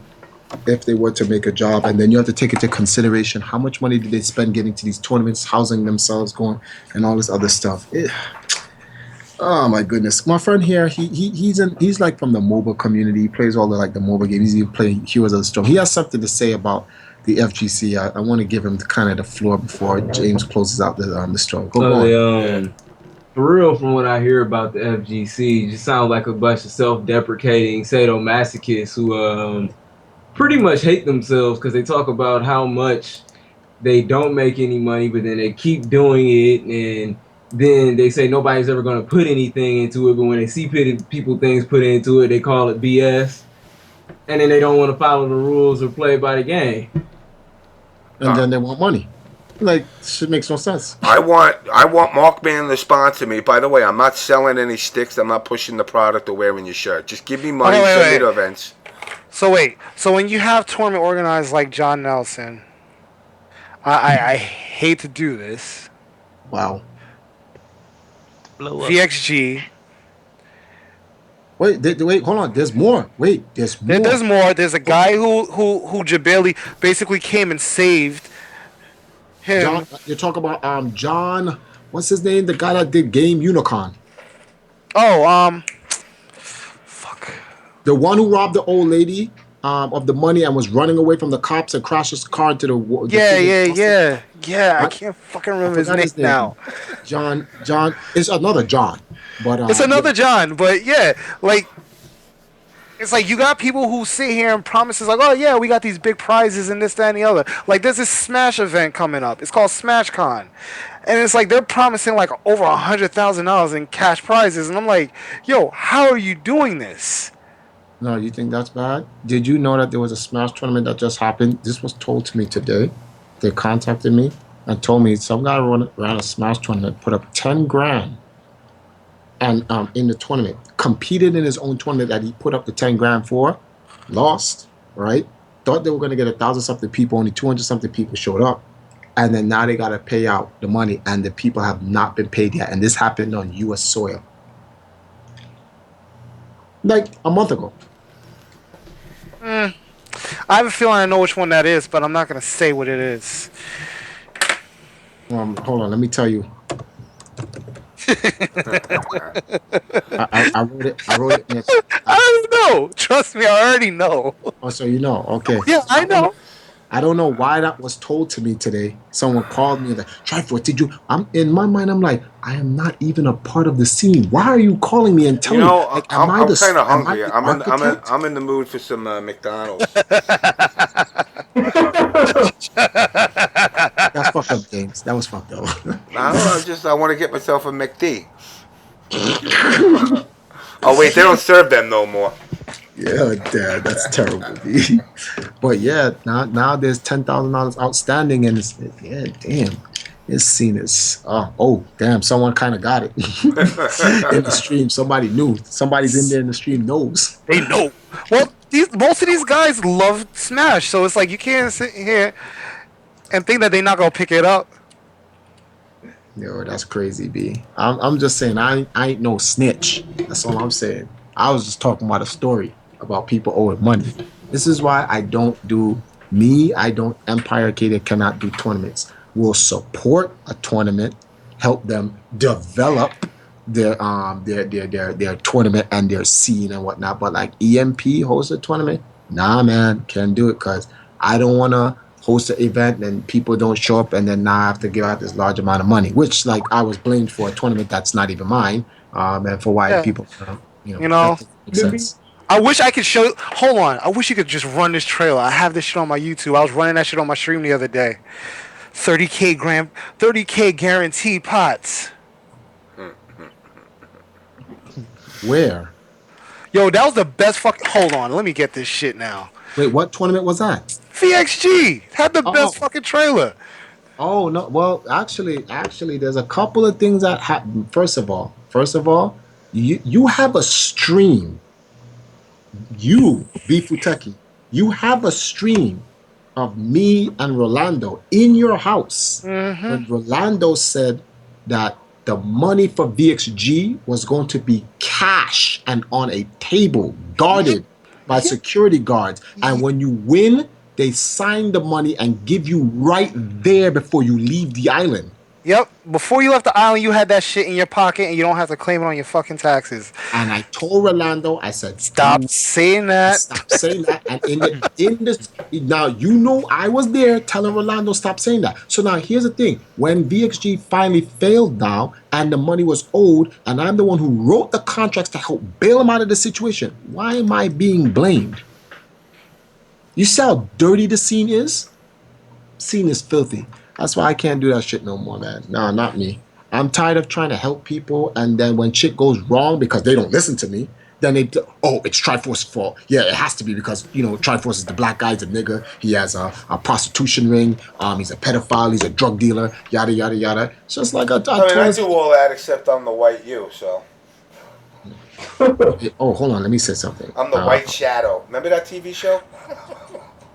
if they were to make a job, and then you have to take into consideration how much money did they spend getting to these tournaments, housing themselves, going, and all this other stuff. Oh my goodness, my friend here, he's like from the MOBA community. He plays all the MOBA games. He's even playing Heroes of the Storm. He has something to say about the FGC. I want to give him the floor before James closes out the show. Go on. For real, from what I hear about the FGC, it just sounds like a bunch of self-deprecating sadomasochists who pretty much hate themselves because they talk about how much they don't make any money, but then they keep doing it, and then they say nobody's ever going to put anything into it, but when they see people things put into it, they call it BS, and then they don't want to follow the rules or play by the game. And then they want money. Shit makes no sense. I want Markman to sponsor me. By the way, I'm not selling any sticks. I'm not pushing the product or wearing your shirt. Just give me money, send me to events. So when you have tournament organized like John Nelson, I hate to do this. Wow. VXG. Wait, hold on. There's more. There's more. There's more. There's a guy who Jabali basically came and saved him. John, you're talking about John. What's his name? The guy that did Game Unicorn. Oh, fuck. The one who robbed the old lady of the money and was running away from the cops and crashed his car into the Yeah, thing. yeah, yeah, yeah. I I, can't fucking I remember his forgot name his name. now. John. It's another John, but It's yeah. another John, but yeah, like it's like you got people who sit here and promises like, oh yeah, we got these big prizes and this, that, and the other. Like there's this Smash event coming up. It's called SmashCon, and it's like they're promising like over $100,000 in cash prizes, and I'm like, yo, how are you doing this? No, you think that's bad? Did you know that there was a Smash tournament that just happened? This was told to me today. They contacted me and told me some guy ran a Smash tournament, put up 10 grand, and in the tournament, competed in his own tournament that he put up the 10 grand for, lost, right? Thought they were going to get 1,000 something people, only 200 something people showed up. And then now they got to pay out the money, and the people have not been paid yet. And this happened on U.S. soil. Like a month ago. I have a feeling I know which one that is, but I'm not gonna say what it is. Hold on, let me tell you. I wrote it. I wrote it. I don't know. Trust me, I already know. Oh, so you know? Okay. Yeah, I know. I don't know why that was told to me today. Someone called me and like, Triforce, did you? I'm in my mind. I'm like, I am not even a part of the scene. Why are you calling me and telling me? Like, I'm kind of hungry. I'm in the mood for some McDonald's. That's fucked up, James. That was fucked up. I want to get myself a McD. Oh wait, they don't serve them no more. Yeah, Dad, that's terrible, B. But yeah, now there's $10,000 outstanding, and yeah, damn, this scene is damn, someone kind of got it in the stream. Somebody knew. Somebody's in there in the stream knows. They know. Well, most of these guys love Smash, so it's like you can't sit here and think that they're not gonna pick it up. Yo, that's crazy, B. I'm just saying I ain't no snitch. That's all I'm saying. I was just talking about a story about people owing money. This is why I don't Empire Arcade cannot do tournaments. We'll support a tournament, help them develop their tournament and their scene and whatnot. But like EMP host a tournament, nah man, can't do it because I don't wanna host an event and people don't show up and then now I have to give out this large amount of money, which like I was blamed for a tournament that's not even mine, and for why people you know, I wish I could show. Hold on. I wish you could just run this trailer. I have this shit on my YouTube. I was running that shit on my stream the other day. 30K guaranteed pots. Where? Yo, that was the best fucking. Hold on. Let me get this shit now. Wait, what tournament was that? VXG had the best fucking trailer. Oh no. Well, actually, there's a couple of things that happen. First of all, you have a stream. You, Bifuteki, you have a stream of me and Rolando in your house. Mm-hmm. When Rolando said that the money for VXG was going to be cash and on a table, guarded by security guards. And when you win, they sign the money and give you right there before you leave the island. Yep. Before you left the island, you had that shit in your pocket and you don't have to claim it on your fucking taxes. And I told Rolando, I said, stop saying that. Stop saying that. And in this, now you know I was there telling Rolando, stop saying that. So now here's the thing. When VXG finally failed now and the money was owed, and I'm the one who wrote the contracts to help bail him out of the situation, why am I being blamed? You see how dirty the scene is? Scene is filthy. That's why I can't do that shit no more, man. No, not me. I'm tired of trying to help people, and then when shit goes wrong because they don't listen to me, then it's Triforce's fault. Yeah, it has to be because, Triforce is the black guy, he's a nigga, he has a prostitution ring, he's a pedophile, he's a drug dealer, yada, yada, yada. It's just like I do all that except I'm the white you, so. Oh, hold on, let me say something. I'm the White Shadow. Remember that TV show?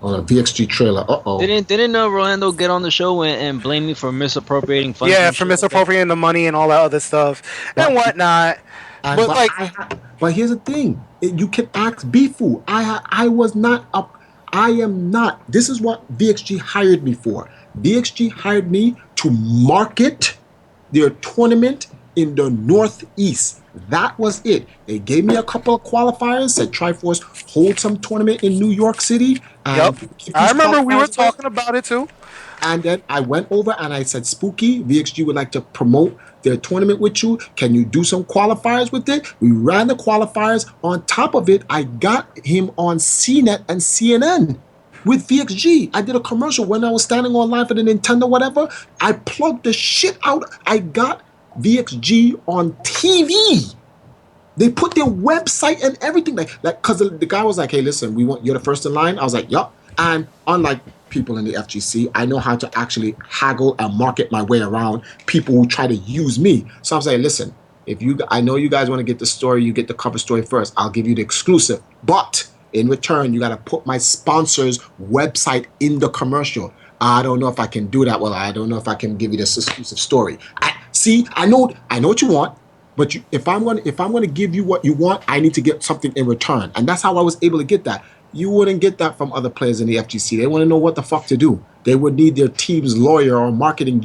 On a VXG trailer. Didn't Rolando get on the show and blame me for misappropriating funds? Yeah, for misappropriating the money and all that other stuff and whatnot. But here's the thing: you can ask Bifu. I was not up. I am not. This is what VXG hired me for. VXG hired me to market their tournament in the Northeast. That was it. They gave me a couple of qualifiers, said Triforce hold some tournament in New York City. And Yep. I remember we were talking about it too. And then I went over and I said, Spooky, VXG would like to promote their tournament with you. Can you do some qualifiers with it? We ran the qualifiers. On top of it, I got him on CNET and CNN with VXG. I did a commercial when I was standing online for the Nintendo, whatever. I plugged the shit out. I got VXG on TV. They put their website and everything like because the guy was like, hey, listen, you're the first in line. I was like, yup. And unlike people in the FGC, I know how to actually haggle and market my way around people who try to use me. So I'm saying, listen, I know you guys want to get the story, you get the cover story first. I'll give you the exclusive. But in return, you got to put my sponsor's website in the commercial. I don't know if I can do that. Well, I don't know if I can give you this exclusive story. I know what you want. But if I'm gonna give you what you want, I need to get something in return, and that's how I was able to get that. You wouldn't get that from other players in the FGC. They want to know what the fuck to do. They would need their team's lawyer or marketing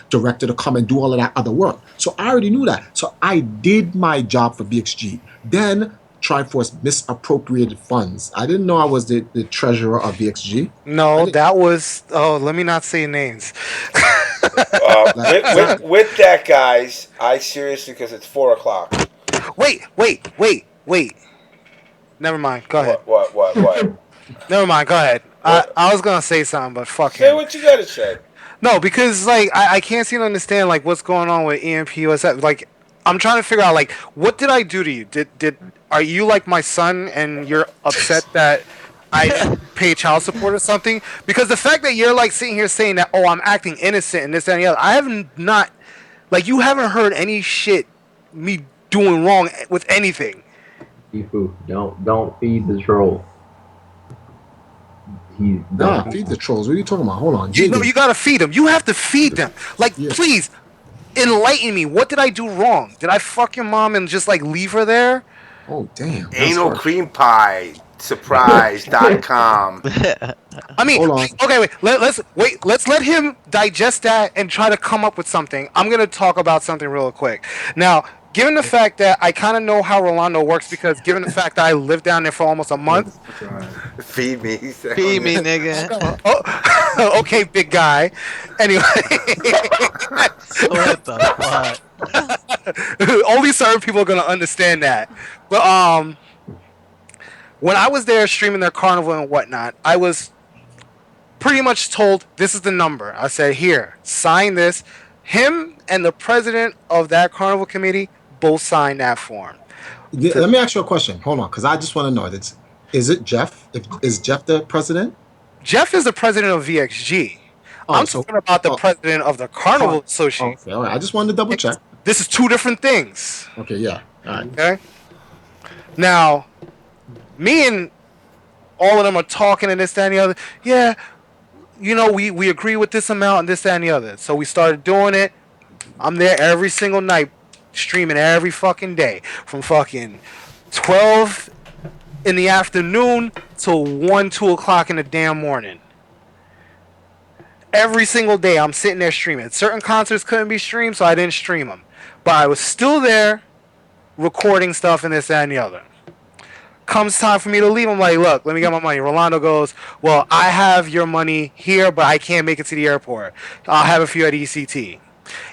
director to come and do all of that other work. So I already knew that. So I did my job for BXG. Then Triforce misappropriated funds. I didn't know I was the treasurer of VXG. No, that was. Oh, let me not say names. With that, guys, I seriously, because it's 4:00. Wait. Never mind. Go ahead. What? Never mind. Go ahead. I was gonna say something, but fuck Say him. what you gotta say. No, because like I can't seem to understand like what's going on with EMP. Like I'm trying to figure out like what did I do to you? Are you like my son and you're upset that I pay child support or something? Because the fact that you're like sitting here saying that, oh, I'm acting innocent and this and the other, I have not, like, you haven't heard any shit me doing wrong with anything. Ifu, don't feed the troll. Feed the trolls. What are you talking about? Hold on. You gotta feed them. You have to feed them. Like, please, enlighten me. What did I do wrong? Did I fuck your mom and just like leave her there? Oh damn. Anal cream pie. Surprise.com. I mean, okay, let's let him digest that and try to come up with something. I'm gonna talk about something real quick. Now, given the fact that I kind of know how Rolando works, because given the fact that I lived down there for almost a month. Feed me, nigga. Okay, big guy. Anyway. What the fuck? Only certain people are gonna understand that. But when I was there streaming their carnival and whatnot, I was pretty much told, this is the number. I said, here, sign this. Him and the president of that carnival committee both signed that form. Yeah, let me ask you a question. Hold on, because I just want to know. Is it Jeff? Is Jeff the president? Jeff is the president of VXG. I'm talking about the president of the Carnival Association. Okay, all right. I just wanted to double check. This is two different things. Okay, yeah. All right. Okay. Now, me and all of them are talking and this, that, and the other. Yeah, you know, we agree with this amount and this, that, and the other. So we started doing it. I'm there every single night, streaming every fucking day. From fucking 12 in the afternoon till 1, 2 o'clock in the damn morning. Every single day I'm sitting there streaming. Certain concerts couldn't be streamed, so I didn't stream them. But I was still there recording stuff and this, that, and the other. Comes time for me to leave, I'm like, look, let me get my money. Rolando goes, well, I have your money here, but I can't make it to the airport. I'll have it for you at ECT.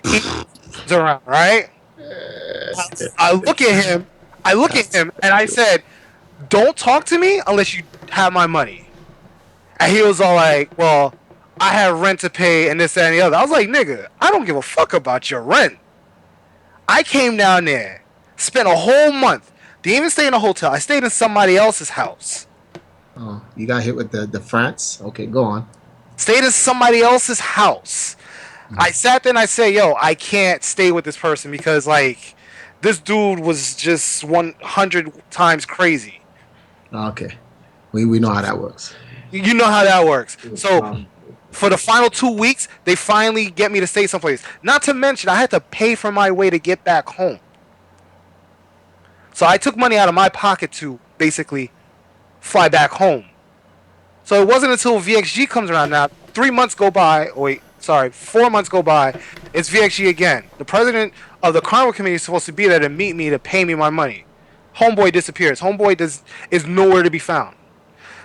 He's around, right? I look at him, and I said, don't talk to me unless you have my money. And he was all like, well, I have rent to pay and this, that, and the other. I was like, nigga, I don't give a fuck about your rent. I came down there, spent a whole month. Didn't even stay in a hotel. I stayed in somebody else's house. Oh, you got hit with the France? Okay, go on. Stayed in somebody else's house. I sat there and I said, yo, I can't stay with this person because, like, this dude was just 100 times crazy. Okay. We know how that works. You know how that works. So, for the final 2 weeks, they finally get me to stay someplace. Not to mention, I had to pay for my way to get back home. So I took money out of my pocket to basically fly back home. So it wasn't until VXG comes around now, 3 months go by, or wait, sorry, 4 months go by. It's VXG again. The president of the Carnival Committee is supposed to be there to meet me to pay me my money. Homeboy disappears. Is nowhere to be found.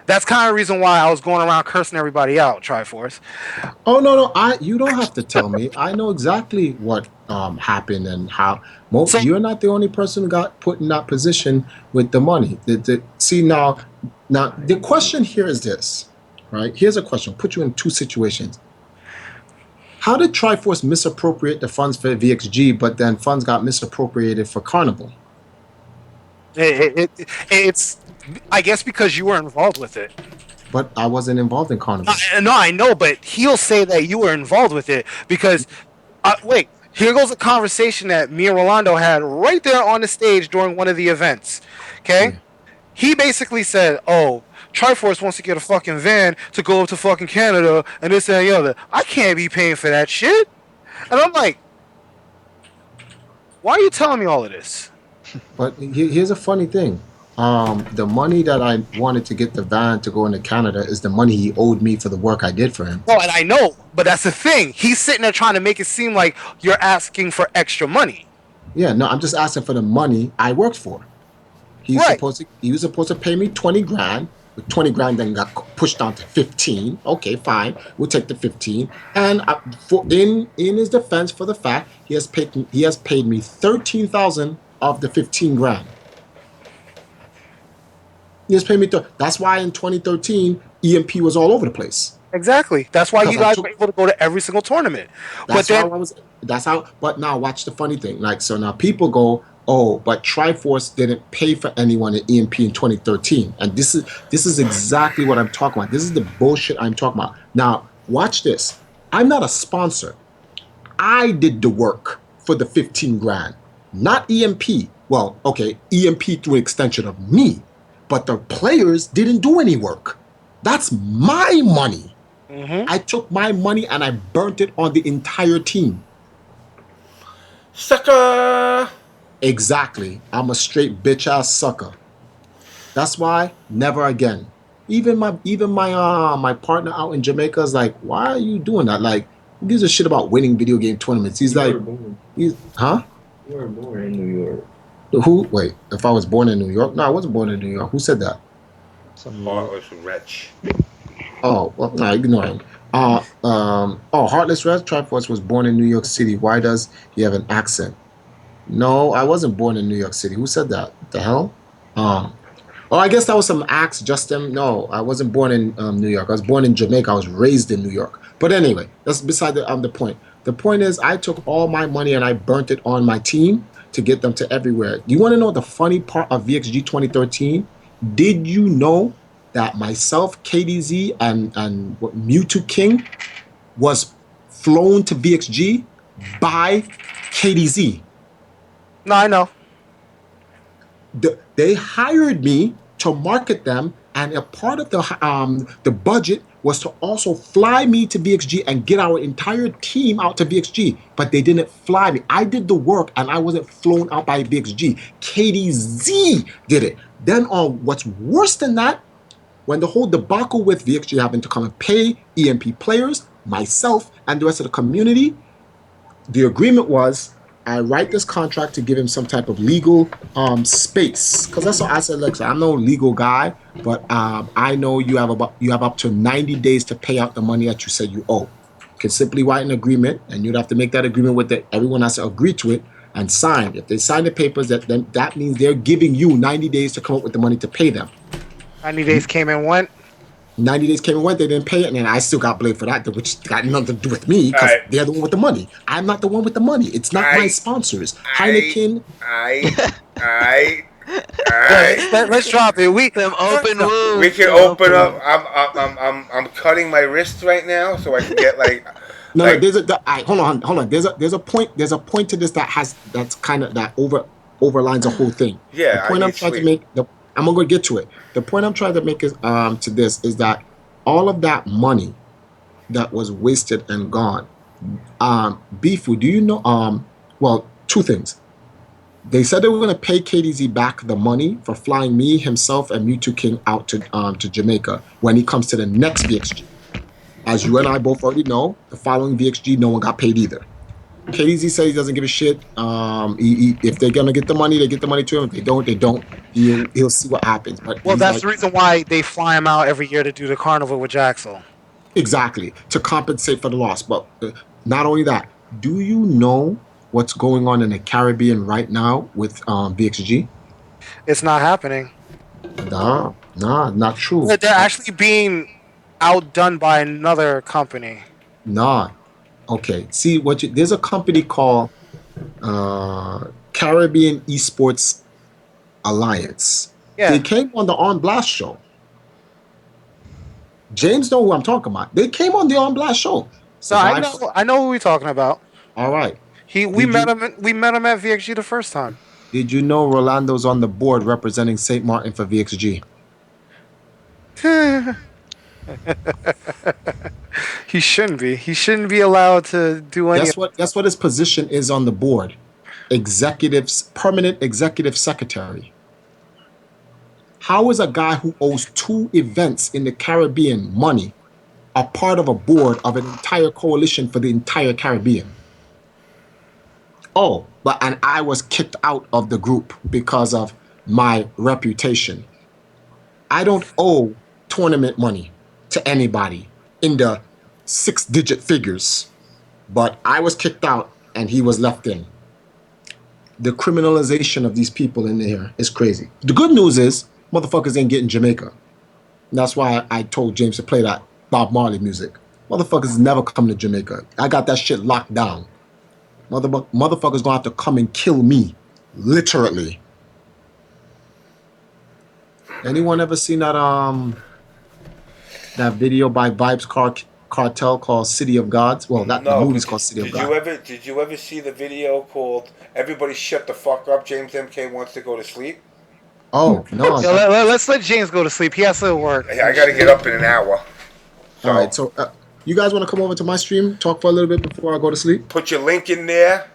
That's kind of the reason why I was going around cursing everybody out, Triforce. Oh no, you don't have to tell me. I know exactly what happened and how. You're not the only person who got put in that position with the money. See now, the question here is this, right? Here's a question. Put you in two situations. How did Triforce misappropriate the funds for VXG, but then funds got misappropriated for Carnival? It's, I guess, because you were involved with it. But I wasn't involved in Carnival. No, I know, but he'll say that you were involved with it because, wait, here goes a conversation that me and Rolando had right there on the stage during one of the events. Okay? Yeah. He basically said, oh, Triforce wants to get a fucking van to go up to fucking Canada and this and the other. I can't be paying for that shit. And I'm like, why are you telling me all of this? But here's a funny thing. The money that I wanted to get the van to go into Canada is the money he owed me for the work I did for him. Oh, and I know, but that's the thing. He's sitting there trying to make it seem like you're asking for extra money. Yeah, no, I'm just asking for the money I worked for. He was supposed to pay me 20 grand. With 20 grand then got pushed down to 15. Okay, fine. We'll take the 15. And in his defense, for the fact he has paid me 13,000 of the 15 grand. He has paid me. That's why in 2013 EMP was all over the place. Exactly. That's why you guys were able to go to every single tournament. But now watch the funny thing. Like, so now people go, oh, but Triforce didn't pay for anyone at EMP in 2013. And this is exactly what I'm talking about. This is the bullshit I'm talking about. Now, watch this. I'm not a sponsor. I did the work for the 15 grand, not EMP. Well, okay, EMP through an extension of me, but the players didn't do any work. That's my money. Mm-hmm. I took my money and I burnt it on the entire team. Sucker! Exactly. I'm a straight bitch ass sucker. That's why never again. Even my partner out in Jamaica is like, why are you doing that? Like, who gives a shit about winning video game tournaments? He's like, huh? You were born in New York. Who? Wait, if I was born in New York? No, I wasn't born in New York. Who said that? Heartless Wretch. Oh, well, no, ignore him. Heartless Wretch Triforce was born in New York City. Why does he have an accent? No, I wasn't born in New York City. Who said that? The hell? I guess that was some axe, Justin. No, I wasn't born in New York. I was born in Jamaica. I was raised in New York. But anyway, that's beside the point. The point is, I took all my money and I burnt it on my team to get them to everywhere. You want to know the funny part of VXG 2013? Did you know that myself, KDZ, and Mewtwo King was flown to VXG by KDZ? No, I know. They hired me to market them, and a part of the budget was to also fly me to VXG and get our entire team out to VXG. But they didn't fly me. I did the work, and I wasn't flown out by VXG. KDZ did it. Then what's worse than that, when the whole debacle with VXG happened to come and pay EMP players, myself, and the rest of the community, the agreement was, I write this contract to give him some type of legal space, because that's what I said. Look, I'm no legal guy, but I know you have up to 90 days to pay out the money that you said you owe. You can simply write an agreement, and you'd have to make that agreement with everyone has to agree to it and sign. If they sign the papers, that means they're giving you 90 days to come up with the money to pay them. 90 days came and went. 90 days came and went, they didn't pay it, and then I still got blamed for that, which got nothing to do with me, because they're the one with the money. I'm not the one with the money. It's not my sponsors. Heineken. Let's drop it. We can open up. I'm cutting my wrist right now so I can get like. No, hold on. There's a point to this that overlines the whole thing. Yeah, the point I'm trying to make. I'm gonna get to it. The point I'm trying to make is to this is that all of that money that was wasted and gone. Bifu, do you know? Well, two things. They said they were gonna pay KDZ back the money for flying me, himself, and Mewtwo King out to Jamaica when he comes to the next VXG. as you and I both already know, the following VXG, no one got paid either. KDZ said he doesn't give a shit. If they're gonna get the money, they get the money to him. If they don't, they don't. He'll see what happens. But Well, he's that's like, the reason why they fly him out every year to do the carnival with Jaxel. exactly, to compensate for the loss. But not only that, do you know what's going on in the Caribbean right now with VXG? It's not happening. Nah, not true. They're actually being outdone by another company. Nah. Okay. See there's a company called Caribbean Esports Alliance. Yeah. They came on the On Blast show. James know who I'm talking about. They came on the On Blast show. So I know who we're talking about. All right. We met him at VXG the first time. Did you know Rolando's on the board representing St. Martin for VXG? He shouldn't be. He shouldn't be allowed to do any. That's what his position is on the board. Permanent executive secretary. How is a guy who owes 2 events in the Caribbean money a part of a board of an entire coalition for the entire Caribbean? Oh, and I was kicked out of the group because of my reputation. I don't owe tournament money to anybody in the 6-digit figures, but I was kicked out and he was left in. The criminalization of these people in there is crazy. The good news is motherfuckers ain't getting Jamaica. And that's why I told James to play that Bob Marley music. Motherfuckers never come to Jamaica. I got that shit locked down. Motherfuckers gonna have to come and kill me, literally. Anyone ever seen that video by Vibes Cartel called City of Gods? Well, the movie's called City of Gods. Did you ever see the video called "Everybody Shut the Fuck Up"? James MK wants to go to sleep. Oh no! Let's let James go to sleep. He has to work. I got to get up in an hour. So. All right, so. You guys want to come over to my stream, talk for a little bit before I go to sleep? Put your link in there.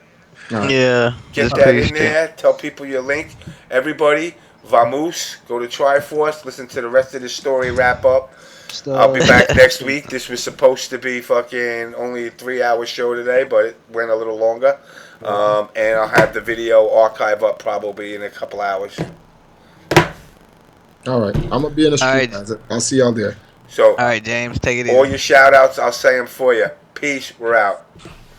Right. Yeah. Get that in there. Tell people your link. Everybody, Vamos, go to Triforce. Listen to the rest of the story wrap up. I'll be back next week. This was supposed to be fucking only a 3-hour show today, but it went a little longer. And I'll have the video archive up probably in a couple hours. All right. I'm going to be in the stream, guys. I'll see y'all there. So, all right, James, take it easy. All your shout outs, I'll say them for you. Peace, we're out.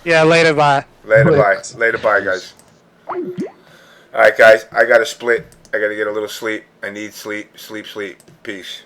Yeah, later, bye. Later, bye, guys. All right, guys, I got to split. I got to get a little sleep. I need sleep. Peace.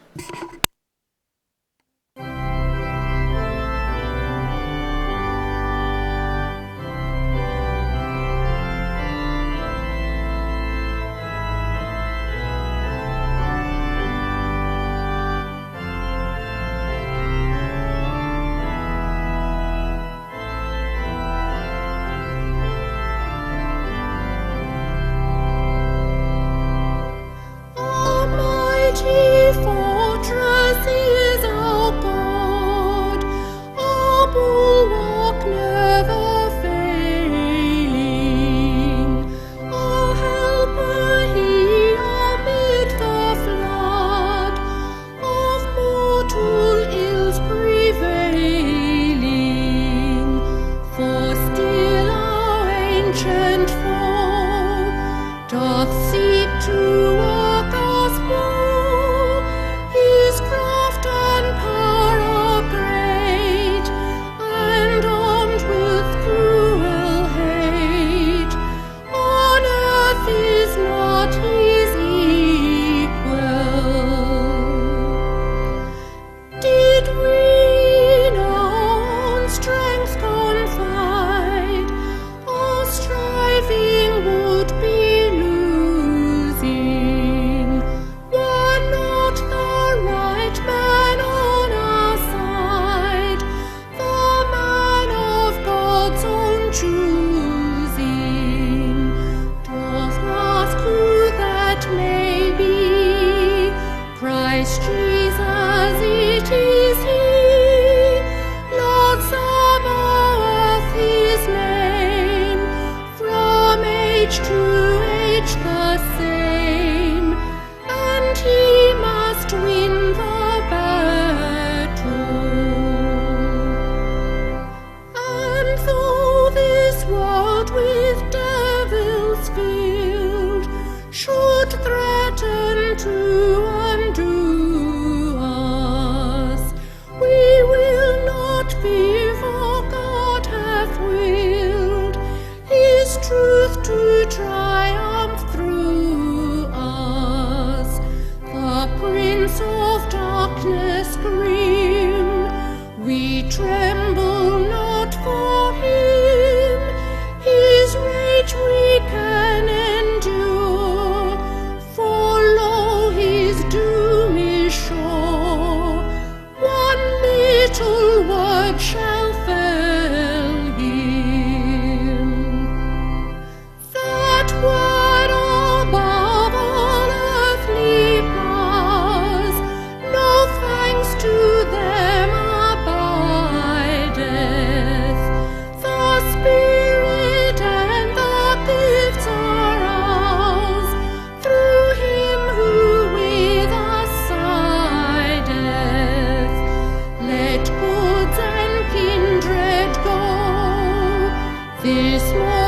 He must win the battle. This